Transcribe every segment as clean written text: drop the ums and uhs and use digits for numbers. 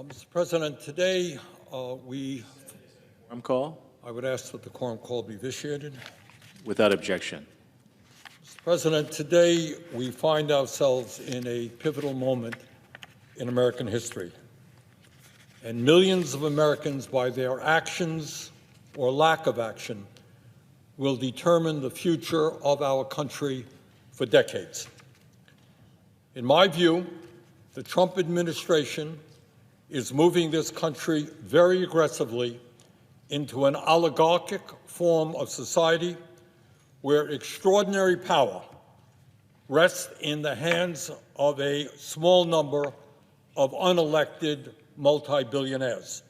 Mr. President, today Call. I would ask that the quorum call be vitiated. Without objection. Mr. President, today we find ourselves in a pivotal moment in American history. And millions of Americans, by their actions or lack of action, will determine the future of our country for decades. In my view, the Trump administration is moving this country very aggressively into an oligarchic form of society where extraordinary power rests in the hands of a small number of unelected multi-billionaires.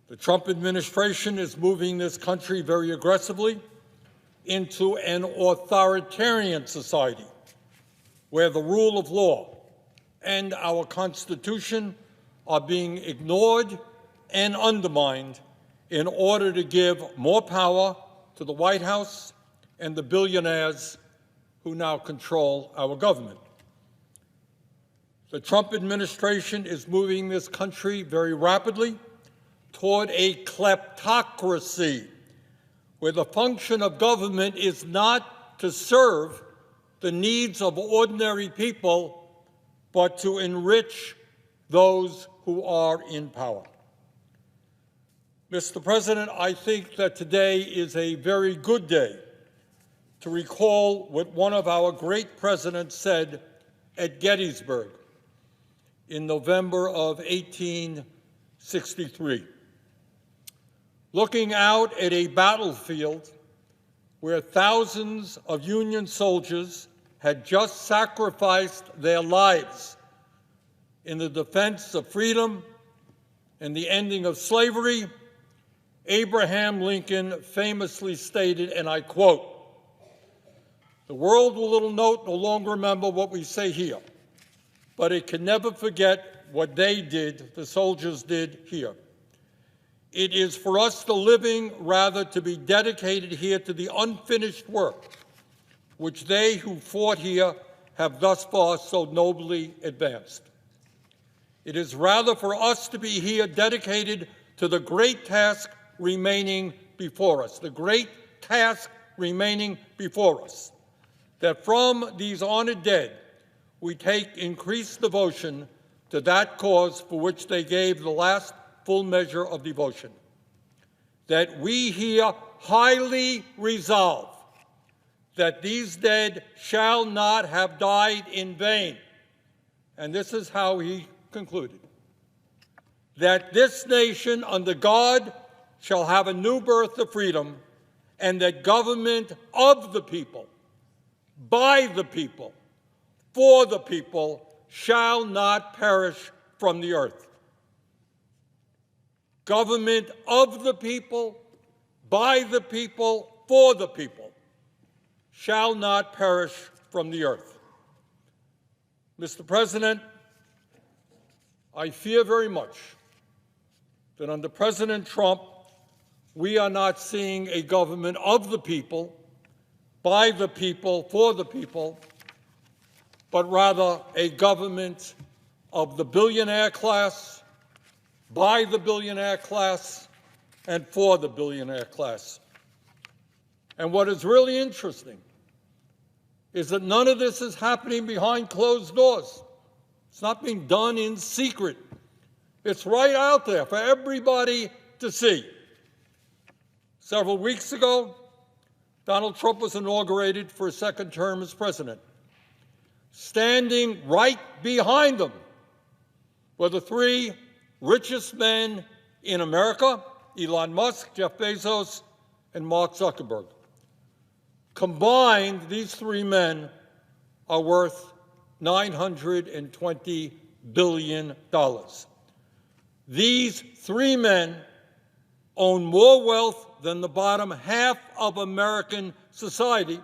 The Trump administration is moving this country very aggressively into an authoritarian society where the rule of law and our Constitution are being ignored and undermined in order to give more power to the White House and the billionaires who now control our government. The Trump administration is moving this country very rapidly toward a kleptocracy, where the function of government is not to serve the needs of ordinary people, but to enrich those who are in power. Mr. President, I think that today is a very good day to recall what one of our great presidents said at Gettysburg in November of 1863. Looking out at a battlefield where thousands of Union soldiers had just sacrificed their lives in the defense of freedom and the ending of slavery, Abraham Lincoln famously stated, and I quote, "The world will no longer remember what we say here, but it can never forget what they did, the soldiers did here. It is for us, the living, rather to be dedicated here to the unfinished work which they who fought here have thus far so nobly advanced. It is rather for us to be here dedicated to the great task remaining before us, the great task remaining before us, that from these honored dead we take increased devotion to that cause for which they gave the last full measure of devotion, that we here highly resolve that these dead shall not have died in vain." And this is how he concluded: "That this nation under God shall have a new birth of freedom, and that government of the people, by the people, for the people, shall not perish from the earth." Government of the people, by the people, for the people, shall not perish from the earth. Mr. President, I fear very much that under President Trump, we are not seeing a government of the people, by the people, for the people, but rather a government of the billionaire class, by the billionaire class, and for the billionaire class. And what is really interesting is that none of this is happening behind closed doors. It's not being done in secret. It's right out there for everybody to see. Several weeks ago, Donald Trump was inaugurated for a second term as president. Standing right behind him were the three richest men in America: Elon Musk, Jeff Bezos, and Mark Zuckerberg. Combined, these three men are worth $920 billion. These three men own more wealth than the bottom half of American society,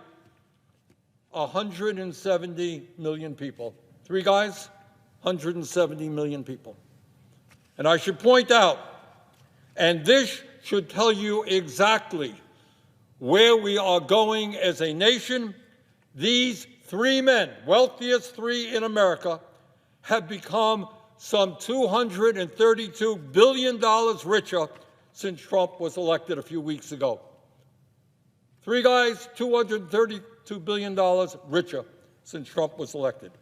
170 million people. Three guys, 170 million people. And I should point out, and this should tell you exactly where we are going as a nation, these three men, wealthiest three in America, have become some $232 billion richer since Trump was elected a few weeks ago. Three guys, $232 billion richer since Trump was elected.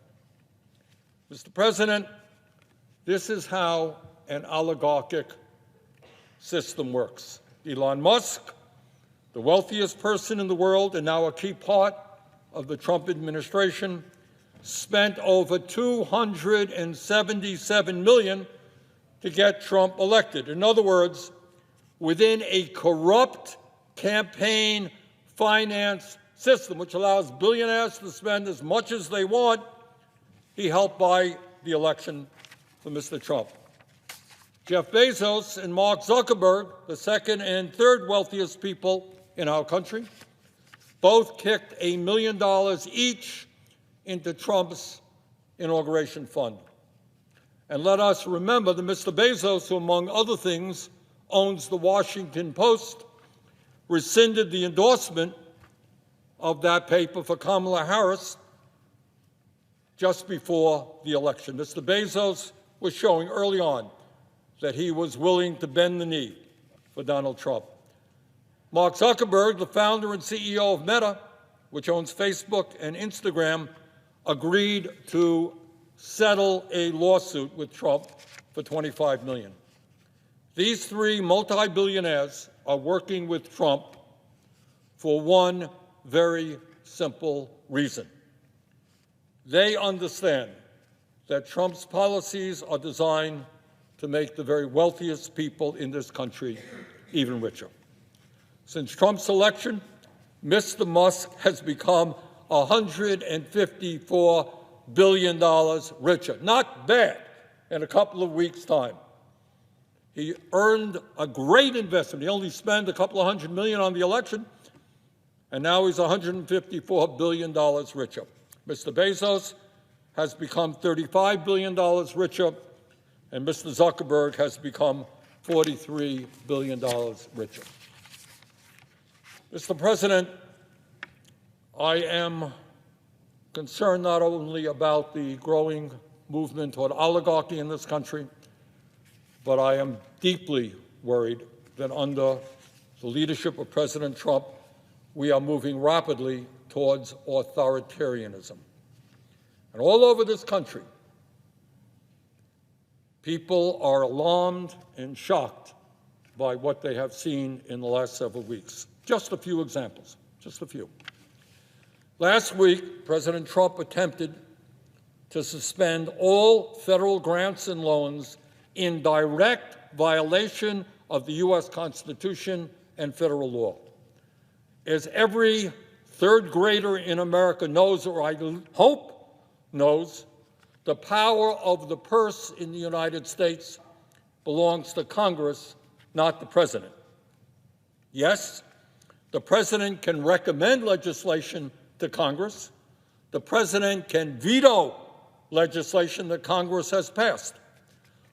Mr. President, this is how an oligarchic system works. Elon Musk, the wealthiest person in the world and now a key part of the Trump administration, spent over $277 million to get Trump elected. In other words, within a corrupt campaign finance system, which allows billionaires to spend as much as they want, he helped buy the election for Mr. Trump. Jeff Bezos and Mark Zuckerberg, the second and third wealthiest people in our country, both kicked $1 million each into Trump's inauguration fund. And let us remember that Mr. Bezos, who among other things owns the Washington Post, rescinded the endorsement of that paper for Kamala Harris just before the election. Mr. Bezos was showing early on that he was willing to bend the knee for Donald Trump. Mark Zuckerberg, the founder and CEO of Meta, which owns Facebook and Instagram, agreed to settle a lawsuit with Trump for $25 million. These three multi-billionaires are working with Trump for one very simple reason. They understand that Trump's policies are designed to make the very wealthiest people in this country even richer. Since Trump's election, Mr. Musk has become $154 billion richer. Not bad in a couple of weeks' time. He earned a great investment. He only spent a couple of $100 million on the election, and now he's $154 billion richer. Mr. Bezos has become $35 billion richer, and Mr. Zuckerberg has become $43 billion richer. Mr. President, I am concerned not only about the growing movement toward oligarchy in this country, but I am deeply worried that under the leadership of President Trump, we are moving rapidly towards authoritarianism. And all over this country, people are alarmed and shocked by what they have seen in the last several weeks. Just a few examples, just a few. Last week, President Trump attempted to suspend all federal grants and loans in direct violation of the U.S. Constitution and federal law. As every third grader in America knows, or I hope knows, the power of the purse in the United States belongs to Congress, not the president. Yes, the president can recommend legislation to Congress. The president can veto legislation that Congress has passed.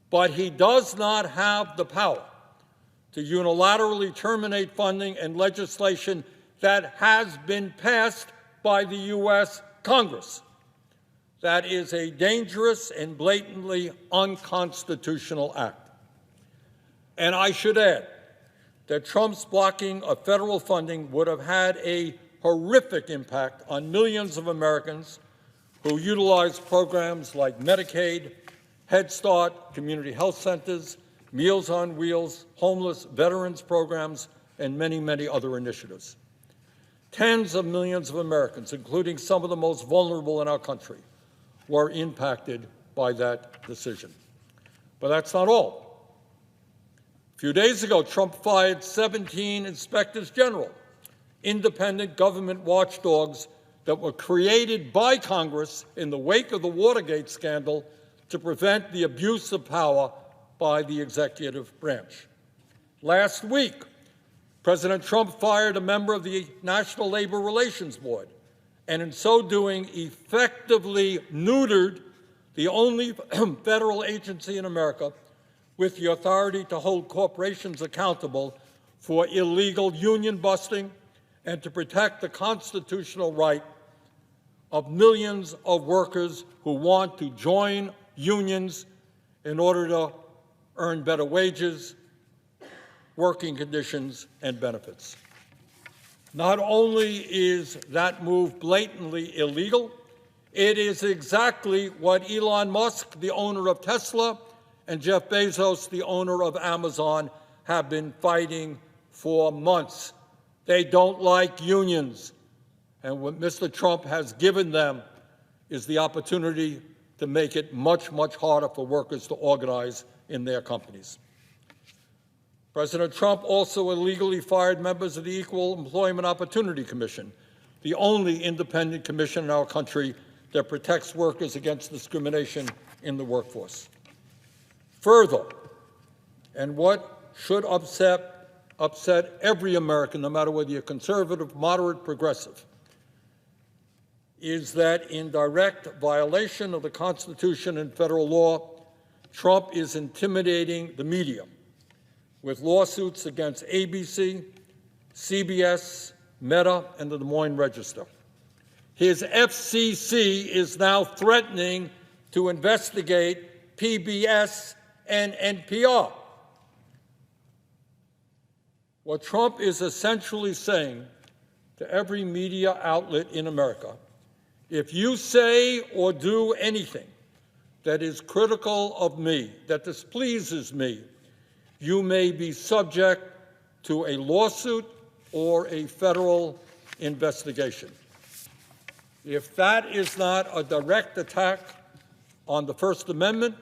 But he does not have the power to unilaterally terminate funding and legislation that has been passed by the U.S. Congress. That is a dangerous and blatantly unconstitutional act. And I should add that Trump's blocking of federal funding would have had a horrific impact on millions of Americans who utilize programs like Medicaid, Head Start, community health centers, Meals on Wheels, homeless veterans programs, and many, many other initiatives. Tens of millions of Americans, including some of the most vulnerable in our country, were impacted by that decision. But that's not all. A few days ago, Trump fired 17 inspectors general, independent government watchdogs that were created by Congress in the wake of the Watergate scandal to prevent the abuse of power by the executive branch. Last week, President Trump fired a member of the National Labor Relations Board, and in so doing, effectively neutered the only federal agency in America with the authority to hold corporations accountable for illegal union busting and to protect the constitutional right of millions of workers who want to join unions in order to earn better wages, working conditions, and benefits. Not only is that move blatantly illegal, it is exactly what Elon Musk, the owner of Tesla, and Jeff Bezos, the owner of Amazon, have been fighting for months. They don't like unions, and what Mr. Trump has given them is the opportunity to make it much, much harder for workers to organize in their companies. President Trump also illegally fired members of the Equal Employment Opportunity Commission, the only independent commission in our country that protects workers against discrimination in the workforce. Further, and what should upset every American, no matter whether you're conservative, moderate, progressive, is that in direct violation of the Constitution and federal law, Trump is intimidating the media with lawsuits against ABC, CBS, Meta, and the Des Moines Register. His FCC is now threatening to investigate PBS and NPR. What Trump is essentially saying to every media outlet in America, if you say or do anything that is critical of me, that displeases me, you may be subject to a lawsuit or a federal investigation. If that is not a direct attack on the First Amendment,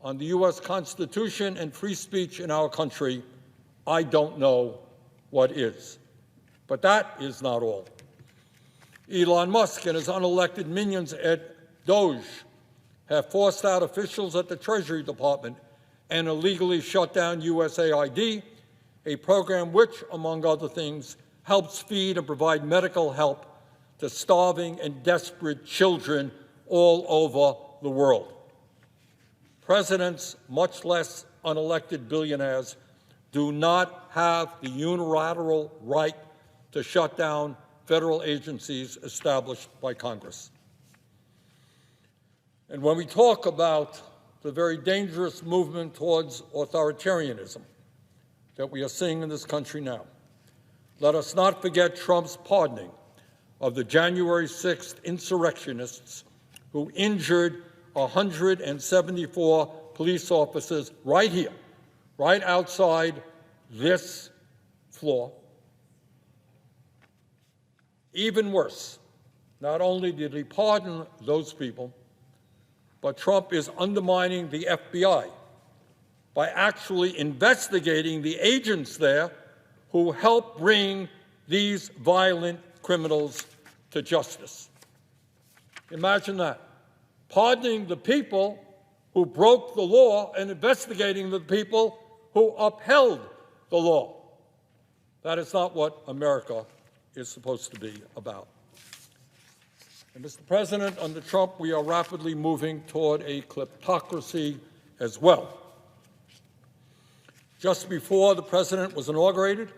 on the U.S. Constitution and free speech in our country, I don't know what is. But that is not all. Elon Musk and his unelected minions at Doge have forced out officials at the Treasury Department and illegally shut down USAID, a program which, among other things, helps feed and provide medical help to starving and desperate children all over the world. Presidents, much less unelected billionaires, do not have the unilateral right to shut down federal agencies established by Congress. And when we talk about the very dangerous movement towards authoritarianism that we are seeing in this country now, let us not forget Trump's pardoning of the January 6th insurrectionists who injured 174 police officers right here, right outside this floor. Even worse, not only did he pardon those people, but Trump is undermining the FBI by actually investigating the agents there who helped bring these violent criminals to justice. Imagine that. Pardoning the people who broke the law and investigating the people who upheld the law. That is not what America is supposed to be about. And Mr. President, under Trump, we are rapidly moving toward a kleptocracy as well. Just before the president was inaugurated,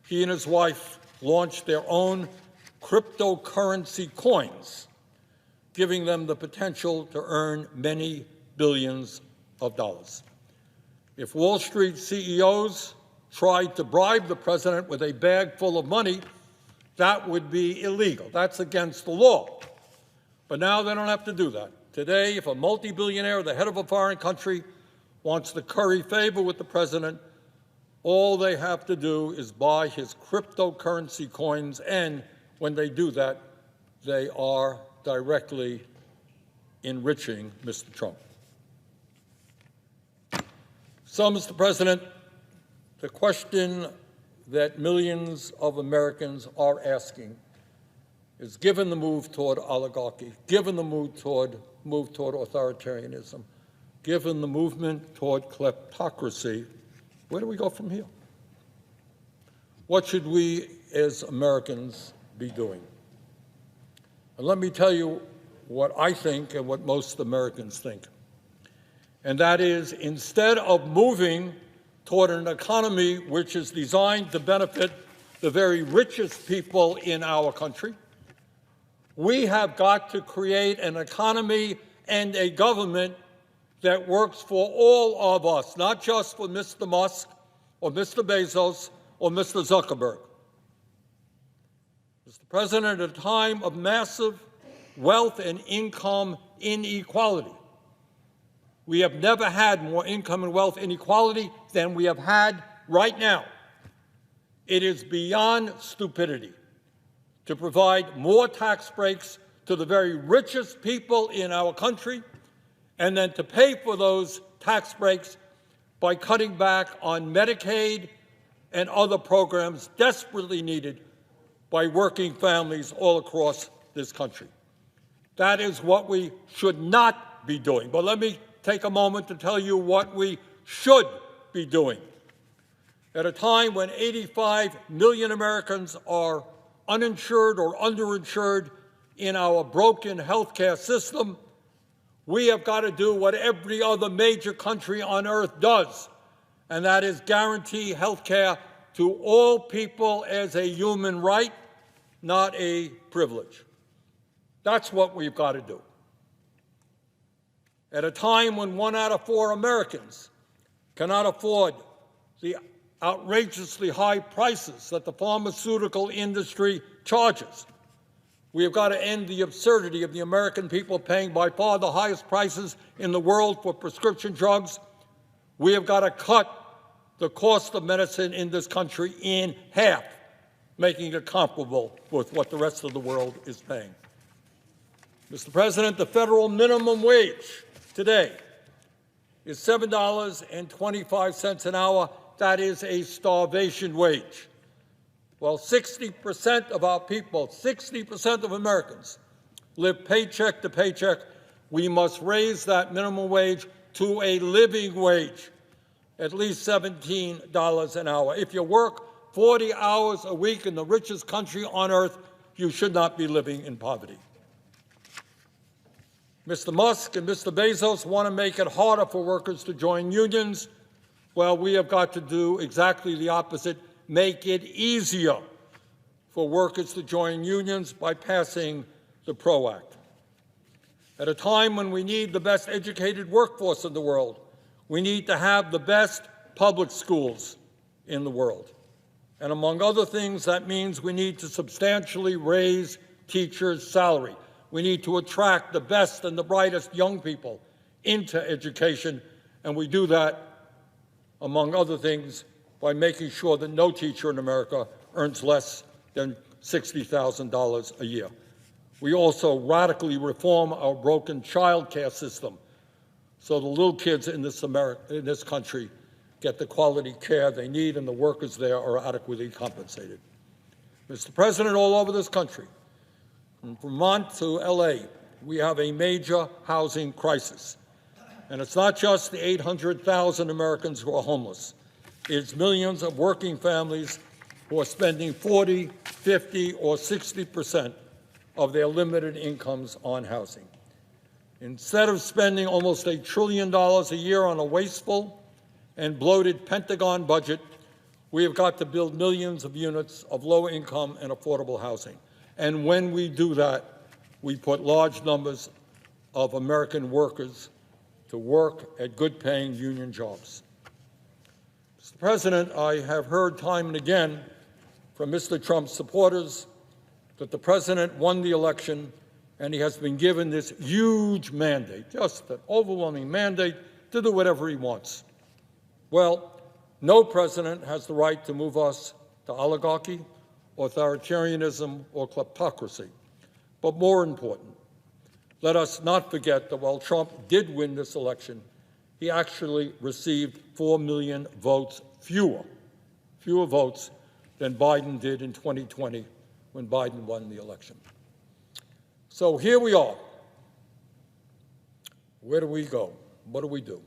he and his wife launched their own cryptocurrency coins, giving them the potential to earn many billions of dollars. If Wall Street CEOs tried to bribe the president with a bag full of money, that would be illegal. That's against the law. But now they don't have to do that. Today, if a multi-billionaire, the head of a foreign country, wants to curry favor with the president, all they have to do is buy his cryptocurrency coins, and when they do that, they are directly enriching Mr. Trump. So, Mr. President, the question that millions of Americans are asking is, given the move toward oligarchy, given the move toward authoritarianism, given the movement toward kleptocracy, where do we go from here? What should we as Americans be doing? And let me tell you what I think and what most Americans think. And that is, instead of moving toward an economy which is designed to benefit the very richest people in our country, we have got to create an economy and a government that works for all of us, not just for Mr. Musk or Mr. Bezos or Mr. Zuckerberg. Mr. President, at a time of massive wealth and income inequality, we have never had more income and wealth inequality than we have had right now. It is beyond stupidity to provide more tax breaks to the very richest people in our country and then to pay for those tax breaks by cutting back on Medicaid and other programs desperately needed by working families all across this country. That is what we should not be doing. But let me take a moment to tell you what we should be doing. At a time when 85 million Americans are uninsured or underinsured in our broken healthcare system, we have got to do what every other major country on earth does, and that is guarantee health care to all people as a human right, not a privilege. That's what we've got to do. At a time when 1 out of 4 Americans cannot afford the outrageously high prices that the pharmaceutical industry charges, we have got to end the absurdity of the American people paying by far the highest prices in the world for prescription drugs. We have got to cut the cost of medicine in this country in half, making it comparable with what the rest of the world is paying. Mr. President, the federal minimum wage today is $7.25 an hour. That is a starvation wage. Well, 60% of our people, 60% of Americans live paycheck to paycheck. We must raise that minimum wage to a living wage, at least $17 an hour. If you work 40 hours a week in the richest country on earth, you should not be living in poverty. Mr. Musk and Mr. Bezos want to make it harder for workers to join unions. Well, we have got to do exactly the opposite. Make it easier for workers to join unions by passing the PRO Act. At a time when we need the best educated workforce in the world, we need to have the best public schools in the world. And among other things, that means we need to substantially raise teachers' salary. We need to attract the best and the brightest young people into education, and we do that, among other things, by making sure that no teacher in America earns less than $60,000 a year. We also radically reform our broken child care system so the little kids in this country get the quality care they need and the workers there are adequately compensated. Mr. President, all over this country, from Vermont to LA, we have a major housing crisis. And it's not just the 800,000 Americans who are homeless. It's millions of working families who are spending 40, 50, or 60% of their limited incomes on housing. Instead of spending almost $1 trillion a year on a wasteful and bloated Pentagon budget, we have got to build millions of units of low-income and affordable housing. And when we do that, we put large numbers of American workers to work at good-paying union jobs. Mr. President, I have heard time and again from Mr. Trump's supporters that the president won the election and he has been given this huge mandate, just an overwhelming mandate to do whatever he wants. Well, no president has the right to move us to oligarchy, authoritarianism, or kleptocracy. But more important, let us not forget that while Trump did win this election, he actually received 4 million votes fewer votes than Biden did in 2020 when Biden won the election. So here we are. Where do we go? What do we do?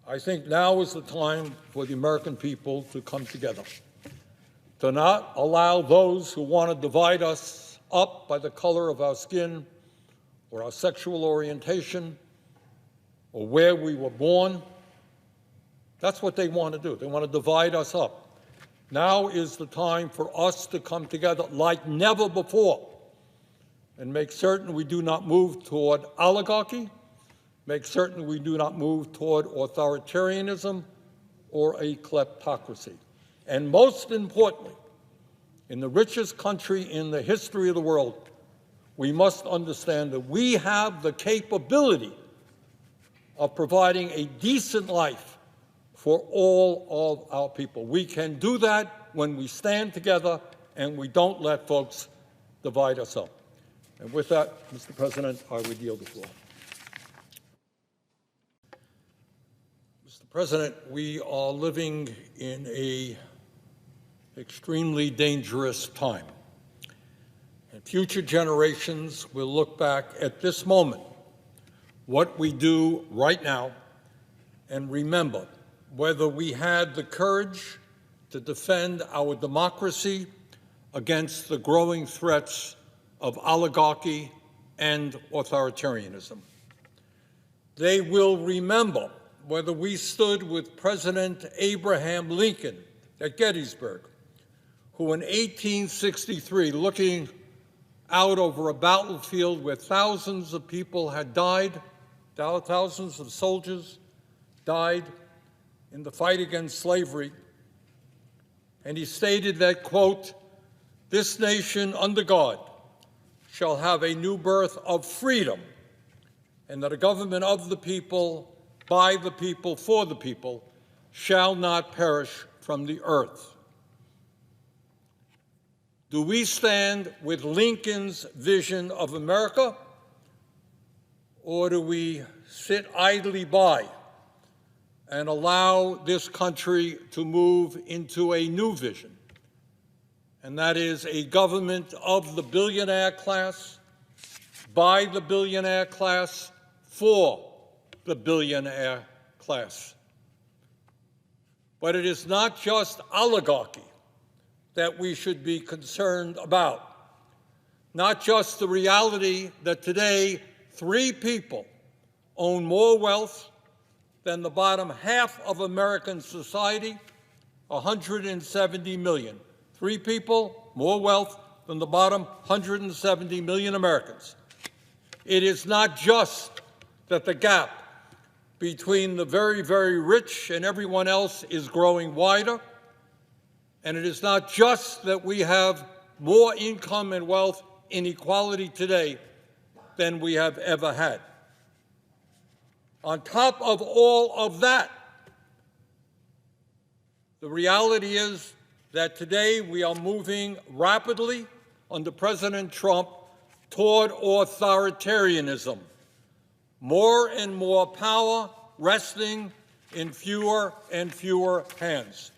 I think now is the time for the American people to come together, to not allow those who want to divide us up by the color of our skin or our sexual orientation or where we were born. That's what they want to do. They want to divide us up. Now is the time for us to come together like never before and make certain we do not move toward oligarchy make certain we do not move toward authoritarianism or a kleptocracy. And most importantly, in the richest country in the history of the world, we must understand that we have the capability of providing a decent life for all of our people. We can do that when we stand together and we don't let folks divide us up. And with that, Mr. President, I would yield the floor. Mr. President, we are living in an extremely dangerous time. And future generations will look back at this moment, what we do right now, and remember whether we had the courage to defend our democracy against the growing threats of oligarchy and authoritarianism. They will remember whether we stood with President Abraham Lincoln at Gettysburg, who in 1863, looking out over a battlefield where thousands of people had died, thousands of soldiers died in the fight against slavery, and he stated that, quote, "This nation under God shall have a new birth of freedom, and that a government of the people, by the people, for the people, shall not perish from the earth." Do we stand with Lincoln's vision of America, or do we sit idly by and allow this country to move into a new vision? And that is a government of the billionaire class, by the billionaire class, for the billionaire class. But it is not just oligarchy that we should be concerned about. Not just the reality that today 3 people own more wealth than the bottom half of American society, 170 million. 3 people, more wealth than the bottom 170 million Americans. It is not just that the gap between the very, very rich and everyone else is growing wider, and it is not just that we have more income and wealth inequality today than we have ever had. On top of all of that, the reality is that today we are moving rapidly under President Trump toward authoritarianism. More and more power resting in fewer and fewer hands.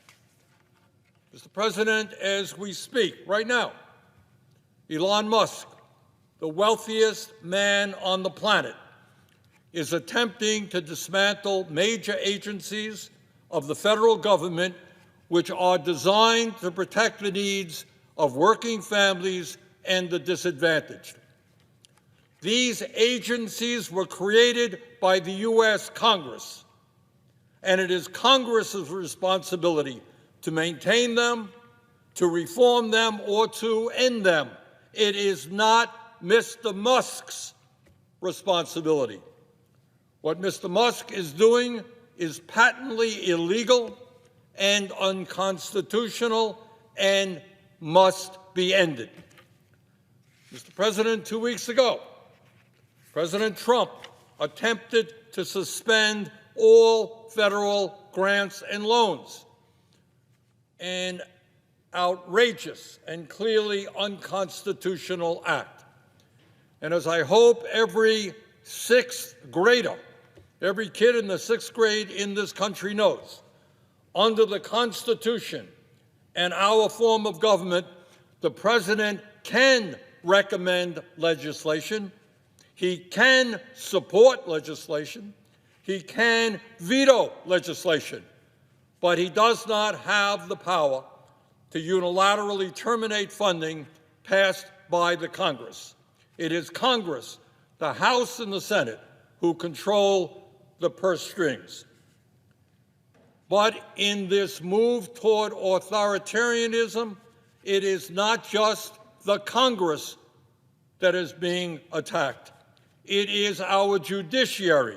Mr. President, as we speak right now, Elon Musk, the wealthiest man on the planet, is attempting to dismantle major agencies of the federal government which are designed to protect the needs of working families and the disadvantaged. These agencies were created by the U.S. Congress, and it is Congress's responsibility to maintain them, to reform them, or to end them. It is not Mr. Musk's responsibility. What Mr. Musk is doing is patently illegal and unconstitutional and must be ended. Mr. President, 2 weeks ago, President Trump attempted to suspend all federal grants and loans, an outrageous and clearly unconstitutional act. And as I hope every 6th grader, every kid in the 6th grade in this country knows, under the Constitution and our form of government, the President can recommend legislation, he can support legislation, he can veto legislation, but he does not have the power to unilaterally terminate funding passed by the Congress. It is Congress, the House and the Senate, who control the purse strings. But in this move toward authoritarianism, it is not just the Congress that is being attacked. It is our judiciary,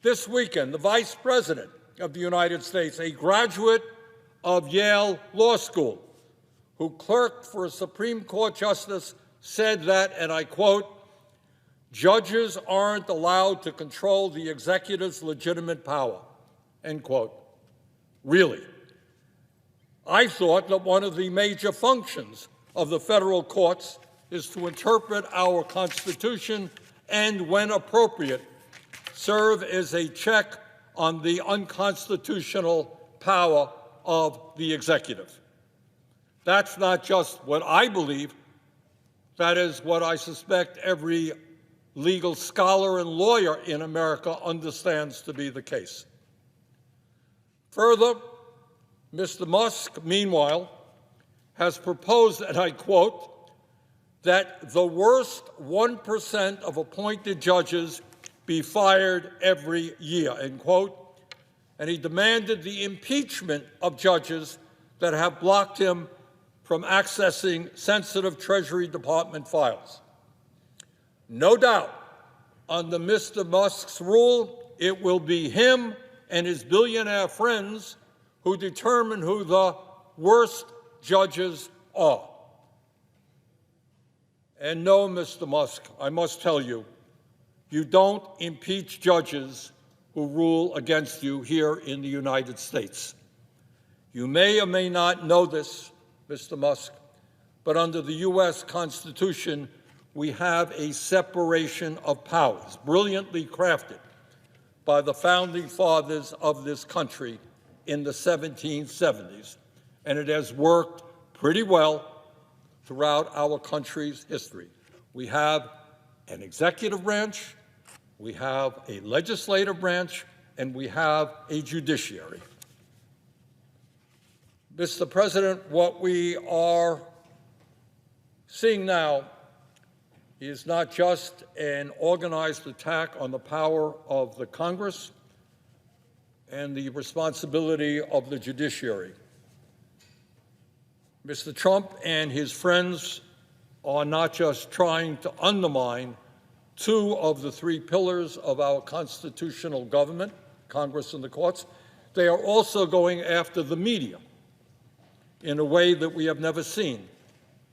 This weekend, the Vice President of the United States, a graduate of Yale Law School, who clerked for a Supreme Court justice, said that, and I quote, "Judges aren't allowed to control the executive's legitimate power," end quote. Really? I thought that one of the major functions of the federal courts is to interpret our Constitution and, when appropriate, serve as a check on the unconstitutional power of the executive. That's not just what I believe. That is what I suspect every legal scholar and lawyer in America understands to be the case. Further, Mr. Musk, meanwhile, has proposed, and I quote, that the worst 1% of appointed judges be fired every year, end quote, and he demanded the impeachment of judges that have blocked him from accessing sensitive Treasury Department files. No doubt, under Mr. Musk's rule, it will be him and his billionaire friends who determine who the worst judges are. And no, Mr. Musk, I must tell you, you don't impeach judges who rule against you here in the United States. You may or may not know this, Mr. Musk, but under the U.S. Constitution, we have a separation of powers, brilliantly crafted by the founding fathers of this country in the 1770s, and it has worked pretty well throughout our country's history. We have an executive branch, we have a legislative branch, and we have a judiciary. Mr. President, what we are seeing now is not just an organized attack on the power of the Congress and the responsibility of the judiciary. Mr. Trump and his friends are not just trying to undermine two of the three pillars of our constitutional government, Congress and the courts, they are also going after the media in a way that we have never seen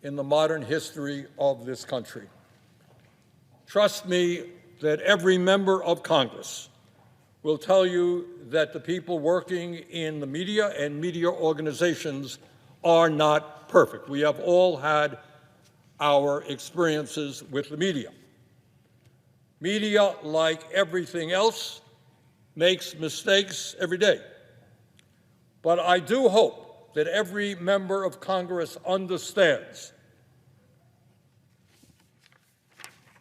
in the modern history of this country. Trust me that every member of Congress will tell you that the people working in the media and media organizations are not perfect. We have all had our experiences with the media. Media, like everything else, makes mistakes every day. But I do hope that every member of Congress understands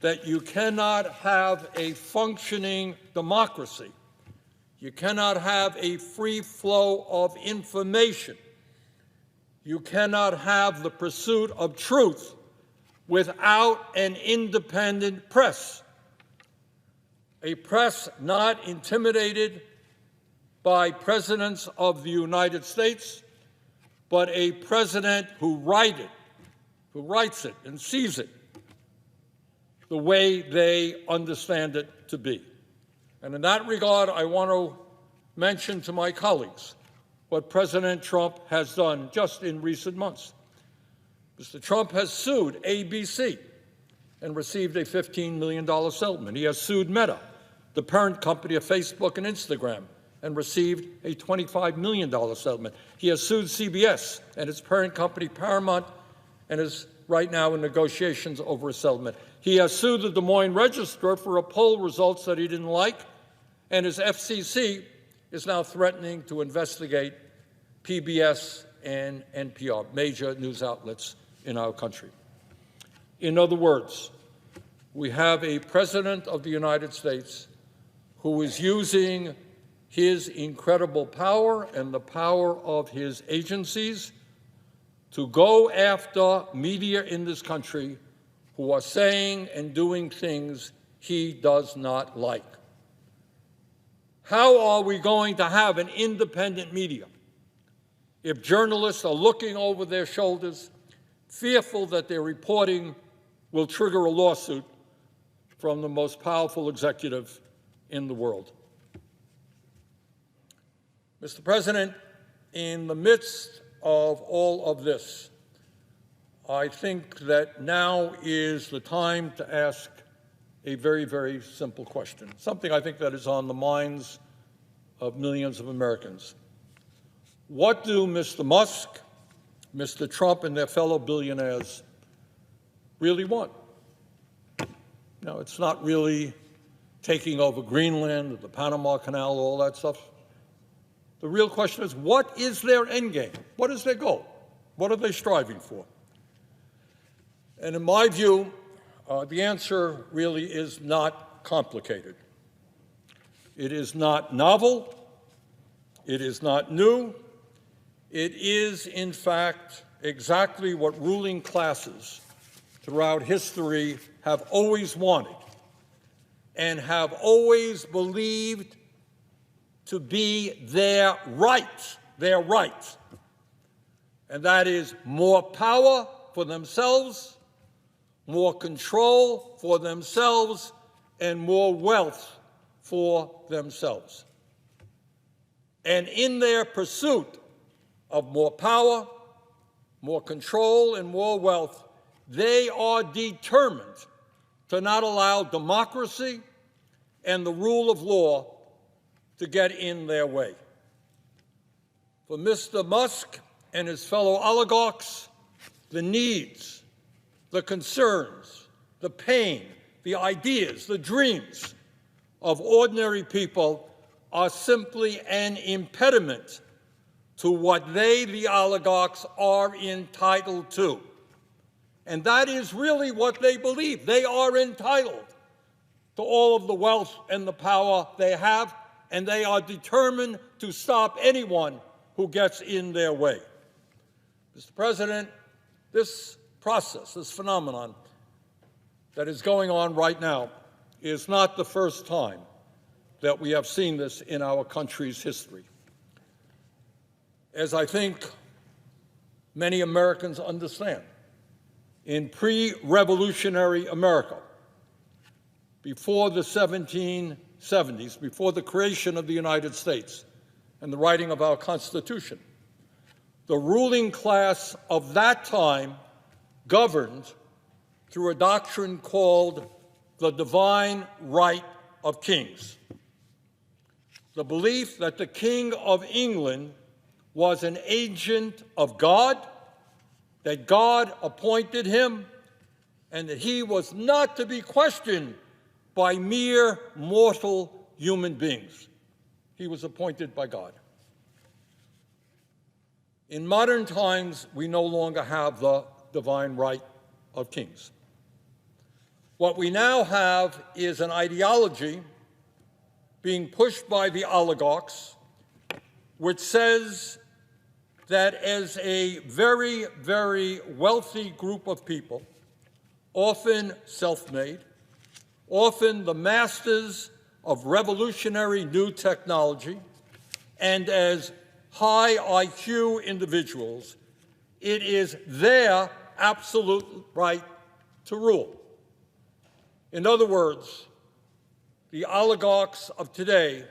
that you cannot have a functioning democracy. You cannot have a free flow of information. You cannot have the pursuit of truth without an independent press. A press not intimidated by presidents of the United States, but a president who writes it and sees it the way they understand it to be. And in that regard, I want to mention to my colleagues what President Trump has done just in recent months. Mr. Trump has sued ABC and received a $15 million settlement. He has sued Meta, the parent company of Facebook and Instagram, and received a $25 million settlement. He has sued CBS and its parent company Paramount and is right now in negotiations over a settlement. He has sued the Des Moines Register for a poll results that he didn't like, and his FCC is now threatening to investigate PBS and NPR, major news outlets in our country. In other words, we have a president of the United States who is using his incredible power and the power of his agencies to go after media in this country who are saying and doing things he does not like. How are we going to have an independent media if journalists are looking over their shoulders, fearful that their reporting will trigger a lawsuit from the most powerful executive in the world? Mr. President, in the midst of all of this, I think that now is the time to ask a very, very simple question, something I think that is on the minds of millions of Americans. What do Mr. Musk, Mr. Trump, and their fellow billionaires really want? No, it's not really taking over Greenland, the Panama Canal, all that stuff. The real question is, what is their end game? What is their goal? What are they striving for? And in my view, the answer really is not complicated. It is not novel. It is not new. It is, in fact, exactly what ruling classes throughout history have always wanted and have always believed to be their right, and that is more power for themselves, more control for themselves, and more wealth for themselves. And in their pursuit of more power, more control, and more wealth, they are determined to not allow democracy and the rule of law to get in their way. For Mr. Musk and his fellow oligarchs, the needs, the concerns, the pain, the ideas, the dreams of ordinary people are simply an impediment to what they, the oligarchs, are entitled to. And that is really what they believe. They are entitled to all of the wealth and the power they have, and they are determined to stop anyone who gets in their way. Mr. President, this process, this phenomenon that is going on right now is not the first time that we have seen this in our country's history. As I think many Americans understand, in pre-revolutionary America, before the 1770s, before the creation of the United States and the writing of our Constitution, the ruling class of that time governed through a doctrine called the divine right of kings. The belief that the King of England was an agent of God, that God appointed him, and that he was not to be questioned by mere mortal human beings. He was appointed by God. In modern times, we no longer have the divine right of kings. What we now have is an ideology being pushed by the oligarchs, which says that as a very, very wealthy group of people, often self-made, often the masters of revolutionary new technology, and as high IQ individuals, it is their absolute right to rule. In other words, the oligarchs of today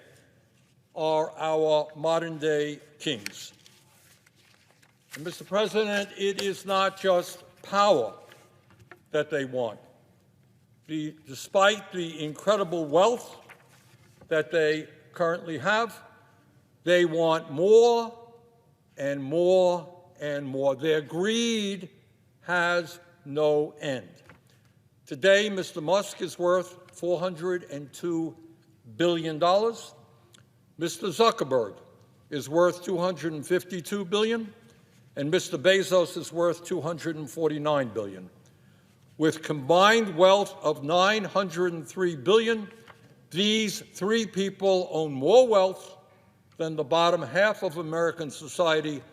are our modern-day kings. And Mr. President, it is not just power that they want. Despite the incredible wealth that they currently have, they want more and more and more. Their greed has no end. Today, Mr. Musk is worth $402 billion. Mr. Zuckerberg is worth $252 billion, and Mr. Bezos is worth $249 billion. With combined wealth of $903 billion, these three people own more wealth than the bottom half of American society,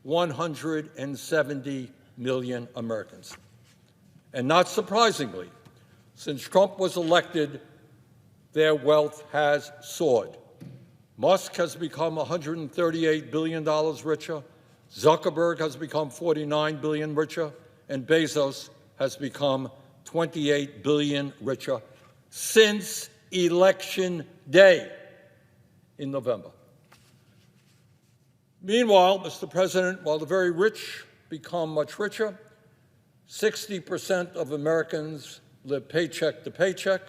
170 million Americans. And not surprisingly, since Trump was elected, their wealth has soared. Musk has become $138 billion richer, Zuckerberg has become $49 billion richer, and Bezos has become $28 billion richer since Election Day in November. Meanwhile, Mr. President, while the very rich become much richer, 60% of Americans live paycheck to paycheck.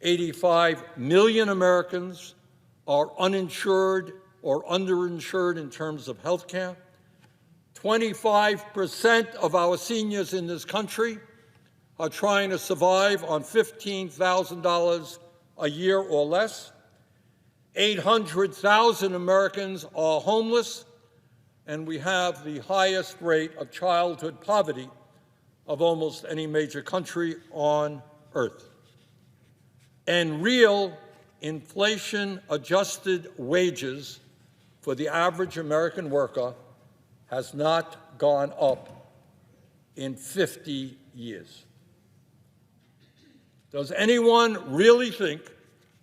85 million Americans are uninsured or underinsured in terms of health care. 25% of our seniors in this country are trying to survive on $15,000 a year or less. 800,000 Americans are homeless, and we have the highest rate of childhood poverty of almost any major country on earth. And real inflation-adjusted wages for the average American worker has not gone up in 50 years. Does anyone really think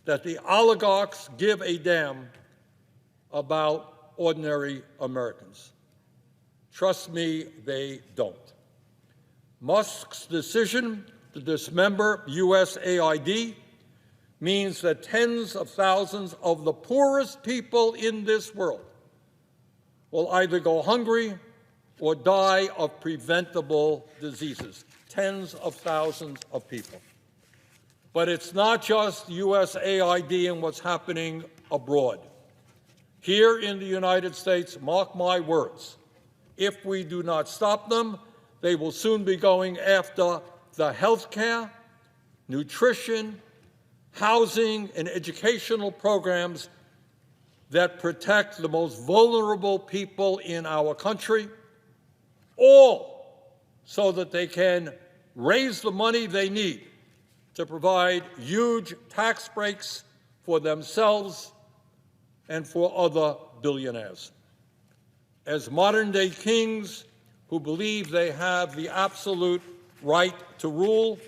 that the oligarchs give a damn about ordinary Americans? Trust me, they don't. Musk's decision to dismember USAID means that tens of thousands of the poorest people in this world will either go hungry or die of preventable diseases. Tens of thousands of people. But it's not just USAID and what's happening abroad. Here in the United States, mark my words, if we do not stop them, they will soon be going after the health care, nutrition, housing, and educational programs that protect the most vulnerable people in our country, all so that they can raise the money they need to provide huge tax breaks for themselves and for other billionaires. As modern-day kings who believe they have the absolute right to rule,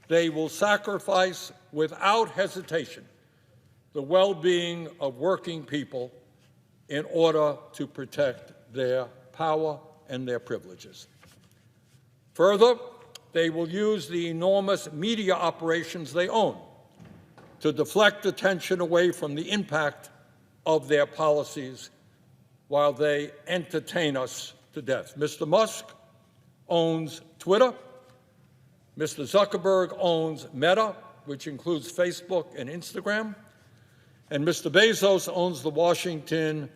they will sacrifice without hesitation the well-being of working people in order to protect their power and their privileges. Further, they will use the enormous media operations they own to deflect attention away from the impact of their policies while they entertain us to death. Mr. Musk owns Twitter. Mr. Zuckerberg owns Meta, which includes Facebook and Instagram. And Mr. Bezos owns the Washington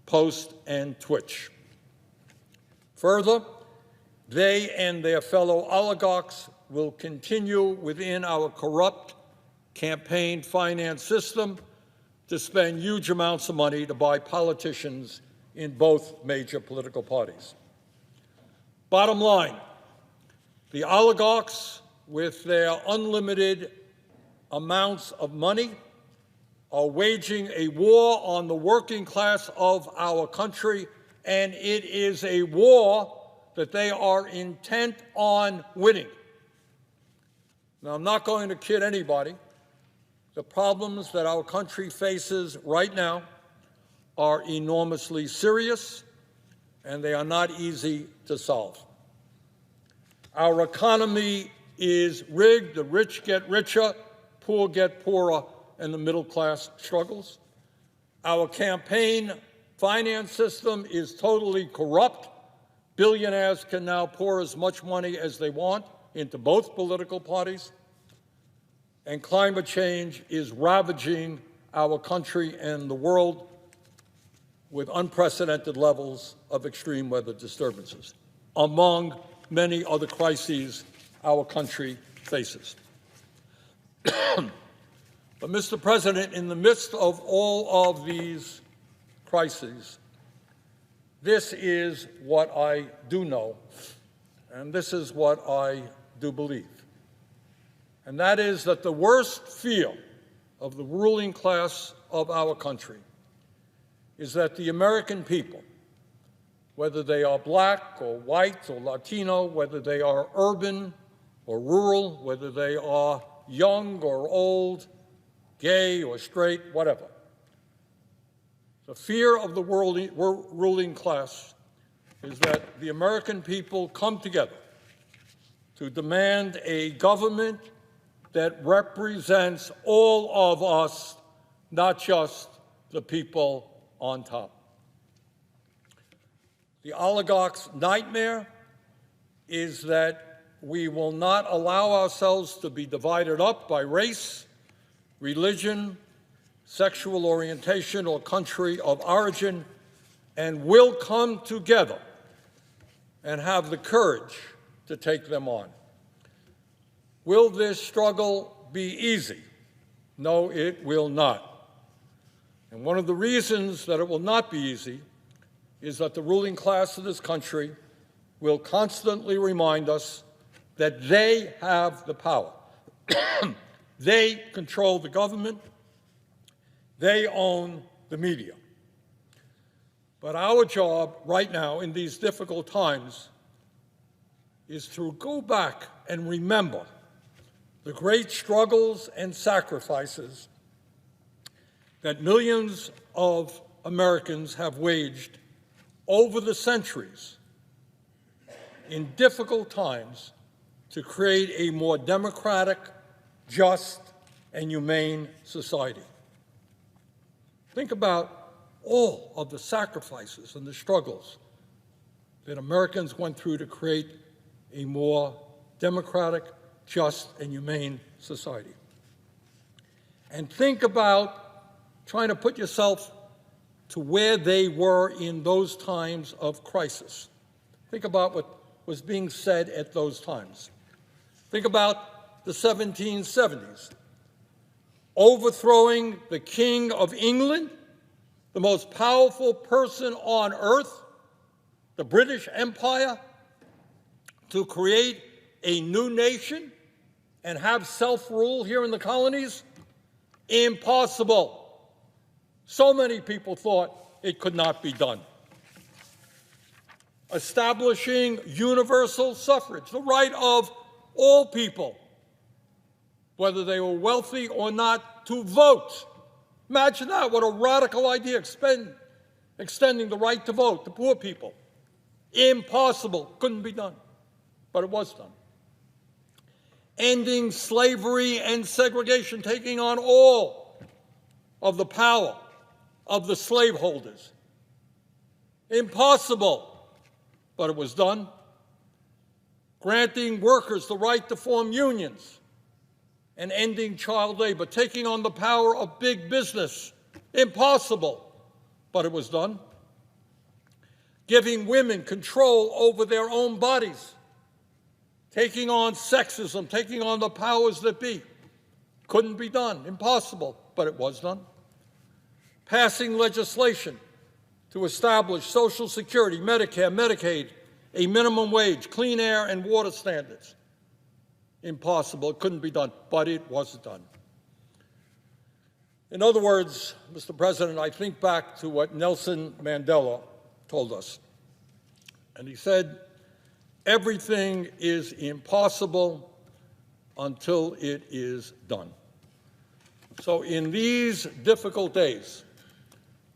Post and Twitch. Further, they and their fellow oligarchs will continue within our corrupt campaign finance system to spend huge amounts of money to buy politicians in both major political parties. Bottom line, the oligarchs, with their unlimited amounts of money, are waging a war on the working class of our country, and it is a war that they are intent on winning. Now, I'm not going to kid anybody. The problems that our country faces right now are enormously serious, and they are not easy to solve. Our economy is rigged. The rich get richer, poor get poorer, and the middle class struggles. Our campaign finance system is totally corrupt. Billionaires can now pour as much money as they want into both political parties. And climate change is ravaging our country and the world with unprecedented levels of extreme weather disturbances, among many other crises our country faces. But, Mr. President, in the midst of all of these crises, this is what I do know, and this is what I do believe. And that is that the worst fear of the ruling class of our country is that the American people, whether they are black or white or Latino, whether they are urban or rural, whether they are young or old, gay or straight, whatever. The fear of the ruling class is that the American people come together to demand a government that represents all of us, not just the people on top. The oligarch's nightmare is that we will not allow ourselves to be divided up by race, religion, sexual orientation, or country of origin, and will come together and have the courage to take them on. Will this struggle be easy? No, it will not. And one of the reasons that it will not be easy is that the ruling class of this country will constantly remind us that they have the power. They control the government. They own the media. But our job right now in these difficult times is to go back and remember the great struggles and sacrifices that millions of Americans have waged over the centuries in difficult times to create a more democratic, just, and humane society. Think about all of the sacrifices and the struggles that Americans went through to create a more democratic, just, and humane society. And think about trying to put yourself to where they were in those times of crisis. Think about what was being said at those times. Think about the 1770s, overthrowing the King of England, the most powerful person on earth, the British Empire, to create a new nation and have self-rule here in the colonies? Impossible. So many people thought it could not be done. Establishing universal suffrage, the right of all people, whether they were wealthy or not, to vote. Imagine that, what a radical idea, extending the right to vote to poor people. Impossible, couldn't be done, but it was done. Ending slavery and segregation, taking on all of the power of the slaveholders. Impossible, but it was done. Granting workers the right to form unions and ending child labor, taking on the power of big business. Impossible, but it was done. Giving women control over their own bodies, taking on sexism, taking on the powers that be. Couldn't be done, impossible, but it was done. Passing legislation to establish Social Security, Medicare, Medicaid, a minimum wage, clean air and water standards. Impossible, it couldn't be done, but it was done. In other words, Mr. President, I think back to what Nelson Mandela told us. And he said, everything is impossible until it is done. So in these difficult days,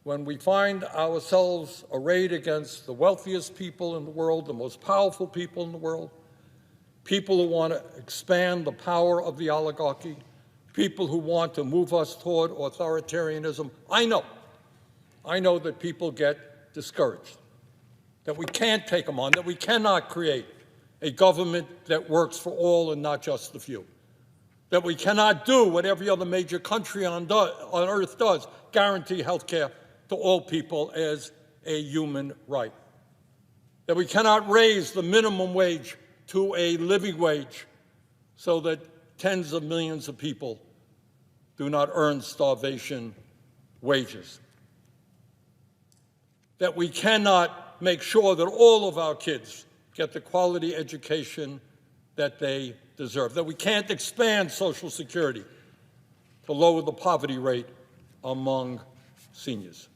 when we find ourselves arrayed against the wealthiest people in the world, the most powerful people in the world, people who want to expand the power of the oligarchy, people who want to move us toward authoritarianism, I know that people get discouraged, that we can't take them on, that we cannot create a government that works for all and not just the few, that we cannot do what every other major country on earth does, guarantee health care to all people as a human right, that we cannot raise the minimum wage to a living wage so that tens of millions of people do not earn starvation wages, that we cannot make sure that all of our kids get the quality education that they deserve, that we can't expand Social Security to lower the poverty rate among seniors.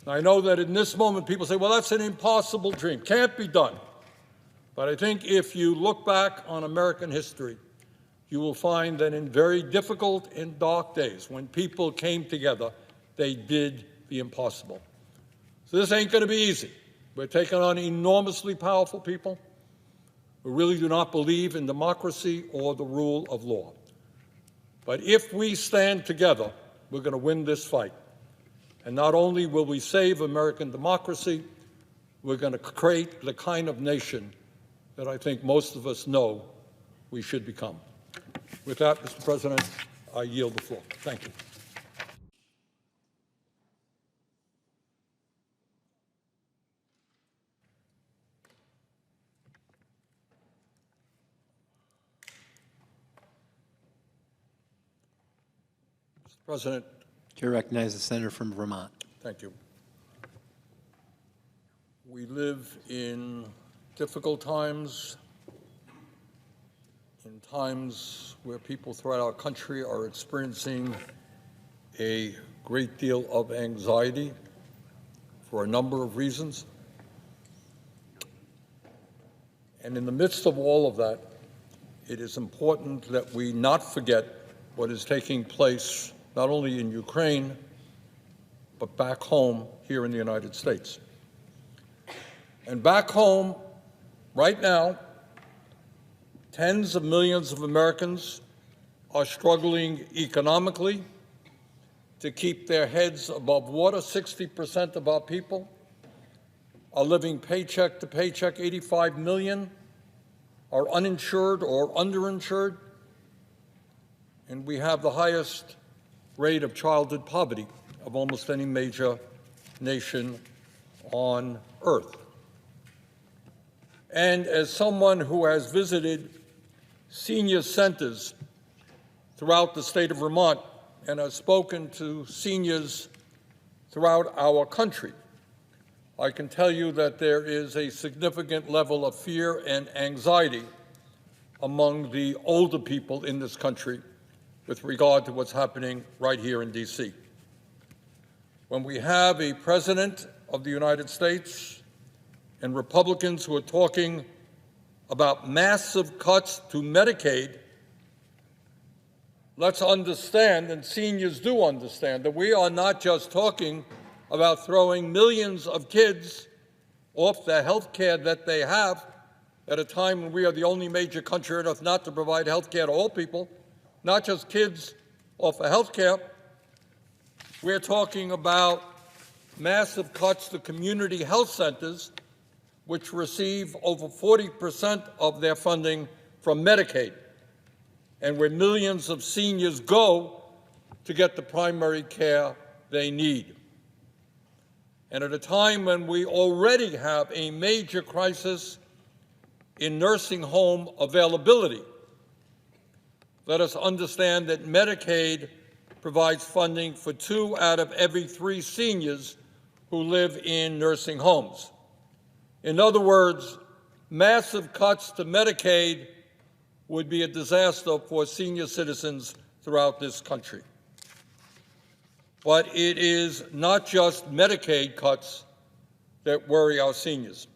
Now, I know that in this moment people say, well, that's an impossible dream, can't be done. But I think if you look back on American history, you will find that in very difficult and dark days, when people came together, they did the impossible. So this ain't going to be easy. We're taking on enormously powerful people who really do not believe in democracy or the rule of law. But if we stand together, we're going to win this fight. And not only will we save American democracy, we're going to create the kind of nation that I think most of us know we should become. With that, Mr. President, I yield the floor. Thank you. Mr. President. Chair recognizes the senator from Vermont. Thank you. We live in difficult times, in times where people throughout our country are experiencing a great deal of anxiety for a number of reasons. And in the midst of all of that, it is important that we not forget what is taking place not only in Ukraine, but back home here in the United States. And back home, right now, tens of millions of Americans are struggling economically to keep their heads above water. 60% of our people are living paycheck to paycheck. 85 million are uninsured or underinsured. And we have the highest rate of childhood poverty of almost any major nation on earth. And as someone who has visited senior centers throughout the state of Vermont and has spoken to seniors throughout our country, I can tell you that there is a significant level of fear and anxiety among the older people in this country with regard to what's happening right here in D.C. When we have a president of the United States and Republicans who are talking about massive cuts to Medicaid, let's understand, and seniors do understand, that we are not just talking about throwing millions of kids off the health care that they have at a time when we are the only major country on earth not to provide health care to all people, not just kids off of health care. We're talking about massive cuts to community health centers, which receive over 40% of their funding from Medicaid, and where millions of seniors go to get the primary care they need. And at a time when we already have a major crisis in nursing home availability, let us understand that Medicaid provides funding for 2 out of every 3 seniors who live in nursing homes. In other words, massive cuts to Medicaid would be a disaster for senior citizens throughout this country. But it is not just Medicaid cuts that worry our seniors.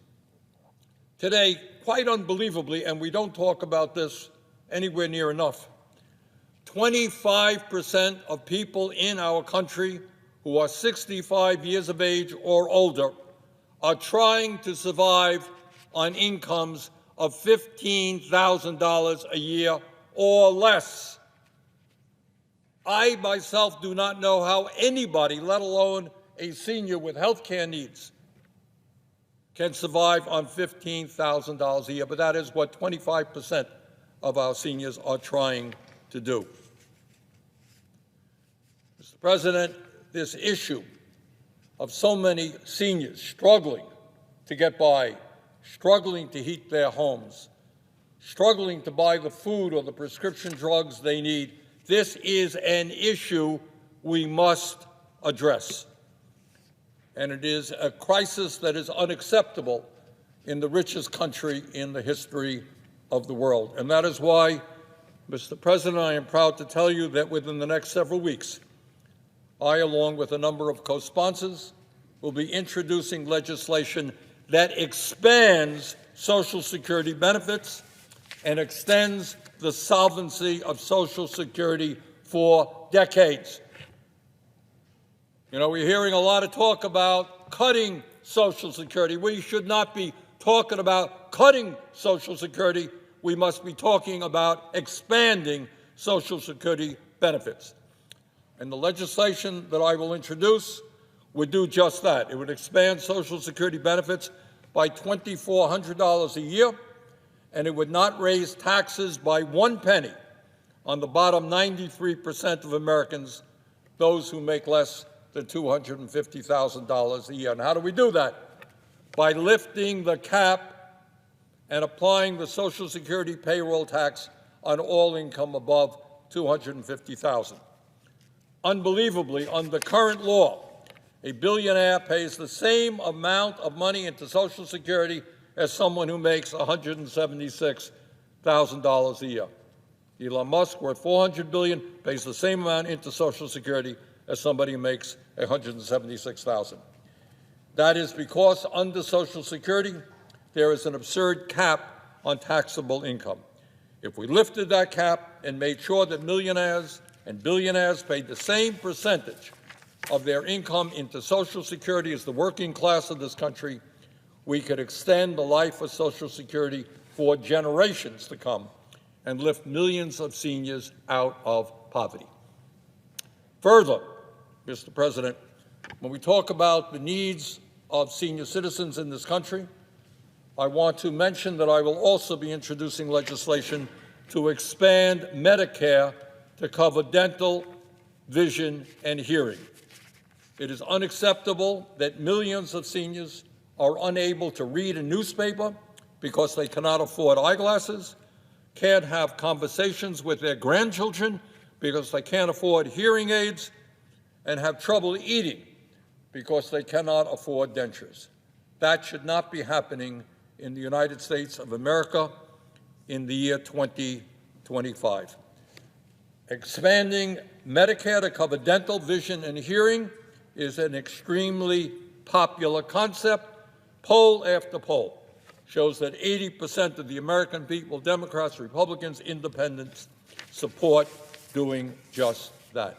Today, quite unbelievably, and we don't talk about this anywhere near enough, 25% of people in our country who are 65 years of age or older are trying to survive on incomes of $15,000 a year or less. I myself do not know how anybody, let alone a senior with health care needs, can survive on $15,000 a year, but that is what 25% of our seniors are trying to do. Mr. President, this issue of so many seniors struggling to get by, struggling to heat their homes, struggling to buy the food or the prescription drugs they need, this is an issue we must address. And it is a crisis that is unacceptable in the richest country in the history of the world. And that is why, Mr. President, I am proud to tell you that within the next several weeks, I, along with a number of co-sponsors, will be introducing legislation that expands Social Security benefits and extends the solvency of Social Security for decades. You know, we're hearing a lot of talk about cutting Social Security. We should not be talking about cutting Social Security. We must be talking about expanding Social Security benefits. And the legislation that I will introduce would do just that. It would expand Social Security benefits by $2,400 a year, and it would not raise taxes by 1 penny on the bottom 93% of Americans, those who make less than $250,000 a year. And how do we do that? By lifting the cap and applying the Social Security payroll tax on all income above $250,000. Unbelievably, under current law, a billionaire pays the same amount of money into Social Security as someone who makes $176,000 a year. Elon Musk, worth $400 billion, pays the same amount into Social Security as somebody who makes $176,000. That is because under Social Security, there is an absurd cap on taxable income. If we lifted that cap and made sure that millionaires and billionaires paid the same percentage of their income into Social Security as the working class of this country, we could extend the life of Social Security for generations to come and lift millions of seniors out of poverty. Further, Mr. President, when we talk about the needs of senior citizens in this country, I want to mention that I will also be introducing legislation to expand Medicare to cover dental, vision, and hearing. It is unacceptable that millions of seniors are unable to read a newspaper because they cannot afford eyeglasses, can't have conversations with their grandchildren because they can't afford hearing aids, and have trouble eating because they cannot afford dentures. That should not be happening in the United States of America in the year 2025. Expanding Medicare to cover dental, vision, and hearing is an extremely popular concept. Poll after poll shows that 80% of the American people, Democrats, Republicans, Independents, support doing just that.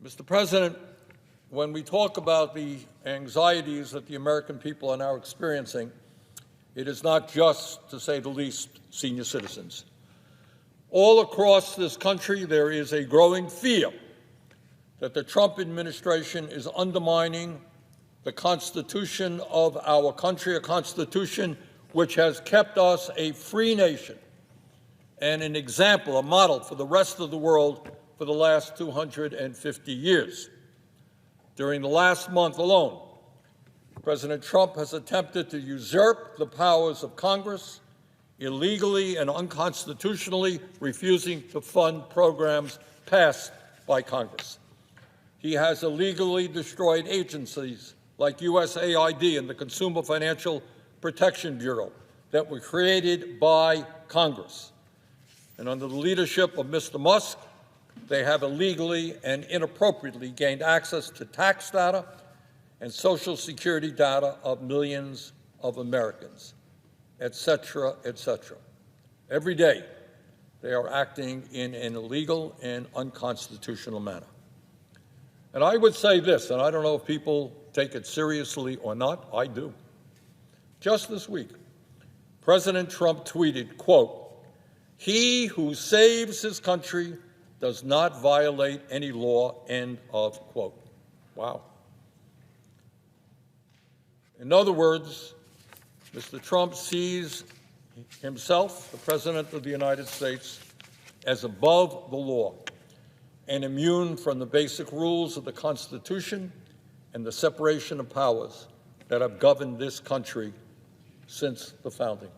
Mr. President, when we talk about the anxieties that the American people are now experiencing, it is not just, to say the least, senior citizens. All across this country, there is a growing fear that the Trump administration is undermining the Constitution of our country, a Constitution which has kept us a free nation and an example, a model for the rest of the world for the last 250 years. During the last month alone, President Trump has attempted to usurp the powers of Congress, illegally and unconstitutionally refusing to fund programs passed by Congress. He has illegally destroyed agencies like USAID and the Consumer Financial Protection Bureau that were created by Congress. And under the leadership of Mr. Musk, they have illegally and inappropriately gained access to tax data and Social Security data of millions of Americans, et cetera, et cetera. Every day, they are acting in an illegal and unconstitutional manner. And I would say this, and I don't know if people take it seriously or not, I do. Just this week, President Trump tweeted, quote, "He who saves his country does not violate any law," end of quote. Wow. In other words, Mr. Trump sees himself, the President of the United States, as above the law and immune from the basic rules of the Constitution and the separation of powers that have governed this country since the founding.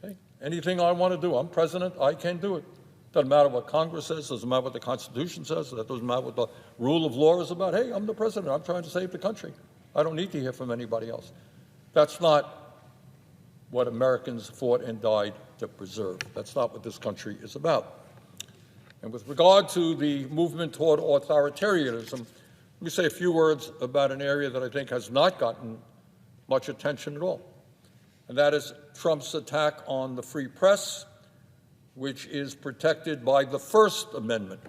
Okay? Anything I want to do, I'm president, I can do it. Doesn't matter what Congress says, doesn't matter what the Constitution says, that doesn't matter what the rule of law is about. Hey, I'm the president, I'm trying to save the country. I don't need to hear from anybody else. That's not what Americans fought and died to preserve. That's not what this country is about. And with regard to the movement toward authoritarianism, let me say a few words about an area that I think has not gotten much attention at all, and that is Trump's attack on the free press, which is protected by the First Amendment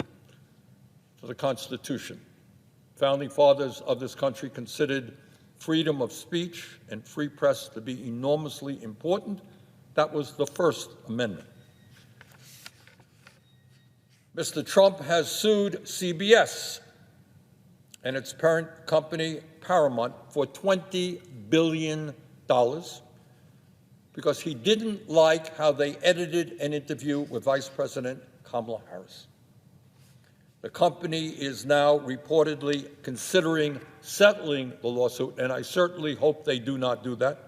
to the Constitution. Founding fathers of this country considered freedom of speech and free press to be enormously important. That was the First Amendment. Mr. Trump has sued CBS and its parent company, Paramount, for $20 billion because he didn't like how they edited an interview with Vice President Kamala Harris. The company is now reportedly considering settling the lawsuit, and I certainly hope they do not do that,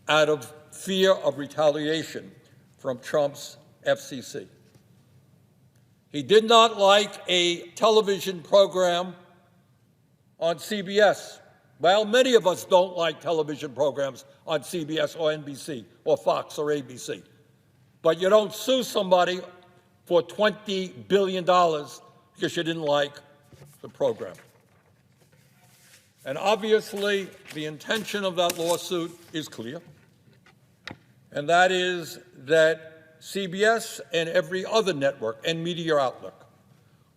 out of fear of retaliation from Trump's FCC. He did not like a television program on CBS. Well, many of us don't like television programs on CBS or NBC or Fox or ABC. But you don't sue somebody for $20 billion because you didn't like the program. And obviously, the intention of that lawsuit is clear, and that is that CBS and every other network and media outlet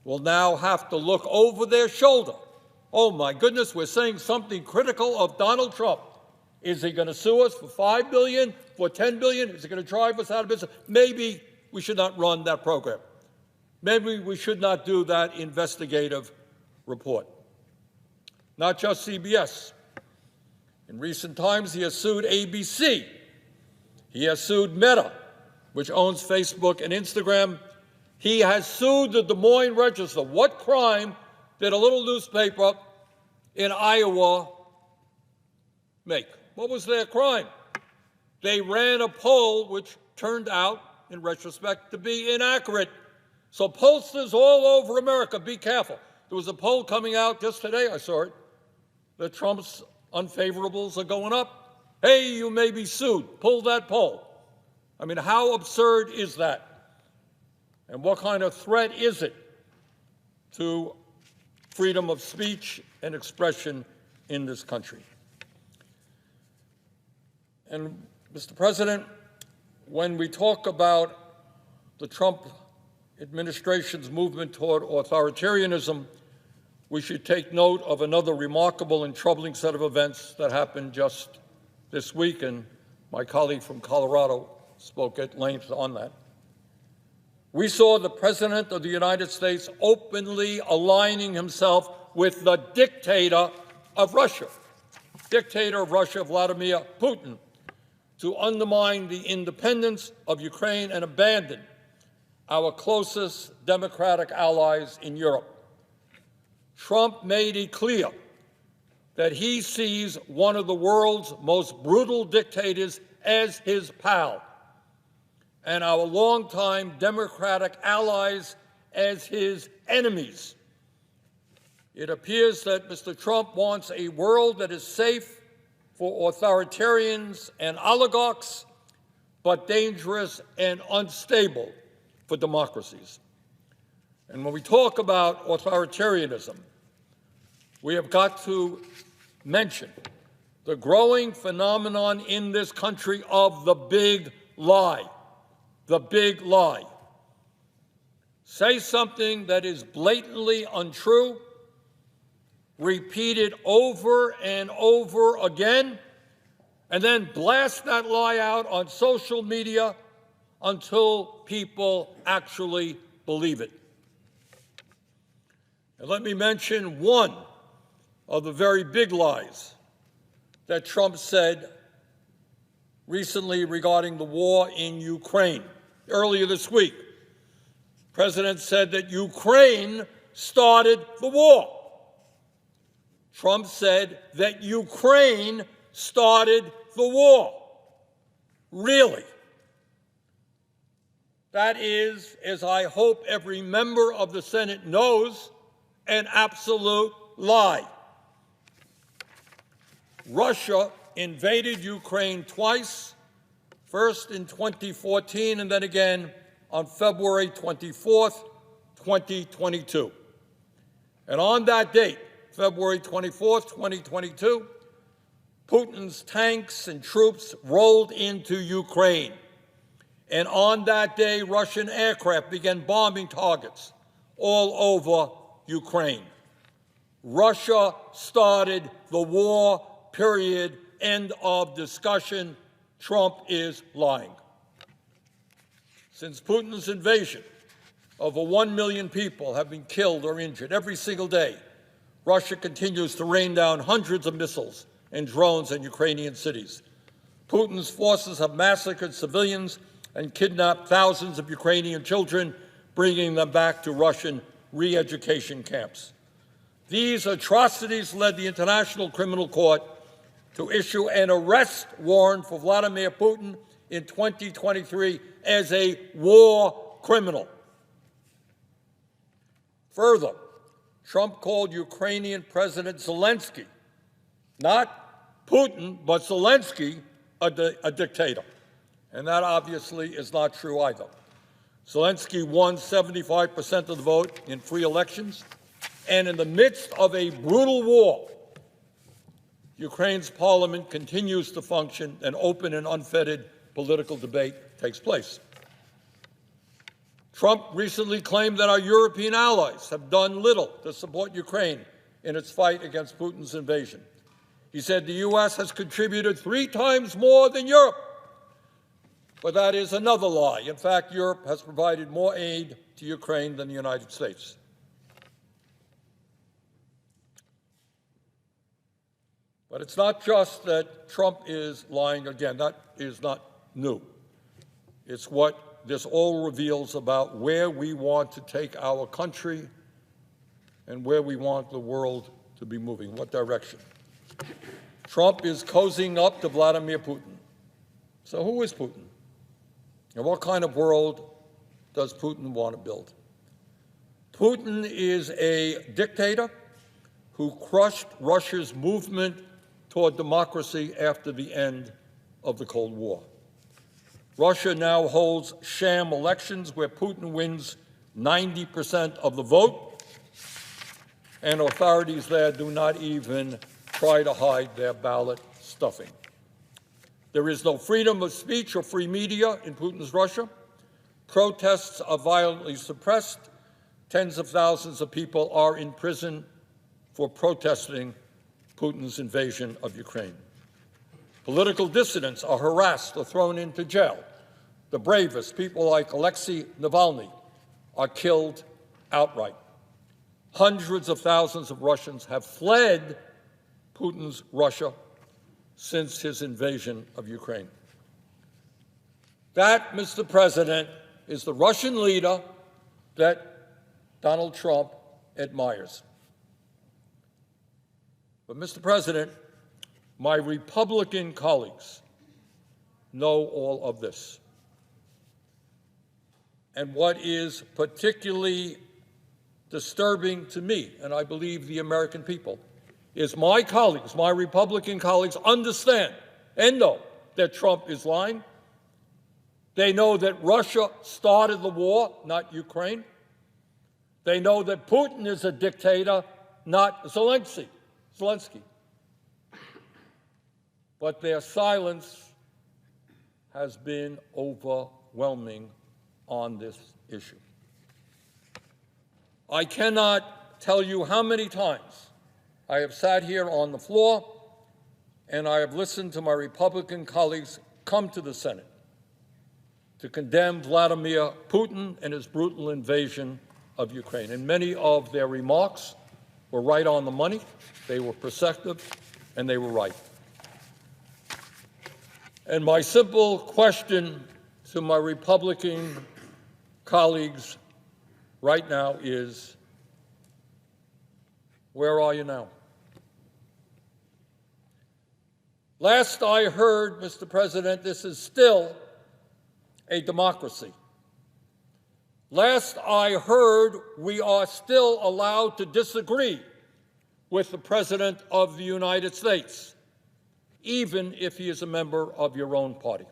will now have to look over their shoulder. Oh my goodness, we're saying something critical of Donald Trump. Is he going to sue us for $5 billion, for $10 billion? Is he going to drive us out of business? Maybe we should not run that program. Maybe we should not do that investigative report. Not just CBS. In recent times, he has sued ABC. He has sued Meta, which owns Facebook and Instagram. He has sued the Des Moines Register. What crime did a little newspaper in Iowa make? What was their crime? They ran a poll which turned out, in retrospect, to be inaccurate. So pollsters all over America, be careful. There was a poll coming out just today, I saw it, that Trump's unfavorables are going up. Hey, you may be sued. Pull that poll. I mean, how absurd is that? And what kind of threat is it to freedom of speech and expression in this country? And, Mr. President, when we talk about the Trump administration's movement toward authoritarianism, we should take note of another remarkable and troubling set of events that happened just this week, and my colleague from Colorado spoke at length on that. We saw the President of the United States openly aligning himself with the dictator of Russia, Vladimir Putin, to undermine the independence of Ukraine and abandon our closest democratic allies in Europe. Trump made it clear that he sees one of the world's most brutal dictators as his pal, and our longtime democratic allies as his enemies. It appears that Mr. Trump wants a world that is safe for authoritarians and oligarchs, but dangerous and unstable for democracies. And when we talk about authoritarianism, we have got to mention the growing phenomenon in this country of the big lie. The big lie. Say something that is blatantly untrue, repeat it over and over again, and then blast that lie out on social media until people actually believe it. And let me mention one of the very big lies that Trump said recently regarding the war in Ukraine. Earlier this week, the President said that Ukraine started the war. Trump said that Ukraine started the war. Really? That is, as I hope every member of the Senate knows, an absolute lie. Russia invaded Ukraine twice, first in 2014 and then again on February 24th, 2022. And on that date, February 24th, 2022, Putin's tanks and troops rolled into Ukraine. And on that day, Russian aircraft began bombing targets all over Ukraine. Russia started the war, period, end of discussion. Trump is lying. Since Putin's invasion, over 1 million people have been killed or injured every single day Russia continues to rain down hundreds of missiles and drones in Ukrainian cities. Putin's forces have massacred civilians and kidnapped thousands of Ukrainian children, bringing them back to Russian re-education camps. These atrocities led the International Criminal Court to issue an arrest warrant for Vladimir Putin in 2023 as a war criminal. Further, Trump called Ukrainian President Zelensky, not Putin, but Zelensky, a dictator. And that obviously is not true either. Zelensky won 75% of the vote in free elections, and in the midst of a brutal war, Ukraine's parliament continues to function and open and unfettered political debate takes place. Trump recently claimed that our European allies have done little to support Ukraine in its fight against Putin's invasion. He said the U.S. has contributed 3 times more than Europe. But that is another lie. In fact, Europe has provided more aid to Ukraine than the United States. But it's not just that Trump is lying again. That is not new. It's what this all reveals about where we want to take our country and where we want the world to be moving, what direction. Trump is cozying up to Vladimir Putin. So who is Putin? And what kind of world does Putin want to build? Putin is a dictator who crushed Russia's movement toward democracy after the end of the Cold War. Russia now holds sham elections where Putin wins 90% of the vote, and authorities there do not even try to hide their ballot stuffing. There is no freedom of speech or free media in Putin's Russia. Protests are violently suppressed. Tens of thousands of people are in prison for protesting Putin's invasion of Ukraine. Political dissidents are harassed or thrown into jail. The bravest, people like Alexei Navalny, are killed outright. Hundreds of thousands of Russians have fled Putin's Russia since his invasion of Ukraine. That, Mr. President, is the Russian leader that Donald Trump admires. But, Mr. President, my Republican colleagues know all of this. And what is particularly disturbing to me, and I believe the American people, is my colleagues, my Republican colleagues, understand and know that Trump is lying. They know that Russia started the war, not Ukraine. They know that Putin is a dictator, not Zelensky. But their silence has been overwhelming on this issue. I cannot tell you how many times I have sat here on the floor and I have listened to my Republican colleagues come to the Senate to condemn Vladimir Putin and his brutal invasion of Ukraine. And many of their remarks were right on the money, they were perceptive, and they were right. And my simple question to my Republican colleagues right now is, where are you now? Last I heard, Mr. President, this is still a democracy. Last I heard, we are still allowed to disagree with the President of the United States, even if he is a member of your own party.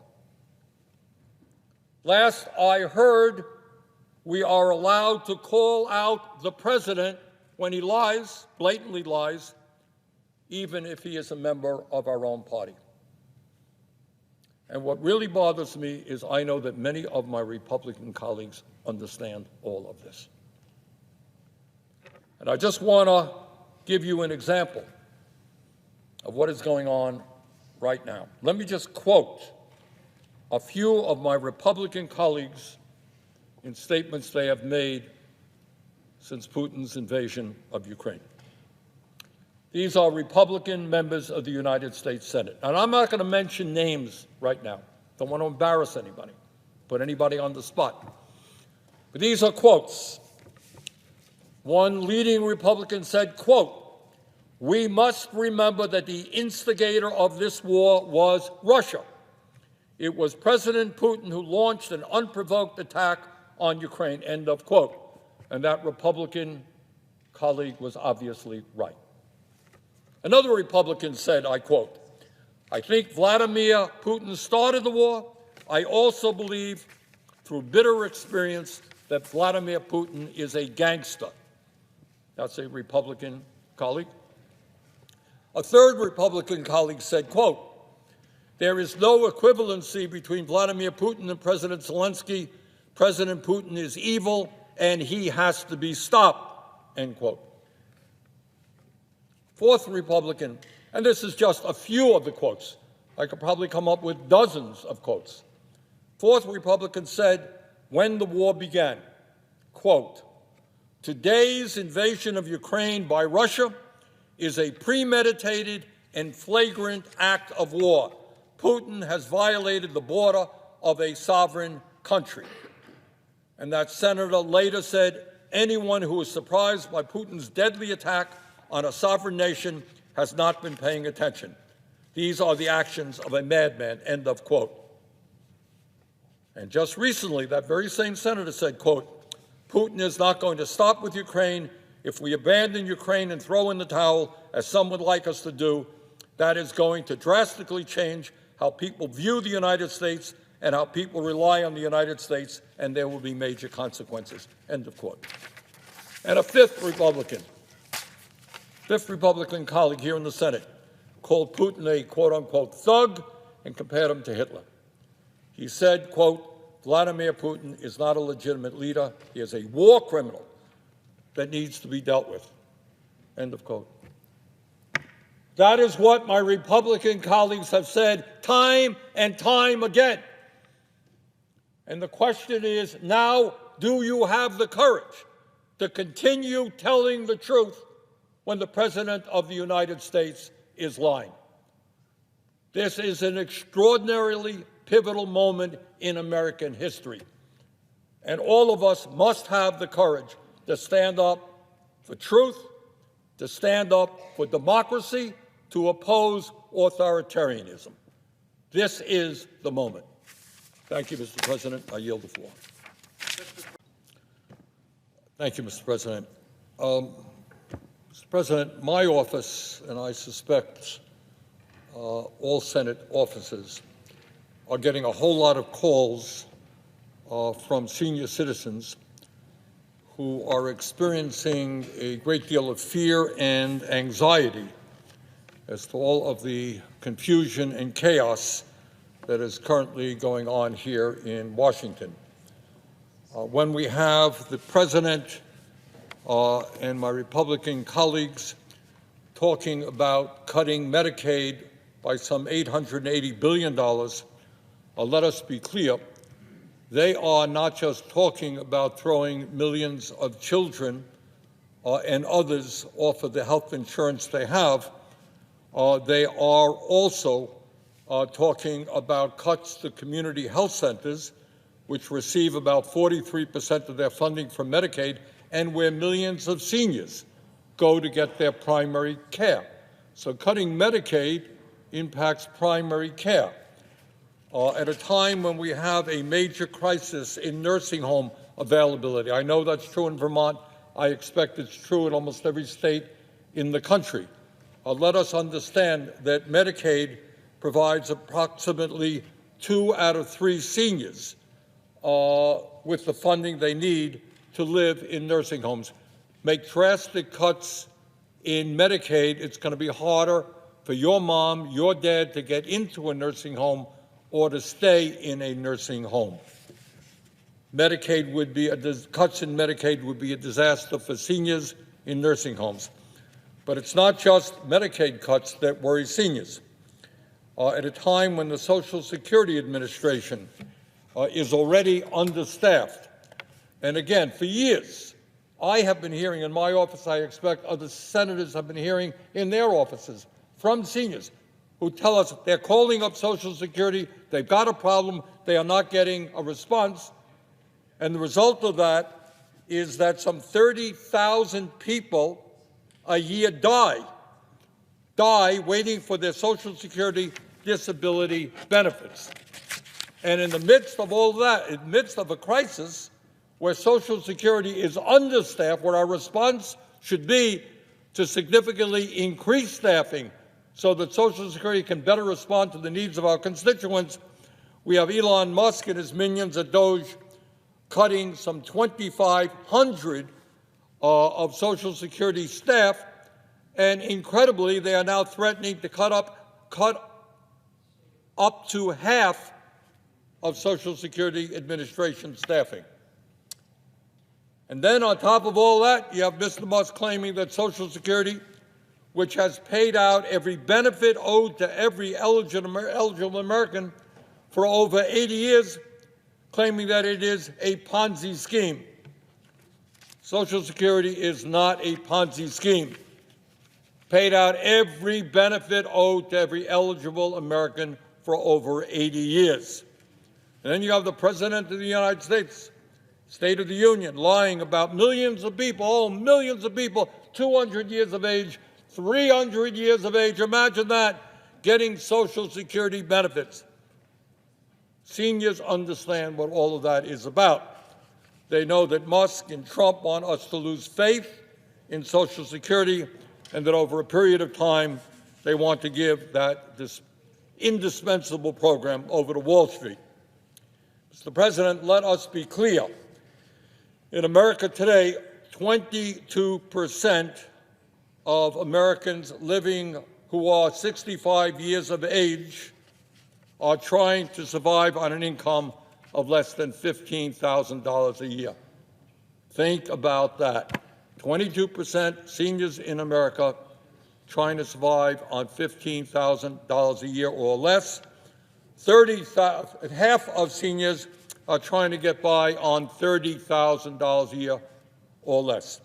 Last I heard, we are allowed to call out the President when he lies, blatantly lies, even if he is a member of our own party. And what really bothers me is I know that many of my Republican colleagues understand all of this. And I just want to give you an example of what is going on right now. Let me just quote a few of my Republican colleagues in statements they have made since Putin's invasion of Ukraine. These are Republican members of the United States Senate. And I'm not going to mention names right now. Don't want to embarrass anybody, put anybody on the spot. But these are quotes. One leading Republican said, quote, "We must remember that the instigator of this war was Russia. It was President Putin who launched an unprovoked attack on Ukraine," end of quote. And that Republican colleague was obviously right. Another Republican said, I quote, "I think Vladimir Putin started the war. I also believe, through bitter experience, that Vladimir Putin is a gangster." That's a Republican colleague. A third Republican colleague said, quote, "There is no equivalency between Vladimir Putin and President Zelensky. President Putin is evil and he has to be stopped," end quote. Fourth Republican, and this is just a few of the quotes. I could probably come up with dozens of quotes. Fourth Republican said, when the war began, quote, "Today's invasion of Ukraine by Russia is a premeditated and flagrant act of war. Putin has violated the border of a sovereign country." And that senator later said, "Anyone who is surprised by Putin's deadly attack on a sovereign nation has not been paying attention. These are the actions of a madman," end of quote. And just recently, that very same senator said, quote, "Putin is not going to stop with Ukraine. If we abandon Ukraine and throw in the towel, as some would like us to do, that is going to drastically change how people view the United States and how people rely on the United States, and there will be major consequences," end of quote. And a fifth Republican colleague here in the Senate called Putin a quote-unquote thug and compared him to Hitler. He said, quote, "Vladimir Putin is not a legitimate leader. He is a war criminal that needs to be dealt with," end of quote. That is what my Republican colleagues have said time and time again. And the question is now, do you have the courage to continue telling the truth when the President of the United States is lying? This is an extraordinarily pivotal moment in American history. And all of us must have the courage to stand up for truth, to stand up for democracy, to oppose authoritarianism. This is the moment. Thank you, Mr. President. I yield the floor. Thank you, Mr. President. Mr. President, my office, and I suspect all Senate offices, are getting a whole lot of calls from senior citizens who are experiencing a great deal of fear and anxiety as to all of the confusion and chaos that is currently going on here in Washington. When we have the President and my Republican colleagues talking about cutting Medicaid by some $880 billion, let us be clear, they are not just talking about throwing millions of children and others off of the health insurance they have. They are also talking about cuts to community health centers, which receive about 43% of their funding from Medicaid, and where millions of seniors go to get their primary care. So cutting Medicaid impacts primary care. At a time when we have a major crisis in nursing home availability. I know that's true in Vermont. I expect it's true in almost every state in the country. Let us understand that Medicaid provides approximately 2 out of 3 seniors with the funding they need to live in nursing homes. Make drastic cuts in Medicaid, it's going to be harder for your mom, your dad to get into a nursing home or to stay in a nursing home. Medicaid would be cuts in Medicaid would be a disaster for seniors in nursing homes. But it's not just Medicaid cuts that worry seniors. At a time when the Social Security Administration is already understaffed, and again, for years, I have been hearing in my office, I expect other senators have been hearing in their offices from seniors who tell us they're calling up Social Security, they've got a problem, they are not getting a response. And the result of that is that some 30,000 people a year die waiting for their Social Security disability benefits. And in the midst of all that, in the midst of a crisis where Social Security is understaffed, where our response should be to significantly increase staffing so that Social Security can better respond to the needs of our constituents, we have Elon Musk and his minions at Doge cutting some 2,500 of Social Security staff, and incredibly, they are now threatening to cut up to half of Social Security Administration staffing. And then on top of all that, you have Mr. Musk claiming that Social Security, which has paid out every benefit owed to every eligible American for over 80 years, claiming that it is a Ponzi scheme. Social Security is not a Ponzi scheme. Paid out every benefit owed to every eligible American for over 80 years. And then you have the President of the United States, State of the Union, lying about millions of people, 200 years of age, 300 years of age, imagine that, getting Social Security benefits. Seniors understand what all of that is about. They know that Musk and Trump want us to lose faith in Social Security, and that over a period of time, they want to give this indispensable program over to Wall Street. Mr. President, let us be clear. In America today, 22% of Americans living who are 65 years of age are trying to survive on an income of less than $15,000 a year. Think about that. 22% seniors in America trying to survive on $15,000 a year or less. Half of seniors are trying to get by on $30,000 a year or less.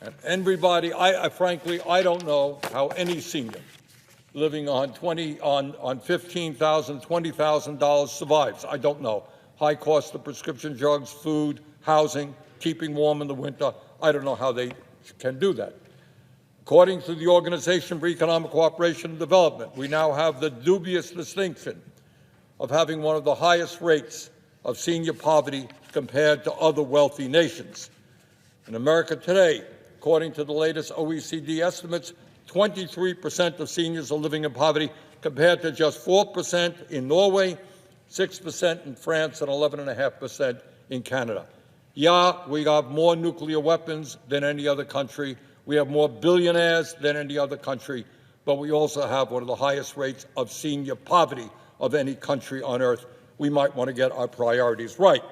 And everybody, frankly, I don't know how any senior living on $15,000, $20,000 survives. I don't know. High cost of prescription drugs, food, housing, keeping warm in the winter. I don't know how they can do that. According to the Organization for Economic Cooperation and Development, we now have the dubious distinction of having one of the highest rates of senior poverty compared to other wealthy nations. In America today, according to the latest OECD estimates, 23% of seniors are living in poverty compared to just 4% in Norway, 6% in France, and 11.5% in Canada. Yeah, we have more nuclear weapons than any other country. We have more billionaires than any other country, but we also have one of the highest rates of senior poverty of any country on earth. We might want to get our priorities right.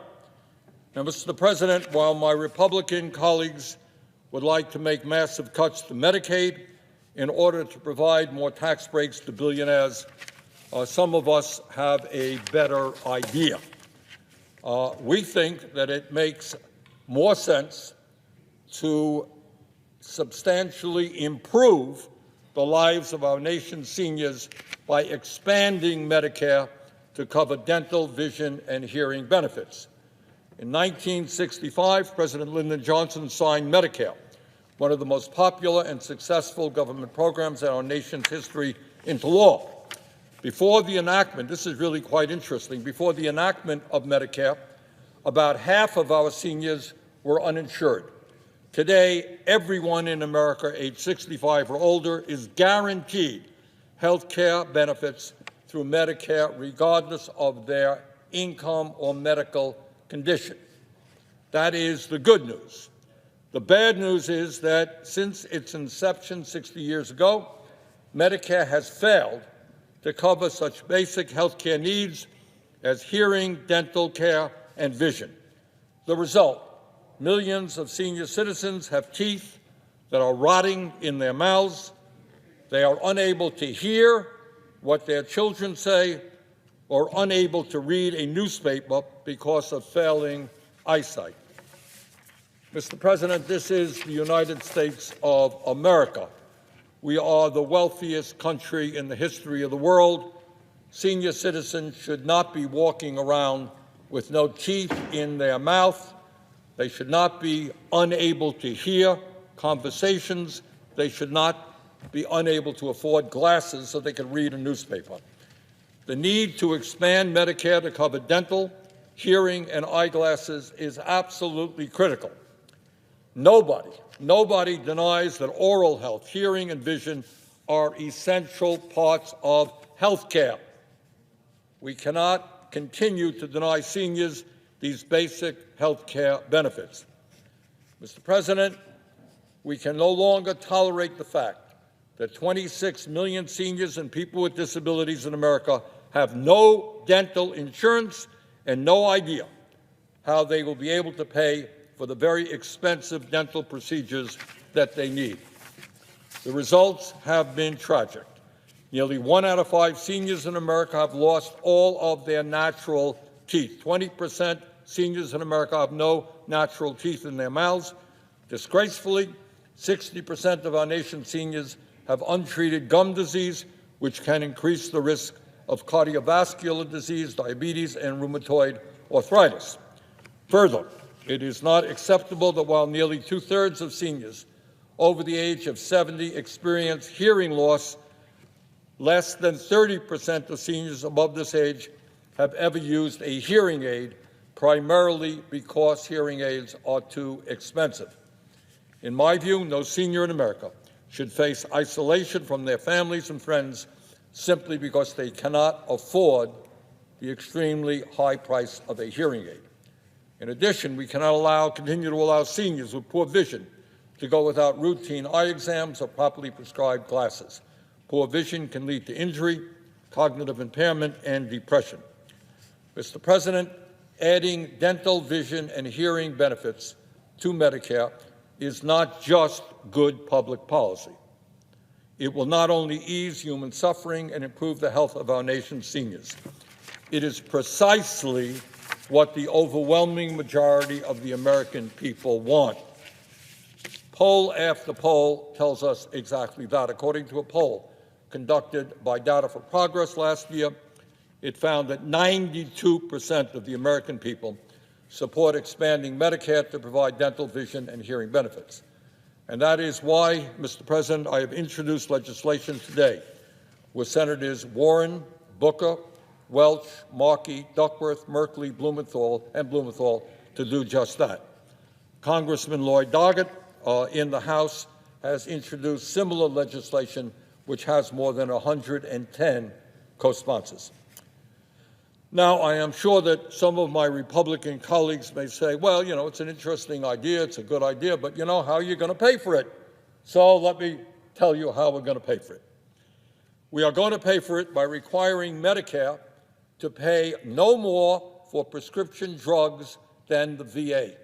Now, Mr. President, while my Republican colleagues would like to make massive cuts to Medicaid in order to provide more tax breaks to billionaires, some of us have a better idea. We think that it makes more sense to substantially improve the lives of our nation's seniors by expanding Medicare to cover dental, vision, and hearing benefits. In 1965, President Lyndon Johnson signed Medicare, one of the most popular and successful government programs in our nation's history, into law. Before the enactment, this is really quite interesting, before the enactment of Medicare, about half of our seniors were uninsured. Today, everyone in America age 65 or older is guaranteed health care benefits through Medicare, regardless of their income or medical condition. That is the good news. The bad news is that since its inception 60 years ago, Medicare has failed to cover such basic health care needs as hearing, dental care, and vision. The result, millions of senior citizens have teeth that are rotting in their mouths. They are unable to hear what their children say or unable to read a newspaper because of failing eyesight. Mr. President, this is the United States of America. We are the wealthiest country in the history of the world. Senior citizens should not be walking around with no teeth in their mouth. They should not be unable to hear conversations. They should not be unable to afford glasses so they can read a newspaper. The need to expand Medicare to cover dental, hearing, and eyeglasses is absolutely critical. Nobody denies that oral health, hearing, and vision are essential parts of health care. We cannot continue to deny seniors these basic health care benefits. Mr. President, we can no longer tolerate the fact that 26 million seniors and people with disabilities in America have no dental insurance and no idea how they will be able to pay for the very expensive dental procedures that they need. The results have been tragic. Nearly 1 out of 5 seniors in America have lost all of their natural teeth. 20% seniors in America have no natural teeth in their mouths. Disgracefully, 60% of our nation's seniors have untreated gum disease, which can increase the risk of cardiovascular disease, diabetes, and rheumatoid arthritis. Further, it is not acceptable that while nearly 2/3 of seniors over the age of 70 experience hearing loss, less than 30% of seniors above this age have ever used a hearing aid, primarily because hearing aids are too expensive. In my view, no senior in America should face isolation from their families and friends simply because they cannot afford the extremely high price of a hearing aid. In addition, we cannot continue to allow seniors with poor vision to go without routine eye exams or properly prescribed glasses. Poor vision can lead to injury, cognitive impairment, and depression. Mr. President, adding dental, vision, and hearing benefits to Medicare is not just good public policy. It will not only ease human suffering and improve the health of our nation's seniors. It is precisely what the overwhelming majority of the American people want. Poll after poll tells us exactly that. According to a poll conducted by Data for Progress last year, it found that 92% of the American people support expanding Medicare to provide dental, vision, and hearing benefits. And that is why, Mr. President, I have introduced legislation today with Senators Warren, Booker, Welch, Markey, Duckworth, Merkley, Blumenthal to do just that. Congressman Lloyd Doggett in the House has introduced similar legislation which has more than 110 co-sponsors. Now, I am sure that some of my Republican colleagues may say, well, you know, it's an interesting idea, it's a good idea, but you know, how are you going to pay for it? So let me tell you how we're going to pay for it. We are going to pay for it by requiring Medicare to pay no more for prescription drugs than the VA.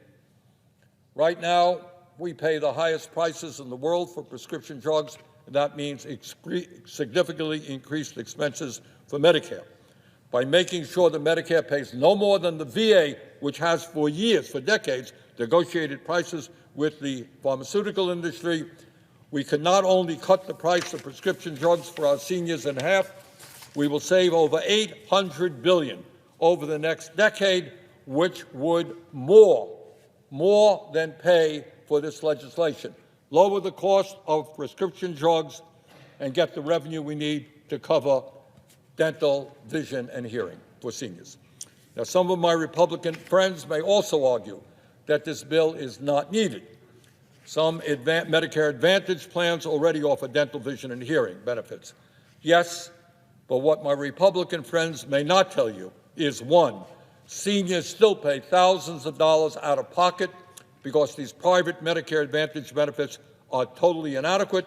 Right now, we pay the highest prices in the world for prescription drugs, and that means significantly increased expenses for Medicare. By making sure that Medicare pays no more than the VA, which has for years, for decades, negotiated prices with the pharmaceutical industry, we can not only cut the price of prescription drugs for our seniors in half, we will save over $800 billion over the next decade, which would more than pay for this legislation, lower the cost of prescription drugs, and get the revenue we need to cover dental, vision, and hearing for seniors. Now, some of my Republican friends may also argue that this bill is not needed. Some Medicare Advantage plans already offer dental, vision, and hearing benefits. Yes, but what my Republican friends may not tell you is, one, seniors still pay thousands of dollars out of pocket because these private Medicare Advantage benefits are totally inadequate.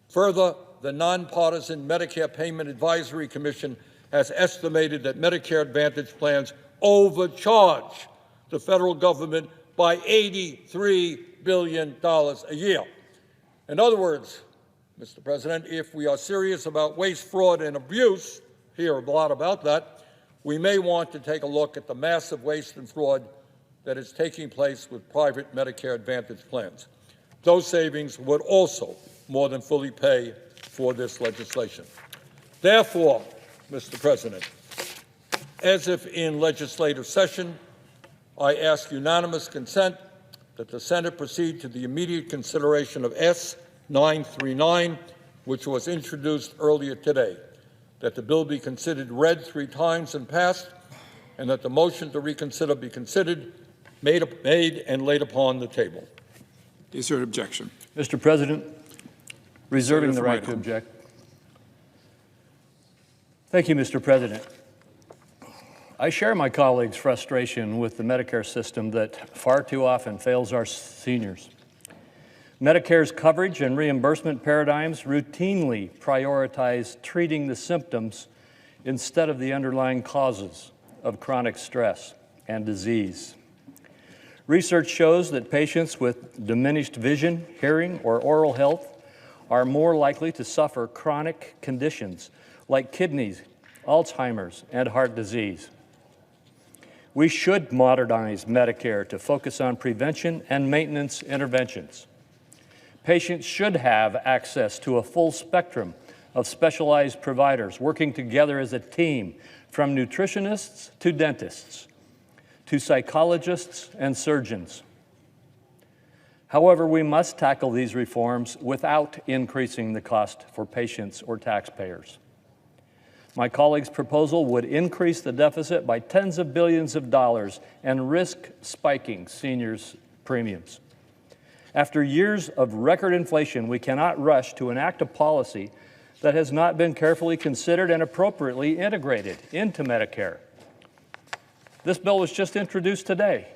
Further, the nonpartisan Medicare Payment Advisory Commission has estimated that Medicare Advantage plans overcharge the federal government by $83 billion a year. In other words, Mr. President, if we are serious about waste, fraud, and abuse, hear a lot about that, we may want to take a look at the massive waste and fraud that is taking place with private Medicare Advantage plans. Those savings would also more than fully pay for this legislation. Therefore, Mr. President, as if in legislative session, I ask unanimous consent that the Senate proceed to the immediate consideration of S. 939, which was introduced earlier today, that the bill be considered read 3 times and passed, and that the motion to reconsider be considered, made and laid upon the table. Is there an objection? Mr. President, reserving the Senator right from to Idaho. object. Thank you, Mr. President. I share my colleagues' frustration with the Medicare system that far too often fails our seniors. Medicare's coverage and reimbursement paradigms routinely prioritize treating the symptoms instead of the underlying causes of chronic stress and disease. Research shows that patients with diminished vision, hearing, or oral health are more likely to suffer chronic conditions like kidneys, Alzheimer's, and heart disease. We should modernize Medicare to focus on prevention and maintenance interventions. Patients should have access to a full spectrum of specialized providers working together as a team, from nutritionists to dentists, to psychologists and surgeons. However, we must tackle these reforms without increasing the cost for patients or taxpayers. My colleague's proposal would increase the deficit by tens of billions of dollars and risk spiking seniors' premiums. After years of record inflation, we cannot rush to enact a policy that has not been carefully considered and appropriately integrated into Medicare. This bill was just introduced today.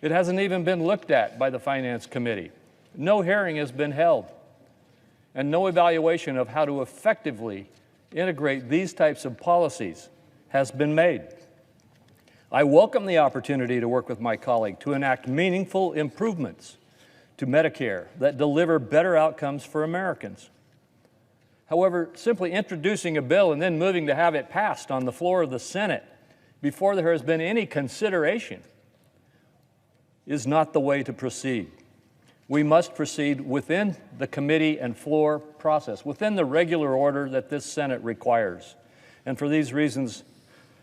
It hasn't even been looked at by the Finance Committee. No hearing has been held, and no evaluation of how to effectively integrate these types of policies has been made. I welcome the opportunity to work with my colleague to enact meaningful improvements to Medicare that deliver better outcomes for Americans. However, simply introducing a bill and then moving to have it passed on the floor of the Senate before there has been any consideration is not the way to proceed. We must proceed within the committee and floor process, within the regular order that this Senate requires. And for these reasons,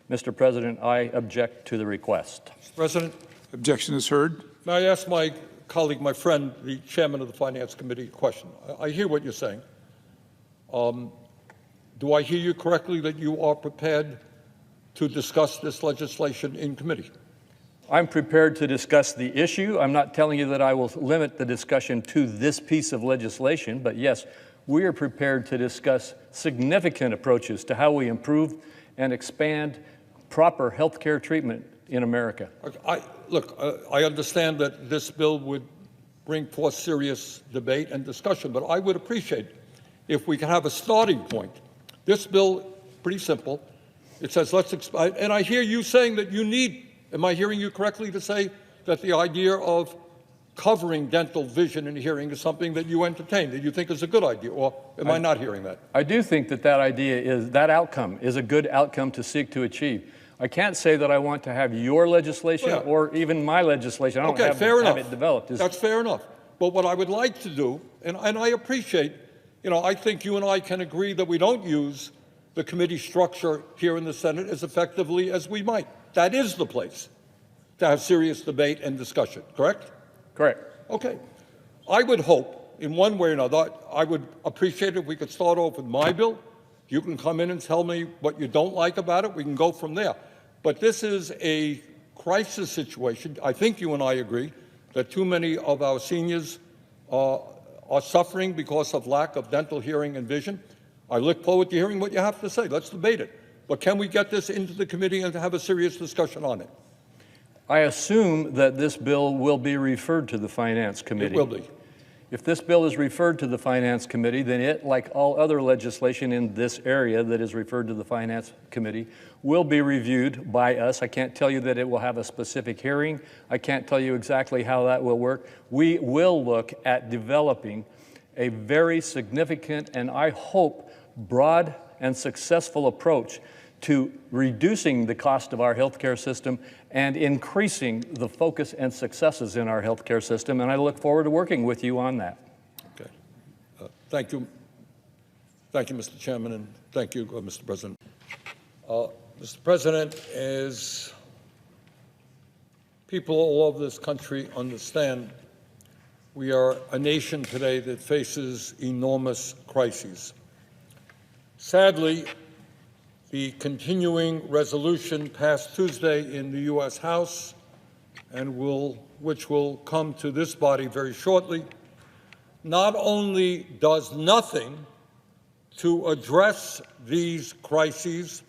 Mr. President, I object to the request. Mr. President, Objection is heard. may I ask my colleague, my friend, the chairman of the Finance Committee, a question? I hear what you're saying. Do I hear you correctly that you are prepared to discuss this legislation in committee? I'm prepared to discuss the issue. I'm not telling you that I will limit the discussion to this piece of legislation, but yes, we are prepared to discuss significant approaches to how we improve and expand proper health care treatment in America. I understand that this bill would bring forth serious debate and discussion, but I would appreciate if we could have a starting point. This bill, pretty simple. It says, and I hear you saying that you need, am I hearing you correctly to say that the idea of covering dental, vision, and hearing is something that you entertain, that you think is a good idea, or am I not hearing that? I do think that that outcome is a good outcome to seek to achieve. I can't say that I want to have your legislation or even my legislation. I don't have it developed. That's fair enough. But what I would like to do, and I appreciate, I think you and I can agree that we don't use the committee structure here in the Senate as effectively as we might. That is the place to have serious debate and discussion, correct? Correct. Okay. I would hope, in one way or another, I would appreciate it if we could start off with my bill. You can come in and tell me what you don't like about it. We can go from there. But this is a crisis situation. I think you and I agree that too many of our seniors are suffering because of lack of dental, hearing, and vision. I look forward to hearing what you have to say. Let's debate it. But can we get this into the committee and have a serious discussion on it? I assume that this bill will be referred to the Finance Committee. It will be. If this bill is referred to the Finance Committee, then it, like all other legislation in this area that is referred to the Finance Committee, will be reviewed by us. I can't tell you that it will have a specific hearing. I can't tell you exactly how that will work. We will look at developing a very significant and, I hope, broad and successful approach to reducing the cost of our healthcare system and increasing the focus and successes in our healthcare system. And I look forward to working with you on that. Okay. Thank you. Thank you, Mr. Chairman, and thank you, Mr. President. Mr. President, as people all over this country understand, we are a nation today that faces enormous crises. Sadly, the continuing resolution passed Tuesday in the U.S. House, and which will come to this body very shortly, not only does nothing to address these crises,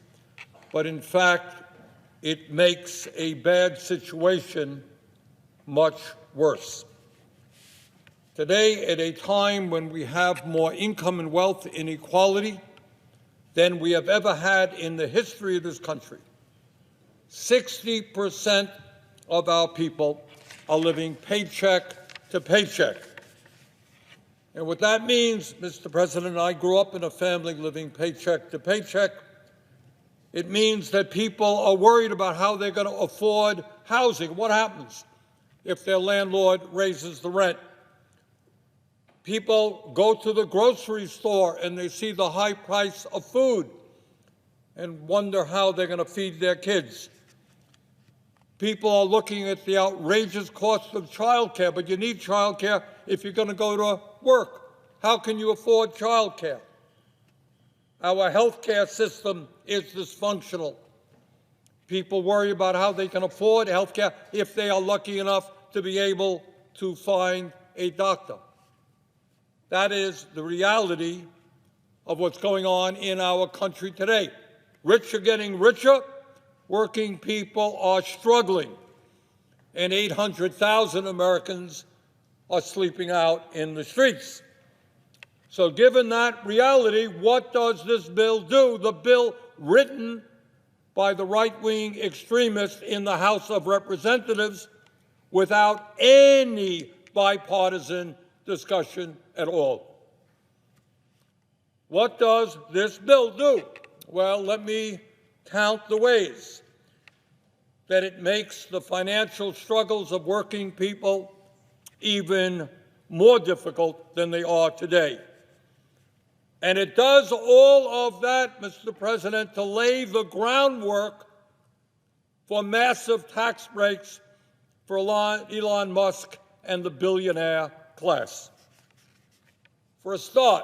but in fact, it makes a bad situation much worse. Today, at a time when we have more income and wealth inequality than we have ever had in the history of this country, 60% of our people are living paycheck to paycheck. And what that means, Mr. President, I grew up in a family living paycheck to paycheck. It means that people are worried about how they're going to afford housing. What happens if their landlord raises the rent? People go to the grocery store and they see the high price of food and wonder how they're going to feed their kids. People are looking at the outrageous cost of childcare, but you need childcare if you're going to go to work. How can you afford childcare? Our healthcare system is dysfunctional. People worry about how they can afford healthcare if they are lucky enough to be able to find a doctor. That is the reality of what's going on in our country today. Rich are getting richer, working people are struggling, and 800,000 Americans are sleeping out in the streets. So given that reality, what does this bill do? The bill written by the right-wing extremists in the House of Representatives without any bipartisan discussion at all. What does this bill do? Well, let me count the ways that it makes the financial struggles of working people even more difficult than they are today. And it does all of that, Mr. President, to lay the groundwork for massive tax breaks for Elon Musk and the billionaire class. For a start,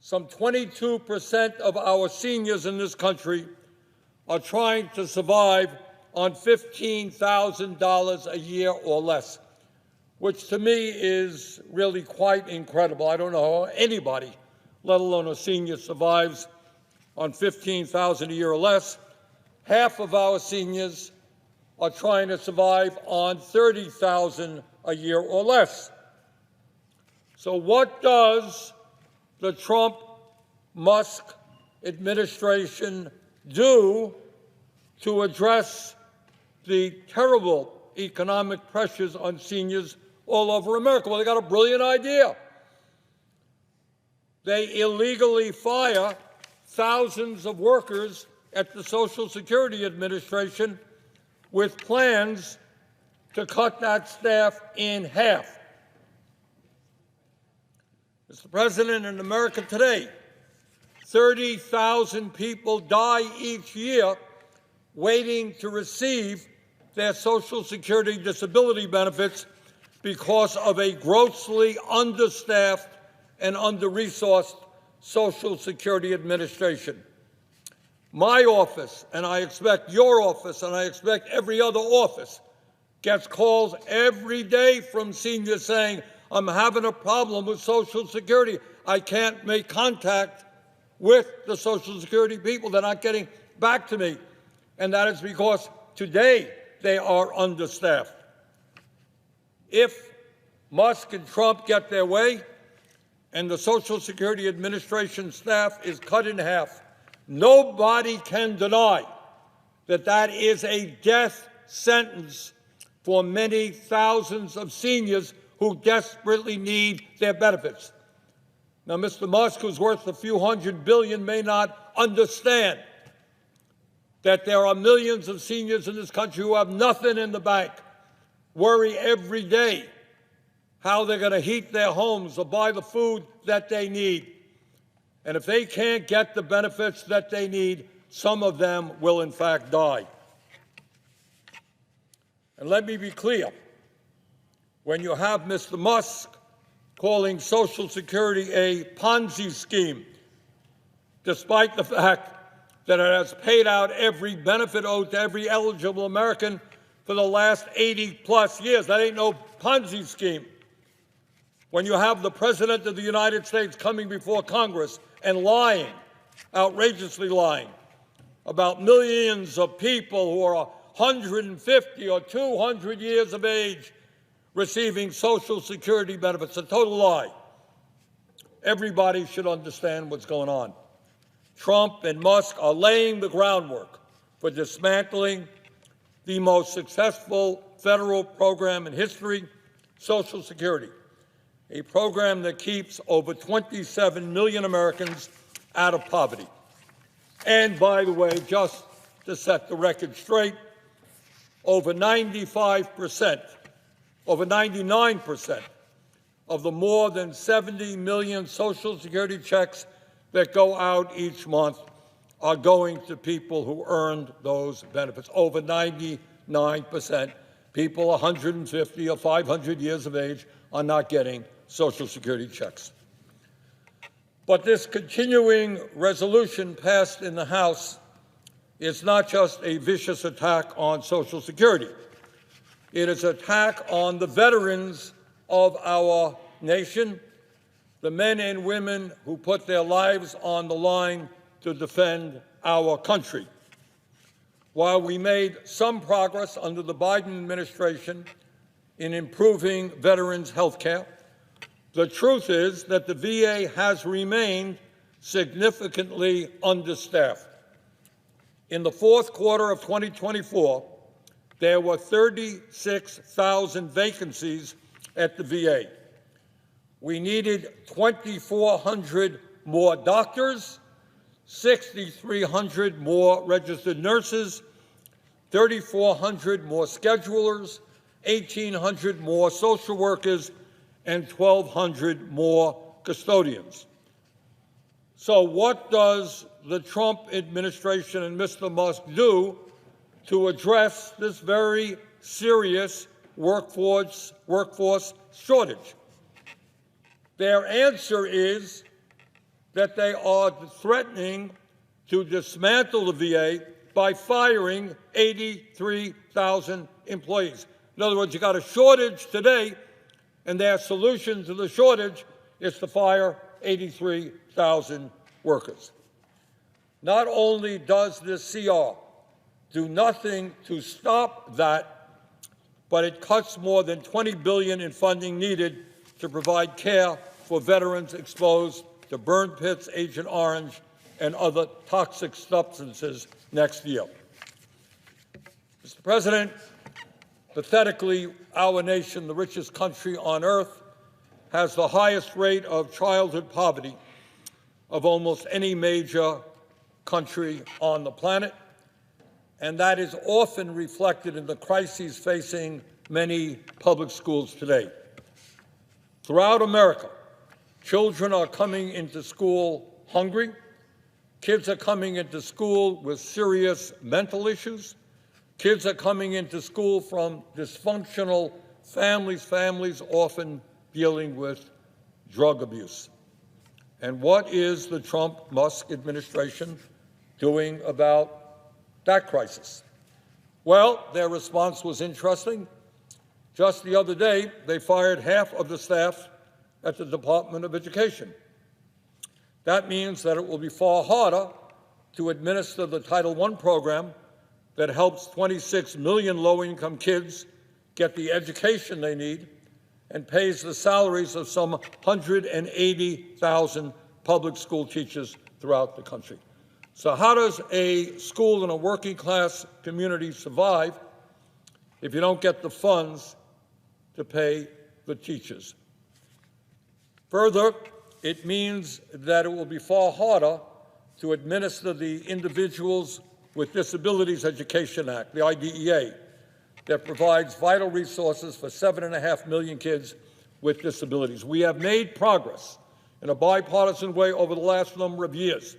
some 22% of our seniors in this country are trying to survive on $15,000 a year or less, which to me is really quite incredible. I don't know how anybody, let alone a senior, survives on $15,000 a year or less. Half of our seniors are trying to survive on $30,000 a year or less. So what does the Trump-Musk administration do to address the terrible economic pressures on seniors all over America? Well, they got a brilliant idea. They illegally fire thousands of workers at the Social Security Administration with plans to cut that staff in half. Mr. President, in America today, 30,000 people die each year waiting to receive their Social Security disability benefits because of a grossly understaffed and under-resourced Social Security Administration. My office, and I expect your office, and I expect every other office, gets calls every day from seniors saying, I'm having a problem with Social Security. I can't make contact with the Social Security people. They're not getting back to me. And that is because today they are understaffed. If Musk and Trump get their way and the Social Security Administration staff is cut in half, nobody can deny that that is a death sentence for many thousands of seniors who desperately need their benefits. Now, Mr. Musk, who's worth a few $100 billion, may not understand that there are millions of seniors in this country who have nothing in the bank, worry every day how they're going to heat their homes or buy the food that they need. And if they can't get the benefits that they need, some of them will in fact die. And let me be clear, when you have Mr. Musk calling Social Security a Ponzi scheme, despite the fact that it has paid out every benefit owed to every eligible American for the last 80-plus years. That ain't no Ponzi scheme. When you have the President of the United States coming before Congress and lying, outrageously lying, about millions of people who are 150 or 200 years of age receiving Social Security benefits, a total lie. Everybody should understand what's going on. Trump and Musk are laying the groundwork for dismantling the most successful federal program in history, Social Security, a program that keeps over 27 million Americans out of poverty. And by the way, just to set the record straight, over 95%, over 99% of the more than 70 million Social Security checks that go out each month are going to people who earned those benefits. Over 99%, people 150 or 500 years of age are not getting Social Security checks. But this continuing resolution passed in the House is not just a vicious attack on Social Security. It is an attack on the veterans of our nation, the men and women who put their lives on the line to defend our country. While we made some progress under the Biden administration in improving veterans' health care, the truth is that the VA has remained significantly understaffed. In the fourth quarter of 2024, there were 36,000 vacancies at the VA. We needed 2,400 more doctors, 6,300 more registered nurses, 3,400 more schedulers, 1,800 more social workers, and 1,200 more custodians. So what does the Trump administration and Mr. Musk do to address this very serious workforce shortage? Their answer is that they are threatening to dismantle the VA by firing 83,000 employees. In other words, you got a shortage today, and their solution to the shortage is to fire 83,000 workers. Not only does this CR do nothing to stop that, but it cuts more than $20 billion in funding needed to provide care for veterans exposed to burn pits, Agent Orange, and other toxic substances next year. Mr. President, pathetically, our nation, the richest country on earth, has the highest rate of childhood poverty of almost any major country on the planet, and that is often reflected in the crises facing many public schools today. Throughout America, children are coming into school hungry. Kids are coming into school with serious mental issues. Kids are coming into school from dysfunctional families often dealing with drug abuse. And what is the Trump-Musk administration doing about that crisis? Well, their response was interesting. Just the other day, they fired half of the staff at the Department of Education. That means that it will be far harder to administer the Title I program that helps 26 million low-income kids get the education they need and pays the salaries of some 180,000 public school teachers throughout the country. So how does a school in a working-class community survive if you don't get the funds to pay the teachers? Further, it means that it will be far harder to administer the individuals with Disabilities Education Act, the IDEA, that provides vital resources for 7.5 million kids with disabilities. We have made progress in a bipartisan way over the last number of years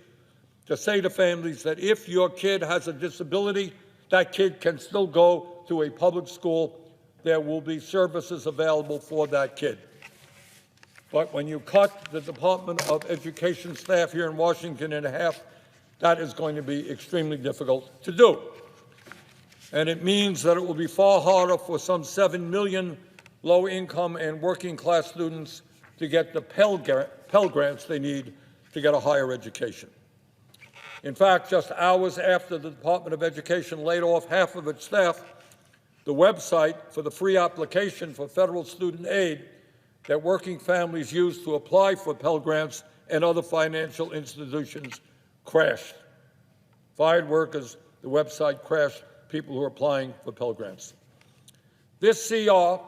to say to families that if your kid has a disability, that kid can still go to a public school. There will be services available for that kid. But when you cut the Department of Education staff here in Washington in half, that is going to be extremely difficult to do. And it means that it will be far harder for some 7 million low-income and working-class students to get the Pell Grants they need to get a higher education. In fact, just hours after the Department of Education laid off half of its staff, the website for the free application for federal student aid that working families use to apply for Pell Grants and other financial institutions crashed. Fired workers, the website crashed, people who are applying for Pell Grants. This CR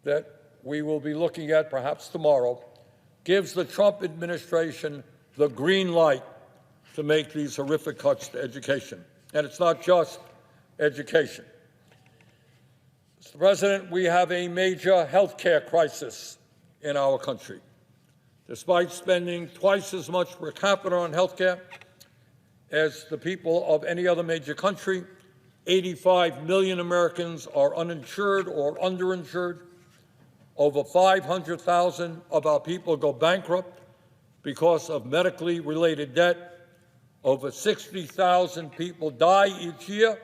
that we will be looking at perhaps tomorrow gives the Trump administration the green light to make these horrific cuts to education. And it's not just education. Mr. President, we have a major health care crisis in our country. Despite spending twice as much per capita on health care as the people of any other major country, 85 million Americans are uninsured or underinsured. Over 500,000 of our people go bankrupt because of medically related debt. Over 60,000 people die each year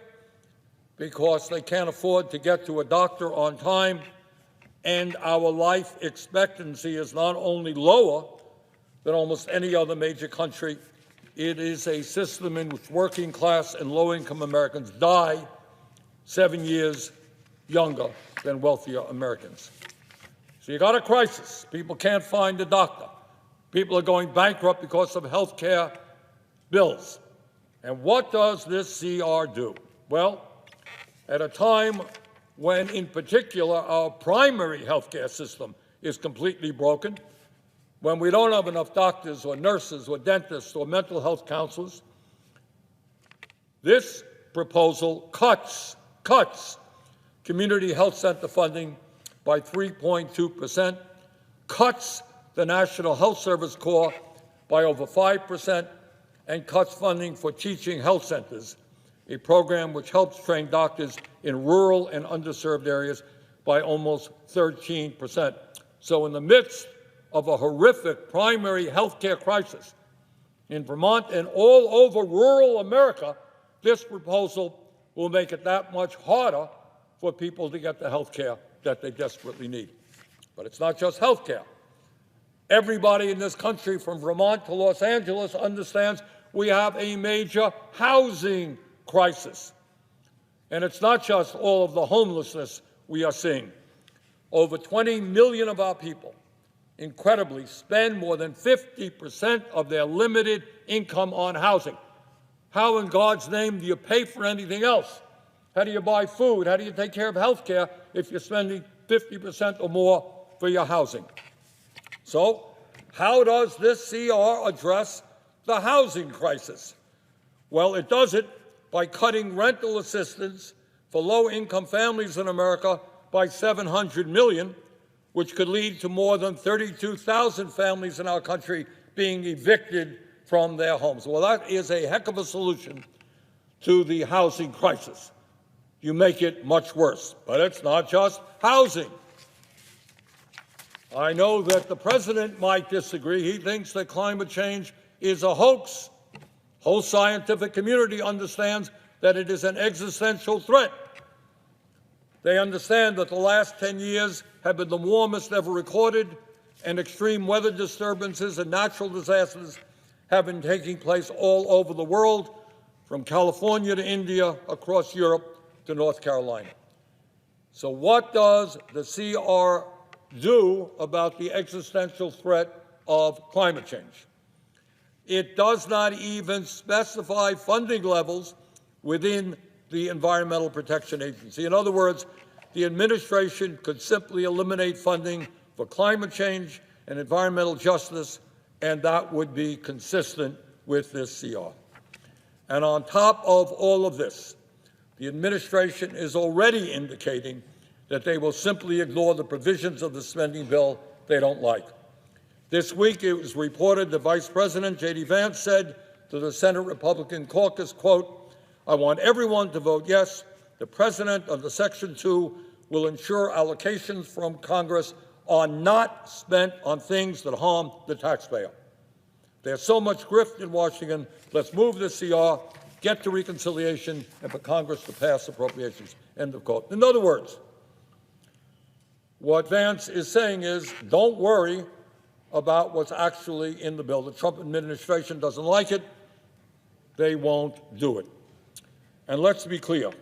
because they can't afford to get to a doctor on time. And our life expectancy is not only lower than almost any other major country, it is a system in which working class and low-income Americans die 7 years younger than wealthier Americans. So you got a crisis. People can't find a doctor. People are going bankrupt because of health care bills. And what does this CR do? Well, at a time when, in particular, our primary health care system is completely broken, when we don't have enough doctors or nurses or dentists or mental health counselors, this proposal cuts community health center funding by 3.2%, cuts the National Health Service Corps by over 5%, and cuts funding for teaching health centers, a program which helps train doctors in rural and underserved areas, by almost 13%. So in the midst of a horrific primary health care crisis in Vermont and all over rural America, this proposal will make it that much harder for people to get the health care that they desperately need. But it's not just health care. Everybody in this country, from Vermont to Los Angeles, understands we have a major housing crisis. And it's not just all of the homelessness we are seeing. Over 20 million of our people, incredibly, spend more than 50% of their limited income on housing. How in God's name do you pay for anything else? How do you buy food? How do you take care of health care if you're spending 50% or more for your housing? So, how does this CR address the housing crisis? Well, it does it by cutting rental assistance for low-income families in America by $700 million, which could lead to more than 32,000 families in our country being evicted from their homes. Well, that is a heck of a solution to the housing crisis. You make it much worse. But it's not just housing. I know that the president might disagree. He thinks that climate change is a hoax. The whole scientific community understands that it is an existential threat. They understand that the last 10 years have been the warmest ever recorded, and extreme weather disturbances and natural disasters have been taking place all over the world, from California to India, across Europe to North Carolina. So what does the CR do about the existential threat of climate change? It does not even specify funding levels within the Environmental Protection Agency. In other words, the administration could simply eliminate funding for climate change and environmental justice, and that would be consistent with this CR. And on top of all of this, the administration is already indicating that they will simply ignore the provisions of the spending bill they don't like. This week, it was reported that Vice President J.D. Vance said to the Senate Republican caucus, quote, "I want everyone to vote yes. The President under Section 2 will ensure allocations from Congress are not spent on things that harm the taxpayer." There's so much grift in Washington. Let's move the CR, get to reconciliation, and for Congress to pass appropriations. End of quote. In other words, what Vance is saying is, don't worry about what's actually in the bill. The Trump administration doesn't like it. They won't do it. And let's be clear.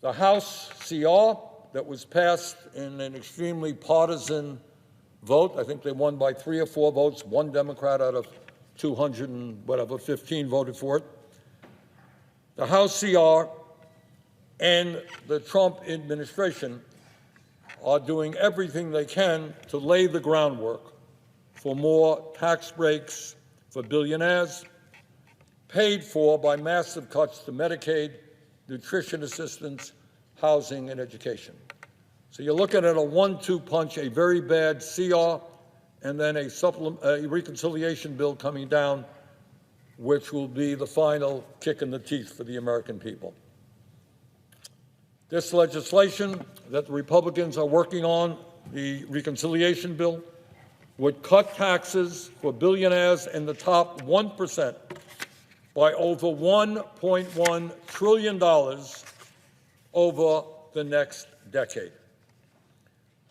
The House CR that was passed in an extremely partisan vote, I think they won by 3 or 4 votes, 1 Democrat out of 215 voted for it. The House CR and the Trump administration are doing everything they can to lay the groundwork for more tax breaks for billionaires, paid for by massive cuts to Medicaid, nutrition assistance, housing, and education. So you're looking at a 1-2 punch, a very bad CR, and then a reconciliation bill coming down, which will be the final kick in the teeth for the American people. This legislation that the Republicans are working on, the reconciliation bill, would cut taxes for billionaires in the top 1% by over $1.1 trillion over the next decade.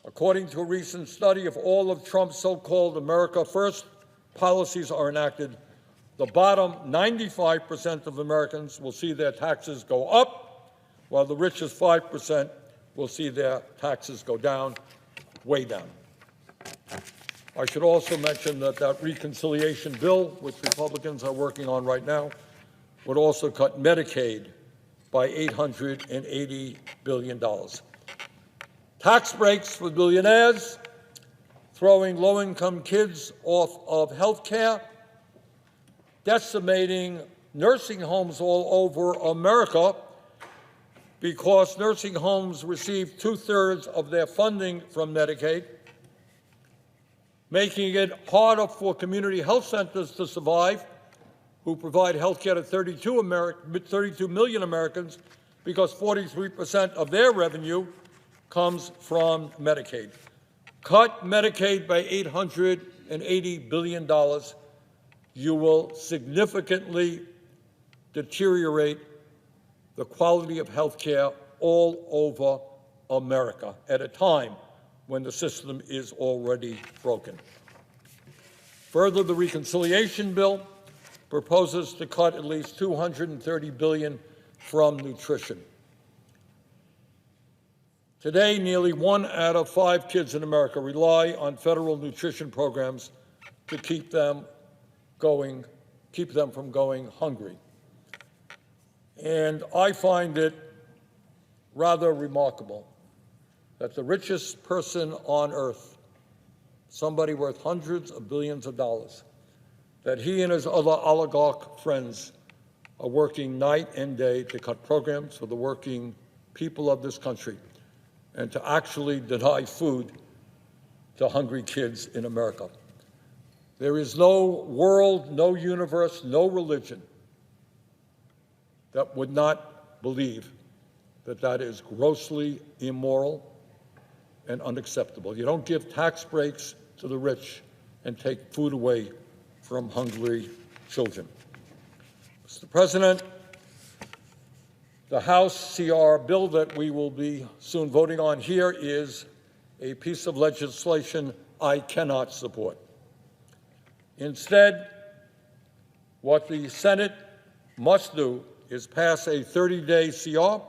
According to a recent study, if all of Trump's so-called America First policies are enacted, the bottom 95% of Americans will see their taxes go up, while the richest 5% will see their taxes go down, way down. I should also mention that that reconciliation bill, which Republicans are working on right now, would also cut Medicaid by $880 billion. Tax breaks for billionaires, throwing low-income kids off of health care, decimating nursing homes all over America because nursing homes receive 2/3 of their funding from Medicaid, making it harder for community health centers to survive, who provide health care to 32 million Americans, because 43% of their revenue comes from Medicaid. Cut Medicaid by $880 billion. You will significantly deteriorate the quality of health care all over America at a time when the system is already broken. Further, the reconciliation bill proposes to cut at least $230 billion from nutrition. Today, nearly 1 out of 5 kids in America rely on federal nutrition programs to keep them from going hungry. And I find it rather remarkable that the richest person on earth, somebody worth hundreds of billions of dollars, that he and his other oligarch friends are working night and day to cut programs for the working people of this country and to actually deny food to hungry kids in America. There is no world, no universe, no religion that would not believe that that is grossly immoral and unacceptable. You don't give tax breaks to the rich and take food away from hungry children. Mr. President, the House CR bill that we will be soon voting on here is a piece of legislation I cannot support. Instead, what the Senate must do is pass a 30-day CR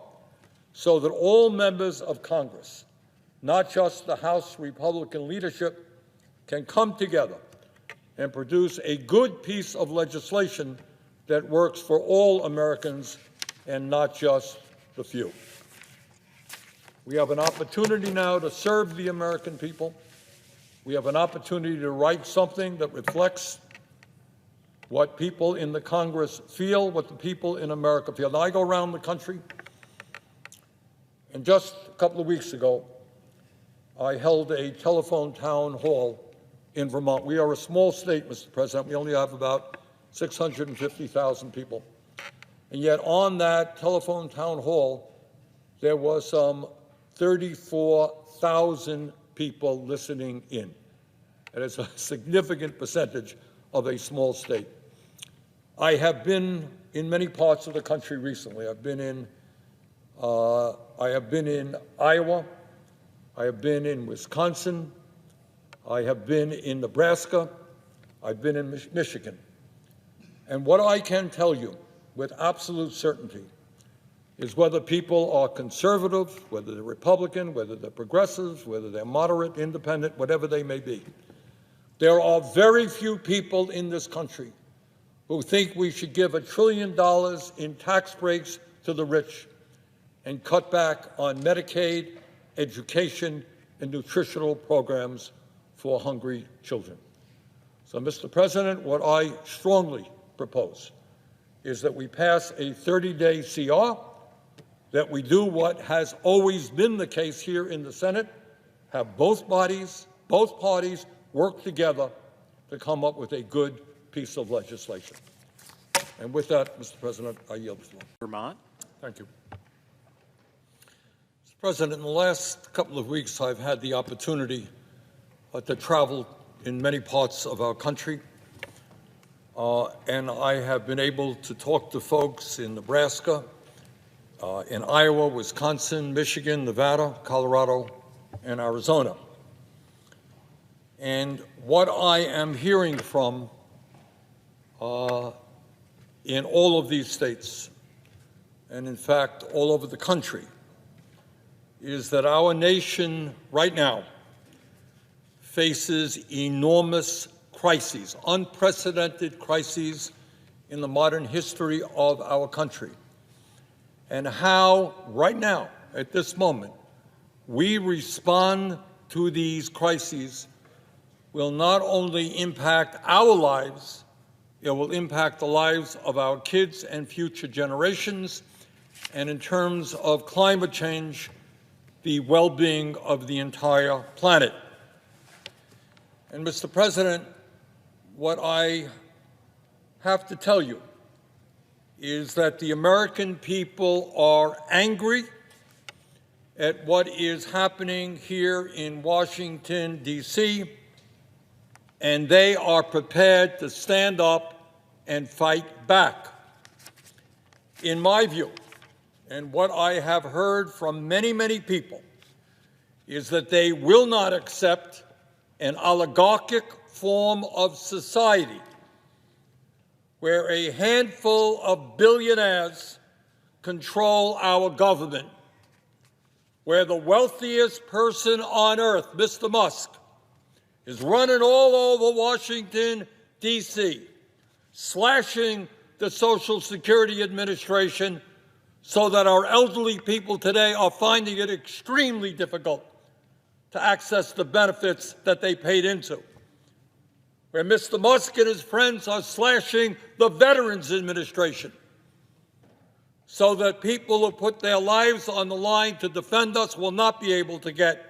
so that all members of Congress, not just the House Republican leadership, can come together and produce a good piece of legislation that works for all Americans and not just the few. We have an opportunity now to serve the American people. We have an opportunity to write something that reflects what people in the Congress feel, what the people in America feel. Now, I go around the country, and just a couple of weeks ago, I held a telephone town hall in Vermont. We are a small state, Mr. President. We only have about 650,000 people. And yet on that telephone town hall, there was some 34,000 people listening in. That is a significant percentage of a small state. I have been in many parts of the country recently. I have been in Iowa. I have been in Wisconsin. I have been in Nebraska. I've been in Michigan. And what I can tell you with absolute certainty is whether people are conservative, whether they're Republican, whether they're progressive, whether they're moderate, independent, whatever they may be, there are very few people in this country who think we should give $1 trillion in tax breaks to the rich and cut back on Medicaid, education, and nutritional programs for hungry children. So, Mr. President, what I strongly propose is that we pass a 30-day CR, that we do what has always been the case here in the Senate, have both parties work together to come up with a good piece of legislation. And with that, Mr. President, I yield the floor. Vermont. Thank you. Mr. President, in the last couple of weeks, I've had the opportunity to travel in many parts of our country. And I have been able to talk to folks in Nebraska, in Iowa, Wisconsin, Michigan, Nevada, Colorado, and Arizona. And what I am hearing from in all of these states, and in fact all over the country, is that our nation right now faces enormous crises, unprecedented crises in the modern history of our country. And how, right now, at this moment, we respond to these crises will not only impact our lives, it will impact the lives of our kids and future generations, and in terms of climate change, the well-being of the entire planet. And Mr. President, what I have to tell you is that the American people are angry at what is happening here in Washington, D.C., and they are prepared to stand up and fight back. In my view, and what I have heard from many, many people, is that they will not accept an oligarchic form of society where a handful of billionaires control our government, where the wealthiest person on earth, Mr. Musk, is running all over Washington, D.C., slashing the Social Security Administration so that our elderly people today are finding it extremely difficult to access the benefits that they paid into, where Mr. Musk and his friends are slashing the Veterans Administration so that people who put their lives on the line to defend us will not be able to get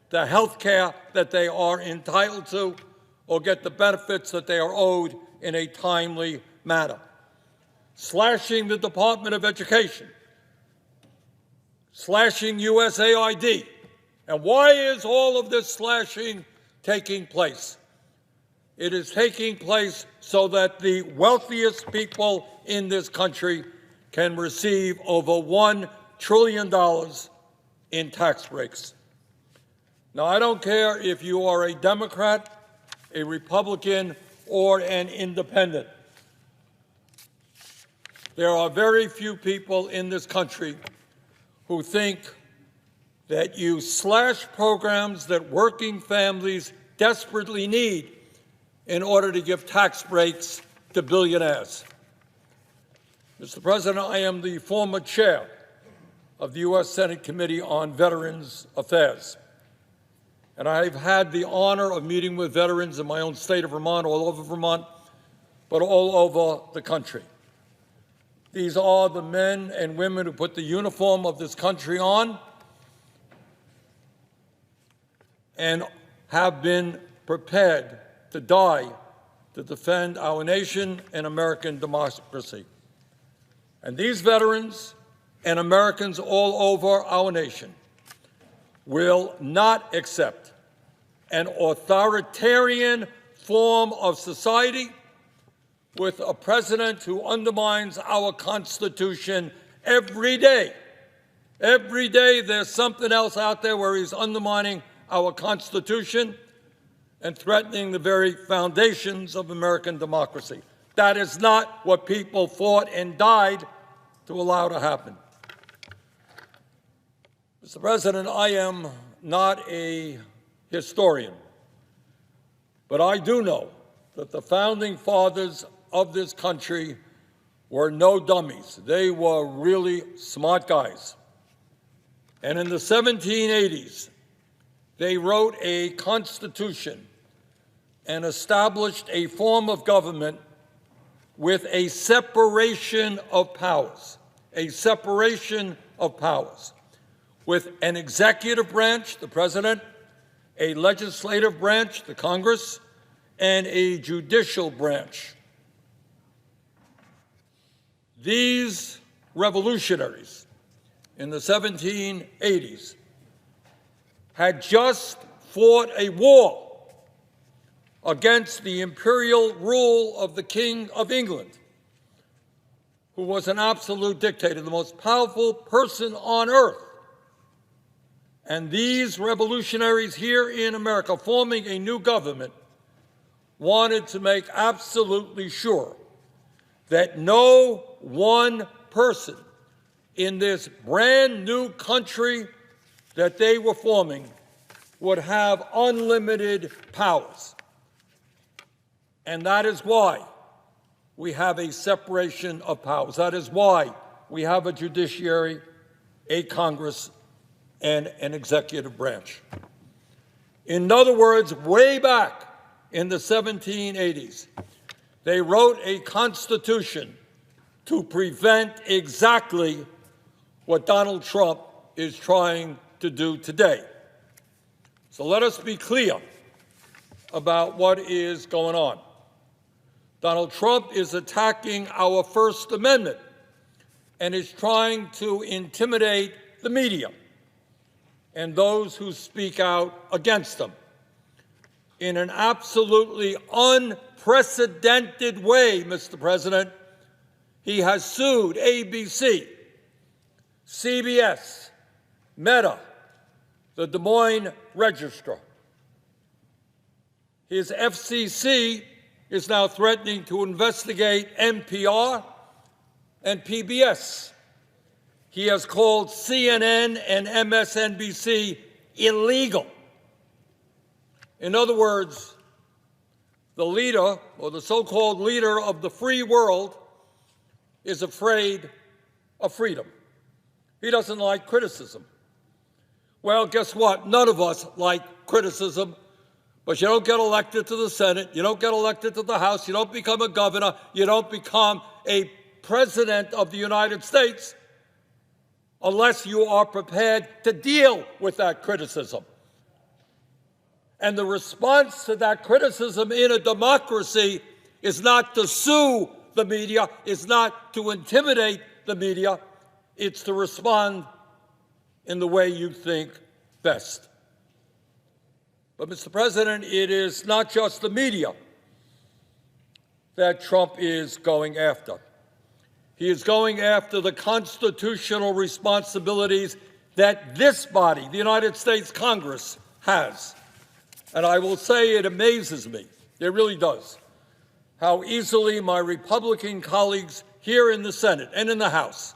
the health care that they are entitled to or get the benefits that they are owed in a timely manner. Slashing the Department of Education, slashing USAID. And why is all of this slashing taking place? It is taking place so that the wealthiest people in this country can receive over $1 trillion in tax breaks. Now, I don't care if you are a Democrat, a Republican, or an independent. There are very few people in this country who think that you slash programs that working families desperately need in order to give tax breaks to billionaires. Mr. President, I am the former chair of the U.S. Senate Committee on Veterans Affairs. And I've had the honor of meeting with veterans in my own state of Vermont, all over Vermont, but all over the country. These are the men and women who put the uniform of this country on and have been prepared to die to defend our nation and American democracy. And these veterans and Americans all over our nation will not accept an authoritarian form of society with a president who undermines our Constitution every day. Every day there's something else out there where he's undermining our Constitution and threatening the very foundations of American democracy. That is not what people fought and died to allow to happen. Mr. President, I am not a historian, but I do know that the founding fathers of this country were no dummies. They were really smart guys. And in the 1780s, they wrote a constitution and established a form of government with a separation of powers, with an executive branch, the president, a legislative branch, the Congress, and a judicial branch. These revolutionaries in the 1780s had just fought a war against the imperial rule of the King of England, who was an absolute dictator, the most powerful person on earth. And these revolutionaries here in America, forming a new government, wanted to make absolutely sure that no one person in this brand new country that they were forming would have unlimited powers. And that is why we have a separation of powers. That is why we have a judiciary, a Congress, and an executive branch. In other words, way back in the 1780s, they wrote a constitution to prevent exactly what Donald Trump is trying to do today. So let us be clear about what is going on. Donald Trump is attacking our First Amendment and is trying to intimidate the media and those who speak out against them in an absolutely unprecedented way, Mr. President. He has sued ABC, CBS, Meta, the Des Moines Register. His FCC is now threatening to investigate NPR and PBS. He has called CNN and MSNBC illegal. In other words, the leader, or the so-called leader of the free world, is afraid of freedom. He doesn't like criticism. Well, guess what? None of us like criticism, but you don't get elected to the Senate, you don't get elected to the House, you don't become a governor, you don't become a president of the United States unless you are prepared to deal with that criticism. And the response to that criticism in a democracy is not to sue the media, is not to intimidate the media, it's to respond in the way you think best. But, Mr. President, it is not just the media that Trump is going after. He is going after the constitutional responsibilities that this body, the United States Congress, has. And I will say it amazes me, it really does, how easily my Republican colleagues here in the Senate and in the House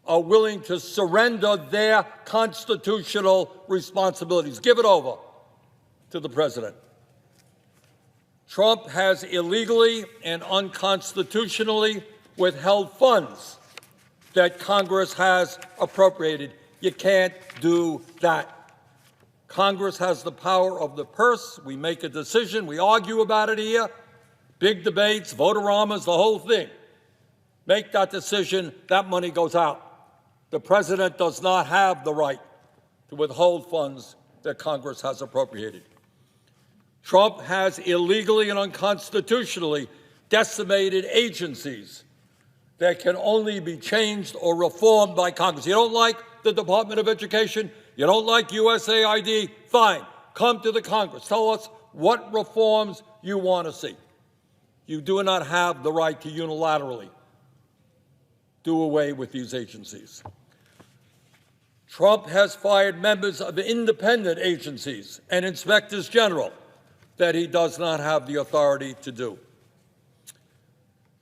are willing to surrender their constitutional responsibilities, give it over to the president. Trump has illegally and unconstitutionally withheld funds that Congress has appropriated. You can't do that. Congress has the power of the purse. We make a decision. We argue about it here. big debates, voteramas, the whole thing. Make that decision, that money goes out. The president does not have the right to withhold funds that Congress has appropriated. Trump has illegally and unconstitutionally decimated agencies that can only be changed or reformed by Congress. You don't like the Department of Education? You don't like USAID? Fine. Come to the Congress. Tell us what reforms you want to see. You do not have the right to unilaterally do away with these agencies. Trump has fired members of independent agencies and inspectors general that he does not have the authority to do.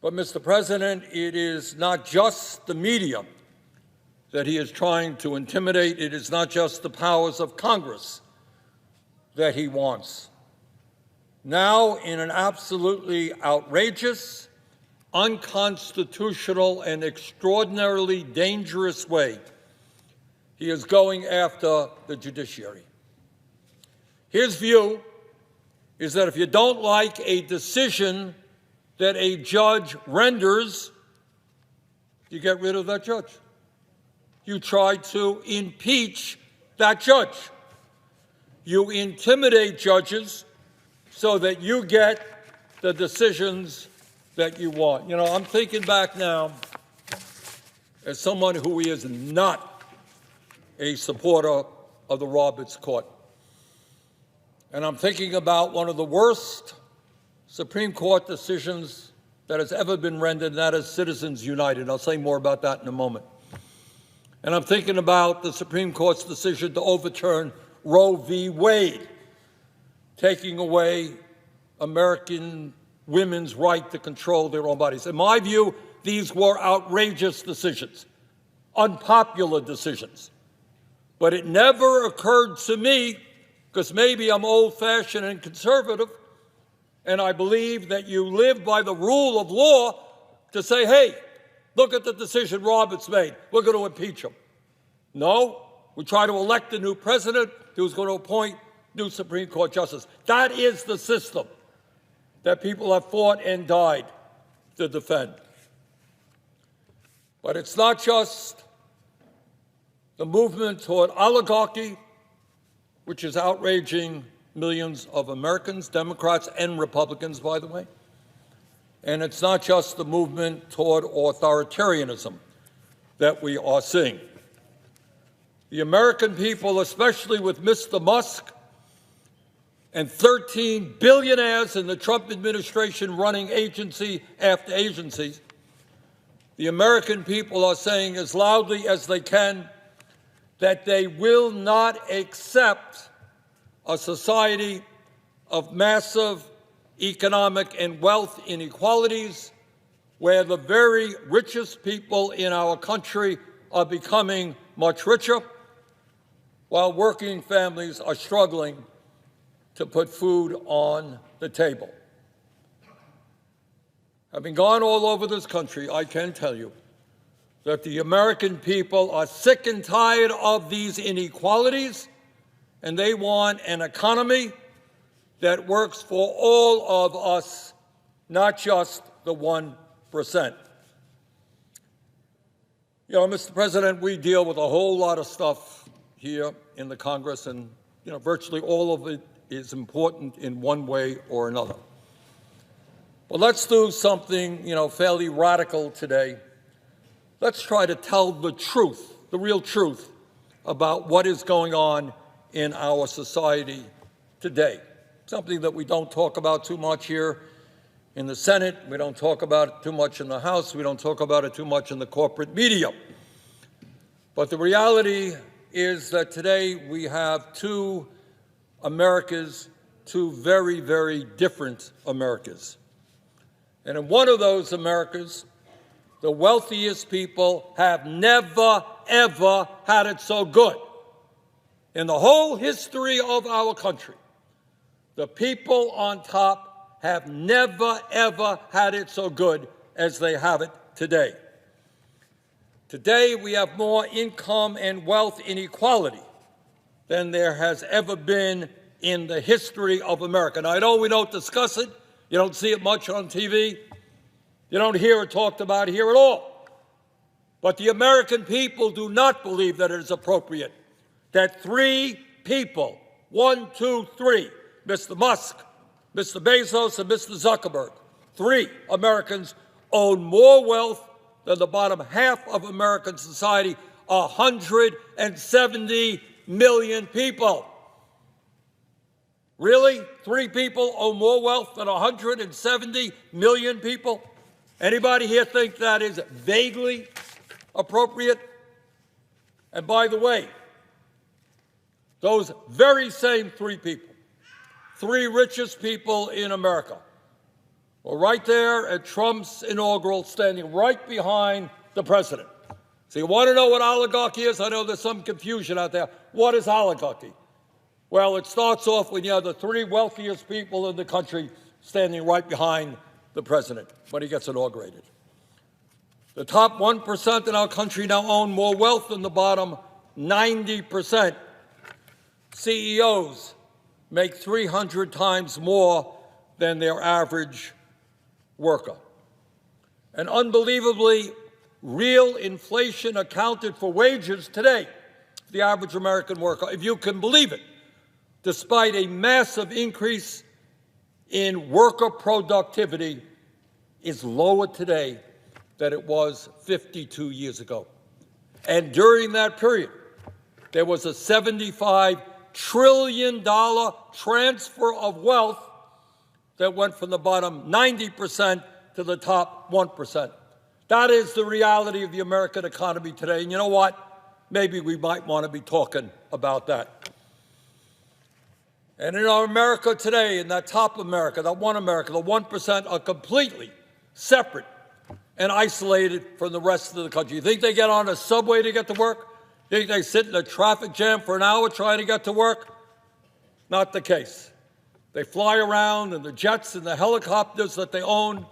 But, Mr. President, it is not just the media that he is trying to intimidate. It is not just the powers of Congress that he wants. Now, in an absolutely outrageous, unconstitutional, and extraordinarily dangerous way, he is going after the judiciary. His view is that if you don't like a decision that a judge renders, you get rid of that judge. You try to impeach that judge. You intimidate judges so that you get the decisions that you want. You know, I'm thinking back now as someone who is not a supporter of the Roberts Court. And I'm thinking about one of the worst Supreme Court decisions that has ever been rendered, and that is Citizens United. I'll say more about that in a moment. And I'm thinking about the Supreme Court's decision to overturn Roe v. Wade, taking away American women's right to control their own bodies. In my view, these were outrageous decisions, unpopular decisions. But it never occurred to me, because maybe I'm old-fashioned and conservative, and I believe that you live by the rule of law, to say, hey, look at the decision Roberts made. We're going to impeach him. No, we try to elect a new president who's going to appoint new Supreme Court justice. That is the system that people have fought and died to defend. But it's not just the movement toward oligarchy, which is outraging millions of Americans, Democrats and Republicans, by the way. And it's not just the movement toward authoritarianism that we are seeing. The American people, especially with Mr. Musk and 13 billionaires in the Trump administration running agency after agency, the American people are saying as loudly as they can that they will not accept a society of massive economic and wealth inequalities where the very richest people in our country are becoming much richer while working families are struggling to put food on the table. Having gone all over this country, I can tell you that the American people are sick and tired of these inequalities, and they want an economy that works for all of us, not just the 1%. You know, Mr. President, we deal with a whole lot of stuff here in the Congress, and virtually all of it is important in one way or another. But let's do something, fairly radical today. Let's try to tell the truth, the real truth, about what is going on in our society today. Something that we don't talk about too much here in the Senate. We don't talk about it too much in the House. We don't talk about it too much in the corporate media. But the reality is that today we have two Americas, two very, very different Americas. And in one of those Americas, the wealthiest people have never, ever had it so good. In the whole history of our country, the people on top have never, ever had it so good as they have it today. Today, we have more income and wealth inequality than there has ever been in the history of America. Now, I know we don't discuss it. You don't see it much on TV. You don't hear it talked about here at all. But the American people do not believe that it is appropriate that three people, 1, 2, 3, Mr. Musk, Mr. Bezos, and Mr. Zuckerberg, three Americans own more wealth than the bottom half of American society, 170 million people. Really? Three people own more wealth than 170 million people? Anybody here think that is vaguely appropriate? And by the way, those very same three people, three richest people in America, were right there at Trump's inaugural, standing right behind the president. So you want to know what oligarchy is? I know there's some confusion out there. What is oligarchy? Well, it starts off when you have the three wealthiest people in the country standing right behind the president when he gets inaugurated. The top 1% in our country now own more wealth than the bottom 90%. CEOs make 300 times more than their average worker. And unbelievably, real inflation accounted for wages today, the average American worker, if you can believe it, despite a massive increase in worker productivity, is lower today than it was 52 years ago. And during that period, there was a $75 trillion transfer of wealth that went from the bottom 90% to the top 1%. That is the reality of the American economy today. And you know what? Maybe we might want to be talking about that. And in our America today, in that top America, that one America, the 1% are completely separate and isolated from the rest of the country. You think they get on a subway to get to work? You think they sit in a traffic jam for an hour trying to get to work? Not the case. They fly around in the jets and the helicopters that they own.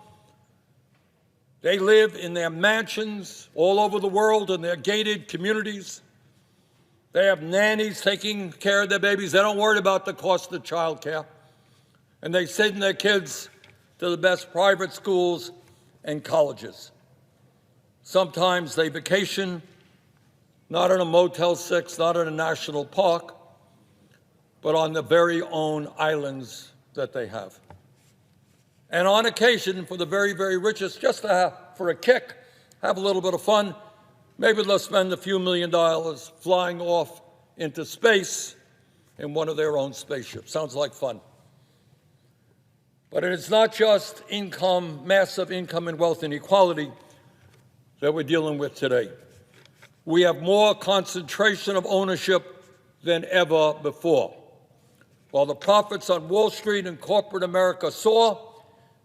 They live in their mansions all over the world in their gated communities. They have nannies taking care of their babies. They don't worry about the cost of child care. And they send their kids to the best private schools and colleges. Sometimes they vacation, not in a Motel 6, not in a national park, but on the very own islands that they have. And on occasion, for the very, very richest, just to have, for a kick, have a little bit of fun, maybe they'll spend a few $1 million flying off into space in one of their own spaceships. Sounds like fun. But it's not just income, massive income and wealth inequality that we're dealing with today. We have more concentration of ownership than ever before. While the profits on Wall Street and corporate America soar,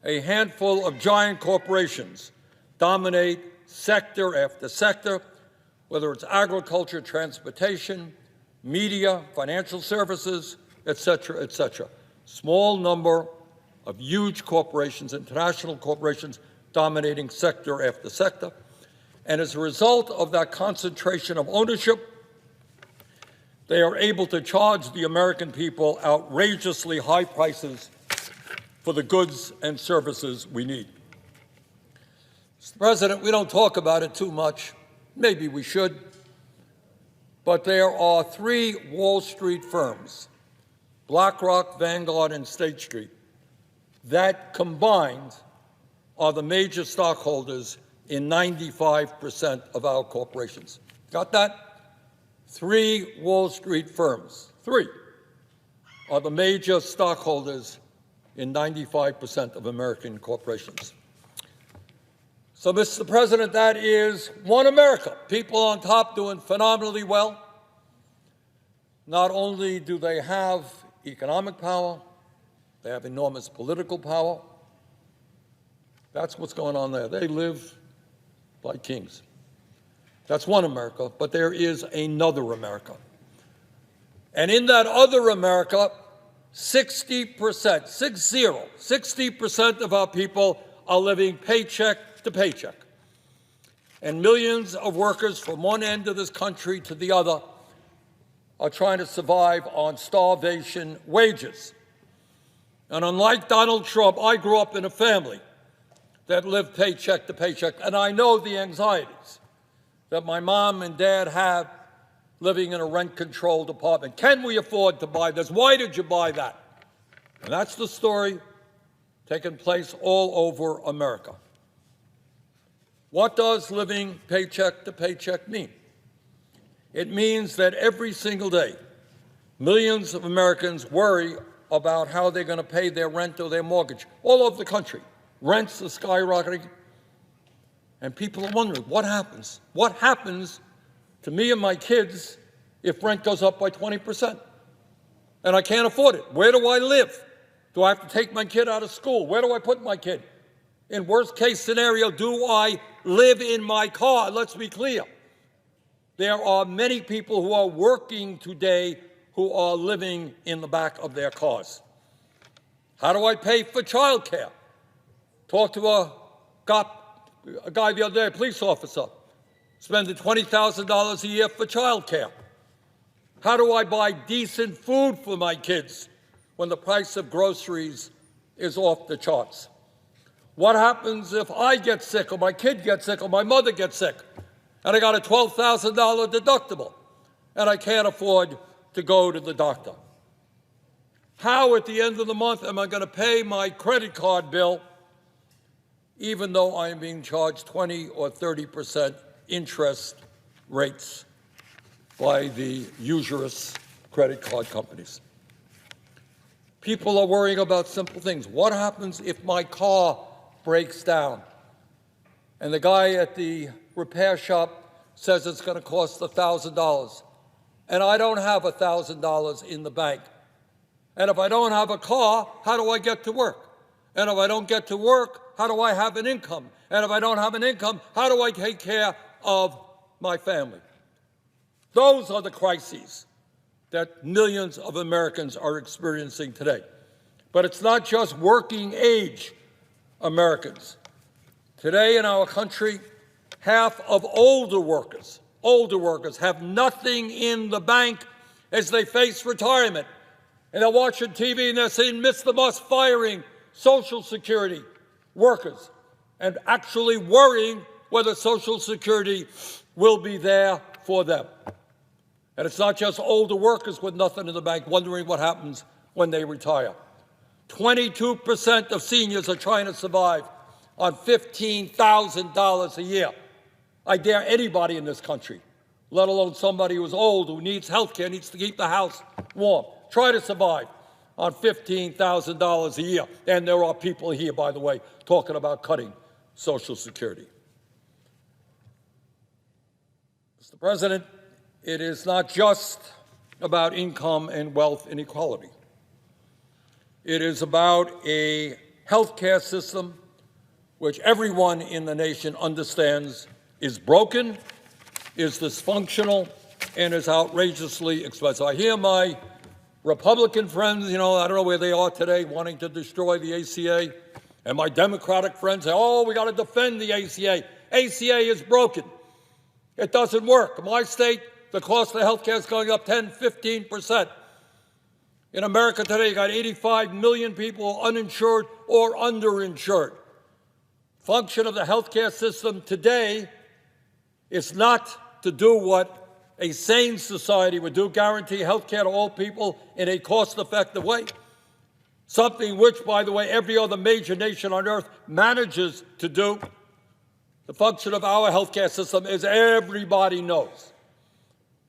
a handful of giant corporations dominate sector after sector, whether it's agriculture, transportation, media, financial services, et cetera, et cetera. Small number of huge corporations, international corporations, dominating sector after sector. And as a result of that concentration of ownership, they are able to charge the American people outrageously high prices for the goods and services we need. Mr. President, we don't talk about it too much. Maybe we should. But there are three Wall Street firms, BlackRock, Vanguard, and State Street, that combined are the major stockholders in 95% of our corporations. Got that? Three Wall Street firms, three, are the major stockholders in 95% of American corporations. So, Mr. President, that is one America. People on top doing phenomenally well. Not only do they have economic power, they have enormous political power. That's what's going on there. They live like kings. That's one America, but there is another America. And in that other America, 60% of our people are living paycheck to paycheck. And millions of workers from one end of this country to the other are trying to survive on starvation wages. And unlike Donald Trump, I grew up in a family that lived paycheck to paycheck, and I know the anxieties that my mom and dad have living in a rent-controlled apartment. Can we afford to buy this? Why did you buy that? And that's the story taking place all over America. What does living paycheck to paycheck mean? It means that every single day, millions of Americans worry about how they're going to pay their rent or their mortgage all over the country. Rents are skyrocketing, and people are wondering, what happens? What happens to me and my kids if rent goes up by 20%? And I can't afford it. Where do I live? Do I have to take my kid out of school? Where do I put my kid? In worst case scenario, do I live in my car? Let's be clear. There are many people who are working today who are living in the back of their cars. How do I pay for child care? Talked to a guy the other day, a police officer, spending $20,000 a year for child care. How do I buy decent food for my kids when the price of groceries is off the charts? What happens if I get sick or my kid gets sick or my mother gets sick and I got a $12,000 deductible and I can't afford to go to the doctor? How at the end of the month am I going to pay my credit card bill even though I am being charged 20 or 30% interest rates by the usurious credit card companies? People are worrying about simple things. What happens if my car breaks down and the guy at the repair shop says it's going to cost $1,000 and I don't have $1,000 in the bank? And if I don't have a car, how do I get to work? And if I don't get to work, how do I have an income? And if I don't have an income, how do I take care of my family? Those are the crises that millions of Americans are experiencing today. But it's not just working age Americans. Today in our country, half of older workers have nothing in the bank as they face retirement. And they're watching TV and they're saying, Mr. Musk firing Social Security workers and actually worrying whether Social Security will be there for them. And it's not just older workers with nothing in the bank wondering what happens when they retire. 22% of seniors are trying to survive on $15,000 a year. I dare anybody in this country, let alone somebody who's old, who needs health care, needs to keep the house warm, try to survive on $15,000 a year. And there are people here, by the way, talking about cutting Social Security. Mr. President, it is not just about income and wealth inequality. It is about a health care system which everyone in the nation understands is broken, is dysfunctional, and is outrageously expensive. I hear my Republican friends, I don't know where they are today, wanting to destroy the ACA. And my Democratic friends say, oh, we got to defend the ACA. ACA is broken. It doesn't work. In my state, the cost of health care is going up 10, 15%. In America today, you got 85 million people uninsured or underinsured. Function of the health care system today is not to do what a sane society would do, guarantee health care to all people in a cost-effective way. Something which, by the way, every other major nation on earth manages to do. The function of our health care system, as everybody knows,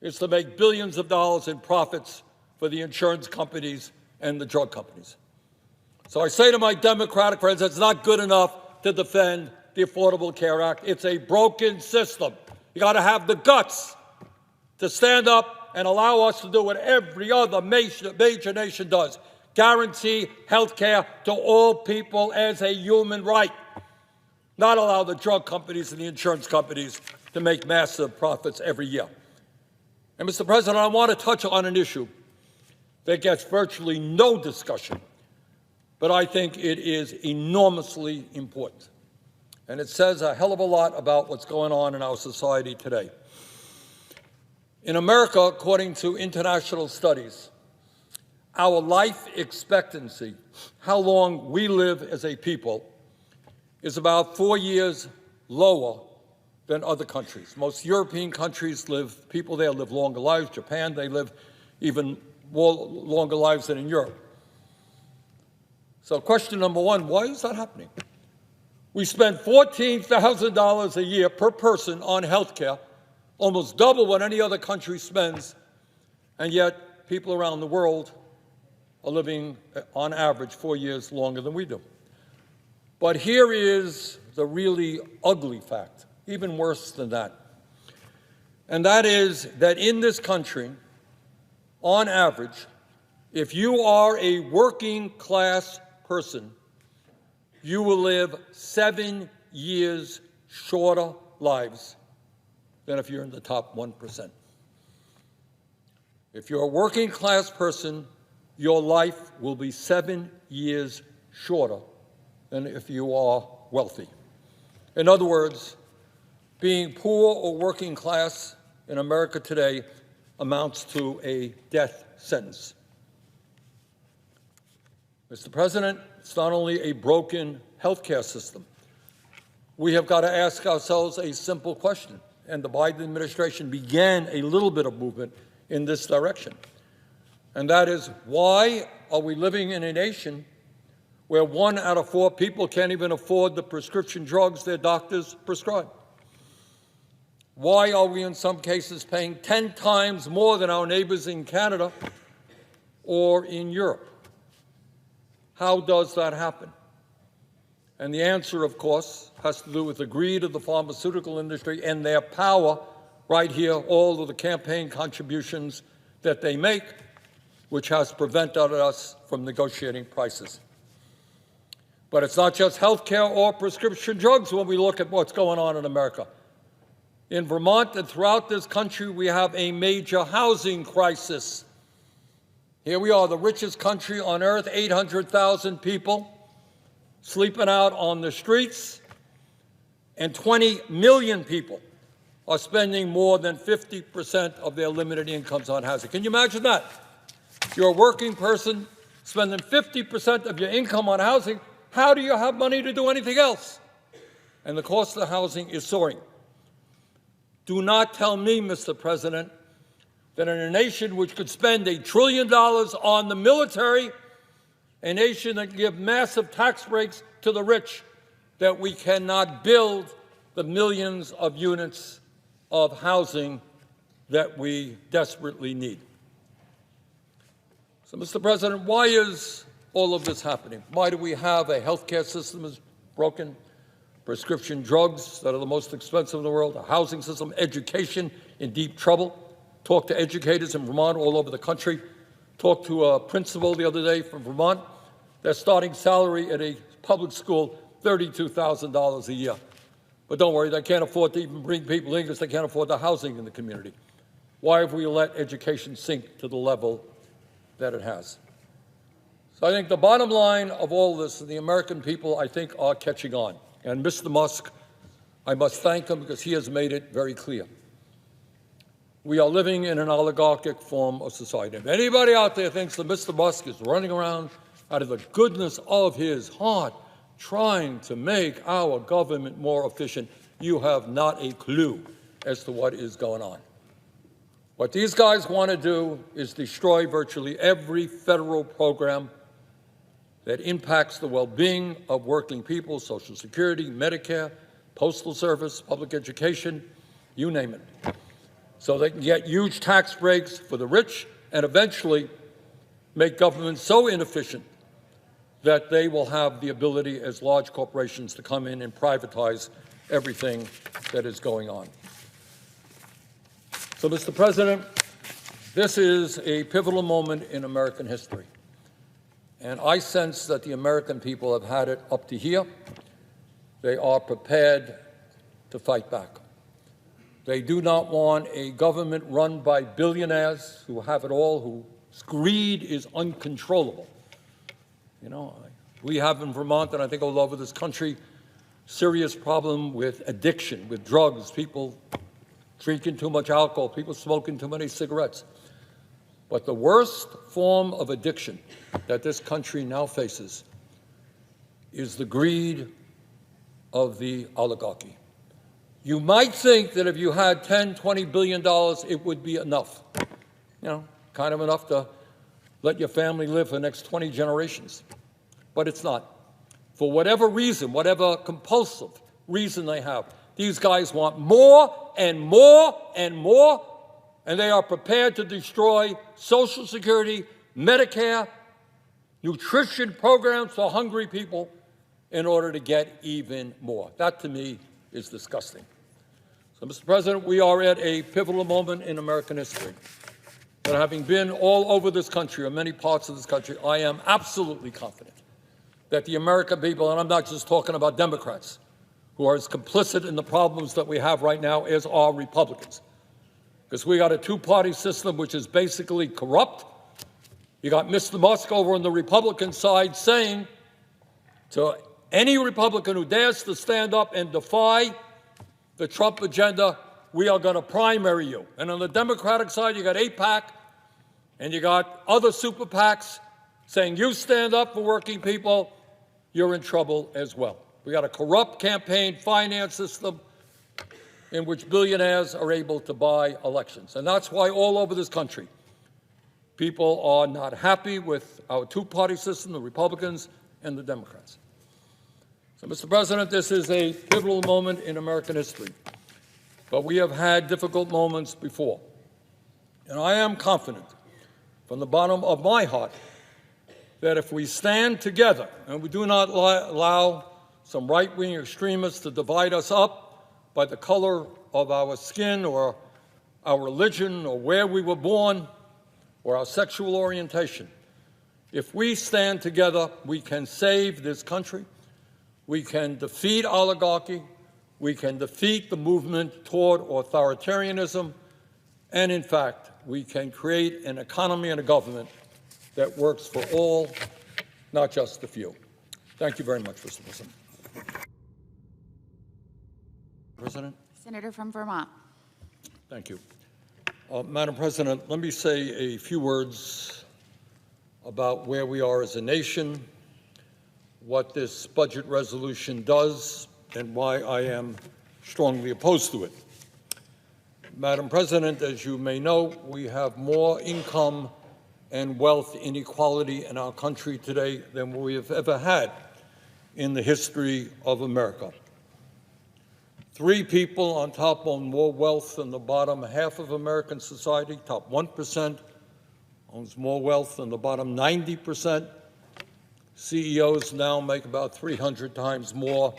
is to make billions of dollars in profits for the insurance companies and the drug companies. So I say to my Democratic friends, it's not good enough to defend the Affordable Care Act. It's a broken system. You got to have the guts to stand up and allow us to do what every other major nation does, guarantee health care to all people as a human right, not allow the drug companies and the insurance companies to make massive profits every year. And, Mr. President, I want to touch on an issue that gets virtually no discussion, but I think it is enormously important. And it says a hell of a lot about what's going on in our society today. In America, according to international studies, our life expectancy, how long we live as a people, is about 4 years lower than other countries. Most European countries people there live longer lives. Japan, they live even more longer lives than in Europe. So question number one, why is that happening? We spend $14,000 a year per person on health care, almost double what any other country spends, and yet people around the world are living, on average, 4 years longer than we do. But here is the really ugly fact, even worse than that. And that is that in this country, on average, if you are a working class person, you will live 7 years shorter lives than if you're in the top 1%. If you're a working class person, your life will be 7 years shorter than if you are wealthy. In other words, being poor or working class in America today amounts to a death sentence. Mr. President, it's not only a broken healthcare system. We have got to ask ourselves a simple question, and the Biden administration began a little bit of movement in this direction. And that is, why are we living in a nation where 1 out of 4 people can't even afford the prescription drugs their doctors prescribe? Why are we in some cases paying 10 times more than our neighbors in Canada or in Europe? How does that happen? And the answer, of course, has to do with the greed of the pharmaceutical industry and their power right here, all of the campaign contributions that they make, which has prevented us from negotiating prices. But it's not just health care or prescription drugs when we look at what's going on in America. In Vermont and throughout this country, we have a major housing crisis. Here we are, the richest country on earth, 800,000 people sleeping out on the streets, and 20 million people are spending more than 50% of their limited incomes on housing. Can you imagine that? You're a working person spending 50% of your income on housing. How do you have money to do anything else? And the cost of housing is soaring. Do not tell me, Mr. President, that in a nation which could spend $1 trillion on the military, a nation that can give massive tax breaks to the rich, that we cannot build the millions of units of housing that we desperately need. So, Mr. President, why is all of this happening? Why do we have a healthcare system that's broken, prescription drugs that are the most expensive in the world, a housing system, education in deep trouble? Talked to educators in Vermont all over the country. Talked to a principal the other day from Vermont. Their starting salary at a public school, $32,000 a year. But don't worry, they can't afford to even bring people in because they can't afford the housing in the community. Why have we let education sink to the level that it has? So I think the bottom line of all this, the American people, I think, are catching on. And Mr. Musk, I must thank him because he has made it very clear. We are living in an oligarchic form of society. If anybody out there thinks that Mr. Musk is running around out of the goodness of his heart trying to make our government more efficient, you have not a clue as to what is going on. What these guys want to do is destroy virtually every federal program that impacts the well-being of working people, Social Security, Medicare, Postal Service, public education, you name it. So they can get huge tax breaks for the rich and eventually make government so inefficient that they will have the ability as large corporations to come in and privatize everything that is going on. So, Mr. President, this is a pivotal moment in American history. And I sense that the American people have had it up to here. They are prepared to fight back. They do not want a government run by billionaires who have it all, whose greed is uncontrollable. You know, we have in Vermont, and I think all over this country, serious problem with addiction, with drugs, people drinking too much alcohol, people smoking too many cigarettes. But the worst form of addiction that this country now faces is the greed of the oligarchy. You might think that if you had $10, $20 billion, it would be enough. Kind of enough to let your family live for the next 20 generations. But it's not. For whatever reason, whatever compulsive reason they have, these guys want more and more and more, and they are prepared to destroy Social Security, Medicare, nutrition programs for hungry people in order to get even more. That, to me, is disgusting. So, Mr. President, we are at a pivotal moment in American history. But having been all over this country, or many parts of this country, I am absolutely confident that the American people, and I'm not just talking about Democrats, who are as complicit in the problems that we have right now as are Republicans. Because we got a two-party system which is basically corrupt. You got Mr. Musk over on the Republican side saying to any Republican who dares to stand up and defy the Trump agenda, we are going to primary you. And on the Democratic side, you got AIPAC, and you got other super PACs saying, you stand up for working people, you're in trouble as well. We got a corrupt campaign finance system in which billionaires are able to buy elections. And that's why all over this country, people are not happy with our two-party system, the Republicans and the Democrats. So, Mr. President, this is a pivotal moment in American history. But we have had difficult moments before. And I am confident, from the bottom of my heart, that if we stand together and we do not allow some right-wing extremists to divide us up by the color of our skin or our religion or where we were born or our sexual orientation, if we stand together, we can save this country. We can defeat oligarchy. We can defeat the movement toward authoritarianism. And in fact, we can create an economy and a government that works for all, not just a few. Thank you very much, Mr. President. President? Senator from Vermont. Thank you. Madam President, let me say a few words about where we are as a nation, what this budget resolution does, and why I am strongly opposed to it. Madam President, as you may know, we have more income and wealth inequality in our country today than we have ever had in the history of America. 3 people on top own more wealth than the bottom half of American society. Top 1% owns more wealth than the bottom 90%. CEOs now make about 300 times more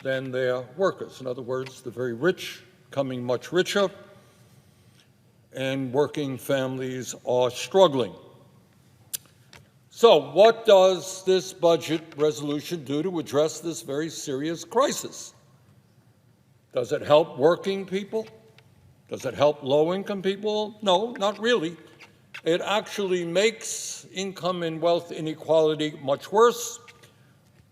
than their workers. In other words, the very rich becoming much richer, and working families are struggling. So what does this budget resolution do to address this very serious crisis? Does it help working people? Does it help low-income people? No, not really. It actually makes income and wealth inequality much worse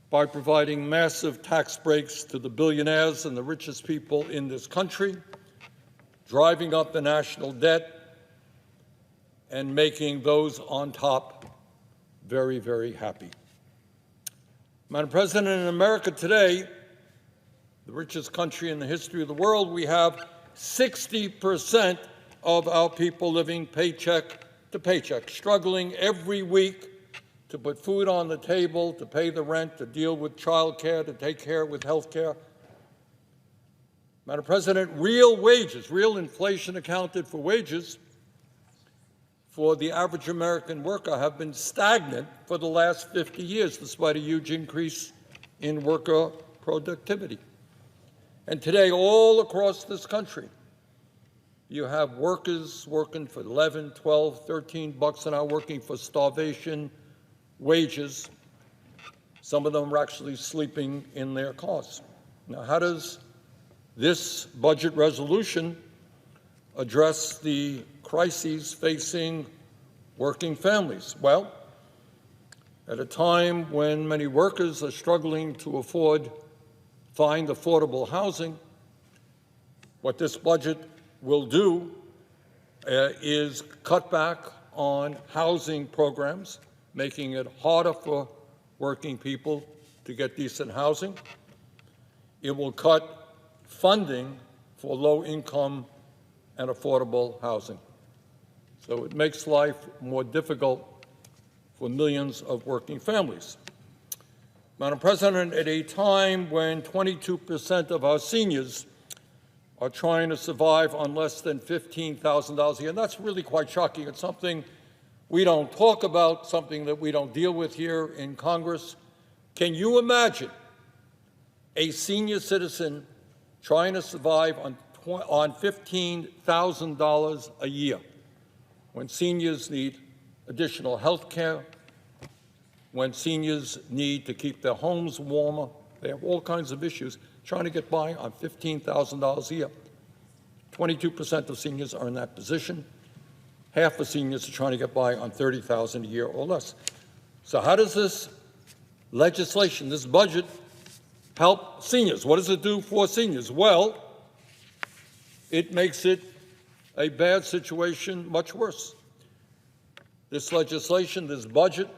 by providing massive tax breaks to the billionaires and the richest people in this country, driving up the national debt, and making those on top very, very happy. Madam President, in America today, the richest country in the history of the world, we have 60% of our people living paycheck to paycheck, struggling every week to put food on the table, to pay the rent, to deal with child care, to take care with health care. Madam President, real wages, real inflation accounted for wages for the average American worker have been stagnant for the last 50 years, despite a huge increase in worker productivity. And today, all across this country, you have workers working for 11, 12, 13 bucks an hour, working for starvation wages. Some of them are actually sleeping in their cars. Now, how does this budget resolution address the crises facing working families? Well, at a time when many workers are struggling to find affordable housing, what this budget will do is cut back on housing programs, making it harder for working people to get decent housing. It will cut funding for low-income and affordable housing. So it makes life more difficult for millions of working families. Madam President, at a time when 22% of our seniors are trying to survive on less than $15,000 a year, and that's really quite shocking. It's something we don't talk about, something that we don't deal with here in Congress. Can you imagine a senior citizen trying to survive on $15,000 a year when seniors need additional health care, when seniors need to keep their homes warmer? They have all kinds of issues trying to get by on $15,000 a year. 22% of seniors are in that position. Half of seniors are trying to get by on $30,000 a year or less. So how does this legislation, this budget, help seniors? What does it do for seniors? Well, it makes it a bad situation much worse. This legislation, this budget,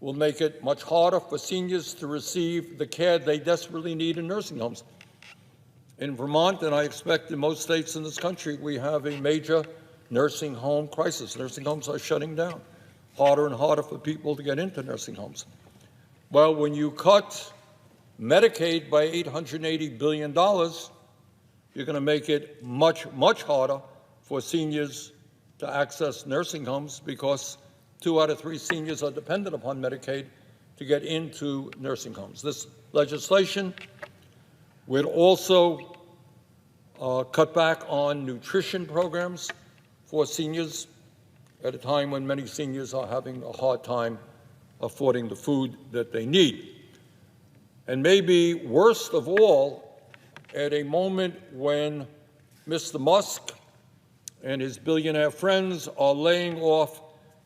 will make it much harder for seniors to receive the care they desperately need in nursing homes. In Vermont, and I expect in most states in this country, we have a major nursing home crisis. Nursing homes are shutting down. Harder and harder for people to get into nursing homes. Well, when you cut Medicaid by $880 billion, you're going to make it much, much harder for seniors to access nursing homes, because 2 out of 3 seniors are dependent upon Medicaid to get into nursing homes. This legislation would also cut back on nutrition programs for seniors at a time when many seniors are having a hard time affording the food that they need. And maybe worst of all, at a moment when Mr. Musk and his billionaire friends are laying off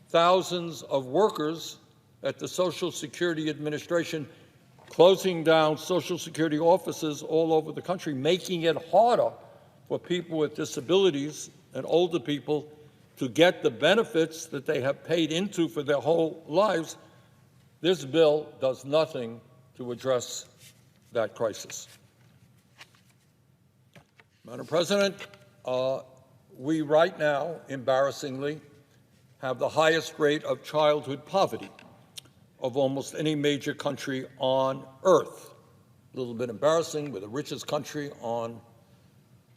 thousands of workers at the Social Security Administration, closing down Social Security offices all over the country, making it harder for people with disabilities and older people to get the benefits that they have paid into for their whole lives. This bill does nothing to address that crisis. Madam President, we right now, embarrassingly, have the highest rate of childhood poverty of almost any major country on earth. A little bit embarrassing. We're the richest country on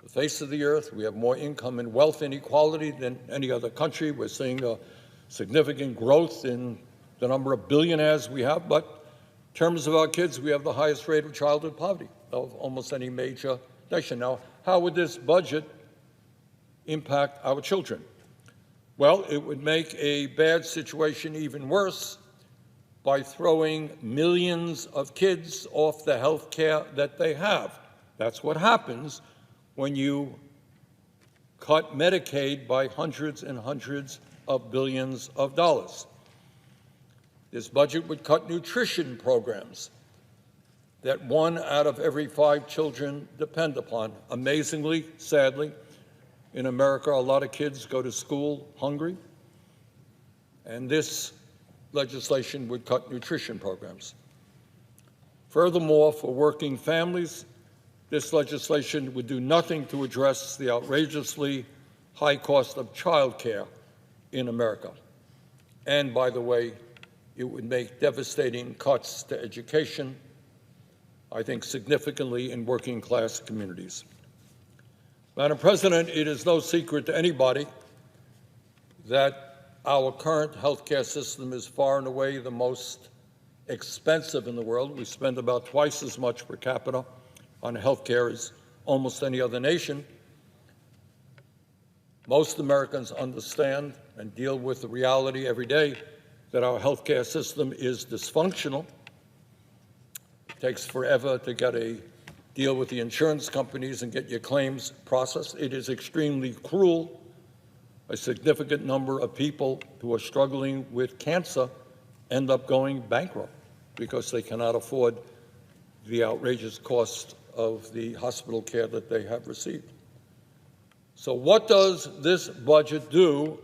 the face of the earth. We have more income and wealth inequality than any other country. We're seeing a significant growth in the number of billionaires we have, but in terms of our kids, we have the highest rate of childhood poverty of almost any major nation. Now, how would this budget impact our children? Well, it would make a bad situation even worse by throwing millions of kids off the health care that they have. That's what happens when you cut Medicaid by hundreds and hundreds of billions of dollars. This budget would cut nutrition programs that 1 out of every 5 children depend upon. Amazingly, sadly, in America, a lot of kids go to school hungry, and this legislation would cut nutrition programs. Furthermore, for working families, this legislation would do nothing to address the outrageously high cost of child care in America. And, by the way, it would make devastating cuts to education, I think significantly in working-class communities. Madam President, it is no secret to anybody that our current health care system is far and away the most expensive in the world. We spend about twice as much per capita on health care as almost any other nation. Most Americans understand and deal with the reality every day that our health care system is dysfunctional. It takes forever to get a deal with the insurance companies and get your claims processed. It is extremely cruel. A significant number of people who are struggling with cancer end up going bankrupt because they cannot afford the outrageous cost of the hospital care that they have received. So what does this budget do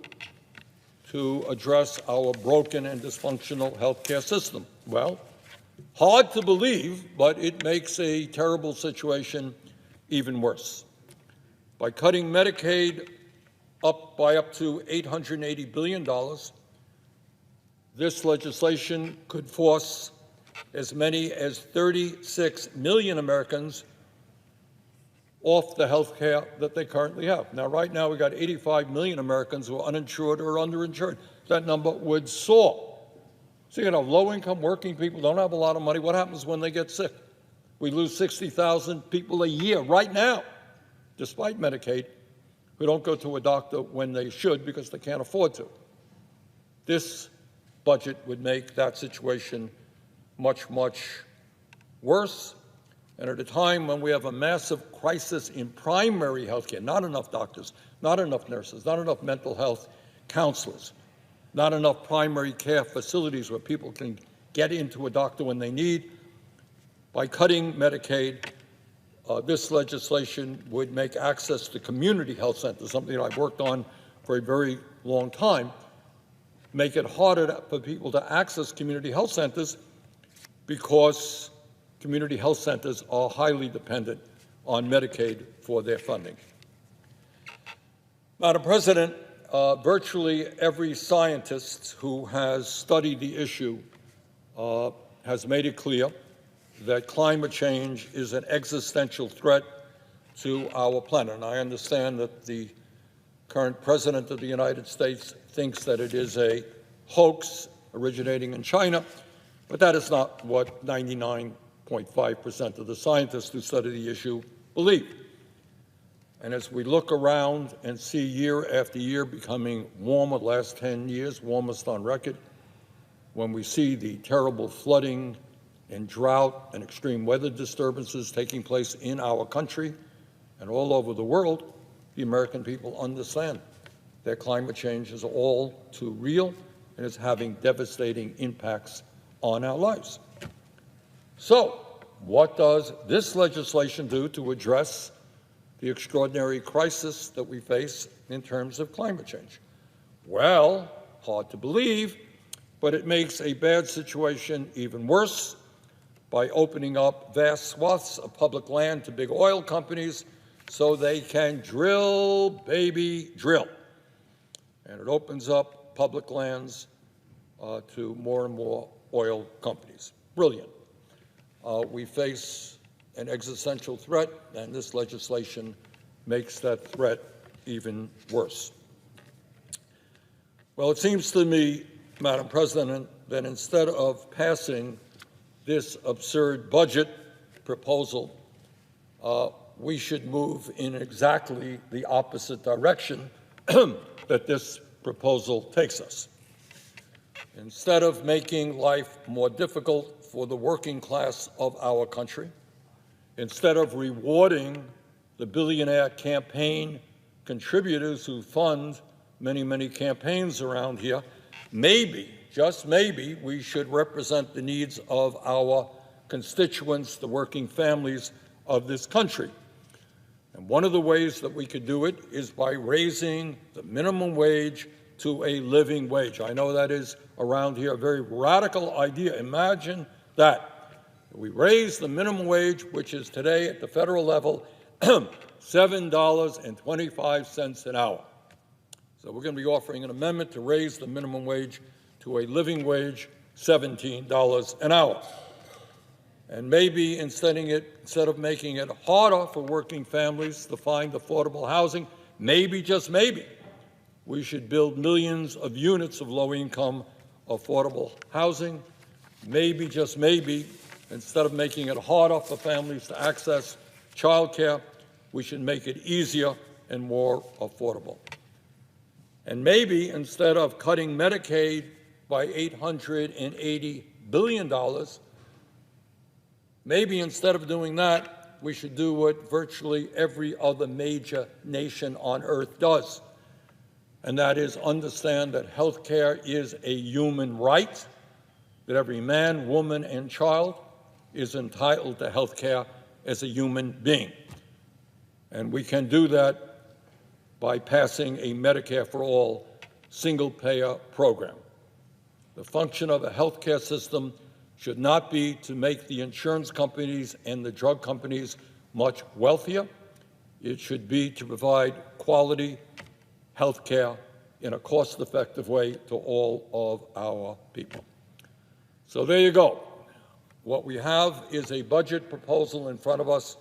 to address our broken and dysfunctional healthcare system? Well, hard to believe, but it makes a terrible situation even worse. By cutting Medicaid by up to $880 billion, this legislation could force as many as 36 million Americans off the health care that they currently have. Now, right now, we've got 85 million Americans who are uninsured or underinsured. That number would soar. So, low-income working people don't have a lot of money. What happens when they get sick? We lose 60,000 people a year right now, despite Medicaid, who don't go to a doctor when they should because they can't afford to. This budget would make that situation much, much worse. And at a time when we have a massive crisis in primary health care, not enough doctors, not enough nurses, not enough mental health counselors, not enough primary care facilities where people can get into a doctor when they need, by cutting Medicaid, this legislation would make access to community health centers, something that I've worked on for a very long time, make it harder for people to access community health centers because community health centers are highly dependent on Medicaid for their funding. Madam President, virtually every scientist who has studied the issue has made it clear that climate change is an existential threat to our planet. And I understand that the current President of the United States thinks that it is a hoax originating in China, but that is not what 99.5% of the scientists who study the issue believe. And as we look around and see year after year becoming warmer, the last 10 years, warmest on record, when we see the terrible flooding and drought and extreme weather disturbances taking place in our country and all over the world, the American people understand that climate change is all too real and is having devastating impacts on our lives. So, what does this legislation do to address the extraordinary crisis that we face in terms of climate change? Well, hard to believe, but it makes a bad situation even worse by opening up vast swaths of public land to big oil companies so they can drill, baby, drill. And it opens up public lands to more and more oil companies. Brilliant. We face an existential threat, and this legislation makes that threat even worse. Well, it seems to me, Madam President, that instead of passing this absurd budget proposal, we should move in exactly the opposite direction that this proposal takes us. Instead of making life more difficult for the working class of our country, instead of rewarding the billionaire campaign contributors who fund many, many campaigns around here, maybe, just maybe, we should represent the needs of our constituents, the working families of this country. And one of the ways that we could do it is by raising the minimum wage to a living wage. I know that is around here a very radical idea. Imagine that. We raise the minimum wage, which is today at the federal level $7.25 an hour. So we're going to be offering an amendment to raise the minimum wage to a living wage, $17 an hour. And maybe instead of making it harder for working families to find affordable housing, maybe, just maybe, we should build millions of units of low-income affordable housing. Maybe, just maybe, instead of making it harder for families to access child care, we should make it easier and more affordable. And maybe instead of cutting Medicaid by $880 billion, maybe instead of doing that, we should do what virtually every other major nation on earth does, and that is understand that health care is a human right, that every man, woman, and child is entitled to health care as a human being. And we can do that by passing a Medicare for All single-payer program. The function of a healthcare system should not be to make the insurance companies and the drug companies much wealthier. It should be to provide quality health care in a cost-effective way to all of our people. So there you go. What we have is a budget proposal in front of us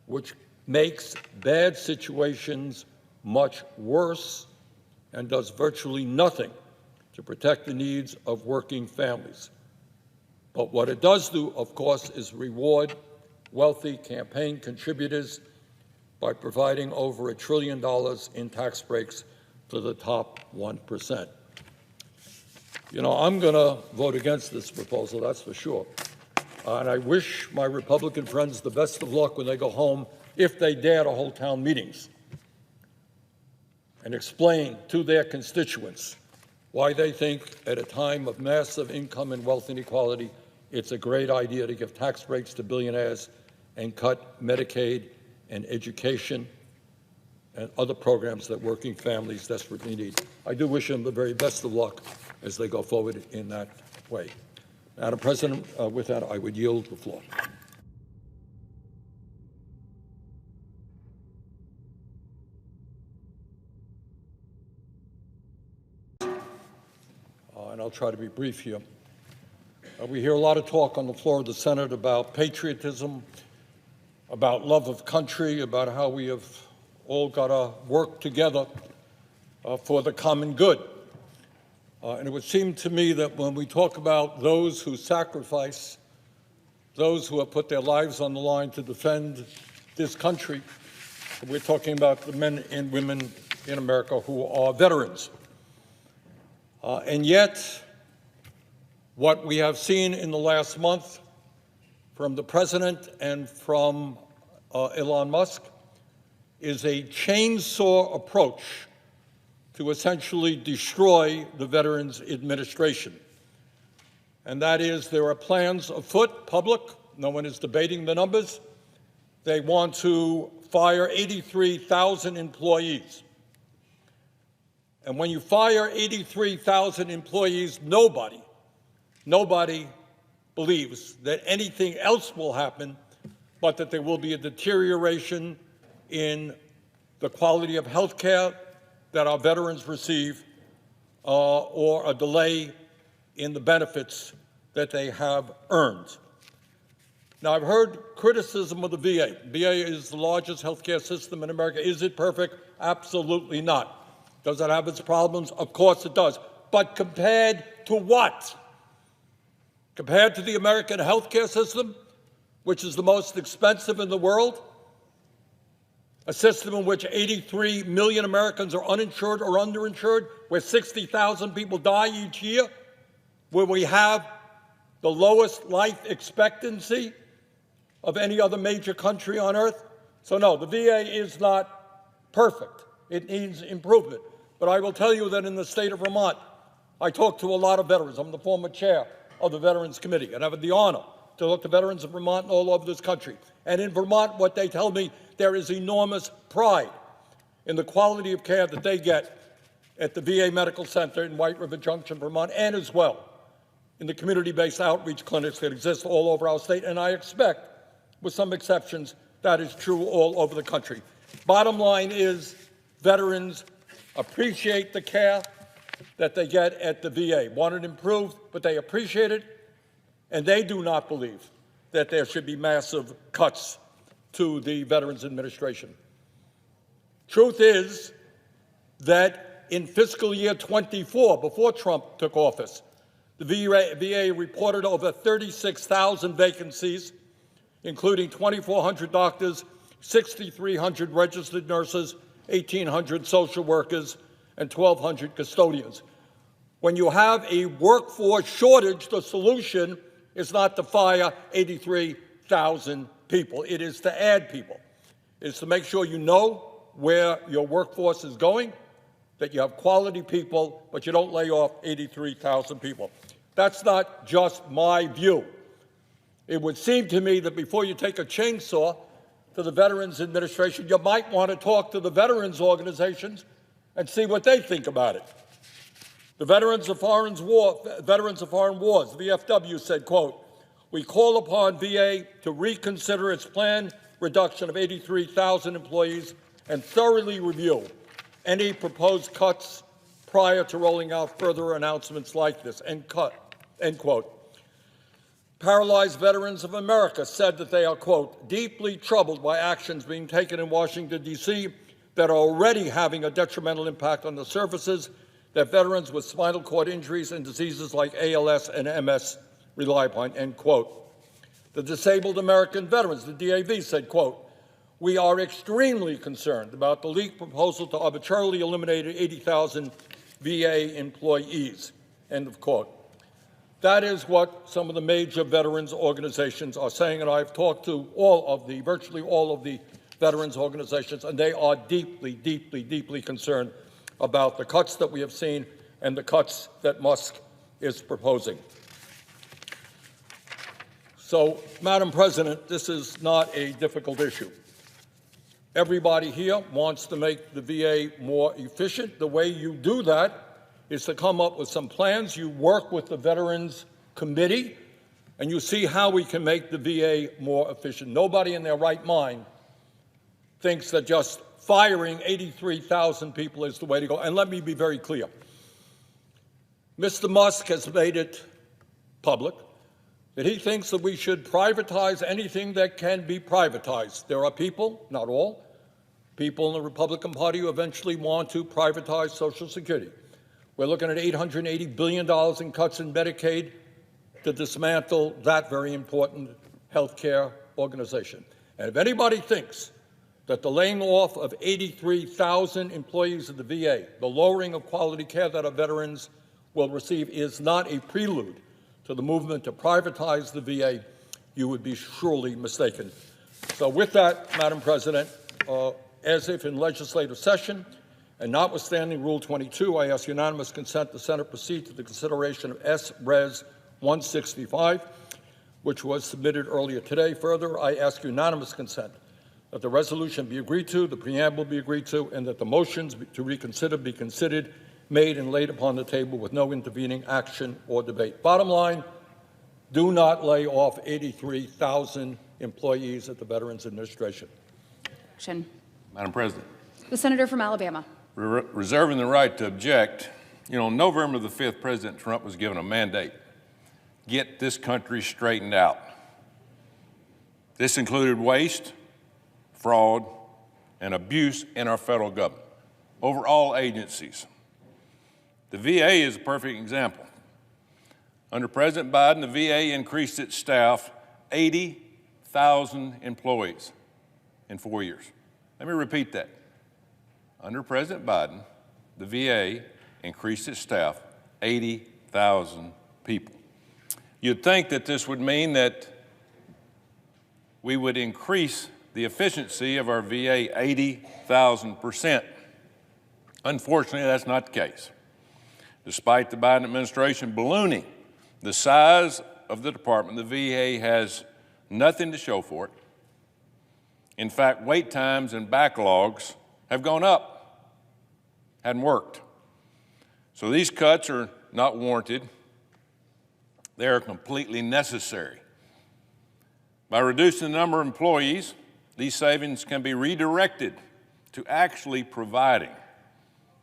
which makes bad situations much worse and does virtually nothing to protect the needs of working families. But what it does do, of course, is reward wealthy campaign contributors by providing over $1 trillion in tax breaks to the top 1%. You know, I'm going to vote against this proposal, that's for sure. And I wish my Republican friends the best of luck when they go home, if they dare to hold town meetings and explain to their constituents why they think at a time of massive income and wealth inequality, it's a great idea to give tax breaks to billionaires and cut Medicaid and education and other programs that working families desperately need. I do wish them the very best of luck as they go forward in that way. Madam President, with that, I would yield the floor. And I'll try to be brief here. We hear a lot of talk on the floor of the Senate about patriotism, about love of country, about how we have all got to work together for the common good. And it would seem to me that when we talk about those who sacrifice, those who have put their lives on the line to defend this country, we're talking about the men and women in America who are veterans. And yet, what we have seen in the last month from the President and from Elon Musk is a chainsaw approach to essentially destroy the Veterans Administration. And that is, there are plans afoot, public, no one is debating the numbers. They want to fire 83,000 employees. And when you fire 83,000 employees, nobody believes that anything else will happen, but that there will be a deterioration in the quality of health care that our veterans receive, or a delay in the benefits that they have earned. Now, I've heard criticism of the VA. VA is the largest healthcare system in America. Is it perfect? Absolutely not. Does it have its problems? Of course it does. But compared to what? Compared to the American healthcare system, which is the most expensive in the world, a system in which 83 million Americans are uninsured or underinsured, where 60,000 people die each year, where we have the lowest life expectancy of any other major country on earth. So no, the VA is not perfect. It needs improvement. But I will tell you that in the state of Vermont, I talk to a lot of veterans. I'm the former chair of the Veterans Committee, and I have the honor to talk to veterans of Vermont and all over this country. And in Vermont, what they tell me, there is enormous pride in the quality of care that they get at the VA Medical Center in White River Junction, Vermont, and as well in the community-based outreach clinics that exist all over our state. And I expect, with some exceptions, that is true all over the country. Bottom line is, veterans appreciate the care that they get at the VA. Want it improved, but they appreciate it, and they do not believe that there should be massive cuts to the Veterans Administration. Truth is that in fiscal year 24, before Trump took office, the VA reported over 36,000 vacancies, including 2,400 doctors, 6,300 registered nurses, 1,800 social workers, and 1,200 custodians. When you have a workforce shortage, the solution is not to fire 83,000 people. It is to add people. It's to make sure you know where your workforce is going, that you have quality people, but you don't lay off 83,000 people. That's not just my view. It would seem to me that before you take a chainsaw to the Veterans Administration, you might want to talk to the veterans organizations and see what they think about it. The Veterans of Foreign Wars, the VFW, said, quote, "We call upon VA to reconsider its planned reduction of 83,000 employees and thoroughly review any proposed cuts prior to rolling out further announcements like this," end quote. Paralyzed Veterans of America said that they are, quote, "deeply troubled by actions being taken in Washington, D.C. that are already having a detrimental impact on the services that veterans with spinal cord injuries and diseases like ALS and MS rely upon," end quote. The Disabled American Veterans, the DAV, said, quote, "We are extremely concerned about the leaked proposal to arbitrarily eliminate 80,000 VA employees," end of quote. That is what some of the major veterans organizations are saying, and I've talked to virtually all of the veterans organizations, and they are deeply, deeply, deeply concerned about the cuts that we have seen and the cuts that Musk is proposing. So, Madam President, this is not a difficult issue. Everybody here wants to make the VA more efficient. The way you do that is to come up with some plans. You work with the Veterans Committee, and you see how we can make the VA more efficient. Nobody in their right mind thinks that just firing 83,000 people is the way to go. And let me be very clear. Mr. Musk has made it public that he thinks that we should privatize anything that can be privatized. There are people, not all, people in the Republican Party who eventually want to privatize Social Security. We're looking at $880 billion in cuts in Medicaid to dismantle that very important health care organization. And if anybody thinks that the laying off of 83,000 employees of the VA, the lowering of quality care that our veterans will receive, is not a prelude to the movement to privatize the VA, you would be surely mistaken. So with that, Madam President, as if in legislative session, and notwithstanding Rule 22, I ask unanimous consent the Senate proceed to the consideration of S-Res 165, which was submitted earlier today. Further, I ask unanimous consent that the resolution be agreed to, the preamble be agreed to, and that the motions to reconsider be considered, made, and laid upon the table with no intervening action or debate. Bottom line, do not lay off 83,000 employees at the Veterans Administration. Madam President. The senator from Alabama. Reserving the right to object, on November the 5th, President Trump was given a mandate. Get this country straightened out. This included waste, fraud, and abuse in our federal government over all agencies. The VA is a perfect example. Under President Biden, the VA increased its staff 80,000 employees in 4 years. Let me repeat that. Under President Biden, the VA increased its staff 80,000 people. You'd think that this would mean that we would increase the efficiency of our VA 80,000%. Unfortunately, that's not the case. Despite the Biden administration ballooning the size of the department, the VA has nothing to show for it. In fact, wait times and backlogs have gone up. Hadn't worked. So these cuts are not warranted. They are completely necessary. By reducing the number of employees, these savings can be redirected to actually providing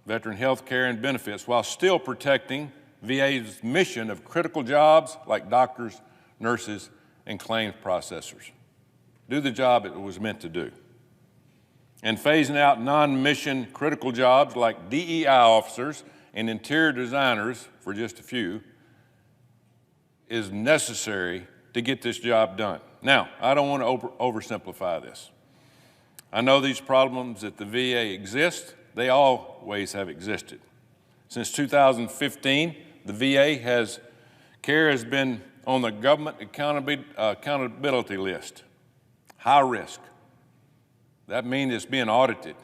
veteran health care and benefits while still protecting VA's mission of critical jobs like doctors, nurses, and claims processors. Do the job it was meant to do. And phasing out non-mission critical jobs like DEI officers and interior designers, for just a few, is necessary to get this job done. Now, I don't want to oversimplify this. I know these problems at the VA exist. They always have existed. Since 2015, the VA care has been on the government accountability list. High risk. That means it's being audited.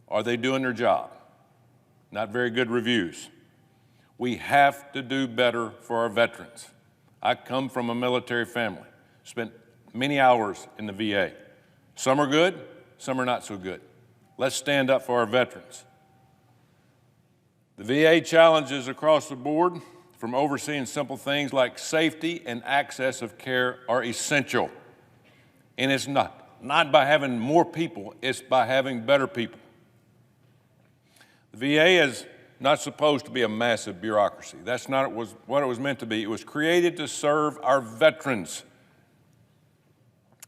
Are they doing their job? Not very good reviews. We have to do better for our veterans. I come from a military family, spent many hours in the VA. Some are good, some are not so good. Let's stand up for our veterans. The VA challenges across the board, from overseeing simple things like safety and access of care, are essential. And it's not by having more people, it's by having better people. The VA is not supposed to be a massive bureaucracy. That's not what it was meant to be. It was created to serve our veterans.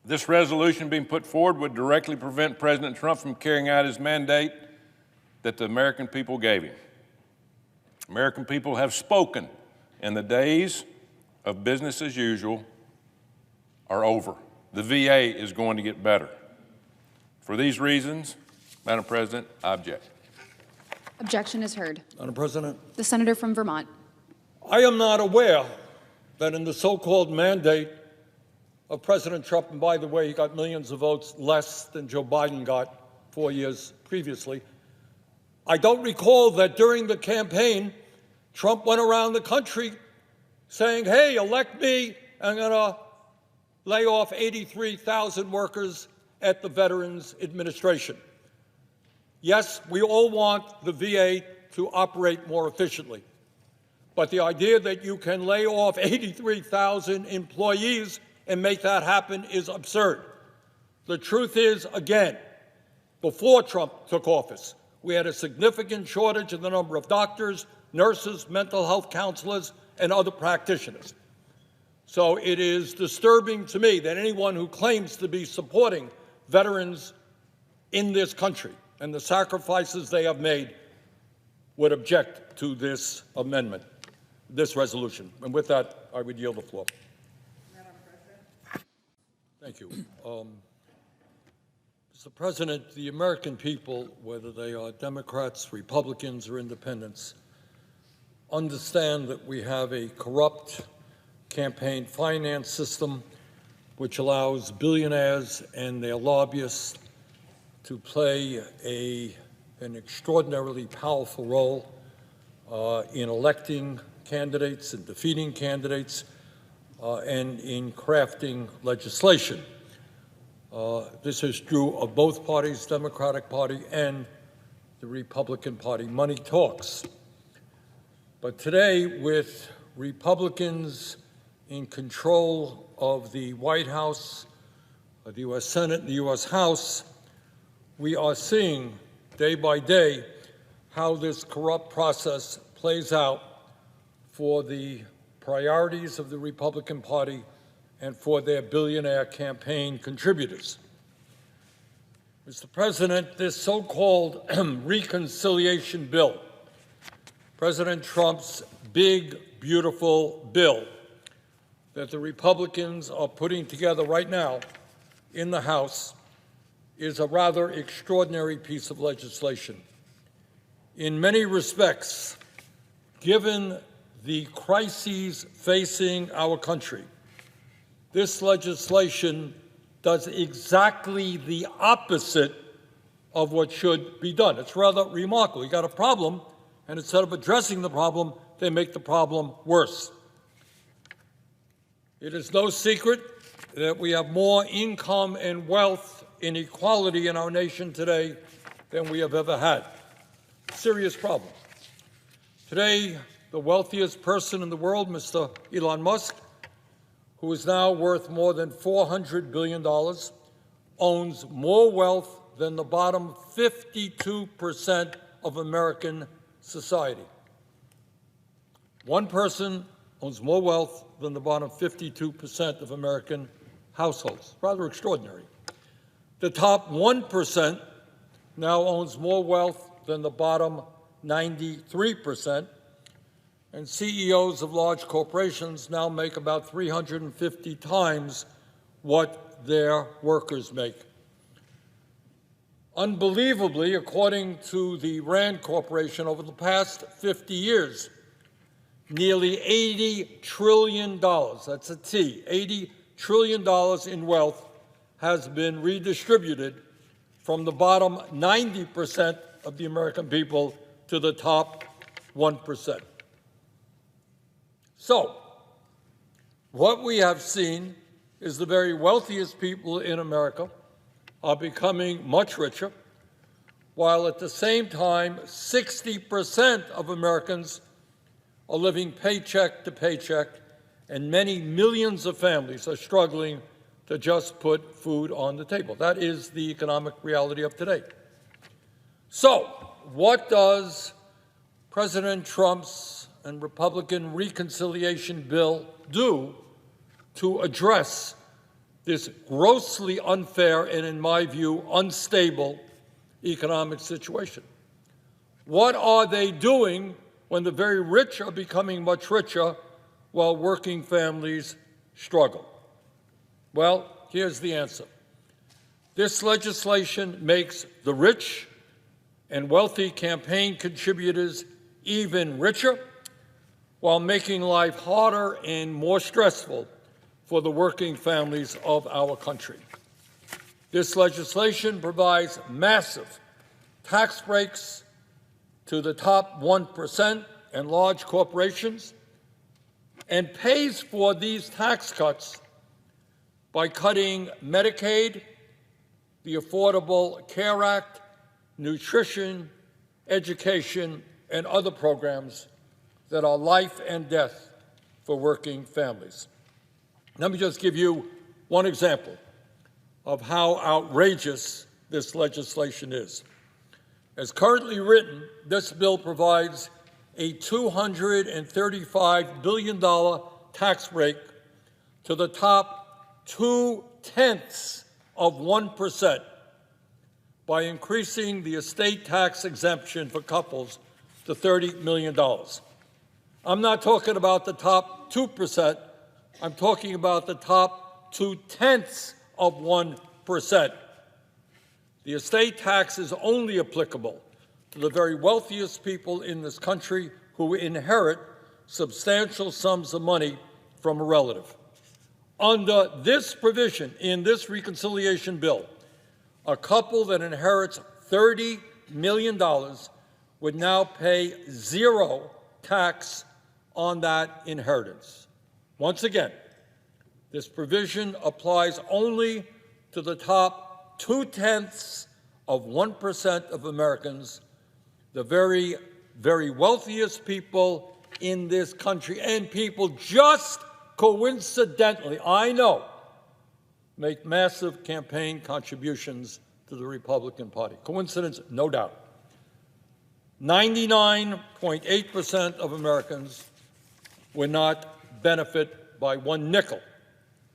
This resolution being put forward would directly prevent President Trump from carrying out his mandate that the American people gave him. American people have spoken, and the days of business as usual are over. The VA is going to get better. For these reasons, Madam President, I object. Objection is heard. Madam President, The senator from Vermont. I am not aware that in the so-called mandate of President Trump, and by the way, he got millions of votes less than Joe Biden got 4 years previously, I don't recall that during the campaign, Trump went around the country saying, hey, elect me, I'm going to lay off 83,000 workers at the Veterans Administration. Yes, we all want the VA to operate more efficiently, but the idea that you can lay off 83,000 employees and make that happen is absurd. The truth is, again, before Trump took office, we had a significant shortage in the number of doctors, nurses, mental health counselors, and other practitioners. So it is disturbing to me that anyone who claims to be supporting veterans in this country and the sacrifices they have made would object to this amendment, this resolution. And with that, I would yield the floor. Madam President. Thank you. Mr. President, the American people, whether they are Democrats, Republicans, or independents, understand that we have a corrupt campaign finance system which allows billionaires and their lobbyists to play an extraordinarily powerful role in electing candidates and defeating candidates and in crafting legislation. This is true of both parties, Democratic Party and the Republican Party. Money talks. But today, with Republicans in control of the White House, of the U.S. Senate, and the U.S. House, we are seeing day by day how this corrupt process plays out for the priorities of the Republican Party and for their billionaire campaign contributors. Mr. President, this so-called reconciliation bill, President Trump's big, beautiful bill that the Republicans are putting together right now in the House, is a rather extraordinary piece of legislation. In many respects, given the crises facing our country, this legislation does exactly the opposite of what should be done. It's rather remarkable. You got a problem, and instead of addressing the problem, they make the problem worse. It is no secret that we have more income and wealth inequality in our nation today than we have ever had. Serious problem. Today, the wealthiest person in the world, Mr. Elon Musk, who is now worth more than $400 billion, owns more wealth than the bottom 52% of American society. One person owns more wealth than the bottom 52% of American households. Rather extraordinary. The top 1% now owns more wealth than the bottom 93%, and CEOs of large corporations now make about 350 times what their workers make. Unbelievably, according to the Rand Corporation, over the past 50 years, nearly $80 trillion, that's a T, $80 trillion in wealth has been redistributed from the bottom 90% of the American people to the top 1%. So, what we have seen is the very wealthiest people in America are becoming much richer, while at the same time 60% of Americans are living paycheck to paycheck, and many millions of families are struggling to just put food on the table. That is the economic reality of today. So, what does President Trump's and Republican reconciliation bill do to address this grossly unfair and, in my view, unstable economic situation? What are they doing when the very rich are becoming much richer while working families struggle? Well, here's the answer. This legislation makes the rich and wealthy campaign contributors even richer, while making life harder and more stressful for the working families of our country. This legislation provides massive tax breaks to the top 1% and large corporations, and pays for these tax cuts by cutting Medicaid, the Affordable Care Act, nutrition, education, and other programs that are life and death for working families. Let me just give you one example of how outrageous this legislation is. As currently written, this bill provides a $235 billion tax break to the top 0.2% by increasing the estate tax exemption for couples to $30 million. I'm not talking about the top 2%. I'm talking about the top 0.2%. The estate tax is only applicable to the very wealthiest people in this country who inherit substantial sums of money from a relative. Under this provision in this reconciliation bill, a couple that inherits $30 million would now pay zero tax on that inheritance. Once again, this provision applies only to the top 0.2% of Americans, the very, very wealthiest people in this country, and people just coincidentally, I know, make massive campaign contributions to the Republican Party. Coincidence? No doubt. 99.8% of Americans would not benefit by one nickel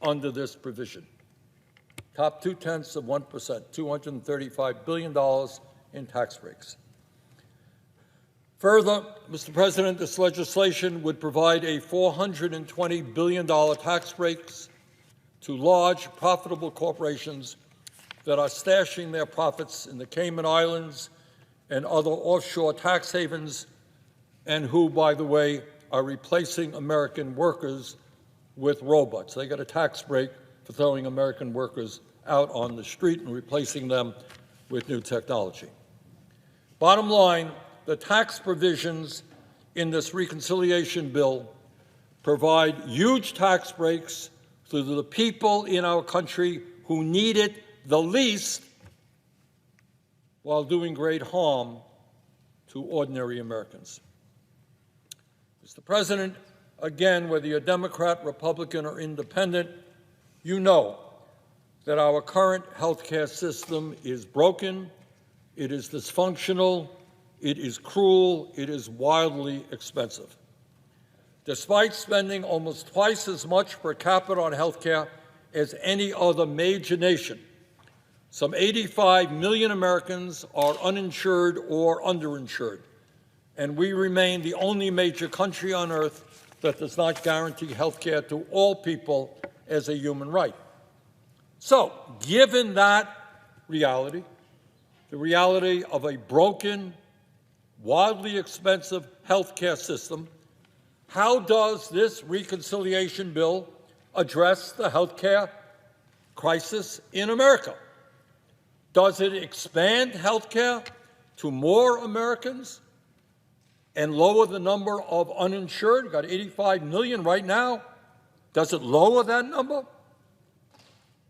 under this provision. Top 0.2%, $235 billion in tax breaks. Further, Mr. President, this legislation would provide a $420 billion tax breaks to large, profitable corporations that are stashing their profits in the Cayman Islands and other offshore tax havens, and who, by the way, are replacing American workers with robots. They get a tax break for throwing American workers out on the street and replacing them with new technology. Bottom line, the tax provisions in this reconciliation bill provide huge tax breaks to the people in our country who need it the least, while doing great harm to ordinary Americans. Mr. President, again, whether you're Democrat, Republican, or Independent, you know that our current health care system is broken, it is dysfunctional, it is cruel, it is wildly expensive. Despite spending almost twice as much per capita on health care as any other major nation, some 85 million Americans are uninsured or underinsured, and we remain the only major country on earth that does not guarantee health care to all people as a human right. So, given that reality, the reality of a broken, wildly expensive health care system, how does this reconciliation bill address the health care crisis in America? Does it expand health care to more Americans and lower the number of uninsured? We've got 85 million right now. Does it lower that number?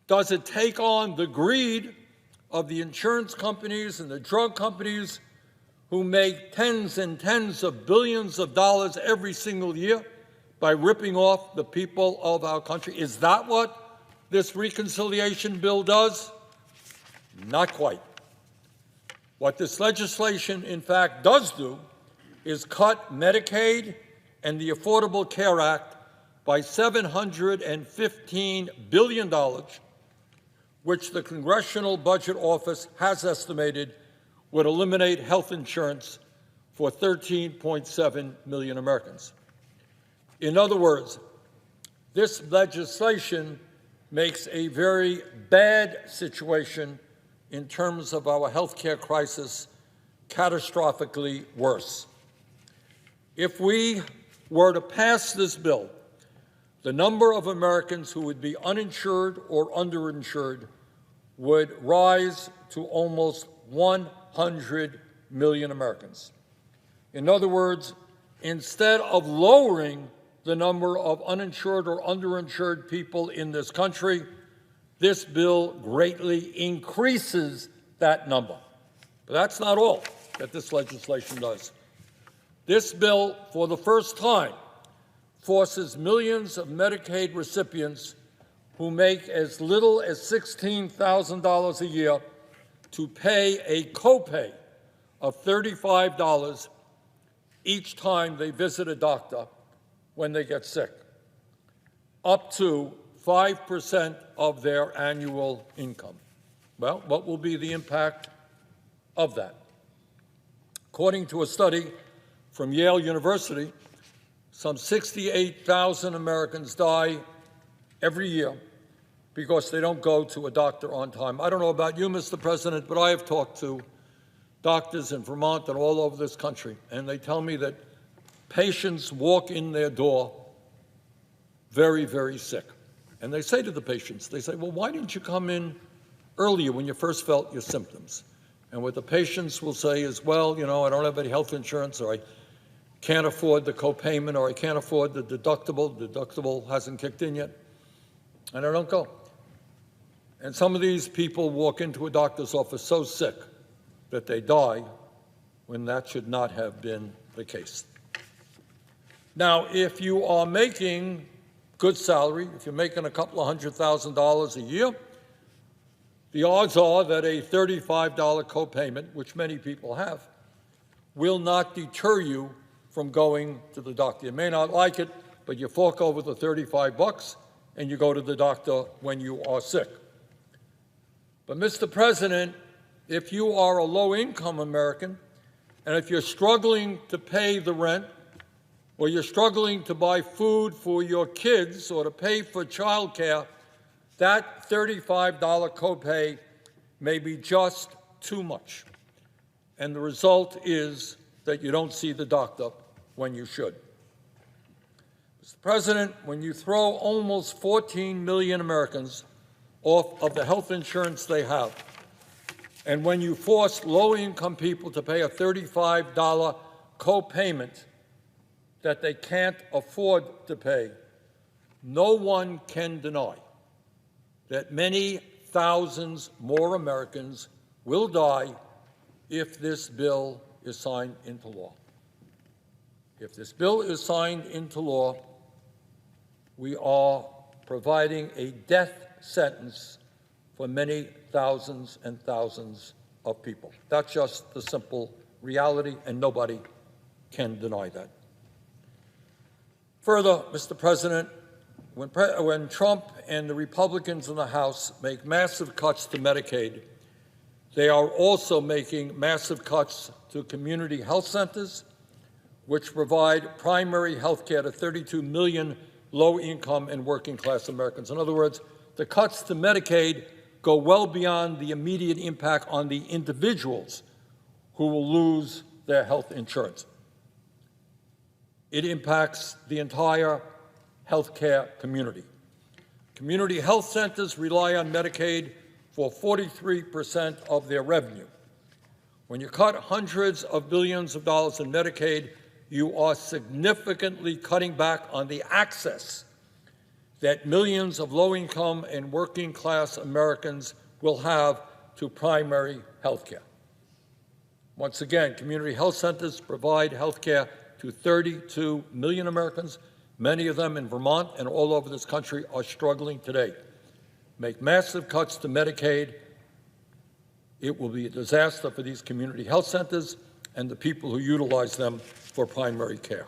Does it take on the greed of the insurance companies and the drug companies who make tens and tens of billions of dollars every single year by ripping off the people of our country? Is that what this reconciliation bill does? Not quite. What this legislation, in fact, does do is cut Medicaid and the Affordable Care Act by $715 billion, which the Congressional Budget Office has estimated would eliminate health insurance for 13.7 million Americans. In other words, this legislation makes a very bad situation in terms of our health care crisis catastrophically worse. If we were to pass this bill, the number of Americans who would be uninsured or underinsured would rise to almost 100 million Americans. In other words, instead of lowering the number of uninsured or underinsured people in this country, this bill greatly increases that number. But that's not all that this legislation does. This bill, for the first time, forces millions of Medicaid recipients who make as little as $16,000 a year to pay a copay of $35 each time they visit a doctor when they get sick, up to 5% of their annual income. Well, what will be the impact of that? According to a study from Yale University, some 68,000 Americans die every year because they don't go to a doctor on time. I don't know about you, Mr. President, but I have talked to doctors in Vermont and all over this country, and they tell me that patients walk in their door very, very sick. And they say to the patients, they say, well, why didn't you come in earlier when you first felt your symptoms? And what the patients will say is, well, you know, I don't have any health insurance, or I can't afford the copayment, or I can't afford the deductible. The deductible hasn't kicked in yet, and I don't go. And some of these people walk into a doctor's office so sick that they die when that should not have been the case. Now, if you are making good salary, if you're making a couple of $100,000 a year, the odds are that a $35 copayment, which many people have, will not deter you from going to the doctor. You may not like it, but you fork over the $35 and you go to the doctor when you are sick. But, Mr. President, if you are a low-income American, and if you're struggling to pay the rent, or you're struggling to buy food for your kids or to pay for child care, that $35 copay may be just too much. And the result is that you don't see the doctor when you should. Mr. President, when you throw almost 14 million Americans off of the health insurance they have, and when you force low-income people to pay a $35 copayment that they can't afford to pay, no one can deny that many thousands more Americans will die if this bill is signed into law. If this bill is signed into law, we are providing a death sentence for many thousands and thousands of people. That's just the simple reality, and nobody can deny that. Further, Mr. President, when Trump and the Republicans in the House make massive cuts to Medicaid, they are also making massive cuts to community health centers, which provide primary health care to 32 million low-income and working-class Americans. In other words, the cuts to Medicaid go well beyond the immediate impact on the individuals who will lose their health insurance. It impacts the entire healthcare community. Community health centers rely on Medicaid for 43% of their revenue. When you cut hundreds of billions of dollars in Medicaid, you are significantly cutting back on the access that millions of low-income and working-class Americans will have to primary health care. Once again, community health centers provide health care to 32 million Americans. Many of them in Vermont and all over this country are struggling today. Make massive cuts to Medicaid. It will be a disaster for these community health centers and the people who utilize them for primary care.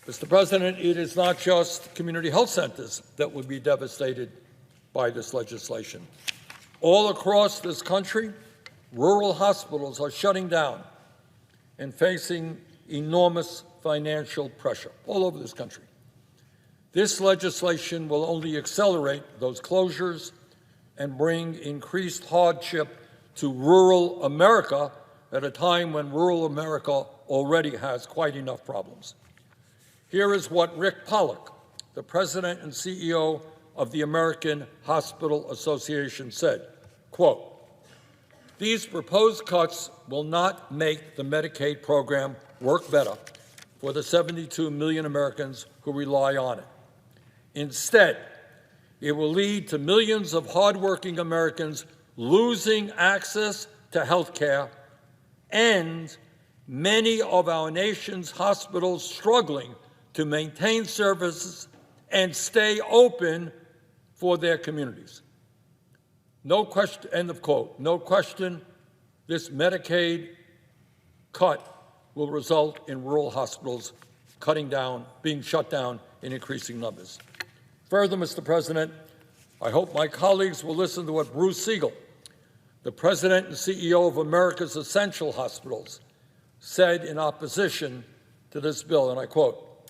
Mr. President, it is not just community health centers that would be devastated by this legislation. All across this country, rural hospitals are shutting down and facing enormous financial pressure all over this country. This legislation will only accelerate those closures and bring increased hardship to rural America at a time when rural America already has quite enough problems. Here is what Rick Pollock, the president and CEO of the American Hospital Association, said, quote, "These proposed cuts will not make the Medicaid program work better for the 72 million Americans who rely on it. Instead, it will lead to millions of hardworking Americans losing access to health care and many of our nation's hospitals struggling to maintain services and stay open for their communities." No question, end of quote. No question, this Medicaid cut will result in rural hospitals being shut down in increasing numbers. Further, Mr. President, I hope my colleagues will listen to what Bruce Siegel, the president and CEO of America's Essential Hospitals, said in opposition to this bill, and I quote,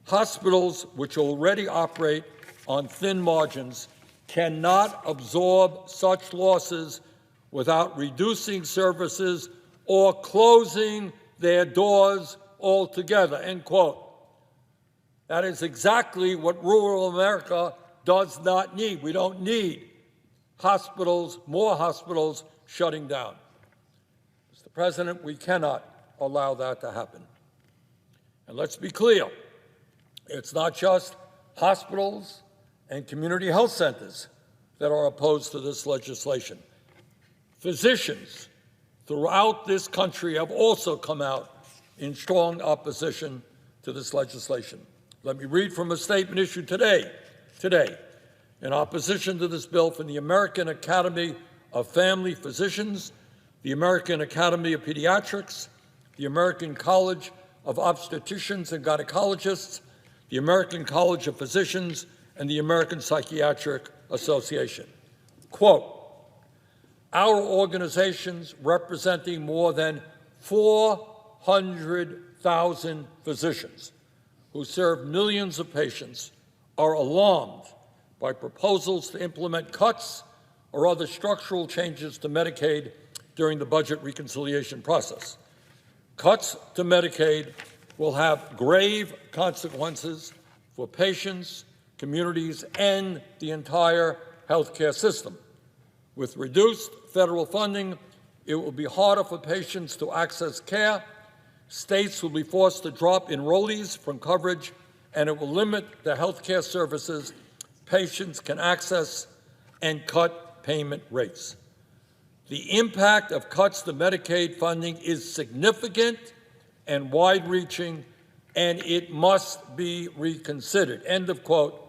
"Hospitals which already operate on thin margins cannot absorb such losses without reducing services or closing their doors altogether," end quote. That is exactly what rural America does not need. We don't need hospitals, more hospitals shutting down. Mr. President, we cannot allow that to happen. And let's be clear, it's not just hospitals and community health centers that are opposed to this legislation. Physicians throughout this country have also come out in strong opposition to this legislation. Let me read from a statement issued today, in opposition to this bill from the American Academy of Family Physicians, the American Academy of Pediatrics, the American College of Obstetricians and Gynecologists, the American College of Physicians, and the American Psychiatric Association. Quote, "Our organizations, representing more than 400,000 physicians who serve millions of patients, are alarmed by proposals to implement cuts or other structural changes to Medicaid during the budget reconciliation process. Cuts to Medicaid will have grave consequences for patients, communities, and the entire healthcare system. With reduced federal funding, it will be harder for patients to access care. States will be forced to drop enrollees from coverage, and it will limit the healthcare services patients can access and cut payment rates. The impact of cuts to Medicaid funding is significant and wide-reaching, and it must be reconsidered." End of quote.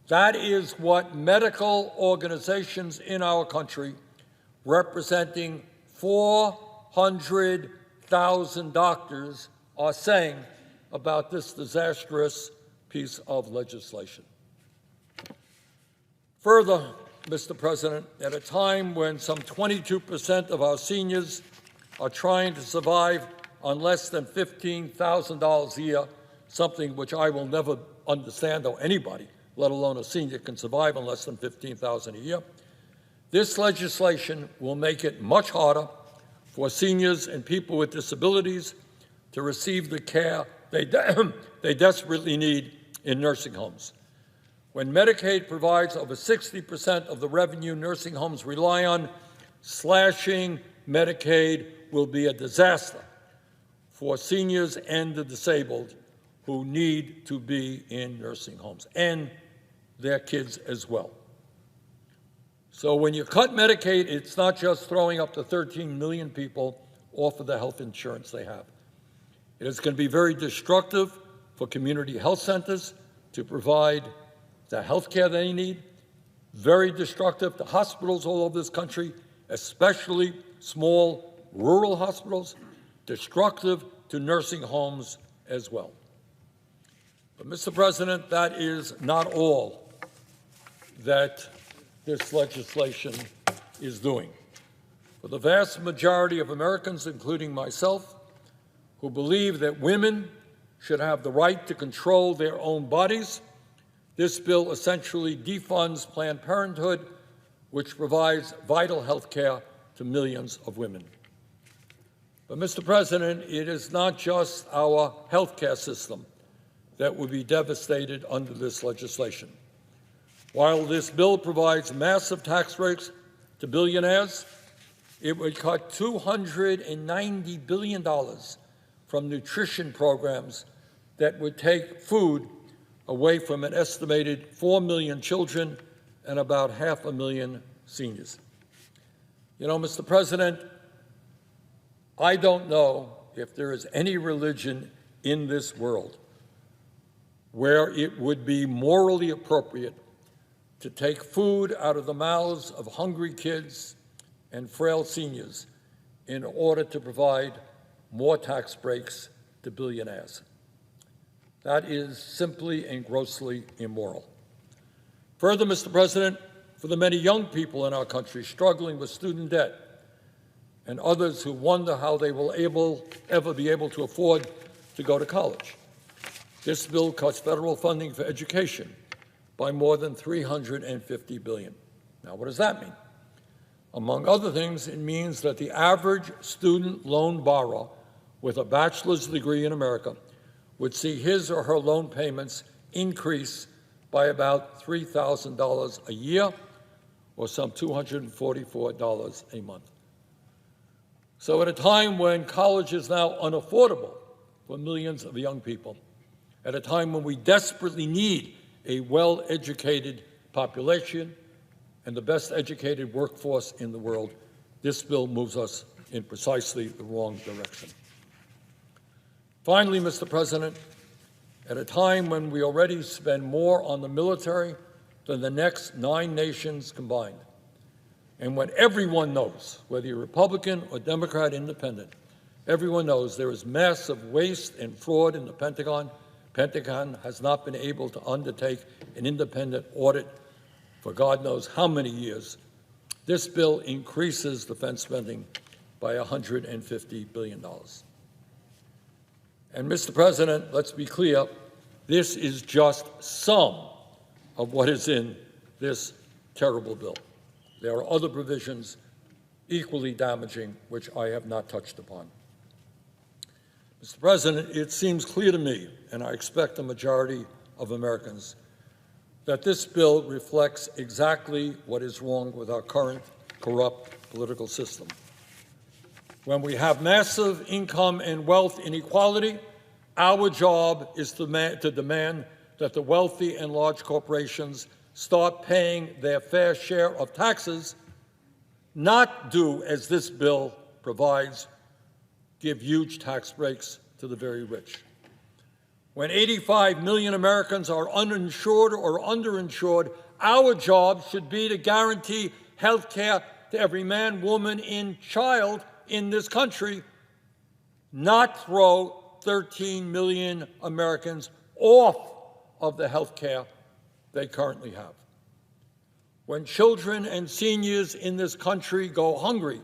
That is what medical organizations in our country, representing 400,000 doctors, are saying about this disastrous piece of legislation. Further, Mr. President, at a time when some 22% of our seniors are trying to survive on less than $15,000 a year, something which I will never understand how anybody, let alone a senior, can survive on less than $15,000 a year, this legislation will make it much harder for seniors and people with disabilities to receive the care they desperately need in nursing homes. When Medicaid provides over 60% of the revenue nursing homes rely on, slashing Medicaid will be a disaster for seniors and the disabled who need to be in nursing homes, and their kids as well. So when you cut Medicaid, it's not just throwing up to 13 million people off of the health insurance they have. It is going to be very destructive for community health centers to provide the health care they need, very destructive to hospitals all over this country, especially small rural hospitals, destructive to nursing homes as well. But, Mr. President, that is not all that this legislation is doing. For the vast majority of Americans, including myself, who believe that women should have the right to control their own bodies, this bill essentially defunds Planned Parenthood, which provides vital health care to millions of women. But, Mr. President, it is not just our health care system that would be devastated under this legislation. While this bill provides massive tax breaks to billionaires, it would cut $290 billion from nutrition programs that would take food away from an estimated 4 million children and about 500,000 seniors. You know, Mr. President, I don't know if there is any religion in this world where it would be morally appropriate to take food out of the mouths of hungry kids and frail seniors in order to provide more tax breaks to billionaires. That is simply and grossly immoral. Further, Mr. President, for the many young people in our country struggling with student debt and others who wonder how they will ever be able to afford to go to college, this bill cuts federal funding for education by more than $350 billion. Now, what does that mean? Among other things, it means that the average student loan borrower with a bachelor's degree in America would see his or her loan payments increase by about $3,000 a year, or some $244 a month. So at a time when college is now unaffordable for millions of young people, at a time when we desperately need a well-educated population and the best educated workforce in the world, this bill moves us in precisely the wrong direction. Finally, Mr. President, at a time when we already spend more on the military than the next 9 nations combined, and when everyone knows, whether you're Republican or Democrat independent, everyone knows there is massive waste and fraud in the Pentagon. Pentagon has not been able to undertake an independent audit for God knows how many years. This bill increases defense spending by $150 billion. And, Mr. President, let's be clear, this is just some of what is in this terrible bill. There are other provisions equally damaging, which I have not touched upon. Mr. President, it seems clear to me, and I expect the majority of Americans, that this bill reflects exactly what is wrong with our current corrupt political system. When we have massive income and wealth inequality, our job is to demand that the wealthy and large corporations start paying their fair share of taxes, not do as this bill provides, give huge tax breaks to the very rich. When 85 million Americans are uninsured or underinsured, our job should be to guarantee health care to every man, woman, and child in this country, not throw 13 million Americans off of the health care they currently have. When children and seniors in this country go hungry,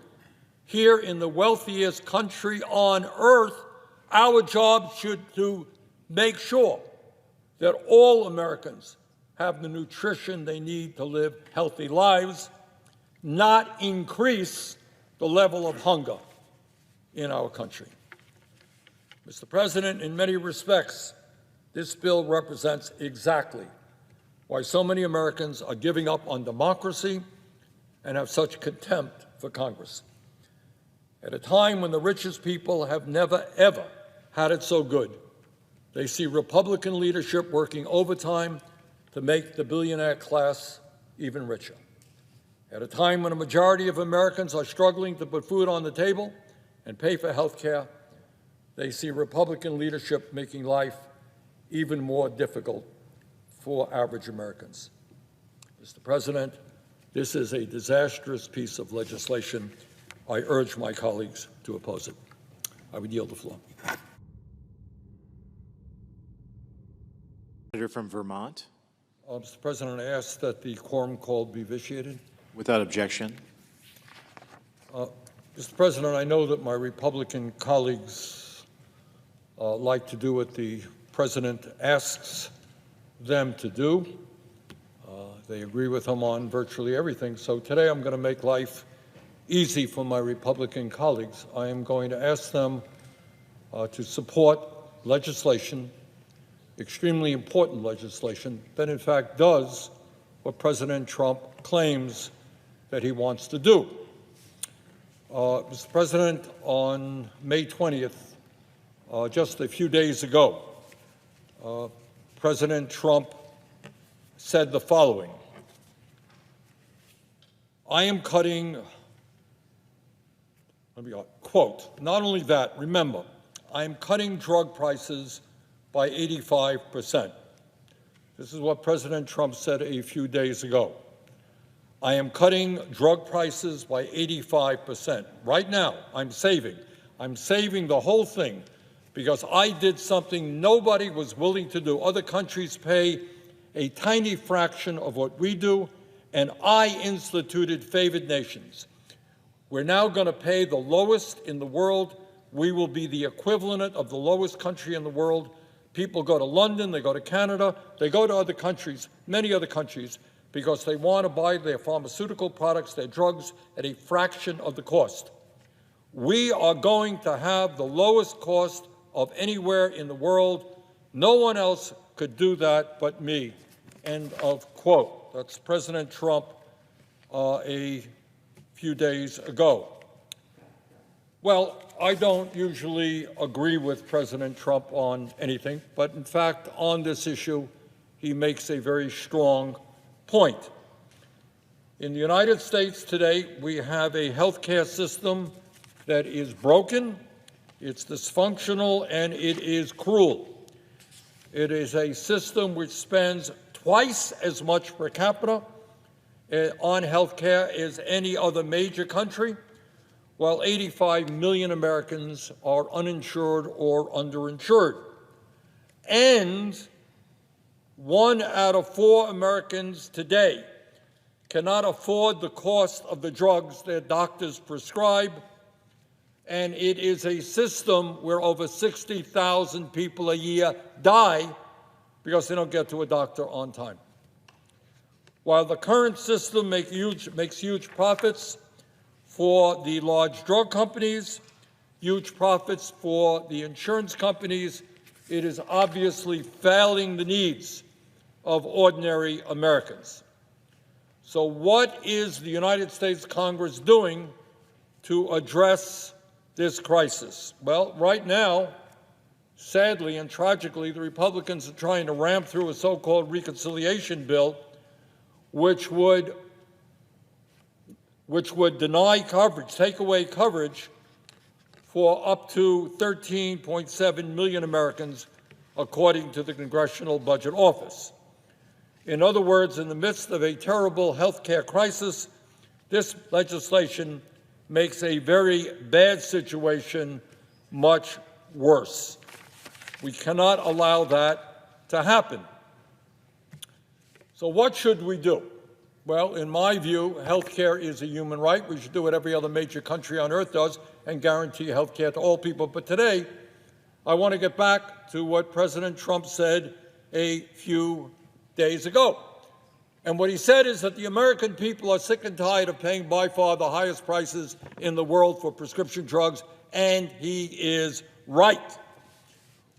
here in the wealthiest country on earth, our job should to make sure that all Americans have the nutrition they need to live healthy lives, not increase the level of hunger in our country. Mr. President, in many respects, this bill represents exactly why so many Americans are giving up on democracy and have such contempt for Congress. At a time when the richest people have never, ever had it so good, they see Republican leadership working overtime to make the billionaire class even richer. At a time when a majority of Americans are struggling to put food on the table and pay for health care, they see Republican leadership making life even more difficult for average Americans. Mr. President, this is a disastrous piece of legislation. I urge my colleagues to oppose it. I would yield the floor. Senator from Vermont, Mr. President, I ask that the quorum called be vitiated. without objection. Mr. President, I know that my Republican colleagues like to do what the President asks them to do. They agree with him on virtually everything. So today I'm going to make life easy for my Republican colleagues. I am going to ask them to support legislation, extremely important legislation, that in fact does what President Trump claims that he wants to do. Mr. President, on May 20th, just a few days ago, President Trump said the following: I am cutting, quote, not only that, remember, I am cutting drug prices by 85%. This is what President Trump said a few days ago. I am cutting drug prices by 85%. Right now, I'm saving. I'm saving the whole thing because I did something nobody was willing to do. Other countries pay a tiny fraction of what we do, and I instituted favored nations. We're now going to pay the lowest in the world. We will be the equivalent of the lowest country in the world. People go to London, they go to Canada, they go to other countries, many other countries, because they want to buy their pharmaceutical products, their drugs, at a fraction of the cost. We are going to have the lowest cost of anywhere in the world. No one else could do that but me. End of quote. That's President Trump a few days ago. Well, I don't usually agree with President Trump on anything, but in fact, on this issue, he makes a very strong point. In the United States today, we have a healthcare system that is broken, it's dysfunctional, and it is cruel. It is a system which spends twice as much per capita on healthcare as any other major country, while 85 million Americans are uninsured or underinsured. And 1 out of 4 Americans today cannot afford the cost of the drugs their doctors prescribe, and it is a system where over 60,000 people a year die because they don't get to a doctor on time. While the current system makes huge profits for the large drug companies, huge profits for the insurance companies, it is obviously failing the needs of ordinary Americans. So what is the United States Congress doing to address this crisis? Well, right now, sadly and tragically, the Republicans are trying to ram through a so-called reconciliation bill, which would deny coverage, take away coverage for up to 13.7 million Americans, according to the Congressional Budget Office. In other words, in the midst of a terrible health care crisis, this legislation makes a very bad situation much worse. We cannot allow that to happen. So what should we do? Well, in my view, health care is a human right. We should do what every other major country on earth does and guarantee health care to all people. But today, I want to get back to what President Trump said a few days ago. And what he said is that the American people are sick and tired of paying by far the highest prices in the world for prescription drugs, and he is right.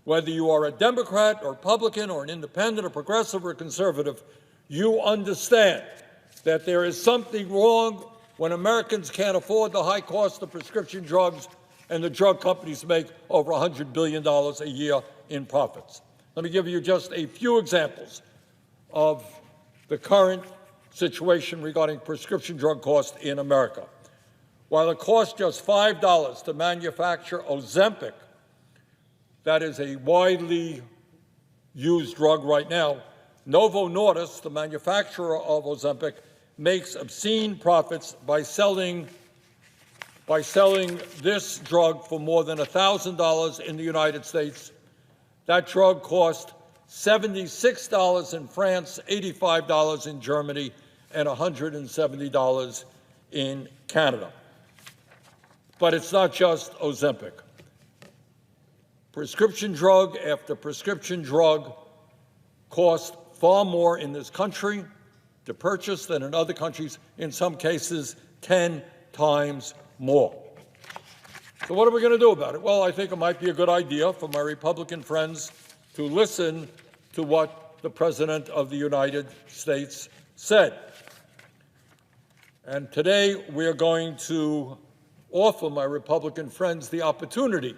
Whether you are a Democrat or Republican or an independent or progressive or conservative, you understand that there is something wrong when Americans can't afford the high cost of prescription drugs and the drug companies make over $100 billion a year in profits. Let me give you just a few examples of the current situation regarding prescription drug costs in America. While it costs just $5 to manufacture Ozempic, that is a widely used drug right now, Novo Nordisk, the manufacturer of Ozempic, makes obscene profits by selling this drug for more than $1,000 in the United States. That drug cost $76 in France, $85 in Germany, and $170 in Canada. But it's not just Ozempic. Prescription drug after prescription drug costs far more in this country to purchase than in other countries, in some cases 10 times more. So what are we going to do about it? Well, I think it might be a good idea for my Republican friends to listen to what the President of the United States said. And today we are going to offer my Republican friends the opportunity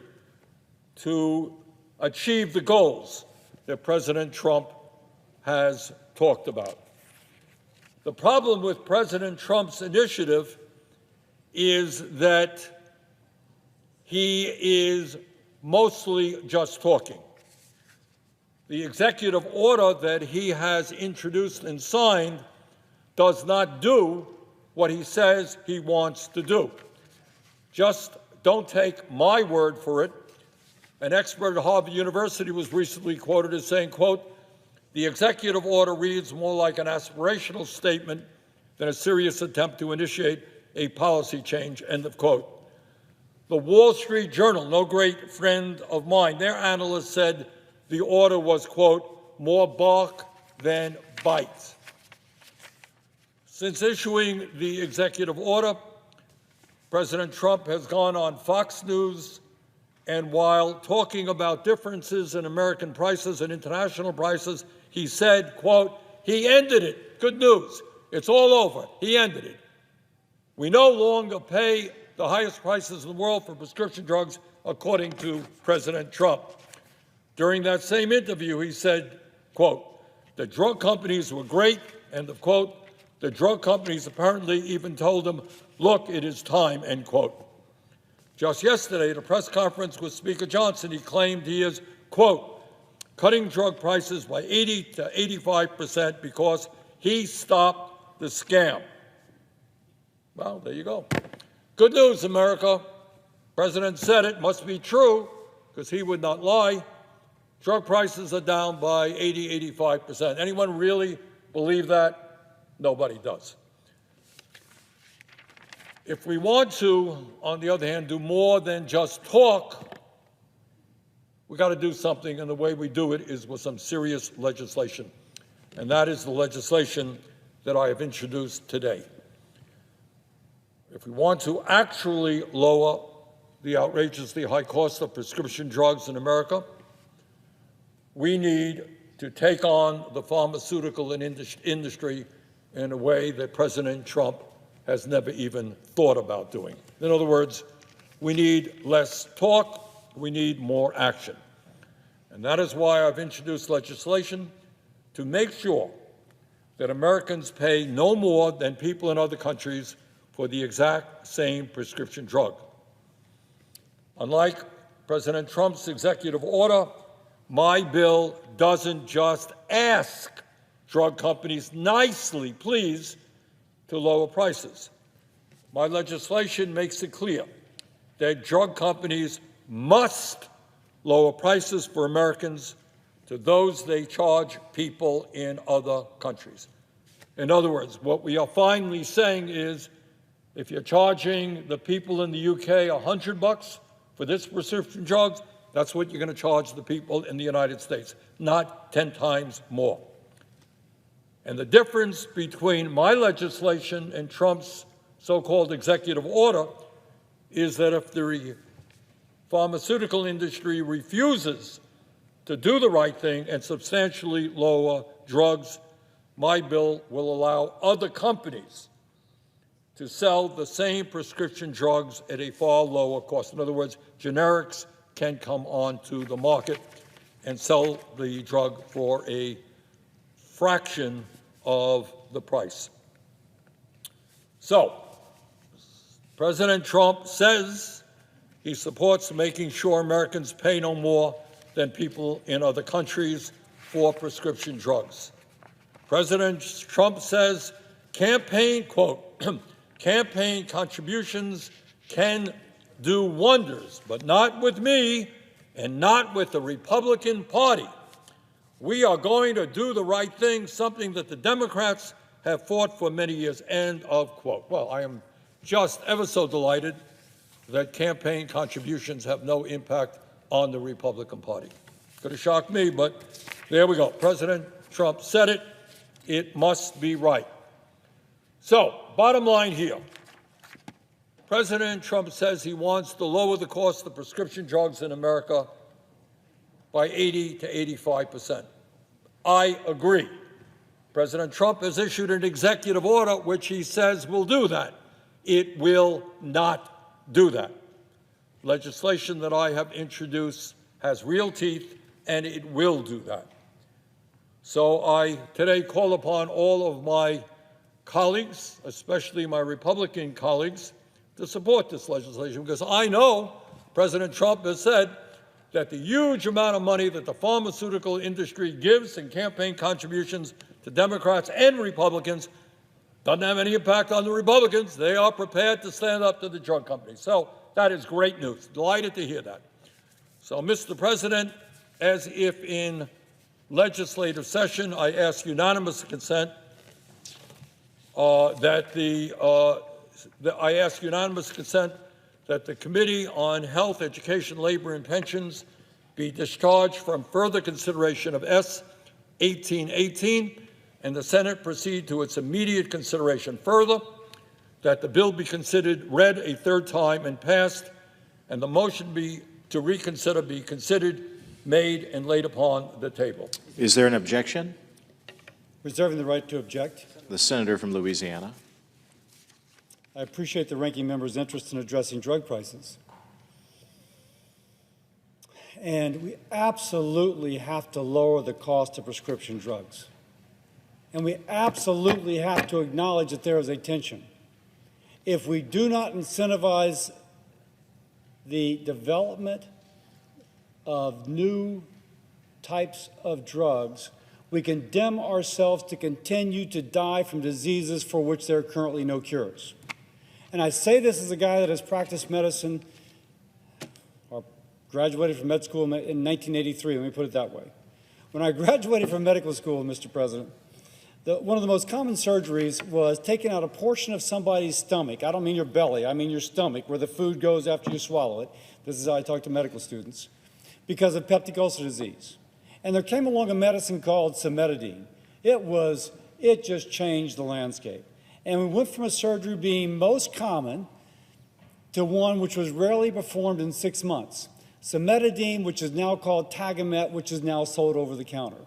to achieve the goals that President Trump has talked about. The problem with President Trump's initiative is that he is mostly just talking. The executive order that he has introduced and signed does not do what he says he wants to do. Just don't take my word for it. An expert at Harvard University was recently quoted as saying, quote, "The executive order reads more like an aspirational statement than a serious attempt to initiate a policy change," end of quote. The Wall Street Journal, no great friend of mine, their analyst said the order was, quote, "more bark than bite." Since issuing the executive order, President Trump has gone on Fox News, and while talking about differences in American prices and international prices, he said, quote, "He ended it. Good news. It's all over. He ended it. We no longer pay the highest prices in the world for prescription drugs," according to President Trump. During that same interview, he said, quote, "The drug companies were great," end of quote. The drug companies apparently even told him, "Look, it is time," end quote. Just yesterday at a press conference with Speaker Johnson, he claimed he is, quote, "cutting drug prices by 80 to 85% because he stopped the scam." Well, there you go. Good news, America. President said it, must be true, because he would not lie. Drug prices are down by 80, 85%. Anyone really believe that? Nobody does. If we want to, on the other hand, do more than just talk, we've got to do something, and the way we do it is with some serious legislation. And that is the legislation that I have introduced today. If we want to actually lower the outrageously high cost of prescription drugs in America, we need to take on the pharmaceutical industry in a way that President Trump has never even thought about doing. In other words, we need less talk, we need more action. And that is why I've introduced legislation to make sure that Americans pay no more than people in other countries for the exact same prescription drug. Unlike President Trump's executive order, my bill doesn't just ask drug companies nicely, please, to lower prices. My legislation makes it clear that drug companies must lower prices for Americans to those they charge people in other countries. In other words, what we are finally saying is, if you're charging the people in the UK $100 for this prescription drug, that's what you're going to charge the people in the United States, not 10 times more. And the difference between my legislation and Trump's so-called executive order is that if the pharmaceutical industry refuses to do the right thing and substantially lower drugs, my bill will allow other companies to sell the same prescription drugs at a far lower cost. In other words, generics can come onto the market and sell the drug for a fraction of the price. So, President Trump says he supports making sure Americans pay no more than people in other countries for prescription drugs. President Trump says campaign, quote, campaign contributions can do wonders, but not with me and not with the Republican Party. We are going to do the right thing, something that the Democrats have fought for many years, end of quote. Well, I am just ever so delighted that campaign contributions have no impact on the Republican Party. Could have shocked me, but there we go. President Trump said it. It must be right. So, bottom line here. President Trump says he wants to lower the cost of prescription drugs in America by 80 to 85%. I agree. President Trump has issued an executive order which he says will do that. It will not do that. Legislation that I have introduced has real teeth, and it will do that. So I today call upon all of my colleagues, especially my Republican colleagues, to support this legislation, because I know President Trump has said that the huge amount of money that the pharmaceutical industry gives in campaign contributions to Democrats and Republicans doesn't have any impact on the Republicans. They are prepared to stand up to the drug companies. So that is great news. Delighted to hear that. So, Mr. President, as if in legislative session, I ask unanimous consent that the Committee on Health, Education, Labor, and Pensions be discharged from further consideration of S. 1818, and the Senate proceed to its immediate consideration. Further, that the bill be read a third time and passed, and the motion to reconsider be considered, made, and laid upon the table. Is there an objection? Reserving the right to object. The senator from Louisiana. I appreciate the ranking member's interest in addressing drug prices. And we absolutely have to lower the cost of prescription drugs. And we absolutely have to acknowledge that there is a tension. If we do not incentivize the development of new types of drugs, we condemn ourselves to continue to die from diseases for which there are currently no cures. And I say this as a guy that has practiced medicine or graduated from med school in 1983, let me put it that way. When I graduated from medical school, Mr. President, one of the most common surgeries was taking out a portion of somebody's stomach. I don't mean your belly, I mean your stomach, where the food goes after you swallow it. This is how I talk to medical students. Because of peptic ulcer disease. And there came along a medicine called cimetidine. It just changed the landscape. And we went from a surgery being most common to one which was rarely performed in 6 months. Cimetidine, which is now called Tagamet, which is now sold over the counter.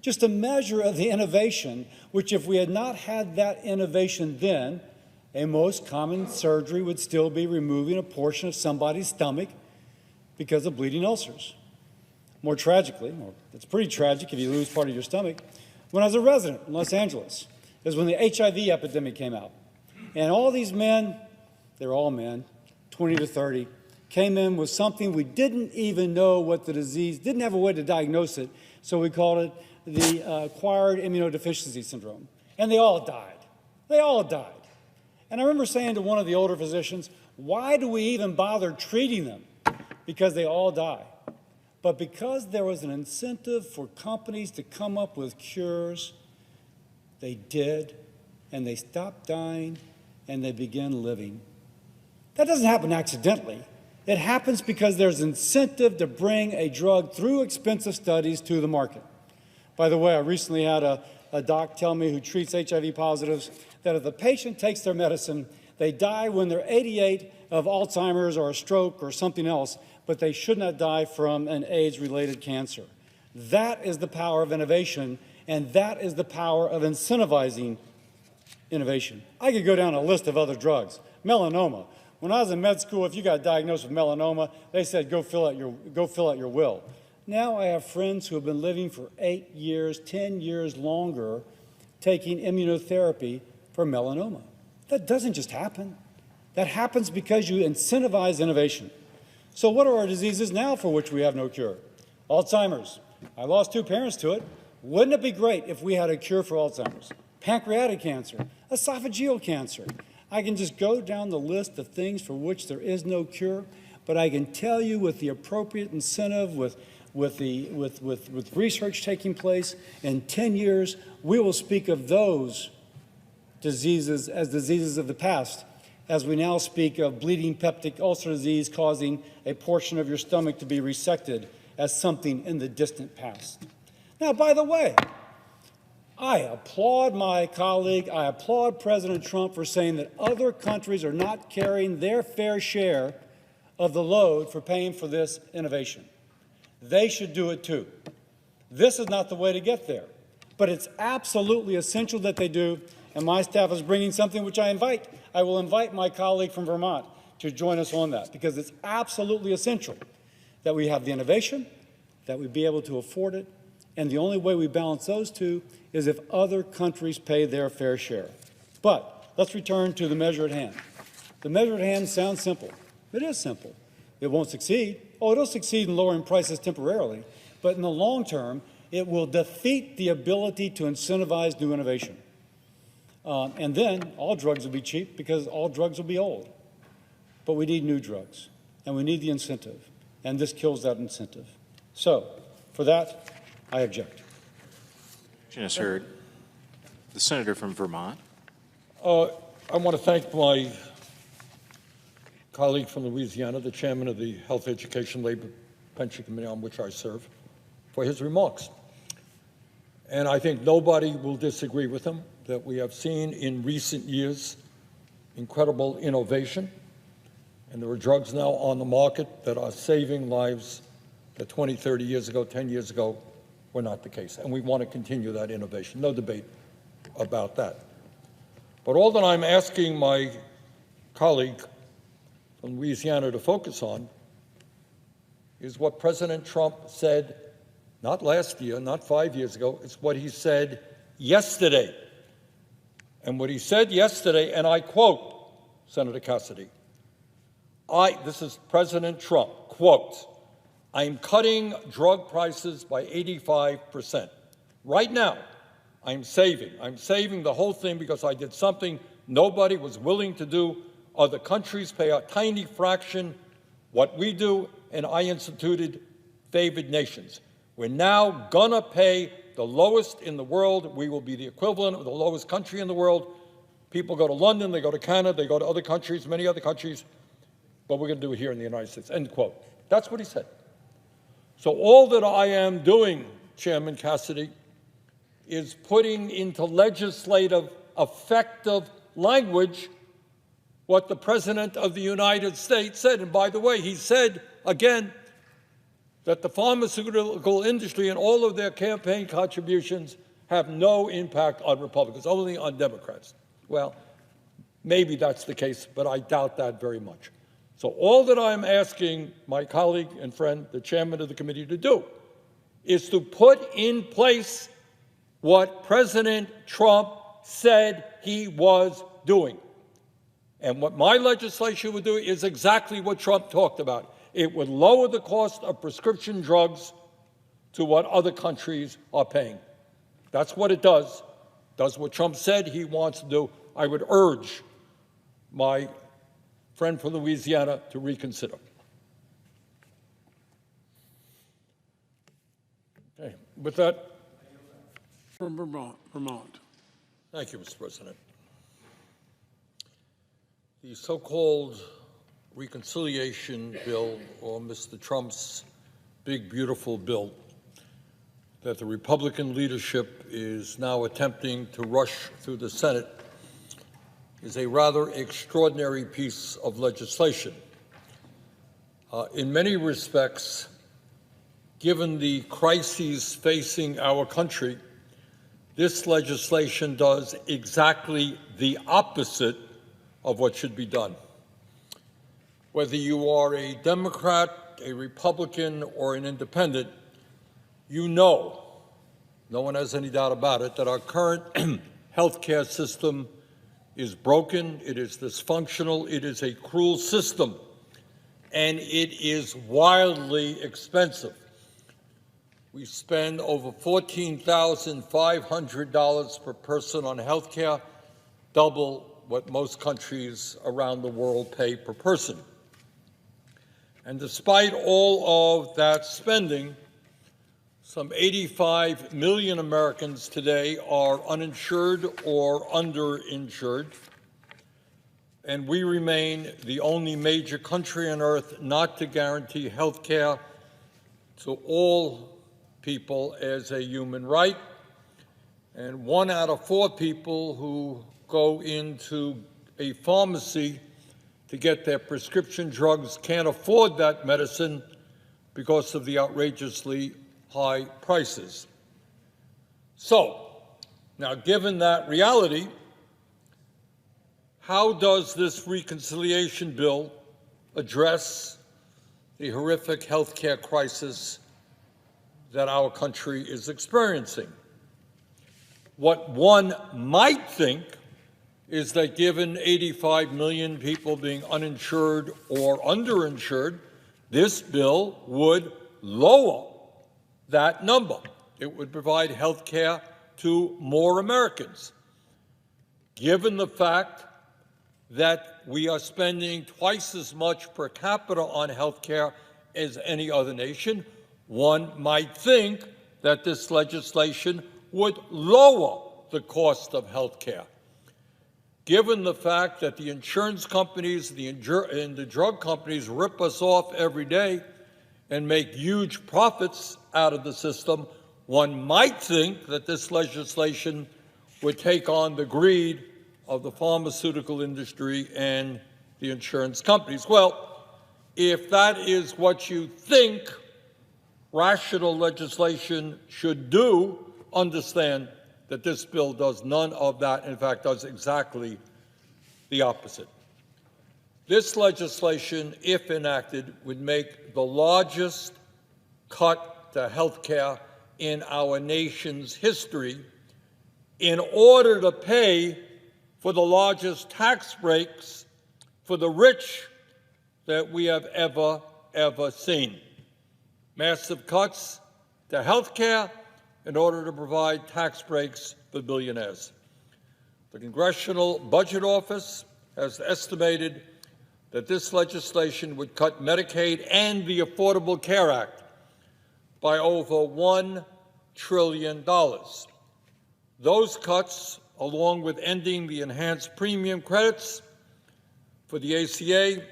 Just a measure of the innovation, which if we had not had that innovation then, a most common surgery would still be removing a portion of somebody's stomach because of bleeding ulcers. More tragically, or it's pretty tragic if you lose part of your stomach, when I was a resident in Los Angeles, is when the HIV epidemic came out. And all these men, they were all men, 20 to 30, came in with something we didn't even know what the disease, didn't have a way to diagnose it, so we called it the acquired immunodeficiency syndrome. And they all died. They all died. And I remember saying to one of the older physicians, why do we even bother treating them? Because they all die. But because there was an incentive for companies to come up with cures, they did, and they stopped dying, and they began living. That doesn't happen accidentally. It happens because there's incentive to bring a drug through expensive studies to the market. By the way, I recently had a doc tell me who treats HIV positives that if the patient takes their medicine, they die when they're 88 of Alzheimer's or a stroke or something else, but they should not die from an AIDS-related cancer. That is the power of innovation, and that is the power of incentivizing innovation. I could go down a list of other drugs. Melanoma. When I was in med school, if you got diagnosed with melanoma, they said, go fill out your will. Now I have friends who have been living for 8 years, 10 years longer, taking immunotherapy for melanoma. That doesn't just happen. That happens because you incentivize innovation. So what are our diseases now for which we have no cure? Alzheimer's. I lost 2 parents to it. Wouldn't it be great if we had a cure for Alzheimer's? Pancreatic cancer, esophageal cancer. I can just go down the list of things for which there is no cure, but I can tell you with the appropriate incentive, with research taking place, in 10 years, we will speak of those diseases as diseases of the past, as we now speak of bleeding peptic ulcer disease causing a portion of your stomach to be resected as something in the distant past. Now, by the way, I applaud my colleague, I applaud President Trump for saying that other countries are not carrying their fair share of the load for paying for this innovation. They should do it too. This is not the way to get there, but it's absolutely essential that they do, and my staff is bringing something which I will invite my colleague from Vermont to join us on that, because it's absolutely essential that we have the innovation, that we be able to afford it, and the only way we balance those two is if other countries pay their fair share. But let's return to the measure at hand. The measure at hand sounds simple. It is simple. It won't succeed. Oh, it'll succeed in lowering prices temporarily, but in the long term, it will defeat the ability to incentivize new innovation. And then all drugs will be cheap because all drugs will be old. But we need new drugs, and we need the incentive, and this kills that incentive. So, for that, I object. Objection is heard. The senator from Vermont. I want to thank my colleague from Louisiana, the chairman of the Health, Education, Labor, Pension Committee on which I serve, for his remarks. And I think nobody will disagree with him that we have seen in recent years incredible innovation, and there are drugs now on the market that are saving lives that 20, 30 years ago, 10 years ago were not the case. And we want to continue that innovation. No debate about that. But all that I'm asking my colleague from Louisiana to focus on is what President Trump said, not last year, not 5 years ago, it's what he said yesterday. And what he said yesterday, and I quote, Senator Cassidy, this is President Trump, quote, "I'm cutting drug prices by 85%. Right now, I'm saving the whole thing because I did something nobody was willing to do. Other countries pay a tiny fraction what we do, and I instituted favored nations. We're now gonna pay the lowest in the world. We will be the equivalent of the lowest country in the world. People go to London, they go to Canada, they go to other countries, many other countries, but we're gonna do it here in the United States," end quote. That's what he said. So all that I am doing, Chairman Cassidy, is putting into legislative effective language what the President of the United States said. And by the way, he said, again, that the pharmaceutical industry and all of their campaign contributions have no impact on Republicans, only on Democrats. Well, maybe that's the case, but I doubt that very much. So all that I'm asking my colleague and friend, the chairman of the committee, to do is to put in place what President Trump said he was doing. And what my legislation would do is exactly what Trump talked about. It would lower the cost of prescription drugs to what other countries are paying. That's what it does. Does what Trump said he wants to do. I would urge my friend from Louisiana to reconsider. Okay, with that. From Vermont. Thank you, Mr. President. The so-called reconciliation bill, or Mr. Trump's big, beautiful bill that the Republican leadership is now attempting to rush through the Senate, is a rather extraordinary piece of legislation. In many respects, given the crises facing our country, this legislation does exactly the opposite of what should be done. Whether you are a Democrat, a Republican, or an independent, you know, no one has any doubt about it, that our current health care system is broken, it is dysfunctional, it is a cruel system, and it is wildly expensive. We spend over $14,500 per person on health care, double what most countries around the world pay per person. And despite all of that spending, some 85 million Americans today are uninsured or underinsured, and we remain the only major country on earth not to guarantee health care to all people as a human right. And 1 out of 4 people who go into a pharmacy to get their prescription drugs can't afford that medicine because of the outrageously high prices. So, now given that reality, how does this reconciliation bill address the horrific health care crisis that our country is experiencing? What one might think is that given 85 million people being uninsured or underinsured, this bill would lower that number. It would provide health care to more Americans. Given the fact that we are spending twice as much per capita on health care as any other nation, one might think that this legislation would lower the cost of health care. Given the fact that the insurance companies and the drug companies rip us off every day and make huge profits out of the system, one might think that this legislation would take on the greed of the pharmaceutical industry and the insurance companies. Well, if that is what you think rational legislation should do, understand that this bill does none of that, in fact, does exactly the opposite. This legislation, if enacted, would make the largest cut to health care in our nation's history in order to pay for the largest tax breaks for the rich that we have ever seen. Massive cuts to health care in order to provide tax breaks for billionaires. The Congressional Budget Office has estimated that this legislation would cut Medicaid and the Affordable Care Act by over $1 trillion. Those cuts, along with ending the enhanced premium credits for the ACA,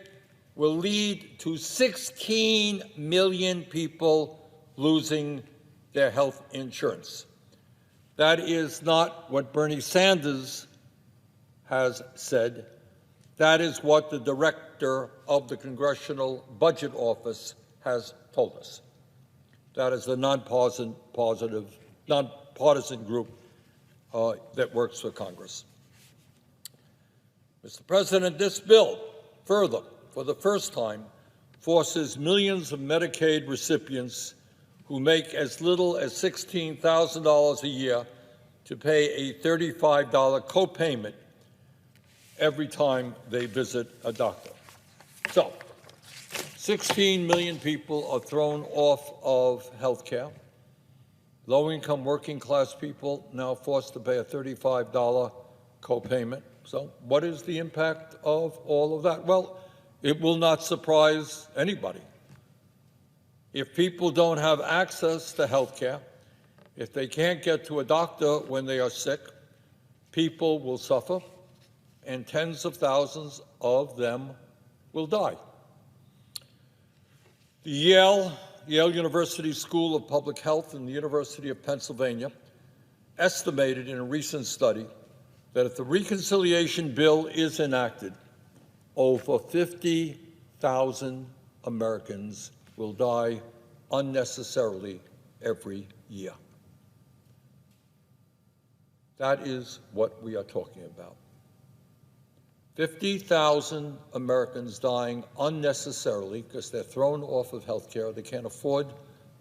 will lead to 16 million people losing their health insurance. That is not what Bernie Sanders has said. That is what the director of the Congressional Budget Office has told us. That is the nonpartisan group that works for Congress. Mr. President, this bill, further, for the first time, forces millions of Medicaid recipients who make as little as $16,000 a year to pay a $35 copayment every time they visit a doctor. So, 16 million people are thrown off of health care. Low-income working-class people now forced to pay a $35 copayment. So what is the impact of all of that? Well, it will not surprise anybody. If people don't have access to health care, if they can't get to a doctor when they are sick, people will suffer, and tens of thousands of them will die. The Yale University School of Public Health and the University of Pennsylvania estimated in a recent study that if the reconciliation bill is enacted, over 50,000 Americans will die unnecessarily every year. That is what we are talking about. 50,000 Americans dying unnecessarily because they're thrown off of health care. They can't afford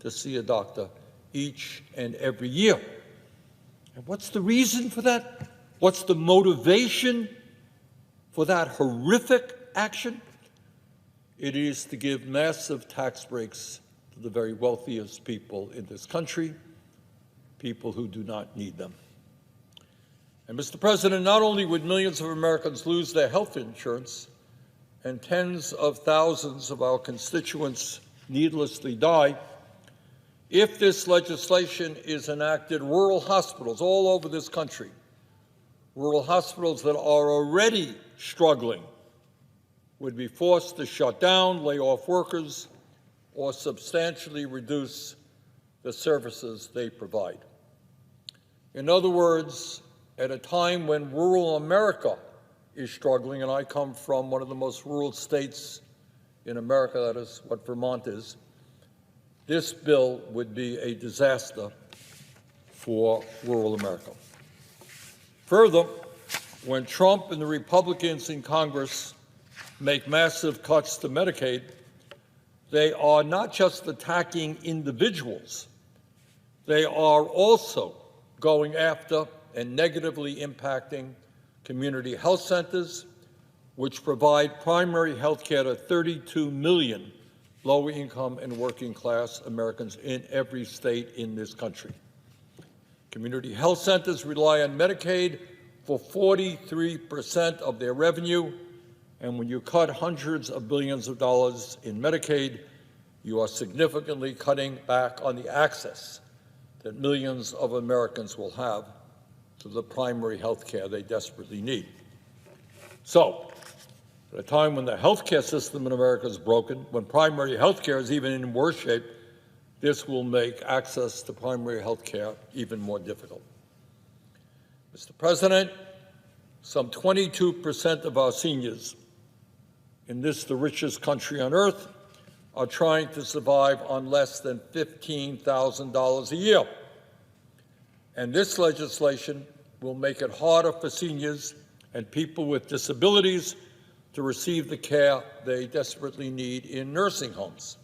to see a doctor each and every year. And what's the reason for that? What's the motivation for that horrific action, it is to give massive tax breaks to the very wealthiest people in this country, people who do not need them. And, Mr. President, not only would millions of Americans lose their health insurance and tens of thousands of our constituents needlessly die, if this legislation is enacted, rural hospitals all over this country, rural hospitals that are already struggling, would be forced to shut down, lay off workers, or substantially reduce the services they provide. In other words, at a time when rural America is struggling, and I come from one of the most rural states in America, that is what Vermont is, this bill would be a disaster for rural America. Further, when Trump and the Republicans in Congress make massive cuts to Medicaid, they are not just attacking individuals, they are also going after and negatively impacting community health centers, which provide primary health care to 32 million low-income and working-class Americans in every state in this country. Community health centers rely on Medicaid for 43% of their revenue, and when you cut hundreds of billions of dollars in Medicaid, you are significantly cutting back on the access that millions of Americans will have to the primary health care they desperately need. So, at a time when the health care system in America is broken, when primary health care is even in worse shape, this will make access to primary health care even more difficult. Mr. President, some 22% of our seniors in this, the richest country on earth, are trying to survive on less than $15,000 a year. And this legislation will make it harder for seniors and people with disabilities to receive the care they desperately need in nursing homes.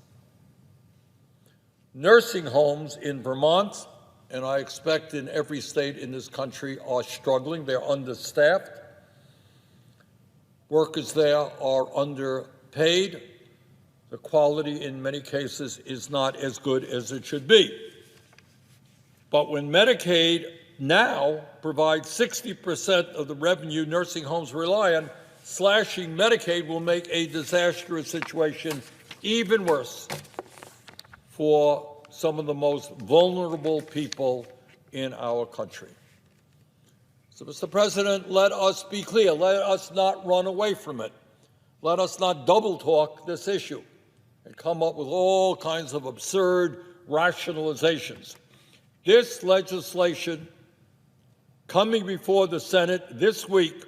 Nursing homes in Vermont, and I expect in every state in this country, are struggling. They're understaffed. Workers there are underpaid. The quality in many cases is not as good as it should be. But when Medicaid now provides 60% of the revenue nursing homes rely on, slashing Medicaid will make a disastrous situation even worse for some of the most vulnerable people in our country. So, Mr. President, let us be clear. Let us not run away from it. Let us not double talk this issue and come up with all kinds of absurd rationalizations. This legislation coming before the Senate this week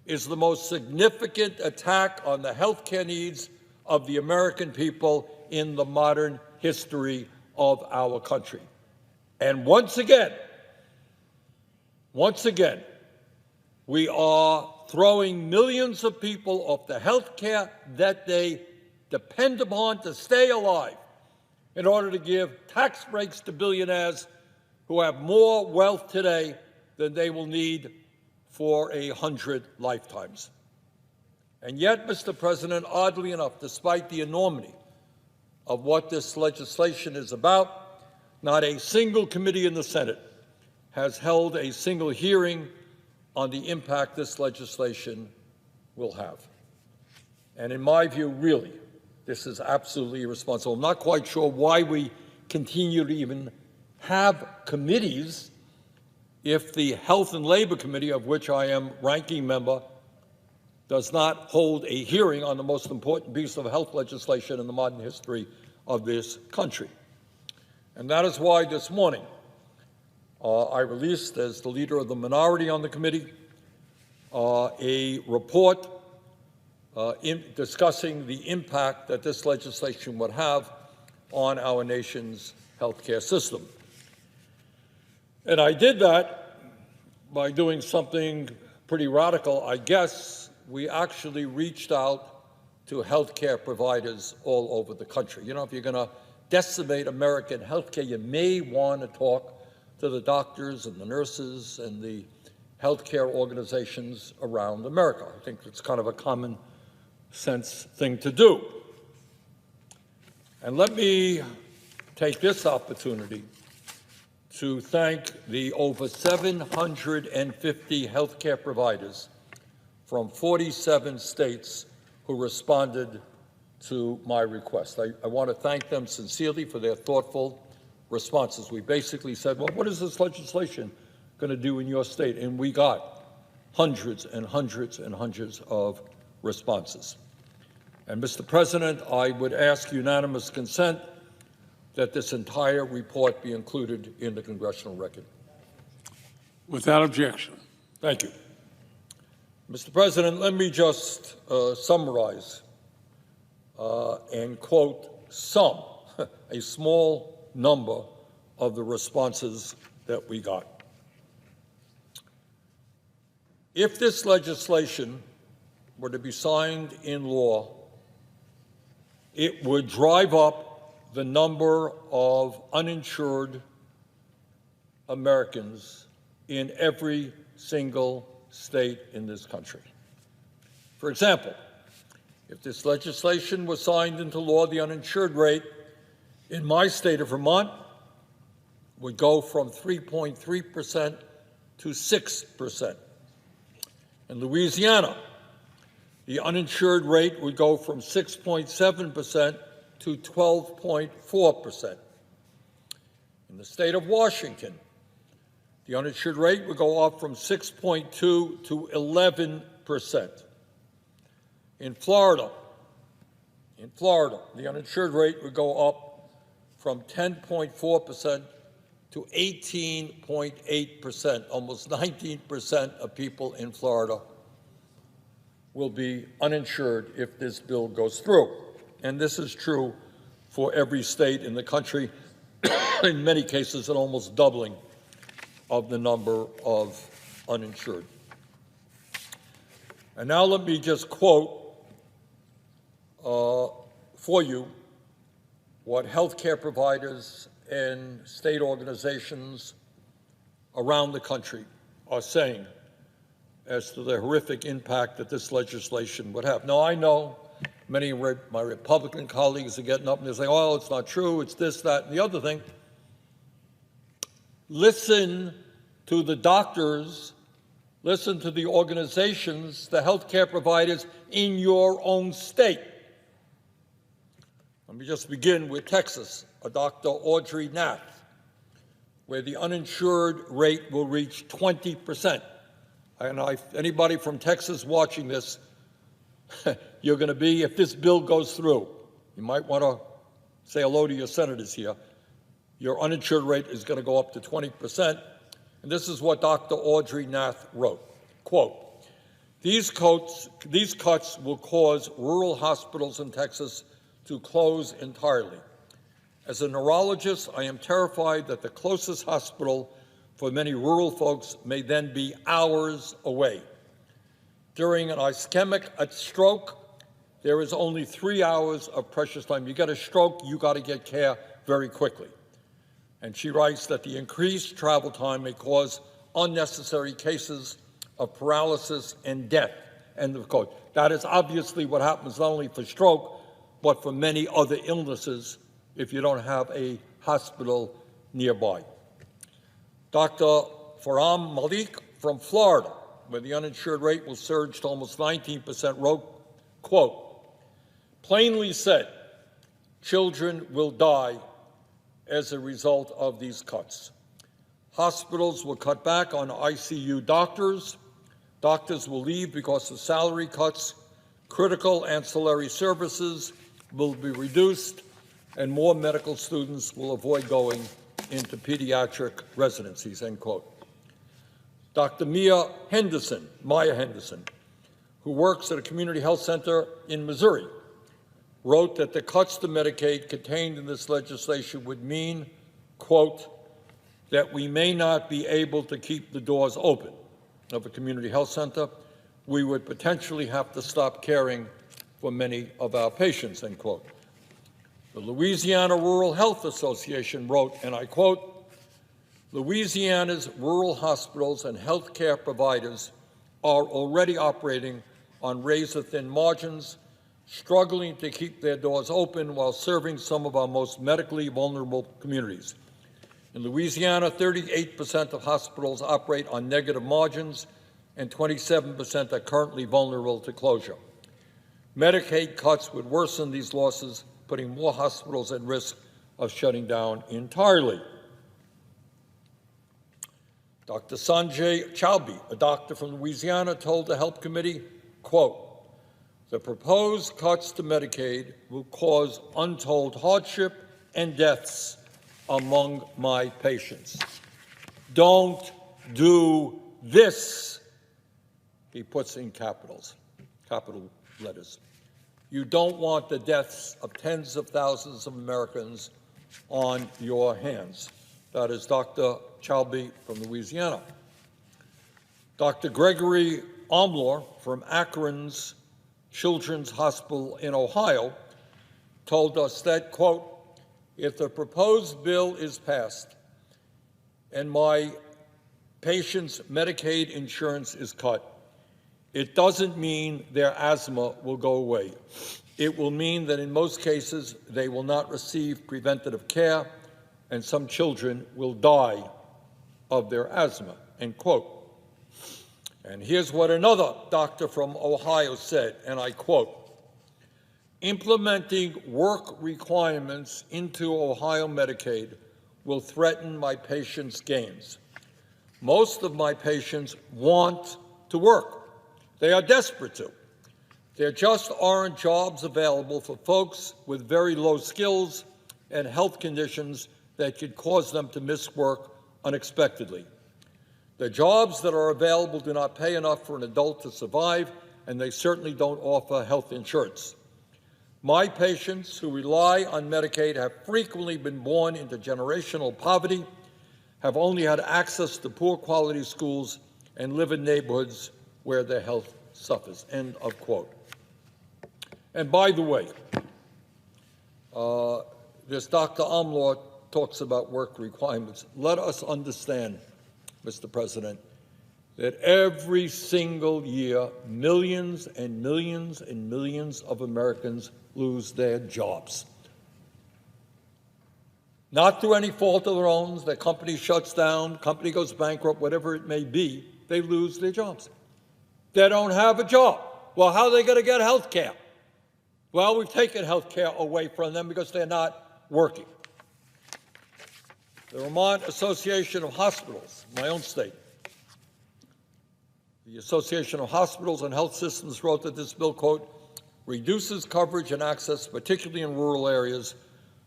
is the most significant attack on the health care needs of the American people in the modern history of our country. And once again, we are throwing millions of people off the health care that they depend upon to stay alive in order to give tax breaks to billionaires who have more wealth today than they will need for 100 lifetimes. And yet, Mr. President, oddly enough, despite the enormity of what this legislation is about, not a single committee in the Senate has held a single hearing on the impact this legislation will have. And in my view, really, this is absolutely irresponsible. I'm not quite sure why we continue to even have committees if the Health and Labor Committee, of which I am ranking member, does not hold a hearing on the most important piece of health legislation in the modern history of this country. And that is why this morning I released, as the leader of the minority on the committee, a report discussing the impact that this legislation would have on our nation's healthcare system. And I did that by doing something pretty radical. I guess we actually reached out to healthcare providers all over the country. You know, if you're going to decimate American healthcare, you may want to talk to the doctors and the nurses and the healthcare organizations around America. I think it's kind of a common sense thing to do. And let me take this opportunity to thank the over 750 healthcare providers from 47 states who responded to my request. I want to thank them sincerely for their thoughtful responses. We basically said, well, what is this legislation going to do in your state? And we got hundreds and hundreds and hundreds of responses. And Mr. President, I would ask unanimous consent that this entire report be included in the congressional record. Without objection. Thank you. Mr. President, let me just summarize and quote some, a small number of the responses that we got. If this legislation were to be signed in law, it would drive up the number of uninsured Americans in every single state in this country. For example, if this legislation was signed into law, the uninsured rate in my state of Vermont would go from 3.3% to 6%. In Louisiana, the uninsured rate would go from 6.7% to 12.4%. In the state of Washington, the uninsured rate would go up from 6.2 to 11%. In Florida, the uninsured rate would go up from 10.4% to 18.8%. Almost 19% of people in Florida will be uninsured if this bill goes through. And this is true for every state in the country, in many cases an almost doubling of the number of uninsured. And now let me just quote for you what healthcare providers and state organizations around the country are saying as to the horrific impact that this legislation would have. Now, I know many of my Republican colleagues are getting up and they're saying, oh, it's not true, it's this, that, and the other thing. Listen to the doctors, listen to the organizations, the healthcare providers in your own state. Let me just begin with Texas, Dr. Audrey Nath, where the uninsured rate will reach 20%. And anybody from Texas watching this, you're going to be, if this bill goes through, you might want to say hello to your senators here, your uninsured rate is going to go up to 20%. And this is what Dr. Audrey Nath wrote, quote, these cuts will cause rural hospitals in Texas to close entirely. As a neurologist, I am terrified that the closest hospital for many rural folks may then be hours away. During an ischemic stroke, there is only 3 hours of precious time. You get a stroke, you got to get care very quickly. And she writes that the increased travel time may cause unnecessary cases of paralysis and death, end of quote. That is obviously what happens not only for stroke, but for many other illnesses if you don't have a hospital nearby. Dr. Farham Malik from Florida, where the uninsured rate will surge to almost 19%, wrote, quote, plainly said, children will die as a result of these cuts. Hospitals will cut back on ICU doctors. Doctors will leave because of salary cuts. Critical ancillary services will be reduced, and more medical students will avoid going into pediatric residencies, end quote. Dr. Maya Henderson, who works at a community health center in Missouri, wrote that the cuts to Medicaid contained in this legislation would mean, quote, that we may not be able to keep the doors open of a community health center. We would potentially have to stop caring for many of our patients, end quote. The Louisiana Rural Health Association wrote, and I quote, Louisiana's rural hospitals and healthcare providers are already operating on razor-thin margins, struggling to keep their doors open while serving some of our most medically vulnerable communities. In Louisiana, 38% of hospitals operate on negative margins, and 27% are currently vulnerable to closure. Medicaid cuts would worsen these losses, putting more hospitals at risk of shutting down entirely. Dr. Sanjay Chaubey, a doctor from Louisiana, told the Health Committee, quote, "The proposed cuts to Medicaid will cause untold hardship and deaths among my patients. Don't do this," he puts in capital letters. You don't want the deaths of tens of thousands of Americans on your hands. That is Dr. Chaubey from Louisiana. Dr. Gregory Omlor from Akron's Children's Hospital in Ohio told us that, quote, "If the proposed bill is passed and my patients' Medicaid insurance is cut, it doesn't mean their asthma will go away. It will mean that in most cases they will not receive preventative care and some children will die of their asthma," end quote. And here's what another doctor from Ohio said, and I quote, "Implementing work requirements into Ohio Medicaid will threaten my patients' gains. Most of my patients want to work. They are desperate to. There just aren't jobs available for folks with very low skills and health conditions that could cause them to miss work unexpectedly. The jobs that are available do not pay enough for an adult to survive, and they certainly don't offer health insurance. My patients who rely on Medicaid have frequently been born into generational poverty, have only had access to poor quality schools, and live in neighborhoods where their health suffers," end of quote. And by the way, this Dr. Omlor talks about work requirements. Let us understand, Mr. President, that every single year, millions and millions and millions of Americans lose their jobs. Not through any fault of their own. Their company shuts down, company goes bankrupt, whatever it may be, they lose their jobs. They don't have a job. Well, how are they going to get health care? Well, we've taken health care away from them because they're not working. The Vermont Association of Hospitals, my own state, the Association of Hospitals and Health Systems wrote that this bill, quote, "reduces coverage and access, particularly in rural areas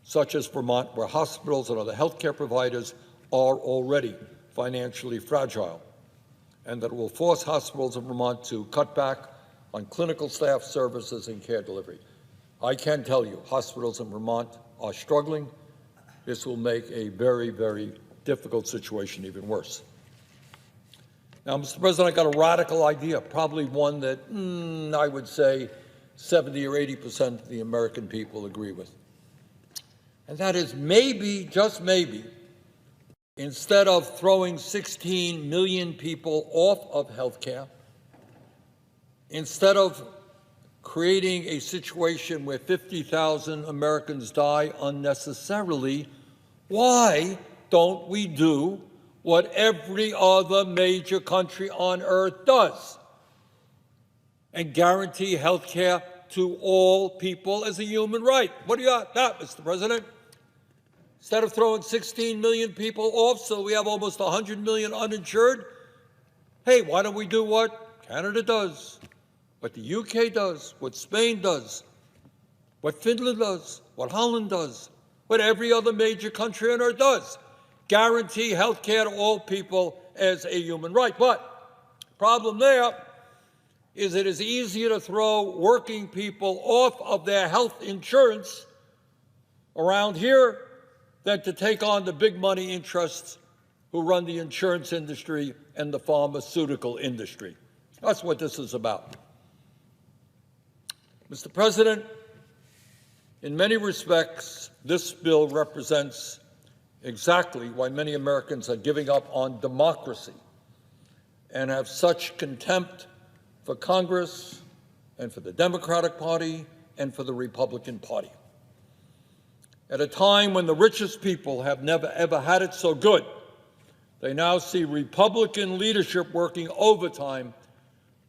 such as Vermont, where hospitals and other healthcare providers are already financially fragile, and that it will force hospitals in Vermont to cut back on clinical staff services and care delivery." I can tell you, hospitals in Vermont are struggling. This will make a very, very difficult situation even worse. Now, Mr. President, I got a radical idea, probably one that I would say 70 or 80% of the American people agree with. And that is maybe, just maybe, instead of throwing 16 million people off of health care, instead of creating a situation where 50,000 Americans die unnecessarily, why don't we do what every other major country on earth does and guarantee health care to all people as a human right? What do you got that, Mr. President? Instead of throwing 16 million people off so we have almost 100 million uninsured, hey, why don't we do what Canada does, what the UK does, what Spain does, what Finland does, what Holland does, what every other major country on earth does? Guarantee health care to all people as a human right. But the problem there is it is easier to throw working people off of their health insurance around here than to take on the big money interests who run the insurance industry and the pharmaceutical industry. That's what this is about. Mr. President, in many respects, this bill represents exactly why many Americans are giving up on democracy and have such contempt for Congress and for the Democratic Party and for the Republican Party. At a time when the richest people have never, ever had it so good, they now see Republican leadership working overtime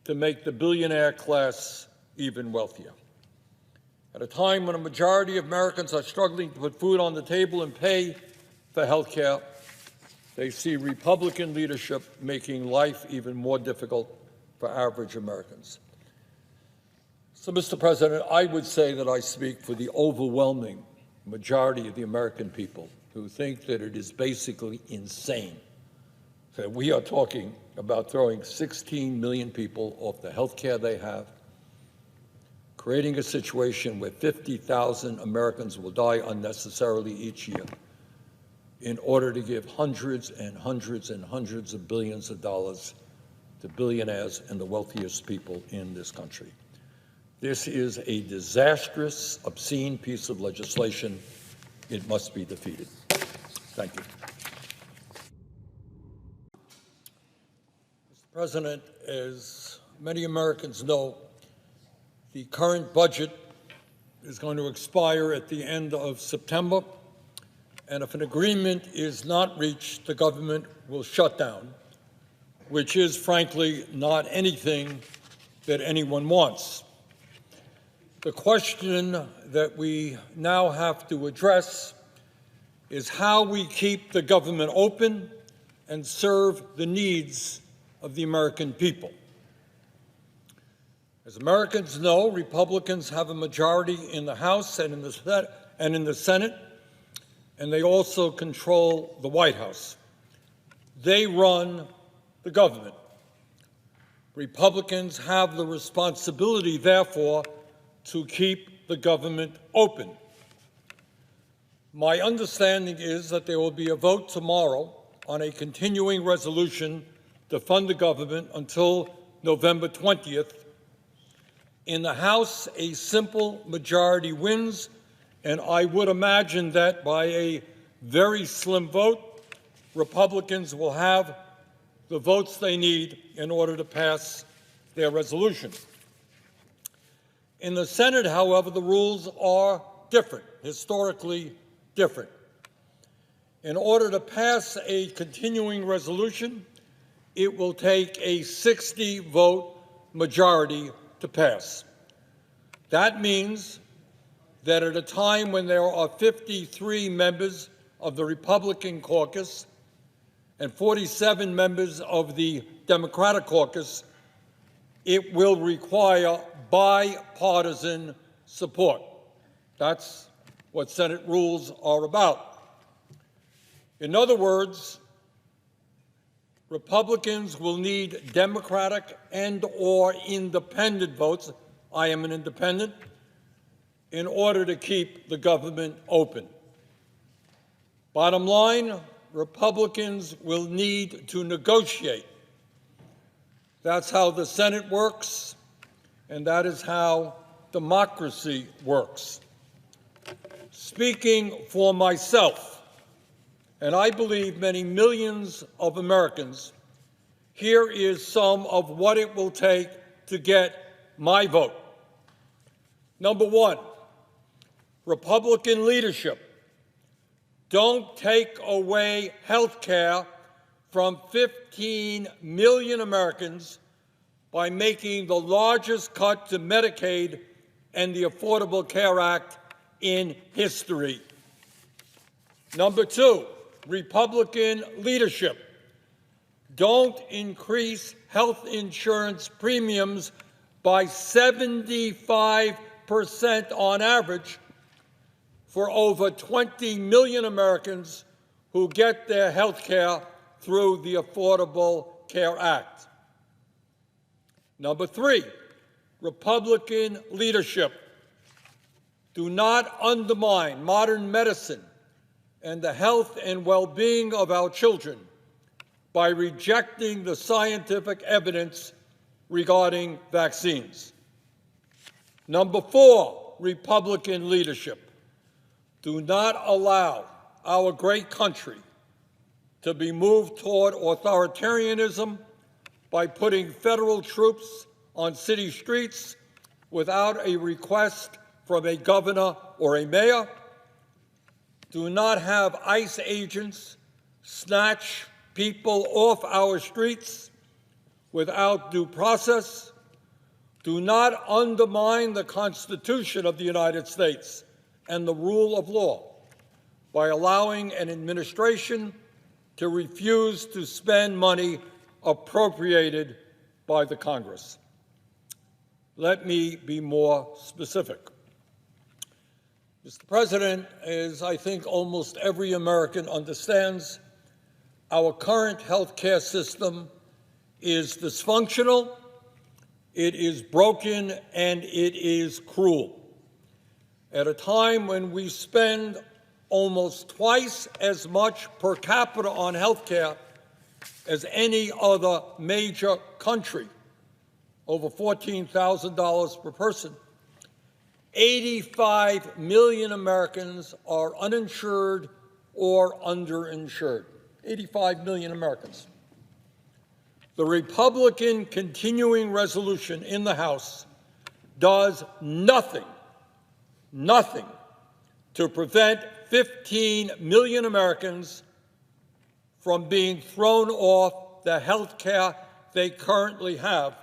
to make the billionaire class even wealthier. At a time when a majority of Americans are struggling to put food on the table and pay for health care, they see Republican leadership making life even more difficult for average Americans. So, Mr. President, I would say that I speak for the overwhelming majority of the American people who think that it is basically insane that we are talking about throwing 16 million people off the health care they have, creating a situation where 50,000 Americans will die unnecessarily each year in order to give hundreds and hundreds and hundreds of billions of dollars to billionaires and the wealthiest people in this country. This is a disastrous, obscene piece of legislation. It must be defeated. Thank you. Mr. President, as many Americans know, the current budget is going to expire at the end of September, and if an agreement is not reached, the government will shut down, which is, frankly, not anything that anyone wants. The question that we now have to address is how we keep the government open and serve the needs of the American people. As Americans know, Republicans have a majority in the House and in the Senate, and they also control the White House. They run the government. Republicans have the responsibility, therefore, to keep the government open. My understanding is that there will be a vote tomorrow on a continuing resolution to fund the government until November 20th. In the House, a simple majority wins, and I would imagine that by a very slim vote, Republicans will have the votes they need in order to pass their resolution. In the Senate, however, the rules are different, historically different. In order to pass a continuing resolution, it will take a 60-vote majority to pass. That means that at a time when there are 53 members of the Republican caucus and 47 members of the Democratic caucus, it will require bipartisan support. That's what Senate rules are about. In other words, Republicans will need Democratic and/or independent votes. I am an independent, in order to keep the government open. Bottom line, Republicans will need to negotiate. That's how the Senate works, and that is how democracy works. Speaking for myself, and I believe many millions of Americans, here is some of what it will take to get my vote. Number one, Republican leadership. Don't take away health care from 15 million Americans by making the largest cut to Medicaid and the Affordable Care Act in history. Number two, Republican leadership. Don't increase health insurance premiums by 75% on average for over 20 million Americans who get their health care through the Affordable Care Act. Number three, Republican leadership. Do not undermine modern medicine and the health and well-being of our children by rejecting the scientific evidence regarding vaccines. Number four, Republican leadership. Do not allow our great country to be moved toward authoritarianism by putting federal troops on city streets without a request from a governor or a mayor, do not have ICE agents snatch people off our streets without due process, do not undermine the Constitution of the United States and the rule of law by allowing an administration to refuse to spend money appropriated by the Congress. Let me be more specific. Mr. President, as I think almost every American understands, our current health care system is dysfunctional, it is broken, and it is cruel. At a time when we spend almost twice as much per capita on health care as any other major country, over $14,000 per person, 85 million Americans are uninsured or underinsured. 85 million Americans. The Republican continuing resolution in the House does nothing to prevent 15 million Americans from being thrown off the health care they currently have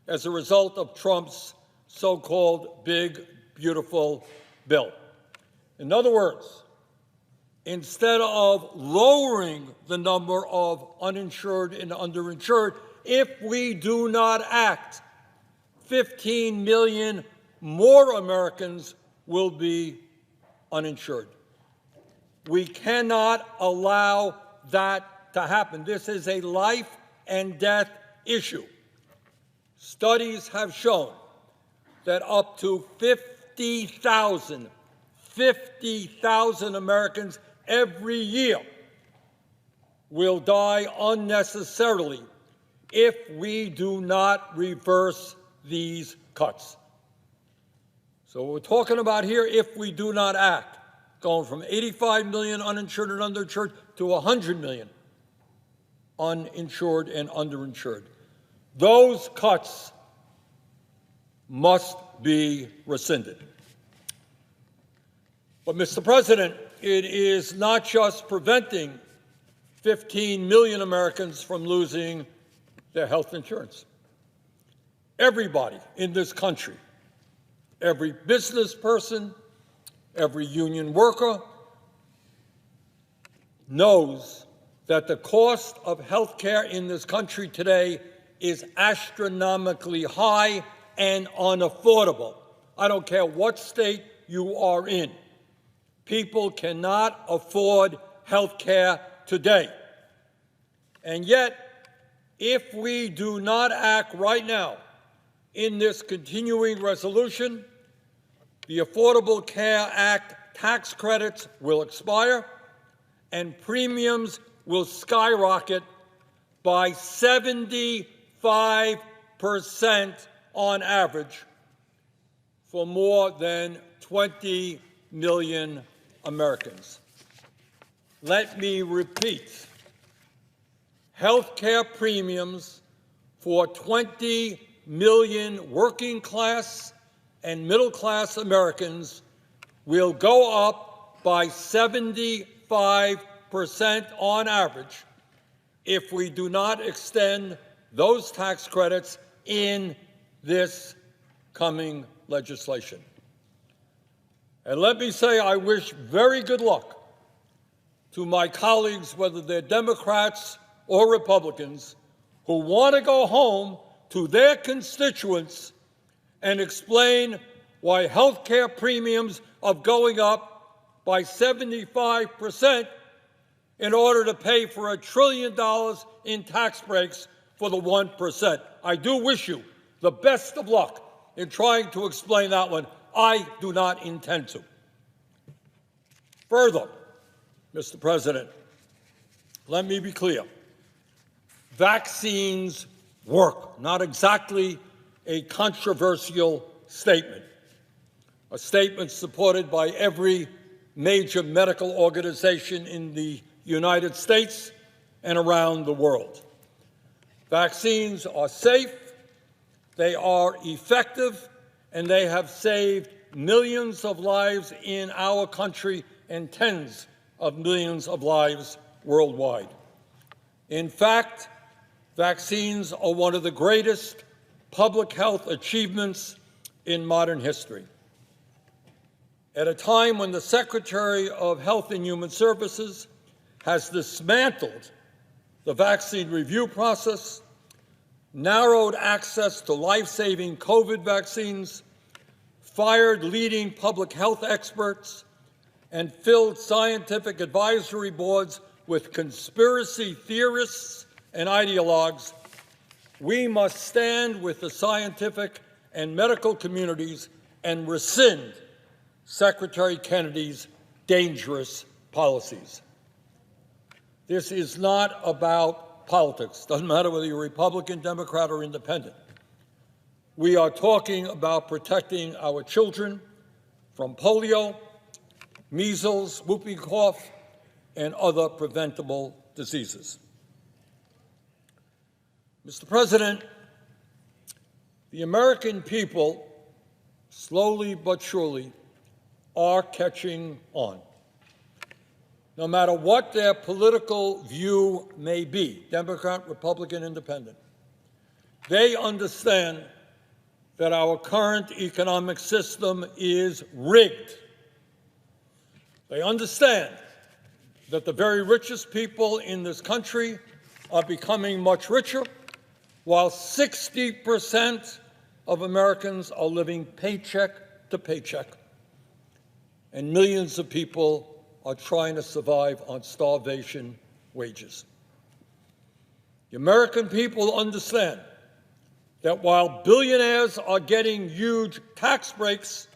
as a result of Trump's so-called big, beautiful bill. In other words, instead of lowering the number of uninsured and underinsured, if we do not act, 15 million more Americans will be uninsured. We cannot allow that to happen. This is a life and death issue. Studies have shown that up to 50,000 Americans every year will die unnecessarily if we do not reverse these cuts. So what we're talking about here, if we do not act, going from 85 million uninsured and underinsured to 100 million uninsured and underinsured. Those cuts must be rescinded. But, Mr. President, it is not just preventing 15 million Americans from losing their health insurance. Everybody in this country, every business person, every union worker knows that the cost of health care in this country today is astronomically high and unaffordable. I don't care what state you are in. People cannot afford health care today. And yet, if we do not act right now in this continuing resolution, the Affordable Care Act tax credits will expire and premiums will skyrocket by 75% on average for more than 20 million Americans. Let me repeat. Health care premiums for 20 million working class and middle class Americans will go up by 75% on average if we do not extend those tax credits in this coming legislation. And let me say, I wish very good luck to my colleagues, whether they're Democrats or Republicans, who want to go home to their constituents and explain why health care premiums are going up by 75% in order to pay for $1 trillion in tax breaks for the 1%. I do wish you the best of luck in trying to explain that one. I do not intend to. Further, Mr. President, let me be clear. Vaccines work. Not exactly a controversial statement. A statement supported by every major medical organization in the United States and around the world. Vaccines are safe, they are effective, and they have saved millions of lives in our country and tens of millions of lives worldwide. In fact, vaccines are one of the greatest public health achievements in modern history. At a time when the Secretary of Health and Human Services has dismantled the vaccine review process, narrowed access to life-saving COVID vaccines, fired leading public health experts, and filled scientific advisory boards with conspiracy theorists and ideologues, we must stand with the scientific and medical communities and rescind Secretary Kennedy's dangerous policies. This is not about politics. Doesn't matter whether you're Republican, Democrat, or Independent. We are talking about protecting our children from polio, measles, whooping cough, and other preventable diseases. Mr. President, the American people, slowly but surely, are catching on. No matter what their political view may be, Democrat, Republican, Independent, they understand that our current economic system is rigged. They understand that the very richest people in this country are becoming much richer, while 60% of Americans are living paycheck to paycheck, and millions of people are trying to survive on starvation wages. The American people understand that while billionaires are getting huge tax breaks,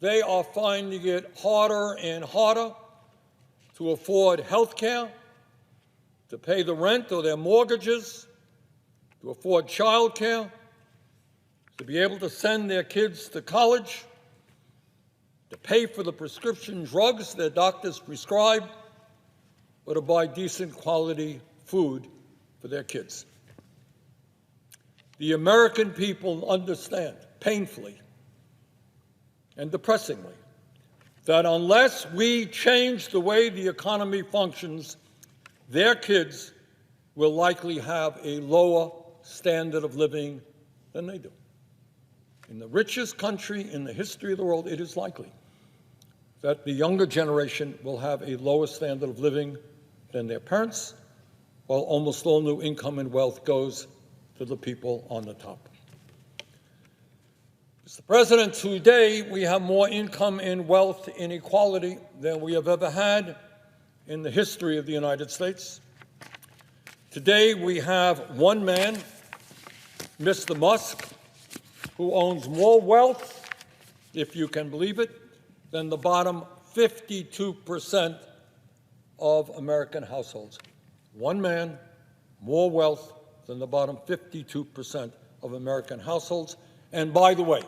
they are finding it harder and harder to afford health care, to pay the rent or their mortgages, to afford child care, to be able to send their kids to college, to pay for the prescription drugs their doctors prescribe, or to buy decent quality food for their kids. The American people understand, painfully and depressingly, that unless we change the way the economy functions, their kids will likely have a lower standard of living than they do. In the richest country in the history of the world, it is likely that the younger generation will have a lower standard of living than their parents, while almost all new income and wealth goes to the people on the top. Mr. President, today we have more income and wealth inequality than we have ever had in the history of the United States. Today we have one man, Mr. Musk, who owns more wealth, if you can believe it, than the bottom 52% of American households. One man, more wealth than the bottom 52% of American households. And by the way,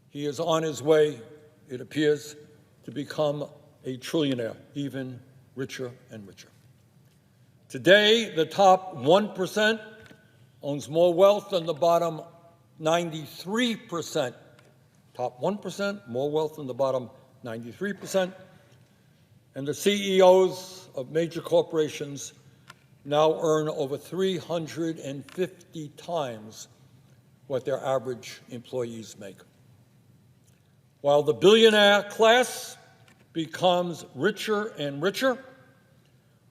he is on his way, it appears, to become a trillionaire, even richer and richer. Today, the top 1% owns more wealth than the bottom 93%. Top 1%, more wealth than the bottom 93%. And the CEOs of major corporations now earn over 350 times what their average employees make. While the billionaire class becomes richer and richer,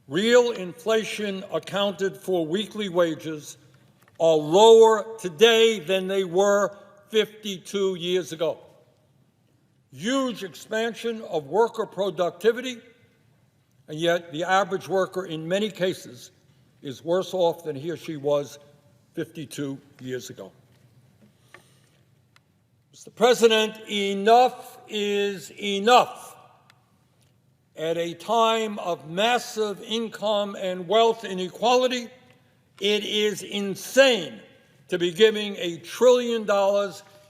real inflation accounted for weekly wages are lower today than they were 52 years ago. Huge expansion of worker productivity, and yet the average worker in many cases is worse off than he or she was 52 years ago. Mr. President, enough is enough. At a time of massive income and wealth inequality, it is insane to be giving $1 trillion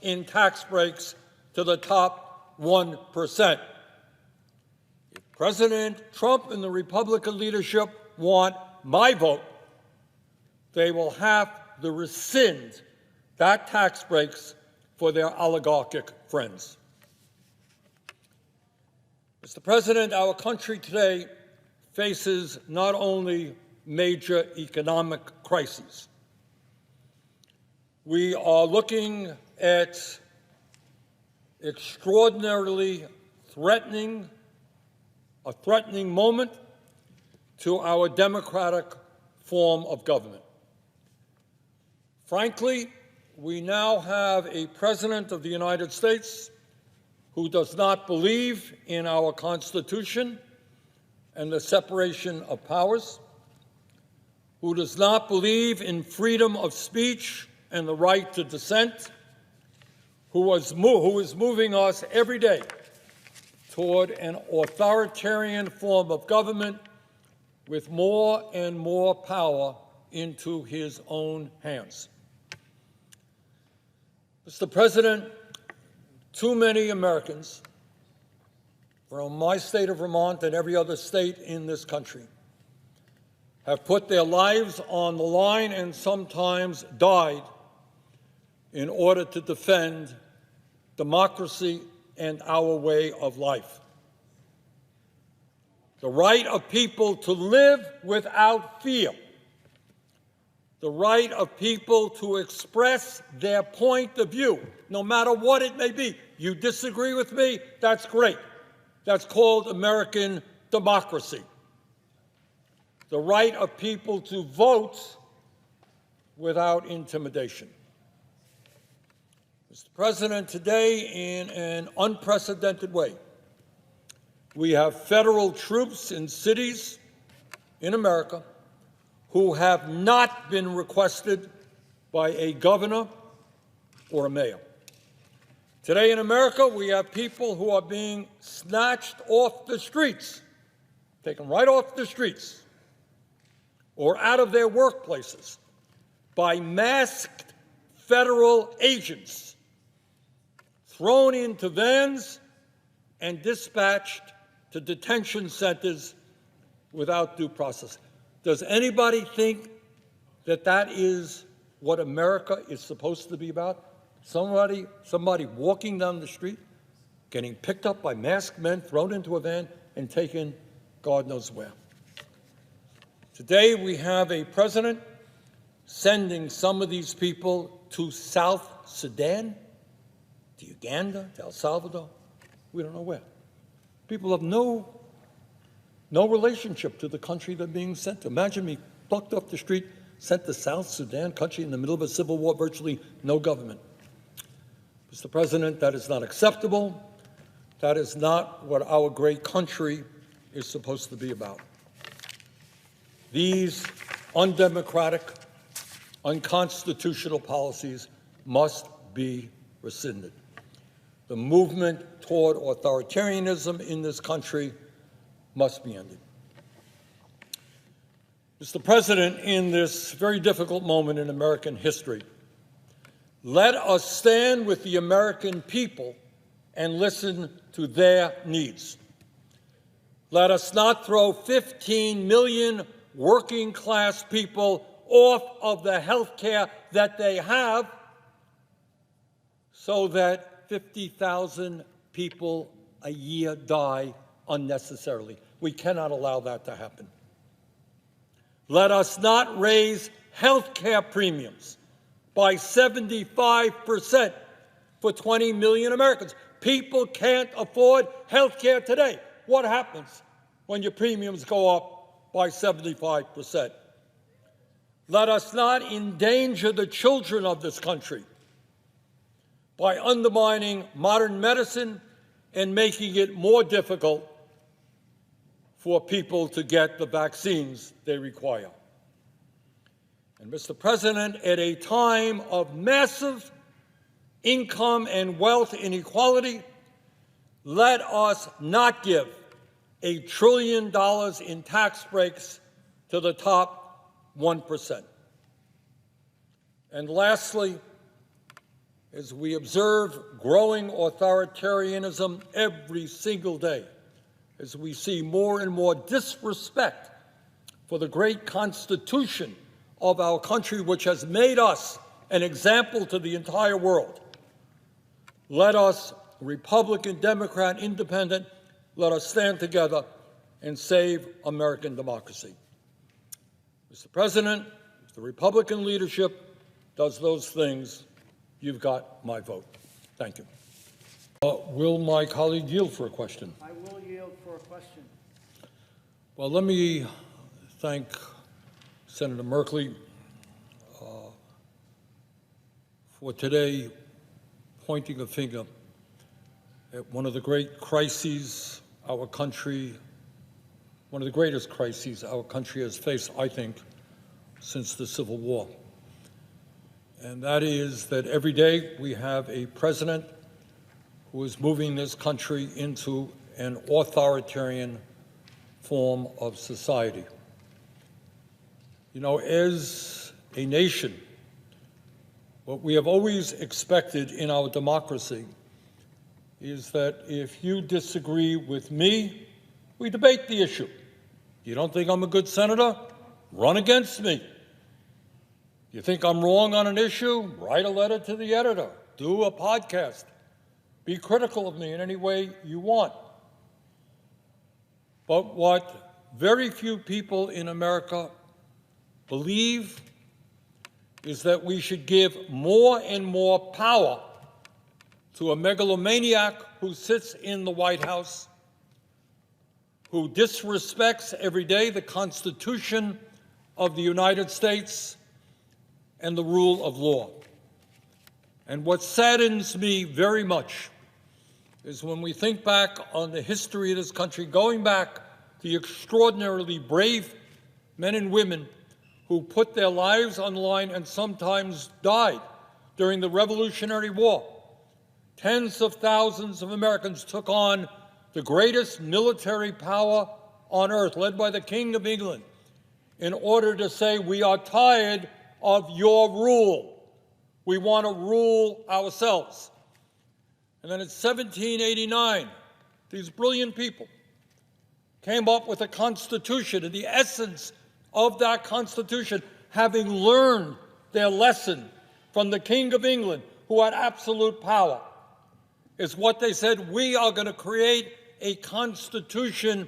in tax breaks to the top 1%. President Trump and the Republican leadership want my vote, they will have to rescind that tax breaks for their oligarchic friends. Mr. President, our country today faces not only major economic crises. We are looking at extraordinarily threatening moment to our democratic form of government. Frankly, we now have a President of the United States who does not believe in our Constitution and the separation of powers, who does not believe in freedom of speech and the right to dissent, who is moving us every day toward an authoritarian form of government with more and more power into his own hands. Mr. President, too many Americans from my state of Vermont and every other state in this country have put their lives on the line and sometimes died in order to defend democracy and our way of life. The right of people to live without fear. The right of people to express their point of view, no matter what it may be. You disagree with me? That's great. That's called American democracy. The right of people to vote without intimidation. Mr. President, today, in an unprecedented way, we have federal troops in cities in America who have not been requested by a governor or a mayor. Today in America, we have people who are being snatched off the streets, taken right off the streets, or out of their workplaces by masked federal agents, thrown into vans and dispatched to detention centers without due process. Does anybody think that that is what America is supposed to be about? Somebody walking down the street, getting picked up by masked men, thrown into a van, and taken God knows where. Today we have a president sending some of these people to South Sudan, to Uganda, to El Salvador, we don't know where. People have no relationship to the country they're being sent to. Imagine me plucked off the street, sent to South Sudan, country in the middle of a civil war, virtually no government. Mr. President, that is not acceptable. That is not what our great country is supposed to be about. These undemocratic, unconstitutional policies must be rescinded. The movement toward authoritarianism in this country must be ended. Mr. President, in this very difficult moment in American history, let us stand with the American people and listen to their needs. Let us not throw 15 million working-class people off of the health care that they have so that 50,000 people a year die unnecessarily. We cannot allow that to happen. Let us not raise health care premiums by 75% for 20 million Americans. People can't afford health care today. What happens when your premiums go up by 75%? Let us not endanger the children of this country by undermining modern medicine and making it more difficult for people to get the vaccines they require. And Mr. President, at a time of massive income and wealth inequality, let us not give $1 trillion in tax breaks to the top 1%. And lastly, as we observe growing authoritarianism every single day, as we see more and more disrespect for the great Constitution of our country, which has made us an example to the entire world. Let us, Republican, Democrat, Independent, let us stand together and save American democracy. Mr. President, if the Republican leadership does those things, you've got my vote. Thank you. Will my colleague yield for a question? I will yield for a question. Well, let me thank Senator Merkley for today pointing a finger at one of the great crises our country, one of the greatest crises our country has faced, I think, since the Civil War. And that is that every day we have a president who is moving this country into an authoritarian form of society. You know, as a nation, what we have always expected in our democracy is that if you disagree with me, we debate the issue. You don't think I'm a good senator? Run against me. You think I'm wrong on an issue? Write a letter to the editor. Do a podcast. Be critical of me in any way you want. But what very few people in America believe is that we should give more and more power to a megalomaniac who sits in the White House, who disrespects every day the Constitution of the United States and the rule of law. And what saddens me very much is when we think back on the history of this country, going back to the extraordinarily brave men and women who put their lives on the line and sometimes died during the Revolutionary War. Tens of thousands of Americans took on the greatest military power on earth, led by the King of England, in order to say, we are tired of your rule. We want to rule ourselves. And then in 1789, these brilliant people came up with a Constitution, and the essence of that Constitution, having learned their lesson from the King of England, who had absolute power, is what they said: we are going to create a Constitution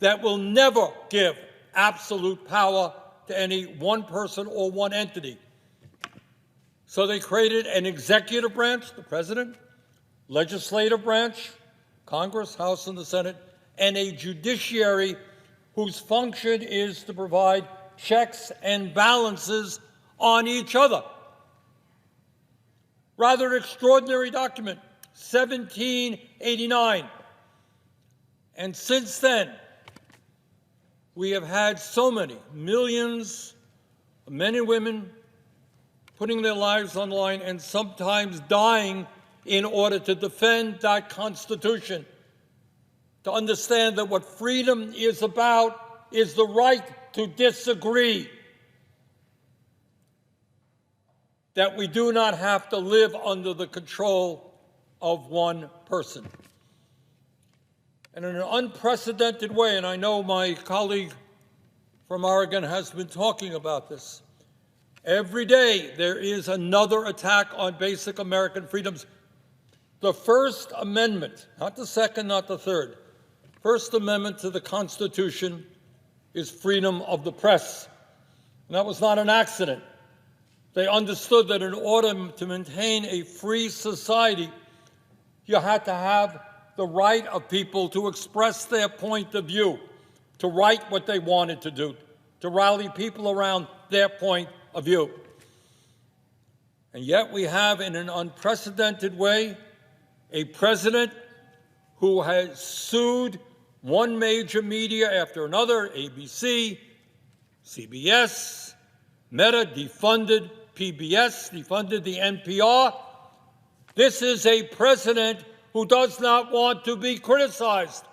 that will never give absolute power to any one person or one entity. So they created an executive branch, the president, legislative branch, Congress, House, and the Senate, and a judiciary whose function is to provide checks and balances on each other. Rather extraordinary document, 1789. And since then, we have had so many millions of men and women putting their lives on the line and sometimes dying in order to defend that Constitution, to understand that what freedom is about is the right to disagree, that we do not have to live under the control of one person. And in an unprecedented way, and I know my colleague from Oregon has been talking about this, every day there is another attack on basic American freedoms. The First Amendment, not the second, not the third, First Amendment to the Constitution is freedom of the press. And that was not an accident. They understood that in order to maintain a free society, you had to have the right of people to express their point of view, to write what they wanted to do, to rally people around their point of view. And yet we have, in an unprecedented way, a president who has sued one major media after another, ABC, CBS, Meta defunded PBS, defunded the NPR. This is a president who does not want to be criticized.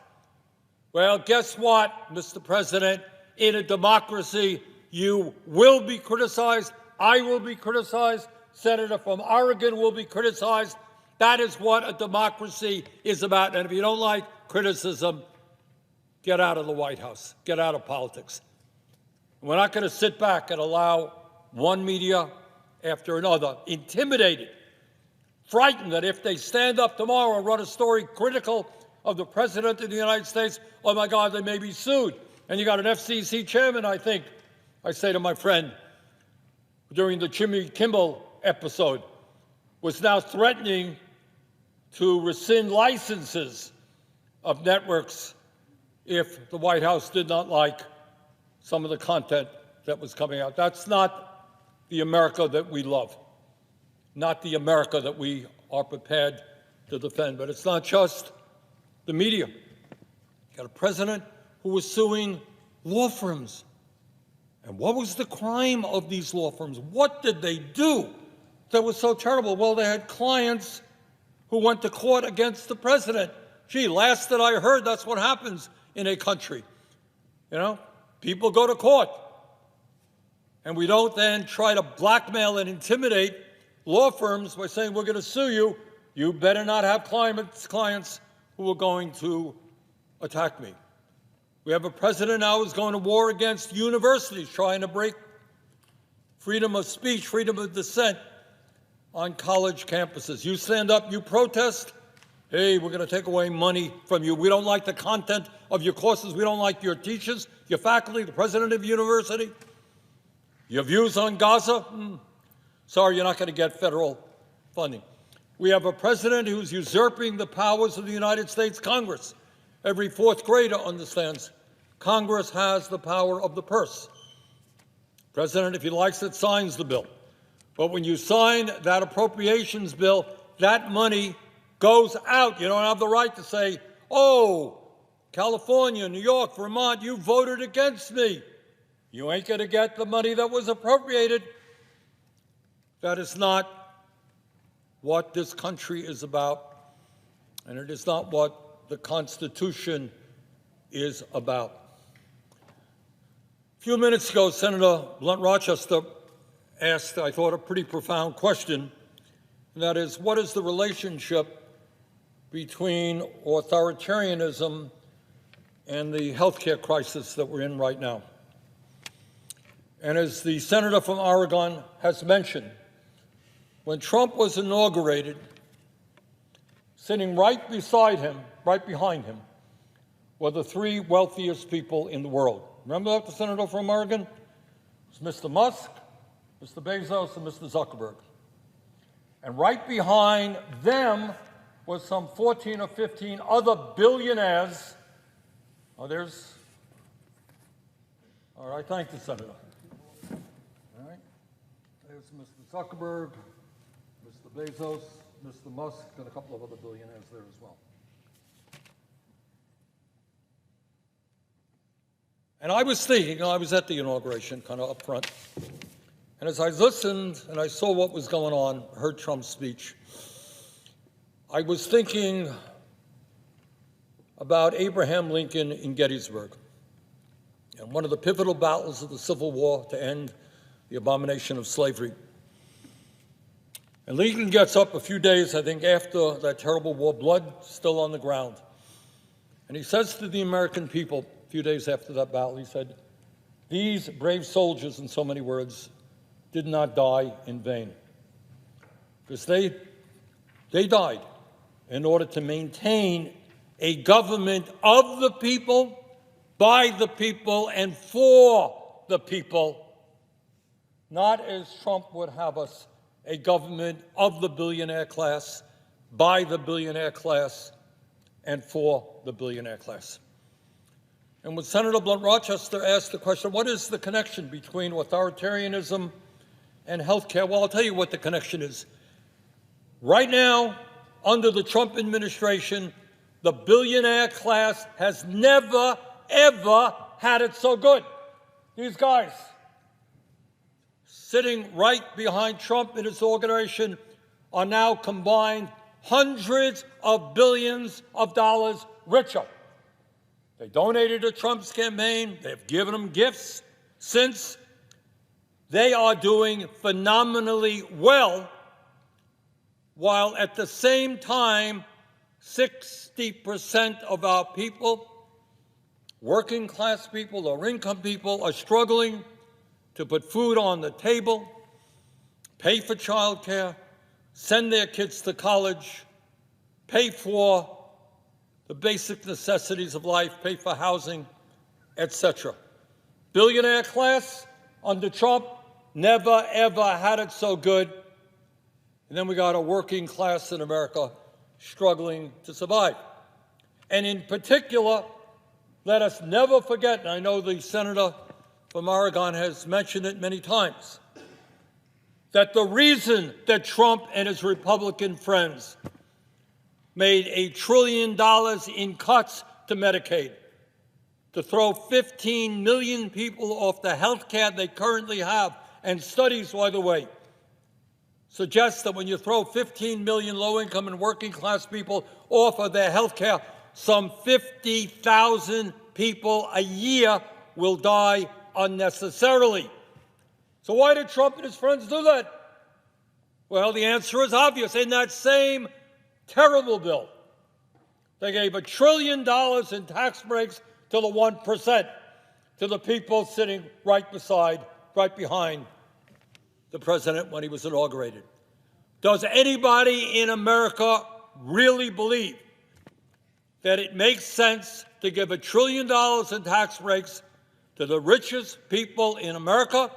Well, guess what, Mr. President? In a democracy, you will be criticized. I will be criticized. Senator from Oregon will be criticized. That is what a democracy is about. And if you don't like criticism, get out of the White House, get out of politics. We're not going to sit back and allow one media after another, intimidated, frightened that if they stand up tomorrow and run a story critical of the President of the United States, oh my God, they may be sued. And you got an FCC chairman, I think, I say to my friend, during the Jimmy Kimmel episode, was now threatening to rescind licenses of networks if the White House did not like some of the content that was coming out. That's not the America that we love, not the America that we are prepared to defend. But it's not just the media. You got a president who was suing law firms. And what was the crime of these law firms? What did they do that was so terrible? Well, they had clients who went to court against the president. Gee, last that I heard, that's what happens in a country. You know, people go to court. And we don't then try to blackmail and intimidate law firms by saying, we're going to sue you. You better not have clients who are going to attack me. We have a president now who's going to war against universities, trying to break freedom of speech, freedom of dissent on college campuses. You stand up, you protest, hey, we're going to take away money from you. We don't like the content of your courses. We don't like your teachers, your faculty, the president of the university. Your views on Gaza? Sorry, you're not going to get federal funding. We have a president who's usurping the powers of the United States Congress. Every fourth grader understands Congress has the power of the purse. President, if he likes it, signs the bill. But when you sign that appropriations bill, that money goes out. You don't have the right to say, oh, California, New York, Vermont, you voted against me. You ain't going to get the money that was appropriated. That is not what this country is about, and it is not what the Constitution is about. A few minutes ago, Senator Blunt Rochester asked, I thought, a pretty profound question, and that is, what is the relationship between authoritarianism and the healthcare crisis that we're in right now? And as the senator from Oregon has mentioned, when Trump was inaugurated, sitting right beside him, right behind him, were the three wealthiest people in the world. Remember that, the senator from Oregon? It was Mr. Musk, Mr. Bezos, and Mr. Zuckerberg. And right behind them was some 14 or 15 other billionaires. Oh, there's, all right, thank you, Senator. All right, there's Mr. Zuckerberg, Mr. Bezos, Mr. Musk, and a couple of other billionaires there as well. And I was thinking, I was at the inauguration, kind of up front, and as I listened and I saw what was going on, heard Trump's speech, I was thinking about Abraham Lincoln in Gettysburg and one of the pivotal battles of the Civil War to end the abomination of slavery. And Lincoln gets up a few days, I think, after that terrible war, blood still on the ground. And he says to the American people, a few days after that battle, he said, these brave soldiers, in so many words, did not die in vain. Because they died in order to maintain a government of the people, by the people, and for the people, not as Trump would have us, a government of the billionaire class, by the billionaire class, and for the billionaire class. And when Senator Blunt Rochester asked the question, what is the connection between authoritarianism and healthcare? Well, I'll tell you what the connection is. Right now, under the Trump administration, the billionaire class has never, ever had it so good. These guys, sitting right behind Trump in his inauguration, are now combined hundreds of billions of dollars richer. They donated to Trump's campaign. They've given him gifts since. They are doing phenomenally well, while at the same time, 60% of our people working class people, lower income people are struggling to put food on the table, pay for child care, send their kids to college, pay for the basic necessities of life, pay for housing, etc. Billionaire class under Trump never, ever had it so good. And then we got a working class in America struggling to survive. And in particular, let us never forget, and I know the senator from Oregon has mentioned it many times, that the reason that Trump and his Republican friends made $1 trillion in cuts to Medicaid, to throw 15 million people off the health care they currently have, and studies, by the way, suggest that when you throw 15 million low-income and working-class people off of their health care, some 50,000 people a year will die unnecessarily. So why did Trump and his friends do that? Well, the answer is obvious. In that same terrible bill, they gave $1 trillion in tax breaks to the 1%, to the people sitting right behind the president when he was inaugurated. Does anybody in America really believe that it makes sense to give $1 trillion in tax breaks to the richest people in America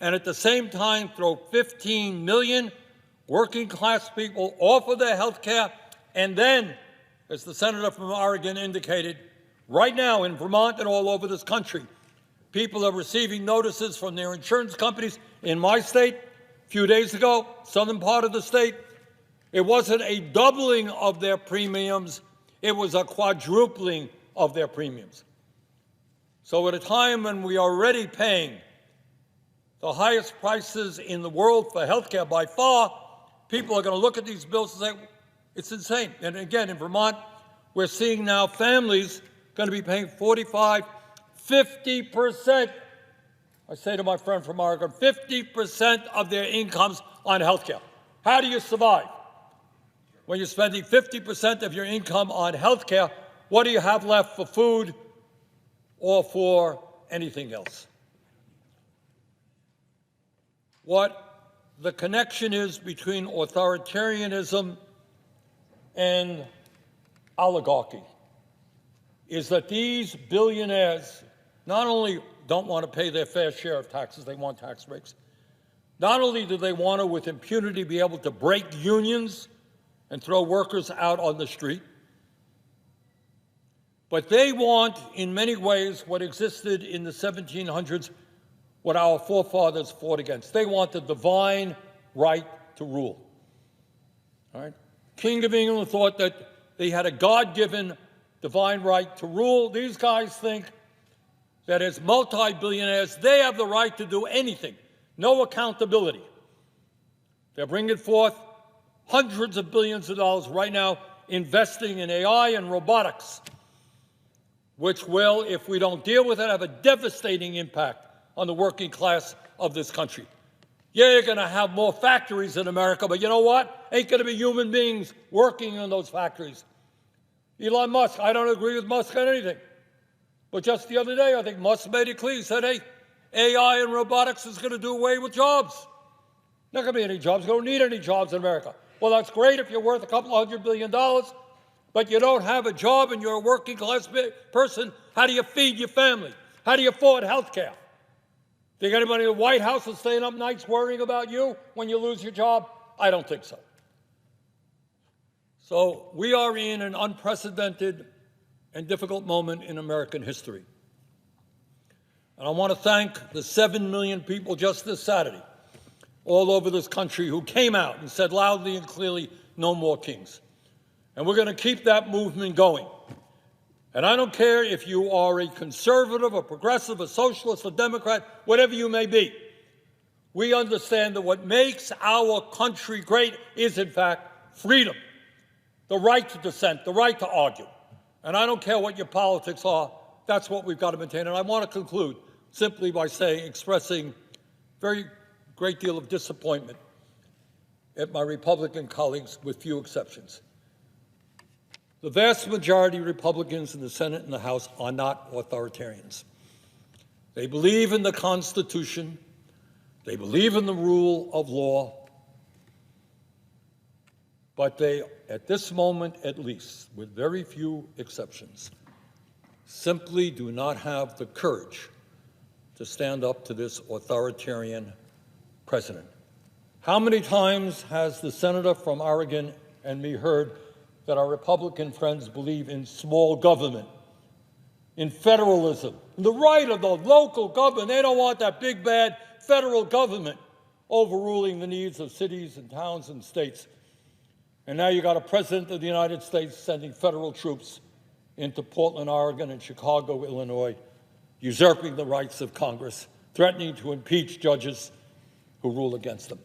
and at the same time throw 15 million working class people off of their health care? And then, as the senator from Oregon indicated, right now in Vermont and all over this country, people are receiving notices from their insurance companies. In my state, a few days ago, southern part of the state, it wasn't a doubling of their premiums, it was a quadrupling of their premiums. So at a time when we are already paying the highest prices in the world for health care by far, people are going to look at these bills and say, it's insane. And again, in Vermont, we're seeing now families going to be paying 45, 50%. I say to my friend from Oregon, 50% of their incomes on health care. How do you survive? When you're spending 50% of your income on health care, what do you have left for food or for anything else? What the connection is between authoritarianism and oligarchy is that these billionaires not only don't want to pay their fair share of taxes, they want tax breaks. Not only do they want to, with impunity, be able to break unions and throw workers out on the street, but they want, in many ways, what existed in the 1700s, what our forefathers fought against. They want the divine right to rule. All right? King of England thought that they had a God-given divine right to rule. These guys think that as multi-billionaires, they have the right to do anything. No accountability. They're bringing forth hundreds of billions of dollars right now investing in AI and robotics, which will, if we don't deal with it, have a devastating impact on the working class of this country. Yeah, you're going to have more factories in America, but you know what? Ain't going to be human beings working in those factories. Elon Musk, I don't agree with Musk on anything. But just the other day, I think Musk made it clear. He said, hey, AI and robotics is going to do away with jobs. Not going to be any jobs. You don't need any jobs in America. Well, that's great if you're worth a couple of $100 billion, but you don't have a job and you're a working class person. How do you feed your family? How do you afford health care? Think anybody in the White House is staying up nights worrying about you when you lose your job? I don't think so. So we are in an unprecedented and difficult moment in American history. And I want to thank the 7 million people just this Saturday all over this country who came out and said loudly and clearly, no more kings. And we're going to keep that movement going. And I don't care if you are a conservative, a progressive, a socialist, a Democrat, whatever you may be. We understand that what makes our country great is, in fact, freedom, the right to dissent, the right to argue. And I don't care what your politics are, that's what we've got to maintain. And I want to conclude simply by expressing very great deal of disappointment at my Republican colleagues, with few exceptions. The vast majority of Republicans in the Senate and the House are not authoritarians. They believe in the Constitution. They believe in the rule of law. But they, at this moment at least, with very few exceptions, simply do not have the courage to stand up to this authoritarian president. How many times has the senator from Oregon and me heard that our Republican friends believe in small government, in federalism, in the right of the local government? They don't want that big, bad federal government overruling the needs of cities and towns and states. And now you got a president of the United States sending federal troops into Portland, Oregon, and Chicago, Illinois, usurping the rights of Congress, threatening to impeach judges who rule against them.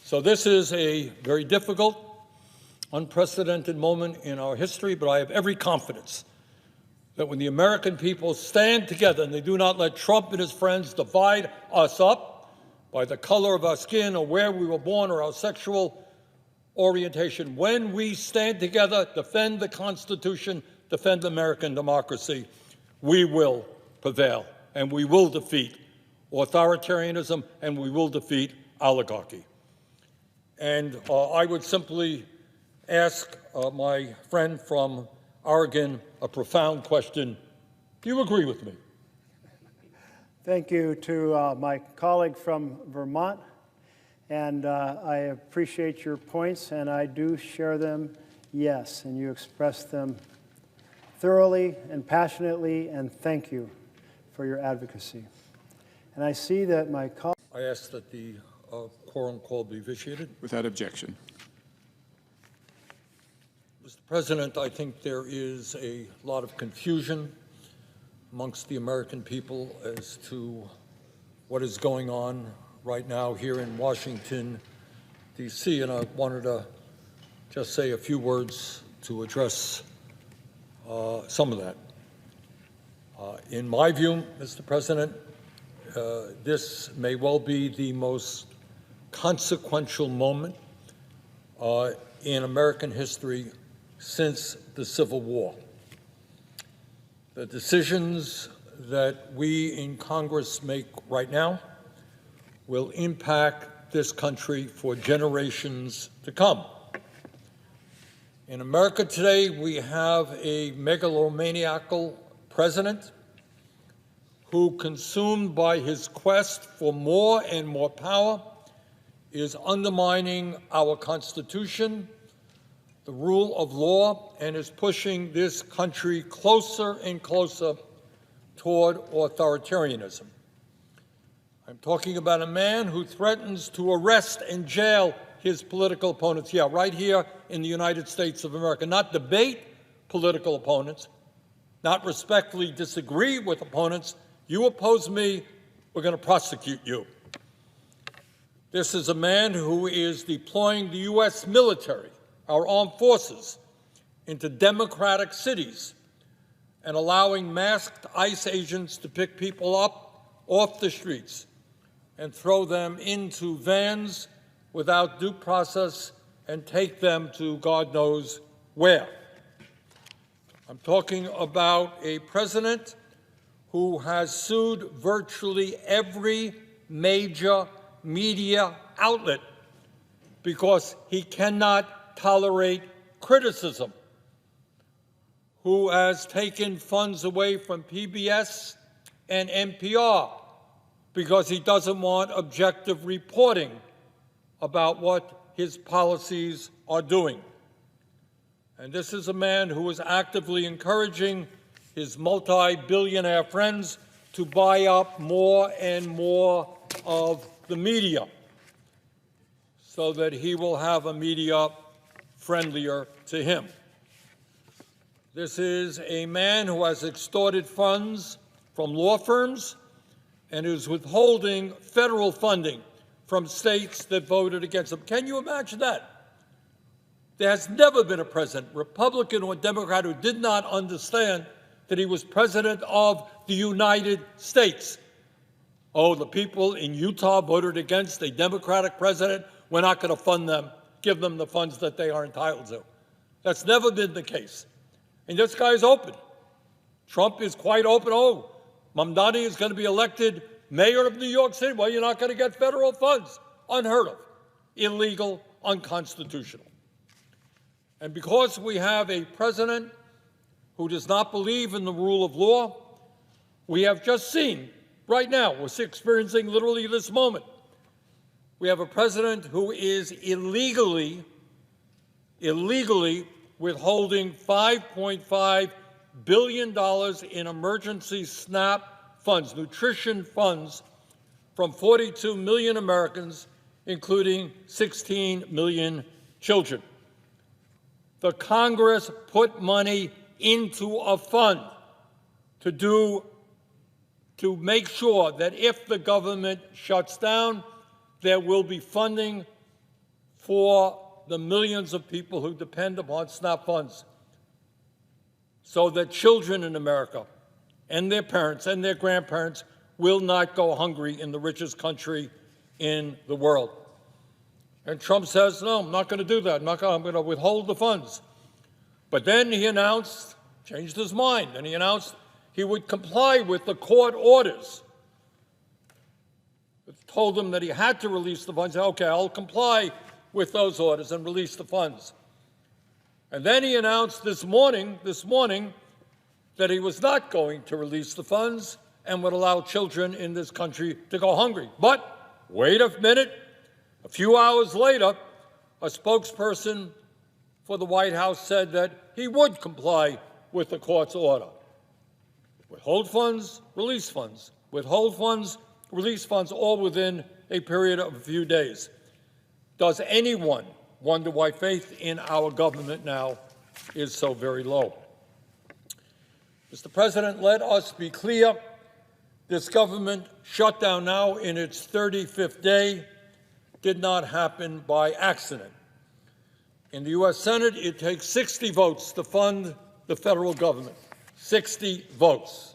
So this is a very difficult, unprecedented moment in our history, but I have every confidence that when the American people stand together and they do not let Trump and his friends divide us up by the color of our skin or where we were born or our sexual orientation, when we stand together, defend the Constitution, defend American democracy, we will prevail, and we will defeat authoritarianism, and we will defeat oligarchy. And I would simply ask my friend from Oregon a profound question. Do you agree with me? Thank you to my colleague from Vermont. And I appreciate your points, and I do share them, yes. And you expressed them thoroughly and passionately, and thank you for your advocacy. And I see that my colleague... I ask that the quorum call be vitiated. Without objection. Mr. President, I think there is a lot of confusion amongst the American people as to what is going on right now here in Washington, D.C., and I wanted to just say a few words to address some of that. In my view, Mr. President, this may well be the most consequential moment in American history since the Civil War. The decisions that we in Congress make right now will impact this country for generations to come. In America today, we have a megalomaniacal president who, consumed by his quest for more and more power, is undermining our Constitution, the rule of law, and is pushing this country closer and closer toward authoritarianism. I'm talking about a man who threatens to arrest and jail his political opponents, right here in the United States of America, not debate political opponents, not respectfully disagree with opponents. You oppose me, we're going to prosecute you. This is a man who is deploying the U.S. military, our armed forces, into democratic cities and allowing masked ICE agents to pick people up off the streets and throw them into vans without due process and take them to God knows where. I'm talking about a president who has sued virtually every major media outlet because he cannot tolerate criticism, who has taken funds away from PBS and NPR because he doesn't want objective reporting about what his policies are doing. And this is a man who is actively encouraging his multi-billionaire friends to buy up more and more of the media so that he will have a media friendlier to him. This is a man who has extorted funds from law firms and is withholding federal funding from states that voted against him. Can you imagine that? There has never been a president, Republican or Democrat, who did not understand that he was president of the United States. Oh, the people in Utah voted against a Democratic president. We're not going to fund them, give them the funds that they are entitled to. That's never been the case. And this guy's open. Trump is quite open. Oh, Mamdani is going to be elected mayor of New York City. Well, you're not going to get federal funds. Unheard of. Illegal, unconstitutional. And because we have a president who does not believe in the rule of law, we have just seen, right now, we're experiencing literally this moment, we have a president who is illegally withholding $5.5 billion in emergency SNAP funds, nutrition funds, from 42 million Americans, including 16 million children. The Congress put money into a fund to make sure that if the government shuts down, there will be funding for the millions of people who depend upon SNAP funds, so that children in America and their parents and their grandparents will not go hungry in the richest country in the world. And Trump says, no, I'm not going to do that. I'm going to withhold the funds. But then he announced, changed his mind, and he announced he would comply with the court orders. It told him that he had to release the funds. Okay, I'll comply with those orders and release the funds. And then he announced this morning that he was not going to release the funds and would allow children in this country to go hungry. But wait a minute. A few hours later, a spokesperson for the White House said that he would comply with the court's order. Withhold funds, release funds. Withhold funds, release funds, all within a period of a few days. Does anyone wonder why faith in our government now is so very low? Mr. President, let us be clear. This government shutdown now in its 35th day did not happen by accident. In the U.S. Senate, it takes 60 votes to fund the federal government. 60 votes.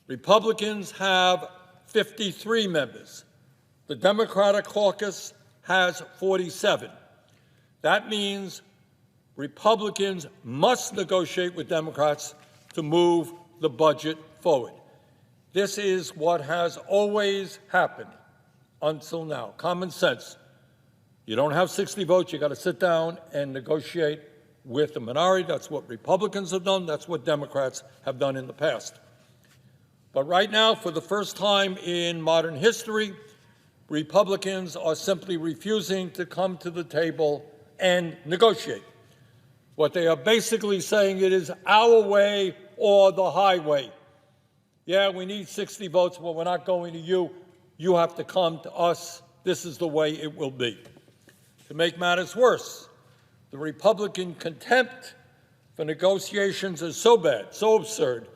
Republicans have 53 members. The Democratic caucus has 47. That means Republicans must negotiate with Democrats to move the budget forward. This is what has always happened until now. Common sense. You don't have 60 votes. You got to sit down and negotiate with the minority. That's what Republicans have done. That's what Democrats have done in the past. But right now, for the first time in modern history, Republicans are simply refusing to come to the table and negotiate. What they are basically saying, it is our way or the highway. Yeah, we need 60 votes, but we're not going to you. You have to come to us. This is the way it will be. To make matters worse, the Republican contempt for negotiations is so bad, so absurd,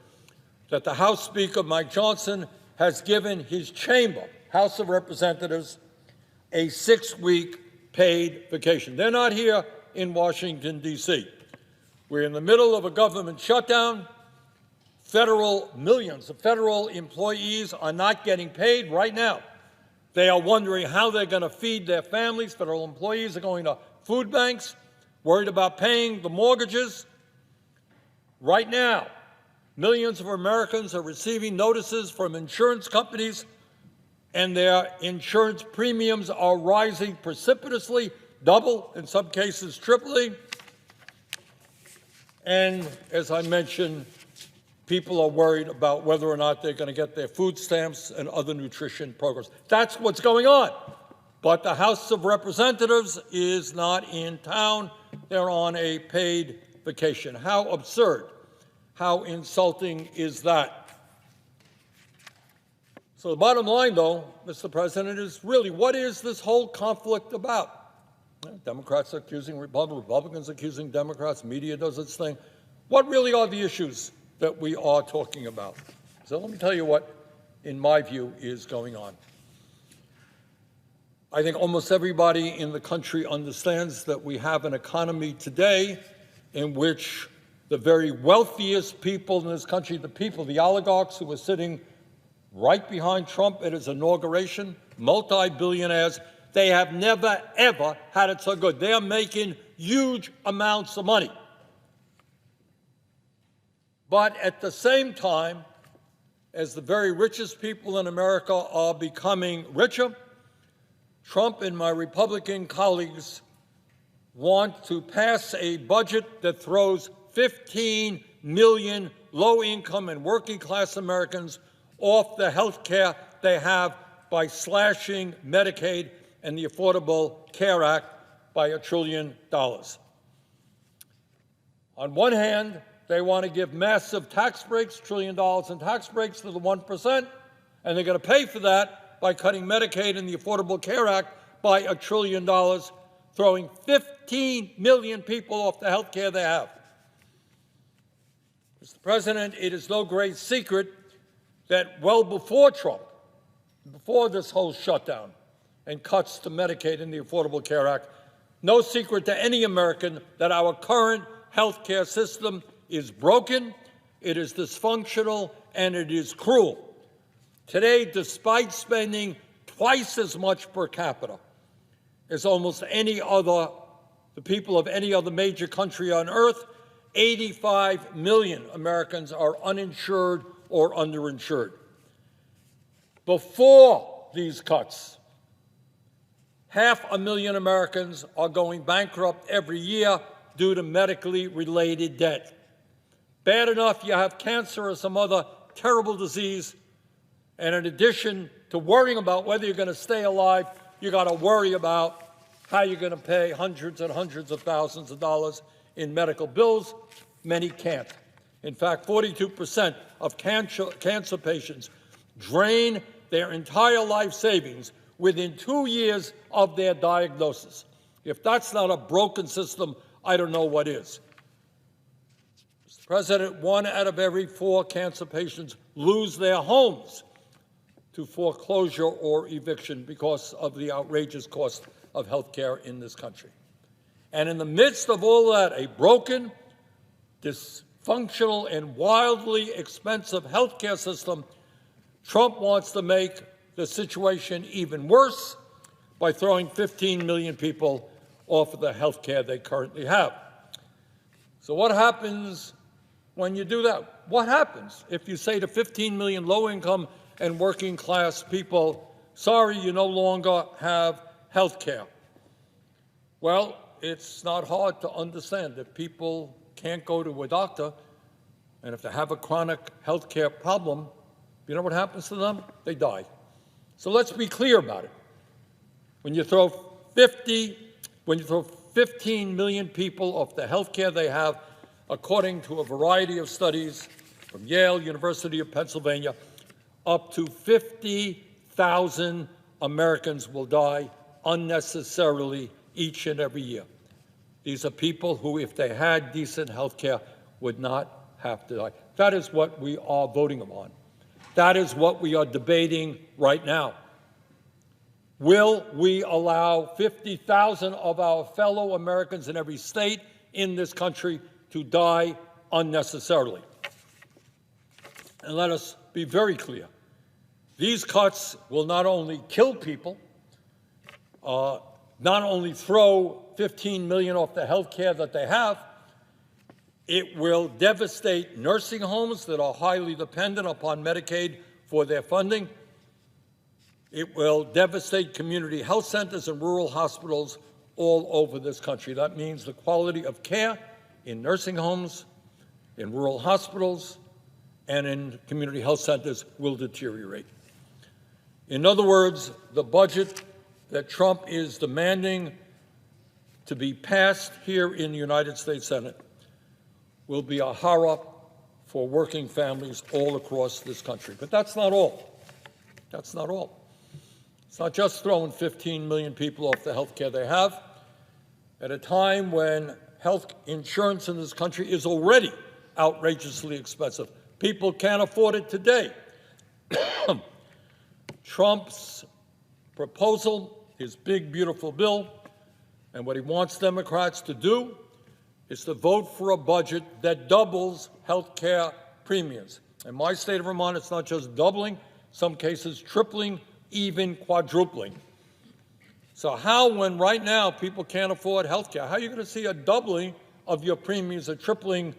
that the House Speaker, Mike Johnson, has given his chamber, House of Representatives, a 6-week paid vacation. They're not here in Washington, D.C. We're in the middle of a government shutdown. Millions of federal employees are not getting paid right now. They are wondering how they're going to feed their families. Federal employees are going to food banks, worried about paying the mortgages. Right now, millions of Americans are receiving notices from insurance companies, and their insurance premiums are rising precipitously, double, in some cases tripling. And as I mentioned, people are worried about whether or not they're going to get their food stamps and other nutrition programs. That's what's going on. But the House of Representatives is not in town. They're on a paid vacation. How absurd, how insulting is that? So the bottom line, though, Mr. President, is really, what is this whole conflict about? Democrats are accusing Republicans, Republicans accusing Democrats, media does its thing. What really are the issues that we are talking about? So let me tell you what, in my view, is going on. I think almost everybody in the country understands that we have an economy today in which the very wealthiest people in this country, the oligarchs who were sitting right behind Trump at his inauguration, multi-billionaires, they have never, ever had it so good. They are making huge amounts of money. But at the same time, as the very richest people in America are becoming richer, Trump and my Republican colleagues want to pass a budget that throws 15 million low-income and working-class Americans off the health care they have by slashing Medicaid and the Affordable Care Act by $1 trillion. On one hand, they want to give massive tax breaks, $1 trillion in tax breaks to the 1%, and they're going to pay for that by cutting Medicaid and the Affordable Care Act by $1 trillion, throwing 15 million people off the health care they have. Mr. President, it is no great secret that well before Trump, before this whole shutdown and cuts to Medicaid and the Affordable Care Act, no secret to any American that our current health care system is broken, it is dysfunctional, and it is cruel. Today, despite spending twice as much per capita as almost any other, the people of any other major country on earth, 85 million Americans are uninsured or underinsured. Before these cuts, 500,000 Americans are going bankrupt every year due to medically related debt. Bad enough you have cancer or some other terrible disease, and in addition to worrying about whether you're going to stay alive, you got to worry about how you're going to pay hundreds and hundreds of thousands of dollars in medical bills. Many can't. In fact, 42% of cancer patients drain their entire life savings within 2 years of their diagnosis. If that's not a broken system, I don't know what is. Mr. President, 1 out of every 4 cancer patients lose their homes to foreclosure or eviction because of the outrageous cost of health care in this country. And in the midst of all that, a broken, dysfunctional, and wildly expensive health care system, Trump wants to make the situation even worse by throwing 15 million people off of the health care they currently have. So what happens when you do that? What happens if you say to 15 million low-income and working-class people, sorry, you no longer have health care? Well, it's not hard to understand that people can't go to a doctor, and if they have a chronic health care problem, you know what happens to them? They die. So let's be clear about it. When you throw 15 million people off the health care they have, according to a variety of studies from Yale, University of Pennsylvania, up to 50,000 Americans will die unnecessarily each and every year. These are people who, if they had decent health care, would not have to die. That is what we are voting on. That is what we are debating right now. Will we allow 50,000 of our fellow Americans in every state in this country to die unnecessarily? And let us be very clear. These cuts will not only kill people, not only throw 15 million off the health care that they have, it will devastate nursing homes that are highly dependent upon Medicaid for their funding. It will devastate community health centers and rural hospitals all over this country. That means the quality of care in nursing homes, in rural hospitals, and in community health centers will deteriorate. In other words, the budget that Trump is demanding to be passed here in the United States Senate will be a horror for working families all across this country. But that's not all. That's not all. It's not just throwing 15 million people off the health care they have at a time when health insurance in this country is already outrageously expensive. People can't afford it today. Trump's proposal, his big, beautiful bill, and what he wants Democrats to do is to vote for a budget that doubles health care premiums. In my state of Vermont, it's not just doubling, some cases tripling, even quadrupling. So how, when right now people can't afford health care, how are you going to see a doubling of your premiums, a tripling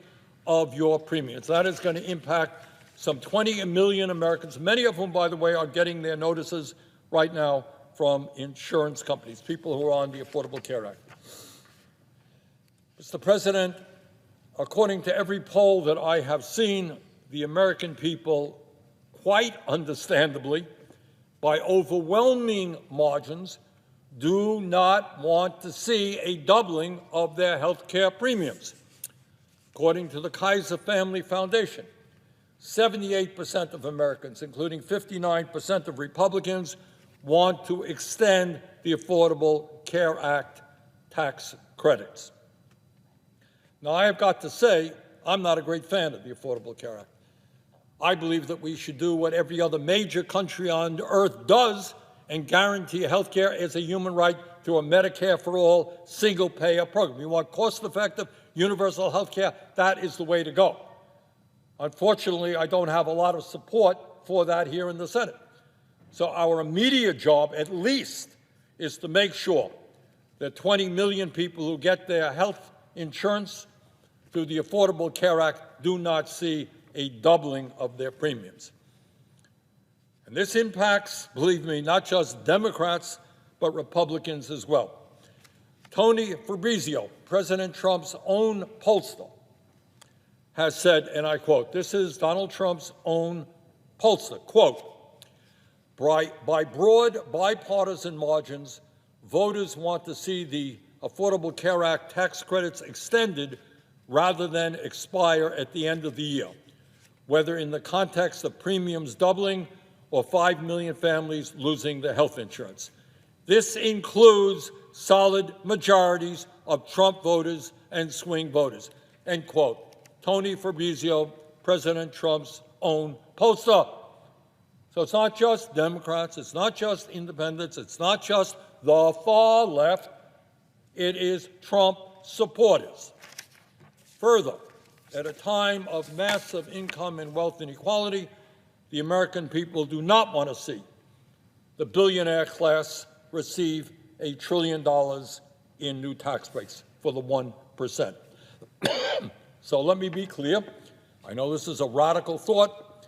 of your premiums. That is going to impact some 20 million Americans, many of whom, by the way, are getting their notices right now from insurance companies, people who are on the Affordable Care Act. Mr. President, according to every poll that I have seen, the American people, quite understandably, by overwhelming margins, do not want to see a doubling of their health care premiums. According to the Kaiser Family Foundation, 78% of Americans, including 59% of Republicans, want to extend the Affordable Care Act tax credits. Now, I have got to say, I'm not a great fan of the Affordable Care Act. I believe that we should do what every other major country on earth does and guarantee health care as a human right through a Medicare for all single-payer program. You want cost-effective, universal health care, that is the way to go. Unfortunately, I don't have a lot of support for that here in the Senate. So our immediate job, at least, is to make sure that 20 million people who get their health insurance through the Affordable Care Act do not see a doubling of their premiums. And this impacts, believe me, not just Democrats, but Republicans as well. Tony Fabrizio, President Trump's own pollster, has said, and I quote, this is Donald Trump's own pollster, quote, by broad bipartisan margins, voters want to see the Affordable Care Act tax credits extended rather than expire at the end of the year, whether in the context of premiums doubling or 5 million families losing their health insurance. This includes solid majorities of Trump voters and swing voters, end quote. Tony Fabrizio, President Trump's own pollster. So it's not just Democrats, it's not just independents, it's not just the far left, it is Trump supporters. Further, at a time of massive income and wealth inequality, the American people do not want to see the billionaire class receive $1 trillion in new tax breaks for the 1%. So let me be clear. I know this is a radical thought,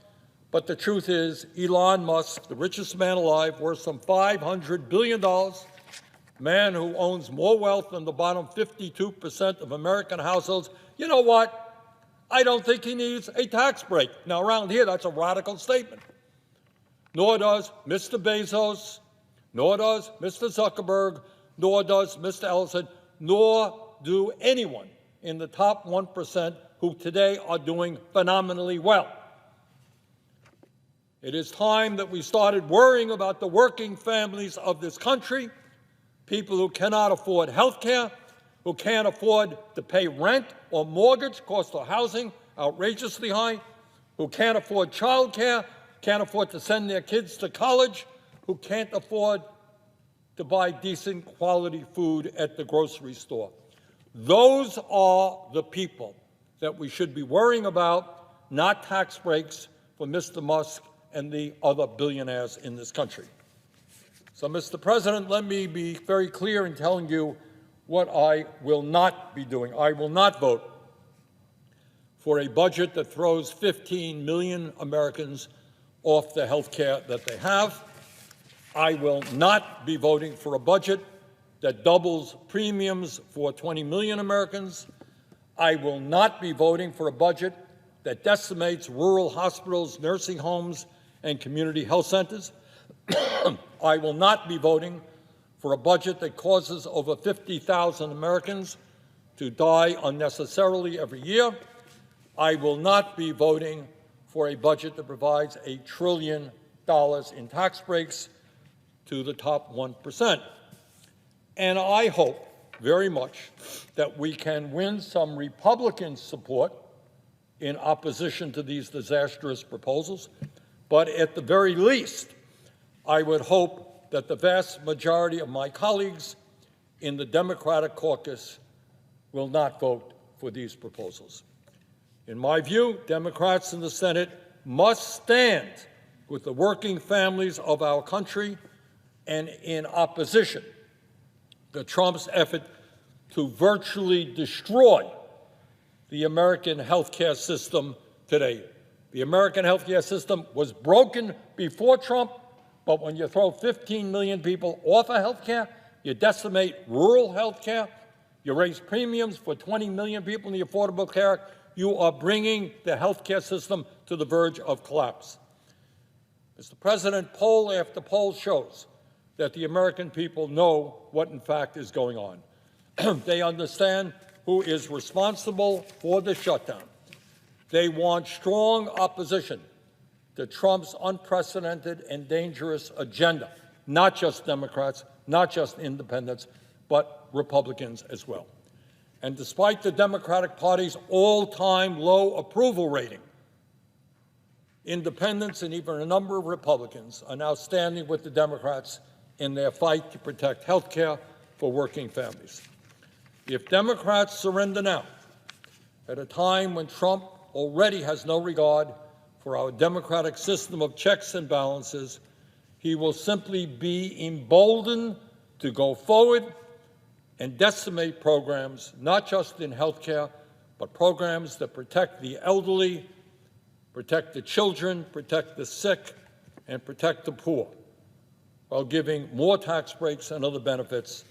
but the truth is Elon Musk, the richest man alive, worth some $500 billion, man who owns more wealth than the bottom 52% of American households, you know what? I don't think he needs a tax break. Now, around here, that's a radical statement. Nor does Mr. Bezos, nor does Mr. Zuckerberg, nor does Mr. Ellison, nor do anyone in the top 1% who today are doing phenomenally well. It is time that we started worrying about the working families of this country, people who cannot afford health care, who can't afford to pay rent or mortgage, cost of housing outrageously high, who can't afford child care, can't afford to send their kids to college, who can't afford to buy decent quality food at the grocery store. Those are the people that we should be worrying about, not tax breaks for Mr. Musk and the other billionaires in this country. So, Mr. President, let me be very clear in telling you what I will not be doing. I will not vote for a budget that throws 15 million Americans off the health care that they have. I will not be voting for a budget that doubles premiums for 20 million Americans. I will not be voting for a budget that decimates rural hospitals, nursing homes, and community health centers. I will not be voting for a budget that causes over 50,000 Americans to die unnecessarily every year. I will not be voting for a budget that provides $1 trillion in tax breaks to the top 1%. And I hope very much that we can win some Republican support in opposition to these disastrous proposals. But at the very least, I would hope that the vast majority of my colleagues in the Democratic caucus will not vote for these proposals. In my view, Democrats in the Senate must stand with the working families of our country and in opposition to Trump's effort to virtually destroy the American healthcare system today. The American healthcare system was broken before Trump, but when you throw 15 million people off of healthcare, you decimate rural healthcare, you raise premiums for 20 million people in the Affordable Care Act, you are bringing the healthcare system to the verge of collapse. Mr. President, poll after poll shows that the American people know what in fact is going on. They understand who is responsible for the shutdown. They want strong opposition to Trump's unprecedented and dangerous agenda, not just Democrats, not just independents, but Republicans as well. And despite the Democratic Party's all-time low approval rating, independents and even a number of Republicans are now standing with the Democrats in their fight to protect health care for working families. If Democrats surrender now, at a time when Trump already has no regard for our democratic system of checks and balances, he will simply be emboldened to go forward and decimate programs, not just in health care, but programs that protect the elderly, protect the children, protect the sick, and protect the poor, while giving more tax breaks and other benefits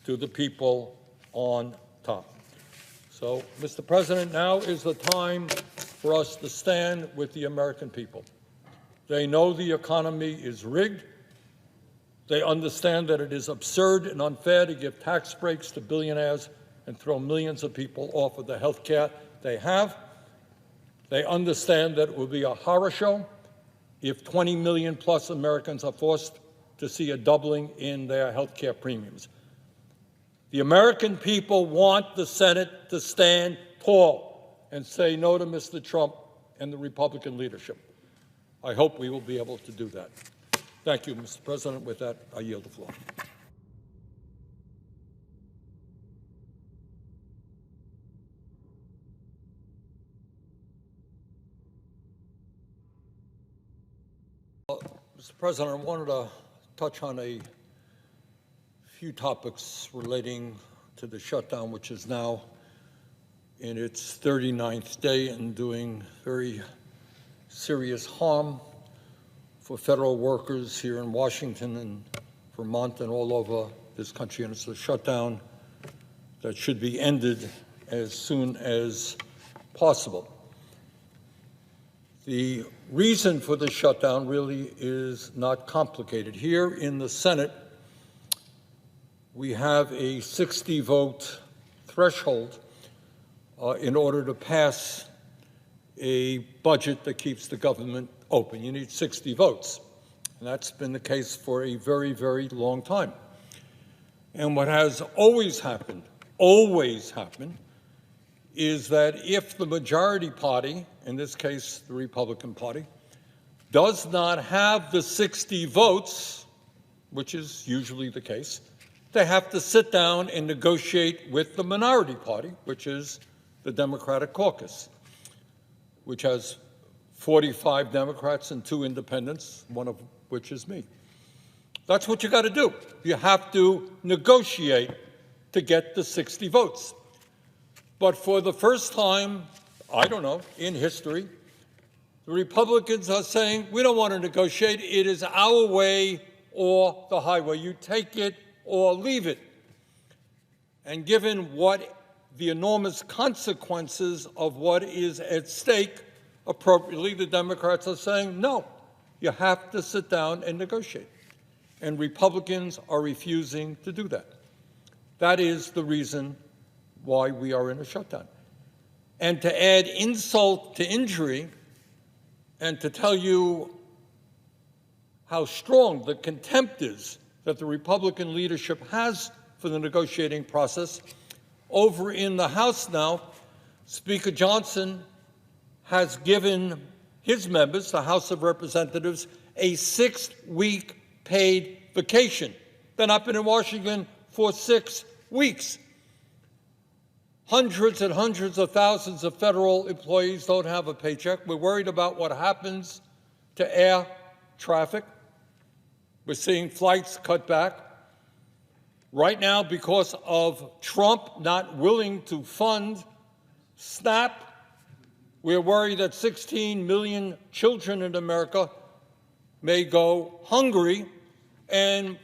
to the people on top. So, Mr. President, now is the time for us to stand with the American people. They know the economy is rigged. They understand that it is absurd and unfair to give tax breaks to billionaires and throw millions of people off of the health care they have. They understand that it will be a horror show if 20 million plus Americans are forced to see a doubling in their health care premiums. The American people want the Senate to stand tall and say no to Mr. Trump and the Republican leadership. I hope we will be able to do that. Thank you, Mr. President. With that, I yield the floor. Mr. President, I wanted to touch on a few topics relating to the shutdown, which is now in its 39th day and doing very serious harm for federal workers here in Washington and Vermont and all over this country. And it's a shutdown that should be ended as soon as possible. The reason for the shutdown really is not complicated. Here in the Senate, we have a 60-vote threshold in order to pass a budget that keeps the government open. You need 60 votes. And that's been the case for a very, very long time. And what has always happened, is that if the majority party, in this case the Republican Party, does not have the 60 votes, which is usually the case, they have to sit down and negotiate with the minority party, which is the Democratic caucus, which has 45 Democrats and 2 independents, one of which is me. That's what you got to do. You have to negotiate to get the 60 votes. But for the first time, I don't know, in history, the Republicans are saying, we don't want to negotiate. It is our way or the highway. You take it or leave it. And given what the enormous consequences of what is at stake, appropriately, the Democrats are saying, no, you have to sit down and negotiate. And Republicans are refusing to do that. That is the reason why we are in a shutdown. And to add insult to injury, and to tell you how strong the contempt is that the Republican leadership has for the negotiating process, over in the House now, Speaker Johnson has given his members, the House of Representatives, a 6-week paid vacation. They've not been in Washington for 6 weeks. Hundreds and hundreds of thousands of federal employees don't have a paycheck. We're worried about what happens to air traffic. We're seeing flights cut back. Right now, because of Trump not willing to fund SNAP, we're worried that 16 million children in America may go hungry, and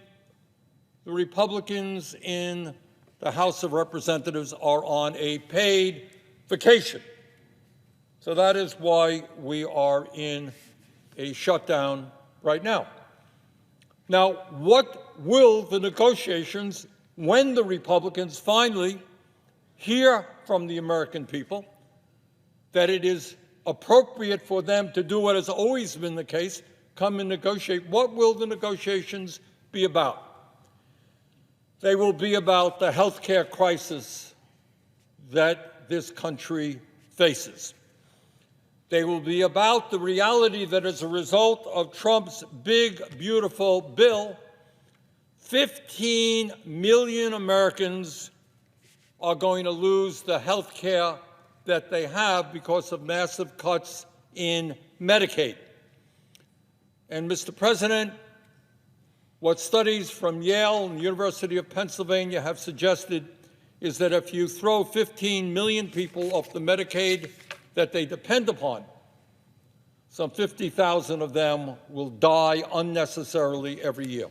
the Republicans in the House of Representatives are on a paid vacation. So that is why we are in a shutdown right now. Now, what will the negotiations, when the Republicans finally hear from the American people that it is appropriate for them to do what has always been the case, come and negotiate, what will the negotiations be about? They will be about the health care crisis that this country faces. They will be about the reality that as a result of Trump's big, beautiful bill, 15 million Americans are going to lose the health care that they have because of massive cuts in Medicaid. And, Mr. President, what studies from Yale and the University of Pennsylvania have suggested is that if you throw 15 million people off the Medicaid that they depend upon, some 50,000 of them will die unnecessarily every year.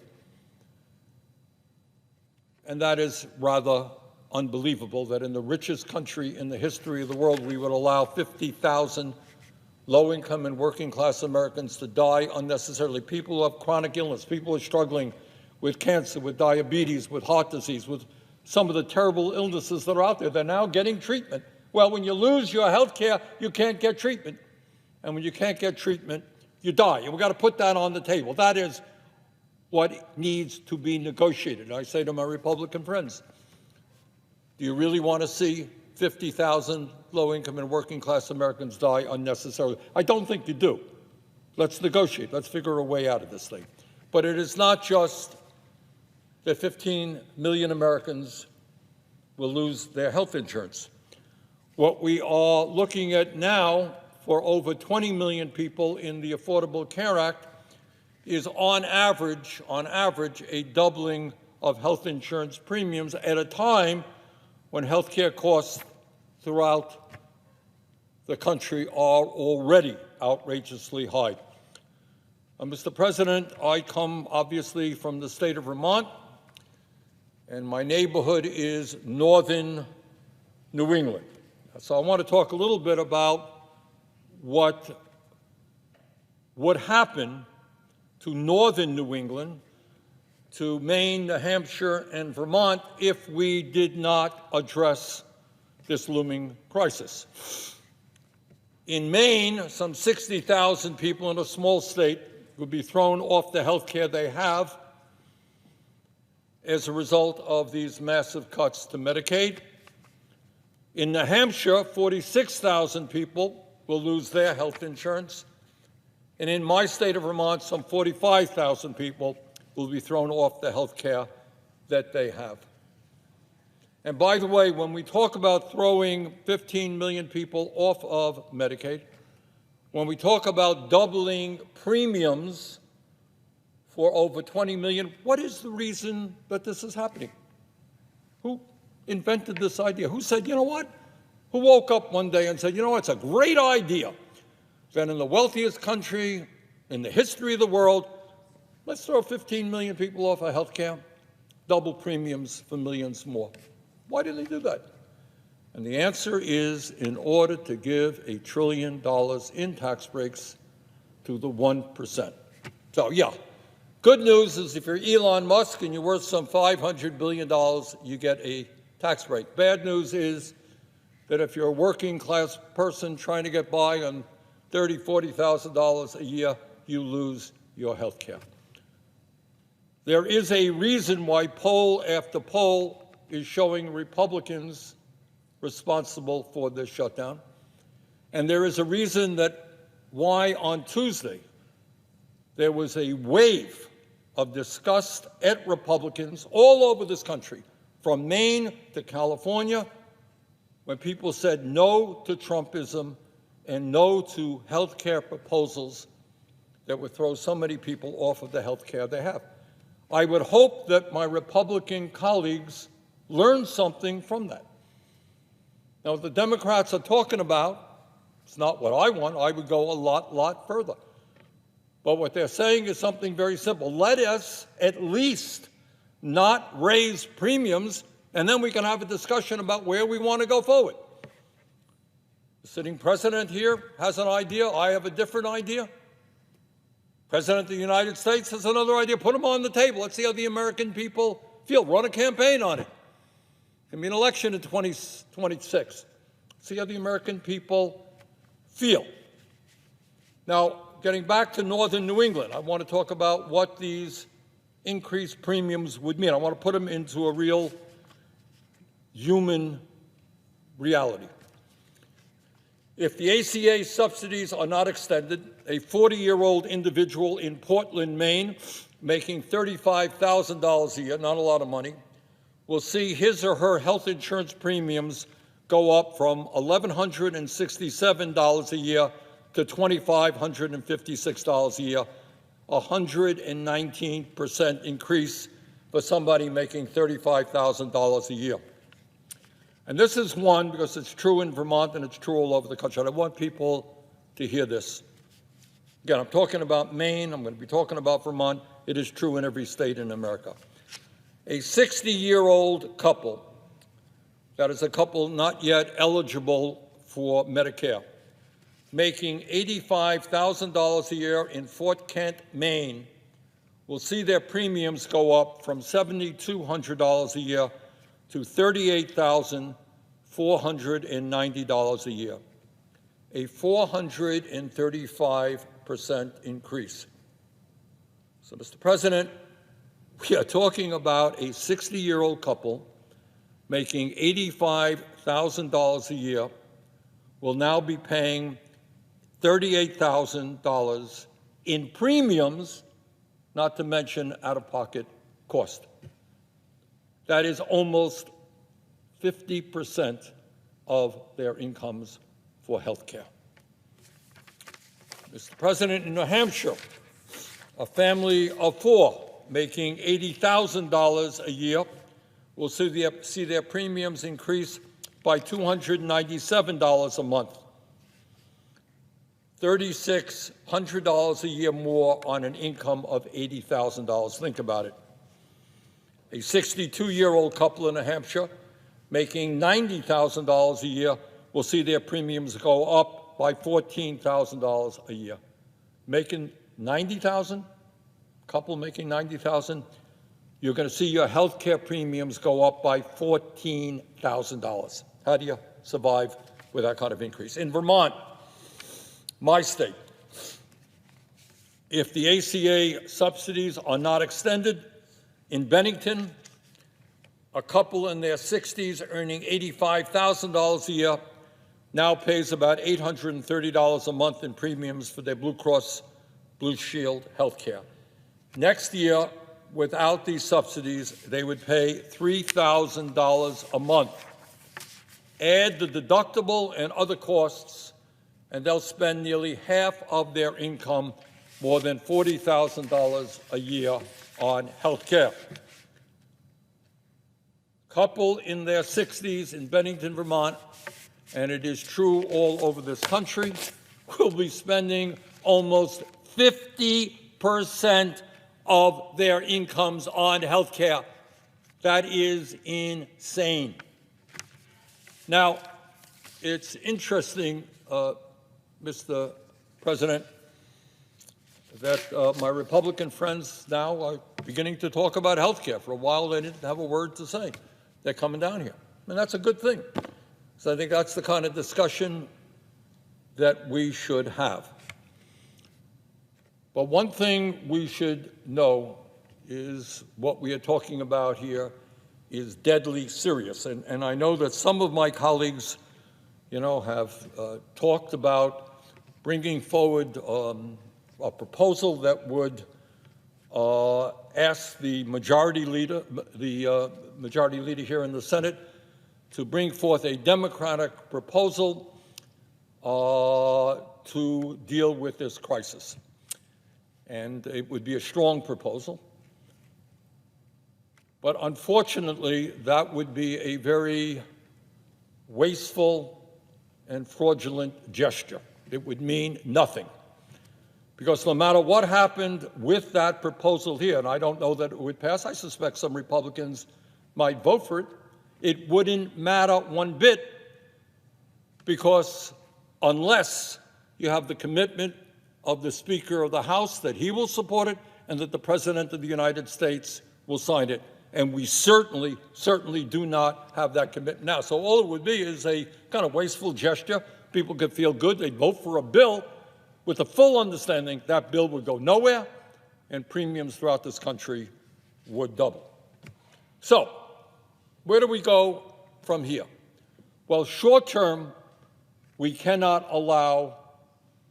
And that is rather unbelievable that in the richest country in the history of the world, we would allow 50,000 low-income and working-class Americans to die unnecessarily. People who have chronic illness, people who are struggling with cancer, with diabetes, with heart disease, with some of the terrible illnesses that are out there. They're now getting treatment. Well, when you lose your health care, you can't get treatment. And when you can't get treatment, you die. And we've got to put that on the table. That is what needs to be negotiated. I say to my Republican friends, do you really want to see 50,000 low-income and working-class Americans die unnecessarily? I don't think you do. Let's negotiate. Let's figure a way out of this thing. But it is not just that 15 million Americans will lose their health insurance. What we are looking at now for over 20 million people in the Affordable Care Act is on average, a doubling of health insurance premiums at a time when health care costs throughout the country are already outrageously high. Mr. President, I come obviously from the state of Vermont, and my neighborhood is northern New England. So I want to talk a little bit about what would happen to northern New England, to Maine, New Hampshire, and Vermont if we did not address this looming crisis. In Maine, some 60,000 people in a small state would be thrown off the health care they have as a result of these massive cuts to Medicaid. In New Hampshire, 46,000 people will lose their health insurance. And in my state of Vermont, some 45,000 people will be thrown off the health care that they have. And by the way, when we talk about throwing 15 million people off of Medicaid, when we talk about doubling premiums for over 20 million, what is the reason that this is happening? Who invented this idea? Who said, you know what? Who woke up one day and said, you know what, it's a great idea that in the wealthiest country in the history of the world, let's throw 15 million people off of health care, double premiums for millions more. Why did they do that? And the answer is in order to give $1 trillion in tax breaks to the 1%. So, yeah, good news is if you're Elon Musk and you're worth some $500 billion, you get a tax break. Bad news is that if you're a working class person trying to get by on $30,000, $40,000 a year, you lose your health care. There is a reason why poll after poll is showing Republicans responsible for this shutdown. And there is a reason that why on Tuesday there was a wave of disgust at Republicans all over this country, from Maine to California, when people said no to Trumpism and no to health care proposals that would throw so many people off of the health care they have. I would hope that my Republican colleagues learn something from that. Now, what the Democrats are talking about, it's not what I want. I would go a lot further. But what they're saying is something very simple. Let us at least not raise premiums, and then we can have a discussion about where we want to go forward. The sitting president here has an idea. I have a different idea. President of the United States has another idea. Put them on the table. Let's see how the American people feel. Run a campaign on it. There'll be an election in 2026. See how the American people feel. Now, getting back to northern New England, I want to talk about what these increased premiums would mean. I want to put them into a real human reality. If the ACA subsidies are not extended, a 40-year-old individual in Portland, Maine, making $35,000 a year, not a lot of money, will see his or her health insurance premiums go up from $1,167 a year to $2,556 a year, a 119% increase for somebody making $35,000 a year. And this is one, because it's true in Vermont and it's true all over the country. And I want people to hear this. Again, I'm talking about Maine. I'm going to be talking about Vermont. It is true in every state in America. A 60-year-old couple, that is a couple not yet eligible for Medicare, making $85,000 a year in Fort Kent, Maine, will see their premiums go up from $7,200 a year to $38,490 a year, a 435% increase. So, Mr. President, we are talking about a 60-year-old couple making $85,000 a year will now be paying $38,000 in premiums, not to mention out-of-pocket cost. That is almost 50% of their incomes for health care. Mr. President, in New Hampshire, a family of four making $80,000 a year will see their premiums increase by $297 a month, $3,600 a year more on an income of $80,000. Think about it. A 62-year-old couple in New Hampshire making $90,000 a year will see their premiums go up by $14,000 a year. Making $90,000, couple making $90,000, you're going to see your health care premiums go up by $14,000. How do you survive with that kind of increase? In Vermont, my state, if the ACA subsidies are not extended, in Bennington, a couple in their 60s earning $85,000 a year now pays about $830 a month in premiums for their Blue Cross Blue Shield health care. Next year, without these subsidies, they would pay $3,000 a month. Add the deductible and other costs, and they'll spend nearly half of their income, more than $40,000 a year, on health care. Couple in their 60s in Bennington, Vermont, and it is true all over this country, will be spending almost 50% of their incomes on health care. That is insane. Now, it's interesting, Mr. President, that my Republican friends now are beginning to talk about health care. For a while, they didn't have a word to say. They're coming down here. And that's a good thing. So I think that's the kind of discussion that we should have. But one thing we should know is what we are talking about here is deadly serious. And I know that some of my colleagues, have talked about bringing forward a proposal that would ask the majority leader here in the Senate to bring forth a Democratic proposal to deal with this crisis. And it would be a strong proposal. But unfortunately, that would be a very wasteful and fraudulent gesture. It would mean nothing. Because no matter what happened with that proposal here, and I don't know that it would pass, I suspect some Republicans might vote for it, it wouldn't matter one bit, because unless you have the commitment of the Speaker of the House that he will support it and that the President of the United States will sign it. And we certainly do not have that commitment now. So all it would be is a kind of wasteful gesture. People could feel good. They'd vote for a bill with the full understanding that bill would go nowhere and premiums throughout this country would double. So where do we go from here? Well, short term, we cannot allow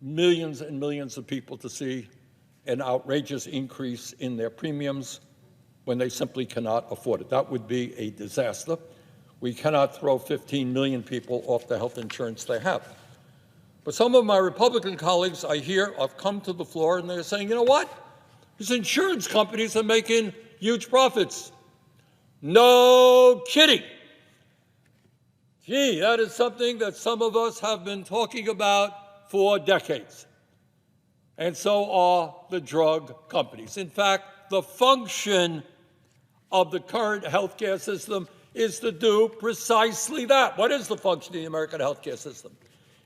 millions and millions of people to see an outrageous increase in their premiums when they simply cannot afford it. That would be a disaster. We cannot throw 15 million people off the health insurance they have. But some of my Republican colleagues I hear have come to the floor and they're saying, you know what? These insurance companies are making huge profits. No kidding. Gee, that is something that some of us have been talking about for decades. And so are the drug companies. In fact, the function of the current healthcare system is to do precisely that. What is the function of the American healthcare system?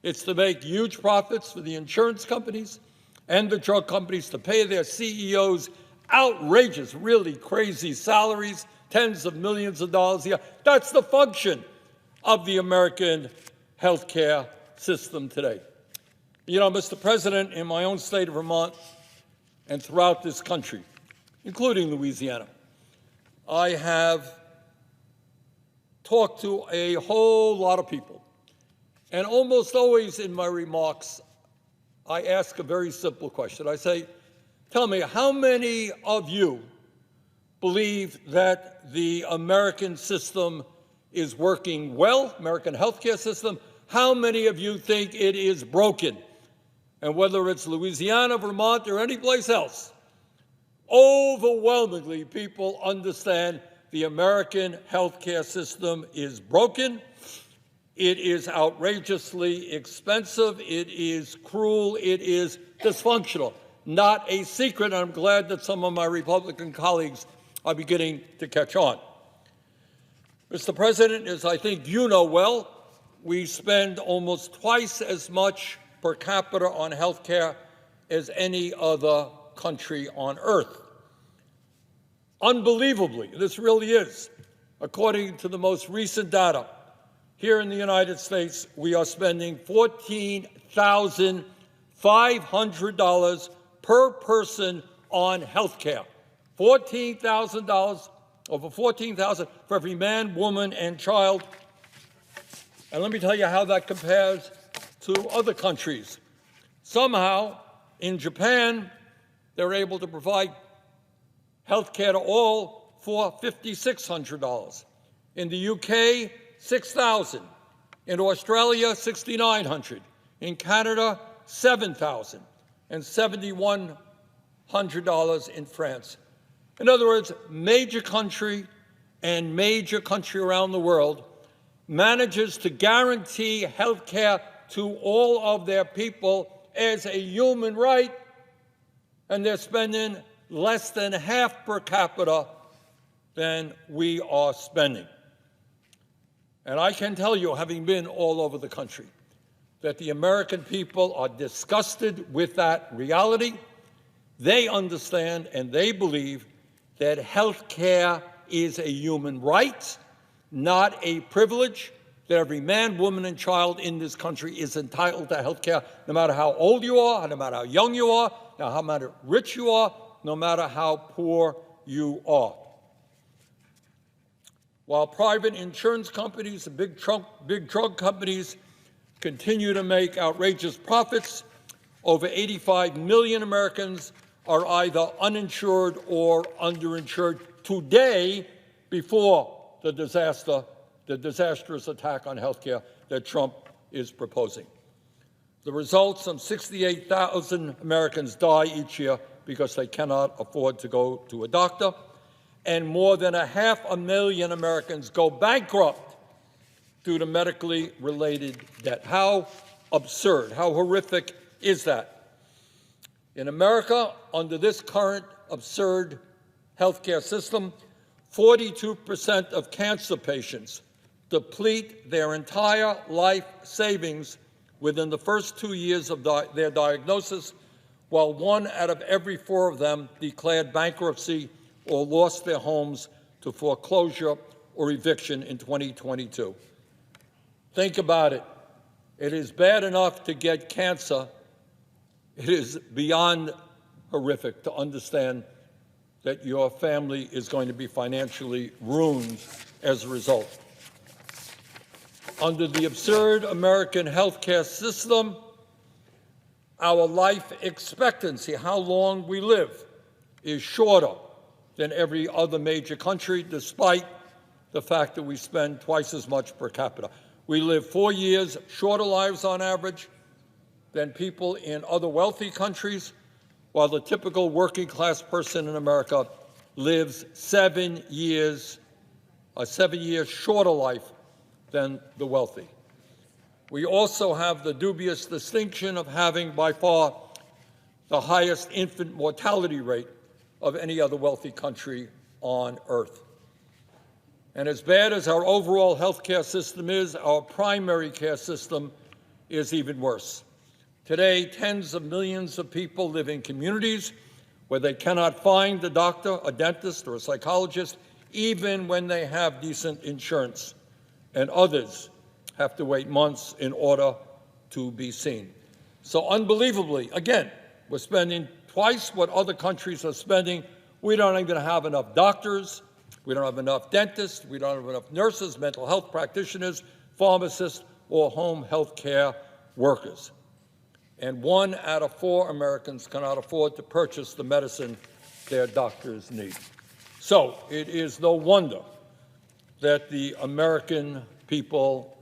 It's to make huge profits for the insurance companies and the drug companies to pay their CEOs outrageous, really crazy salaries, tens of millions of dollars a year. That's the function of the American healthcare system today. You know, Mr. President, in my own state of Vermont and throughout this country, including Louisiana, I have talked to a whole lot of people. And almost always in my remarks, I ask a very simple question. I say, tell me, how many of you believe that the American system is working well, American healthcare system? How many of you think it is broken? And whether it's Louisiana, Vermont, or any place else, overwhelmingly people understand the American healthcare system is broken. It is outrageously expensive. It is cruel. It is dysfunctional. Not a secret. I'm glad that some of my Republican colleagues are beginning to catch on. Mr. President, as I think you know well, we spend almost twice as much per capita on health care as any other country on earth. Unbelievably, this really is. According to the most recent data, here in the United States, we are spending $14,500 per person on health care. $14,000, over $14,000 for every man, woman, and child. And let me tell you how that compares to other countries. Somehow, in Japan, they're able to provide health care to all for $5,600. In the UK, $6,000. In Australia, $6,900. In Canada, $7,000. And $7,100 in France. In other words, major country around the world manages to guarantee health care to all of their people as a human right, and they're spending less than half per capita than we are spending. And I can tell you, having been all over the country, that the American people are disgusted with that reality. They understand and they believe that health care is a human right, not a privilege, that every man, woman, and child in this country is entitled to health care, no matter how old you are, no matter how young you are, no matter rich you are, no matter how poor you are. While private insurance companies and big drug companies continue to make outrageous profits, over 85 million Americans are either uninsured or underinsured today before the disastrous attack on health care that Trump is proposing. The result, some 68,000 Americans die each year because they cannot afford to go to a doctor, and more than 500,000 Americans go bankrupt due to medically related debt. How absurd, how horrific is that? In America, under this current absurd healthcare system, 42% of cancer patients deplete their entire life savings within the first 2 years of their diagnosis, while 1 out of every 4 of them declared bankruptcy or lost their homes to foreclosure or eviction in 2022. Think about it. It is bad enough to get cancer. It is beyond horrific to understand that your family is going to be financially ruined as a result. Under the absurd American healthcare system, our life expectancy, how long we live, is shorter than every other major country, despite the fact that we spend twice as much per capita. We live 4 years shorter lives on average than people in other wealthy countries, while the typical working class person in America lives 7 years, a 7-year shorter life than the wealthy. We also have the dubious distinction of having by far the highest infant mortality rate of any other wealthy country on earth. And as bad as our overall health care system is, our primary care system is even worse. Today, tens of millions of people live in communities where they cannot find a doctor, a dentist, or a psychologist, even when they have decent insurance, and others have to wait months in order to be seen. So unbelievably, again, we're spending twice what other countries are spending. We don't even have enough doctors. We don't have enough dentists. We don't have enough nurses, mental health practitioners, pharmacists, or home health care workers. And 1 out of 4 Americans cannot afford to purchase the medicine their doctors need. So it is no wonder that the American people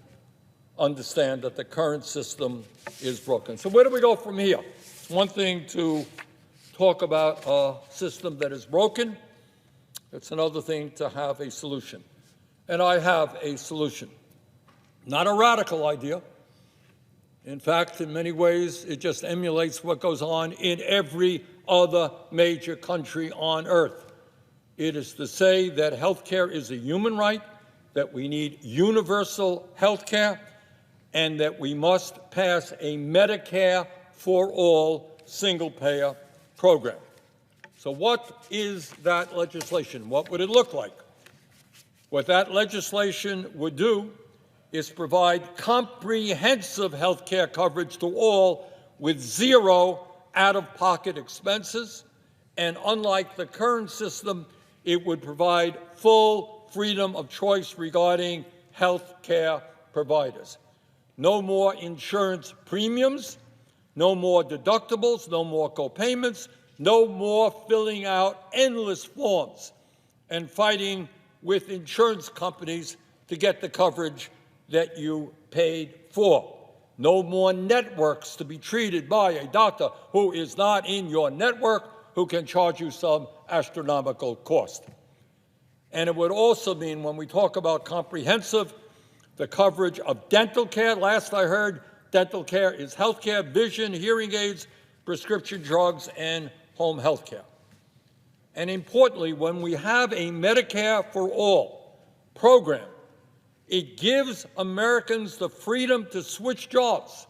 understand that the current system is broken. So where do we go from here? It's one thing to talk about a system that is broken. It's another thing to have a solution. And I have a solution. Not a radical idea. In fact, in many ways, it just emulates what goes on in every other major country on earth. It is to say that health care is a human right, that we need universal health care, and that we must pass a Medicare for all single-payer program. So what is that legislation? What would it look like? What that legislation would do is provide comprehensive health care coverage to all with 0 out-of-pocket expenses. And unlike the current system, it would provide full freedom of choice regarding health care providers. No more insurance premiums, no more deductibles, no more co-payments, no more filling out endless forms and fighting with insurance companies to get the coverage that you paid for. No more networks to be treated by a doctor who is not in your network, who can charge you some astronomical cost. And it would also mean, when we talk about comprehensive, the coverage of dental care. Last I heard, dental care is health care, vision, hearing aids, prescription drugs, and home health care. And importantly, when we have a Medicare for All program, it gives Americans the freedom to switch jobs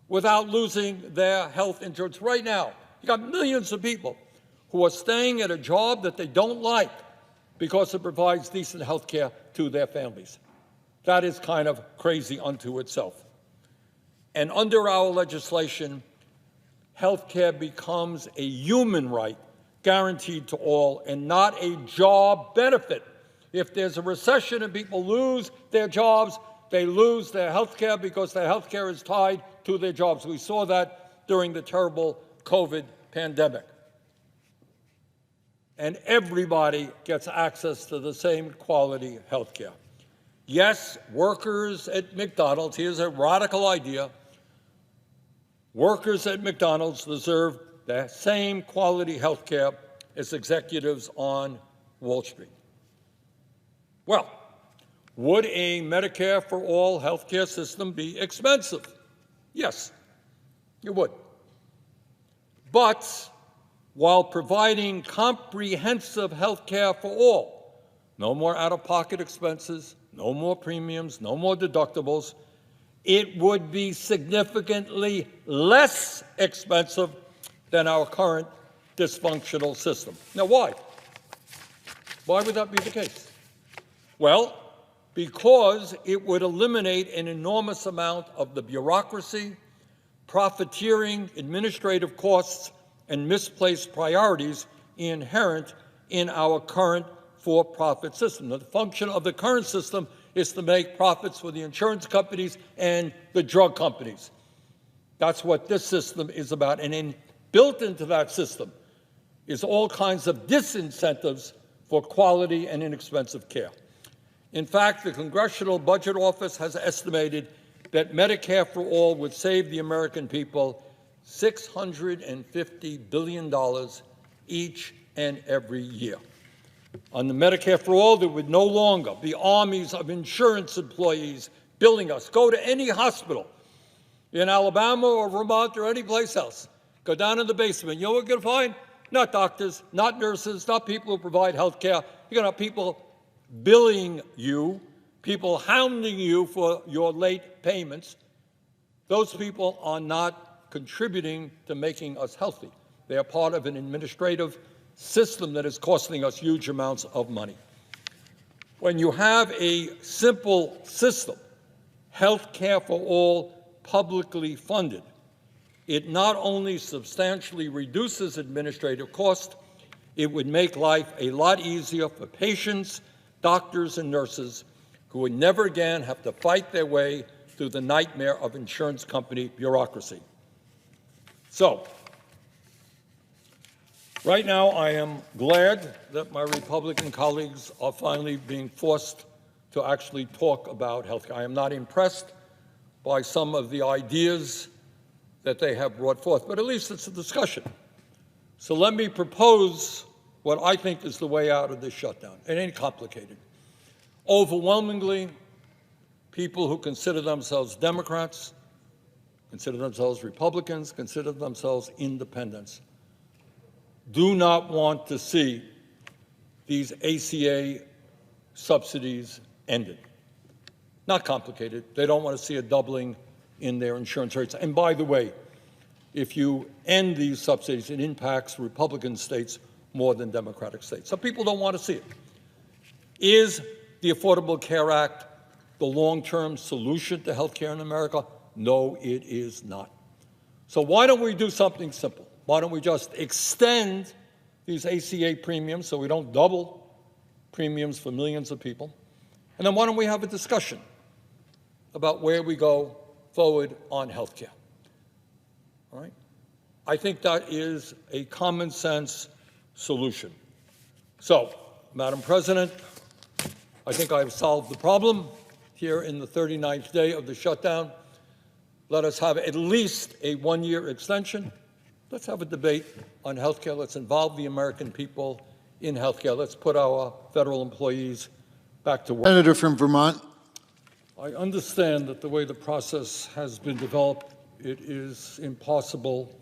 without losing their health insurance. Right now, you got millions of people who are staying at a job that they don't like because it provides decent health care to their families. That is kind of crazy unto itself. And under our legislation, health care becomes a human right guaranteed to all and not a job benefit. If there's a recession and people lose their jobs, they lose their health care because their health care is tied to their jobs. We saw that during the terrible COVID pandemic. And everybody gets access to the same quality health care. Yes, workers at McDonald's, here's a radical idea, workers at McDonald's deserve the same quality health care as executives on Wall Street. Well, Would a Medicare for all healthcare system be expensive? Yes, it would. But while providing comprehensive healthcare for all, no more out-of-pocket expenses, no more premiums, no more deductibles, it would be significantly less expensive than our current dysfunctional system. Now, why? Why would that be the case? Well, because it would eliminate an enormous amount of the bureaucracy, profiteering, administrative costs, and misplaced priorities inherent in our current for-profit system. The function of the current system is to make profits for the insurance companies and the drug companies. That's what this system is about. And built into that system is all kinds of disincentives for quality and inexpensive care. In fact, the Congressional Budget Office has estimated that Medicare for All would save the American people $650 billion each and every year. On the Medicare for All, there would no longer be armies of insurance employees billing us. Go to any hospital in Alabama or Vermont or any place else. Go down in the basement. You know what you're going to find? Not doctors, not nurses, not people who provide health care. You're going to have people billing you, people hounding you for your late payments. Those people are not contributing to making us healthy. They are part of an administrative system that is costing us huge amounts of money. When you have a simple system, health care for all, publicly funded, it not only substantially reduces administrative cost, it would make life a lot easier for patients, doctors, and nurses who would never again have to fight their way through the nightmare of insurance company bureaucracy. So, right now I am glad that my Republican colleagues are finally being forced to actually talk about health care. I am not impressed by some of the ideas that they have brought forth, but at least it's a discussion. So let me propose what I think is the way out of this shutdown. It ain't complicated. Overwhelmingly, people who consider themselves Democrats, consider themselves Republicans, consider themselves independents, do not want to see these ACA subsidies ended. Not complicated. They don't want to see a doubling in their insurance rates. And by the way, if you end these subsidies, it impacts Republican states more than Democratic states. So people don't want to see it. Is the Affordable Care Act the long-term solution to health care in America? No, it is not. So why don't we do something simple? Why don't we just extend these ACA premiums so we don't double premiums for millions of people? And then why don't we have a discussion about where we go forward on health care? All right? I think that is a common sense solution. So, Madam President, I think I've solved the problem here in the 39th day of the shutdown. Let us have at least a one-year extension. Let's have a debate on health care. Let's involve the American people in health care. Let's put our federal employees back to work. Senator from Vermont. I understand that the way the process has been developed, it is impossible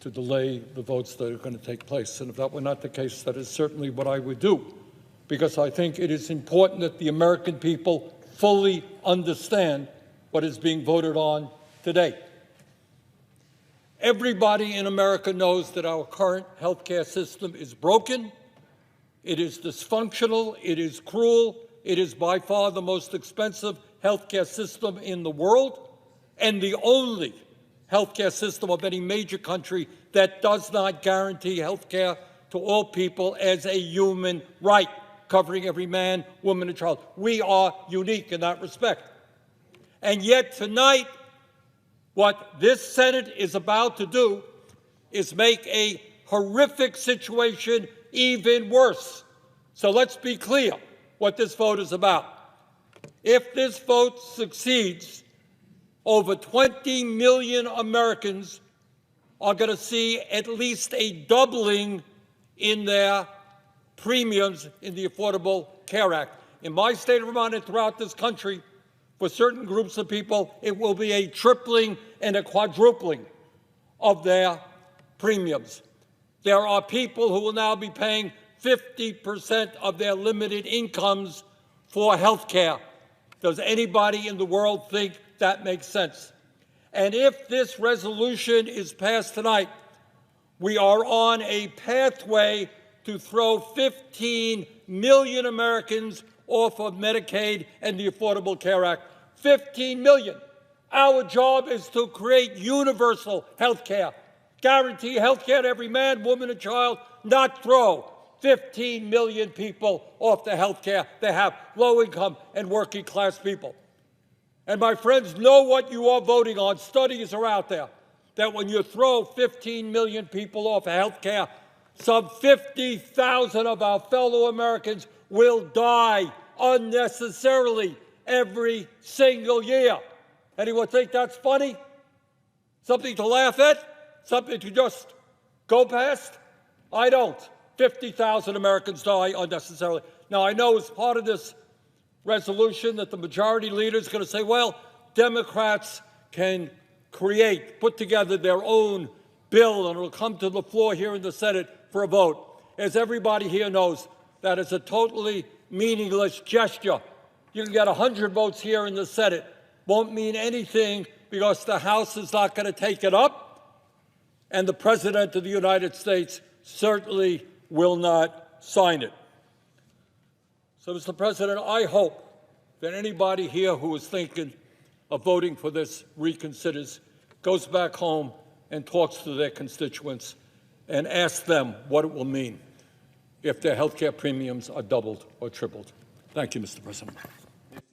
to delay the votes that are going to take place. And if that were not the case, that is certainly what I would do, because I think it is important that the American people fully understand what is being voted on today. Everybody in America knows that our current health care system is broken, it is dysfunctional, it is cruel, it is by far the most expensive healthcare system in the world, and the only healthcare system of any major country that does not guarantee healthcare to all people as a human right, covering every man, woman, and child. We are unique in that respect. And yet tonight, what this Senate is about to do is make a horrific situation even worse. So let's be clear what this vote is about. If this vote succeeds, over 20 million Americans are going to see at least a doubling in their premiums in the Affordable Care Act. in my state of Vermont and throughout this country, for certain groups of people, it will be a tripling and a quadrupling of their premiums. There are people who will now be paying 50% of their limited incomes for health care. Does anybody in the world think that makes sense? And if this resolution is passed tonight, we are on a pathway to throw 15 million Americans off of Medicaid and the Affordable Care Act. 15 million. Our job is to create universal health care. Guarantee health care to every man, woman, and child, not throw 15 million people off the health care they have, low-income and working-class people. And my friends, know what you are voting on. Studies are out there that when you throw 15 million people off of health care, some 50,000 of our fellow Americans will die unnecessarily every single year. Anyone think that's funny? Something to laugh at? Something to just go past? I don't. 50,000 Americans die unnecessarily. Now, I know as part of this resolution that the majority leader is going to say, well, Democrats can put together their own bill, and it'll come to the floor here in the Senate for a vote. As everybody here knows, that is a totally meaningless gesture. You can get 100 votes here in the Senate. Won't mean anything because the House is not going to take it up, and the President of the United States certainly will not sign it. So, Mr. President, I hope that anybody here who is thinking of voting for this reconsiders, goes back home and talks to their constituents and asks them what it will mean if their health care premiums are doubled or tripled. Thank you, Mr. President.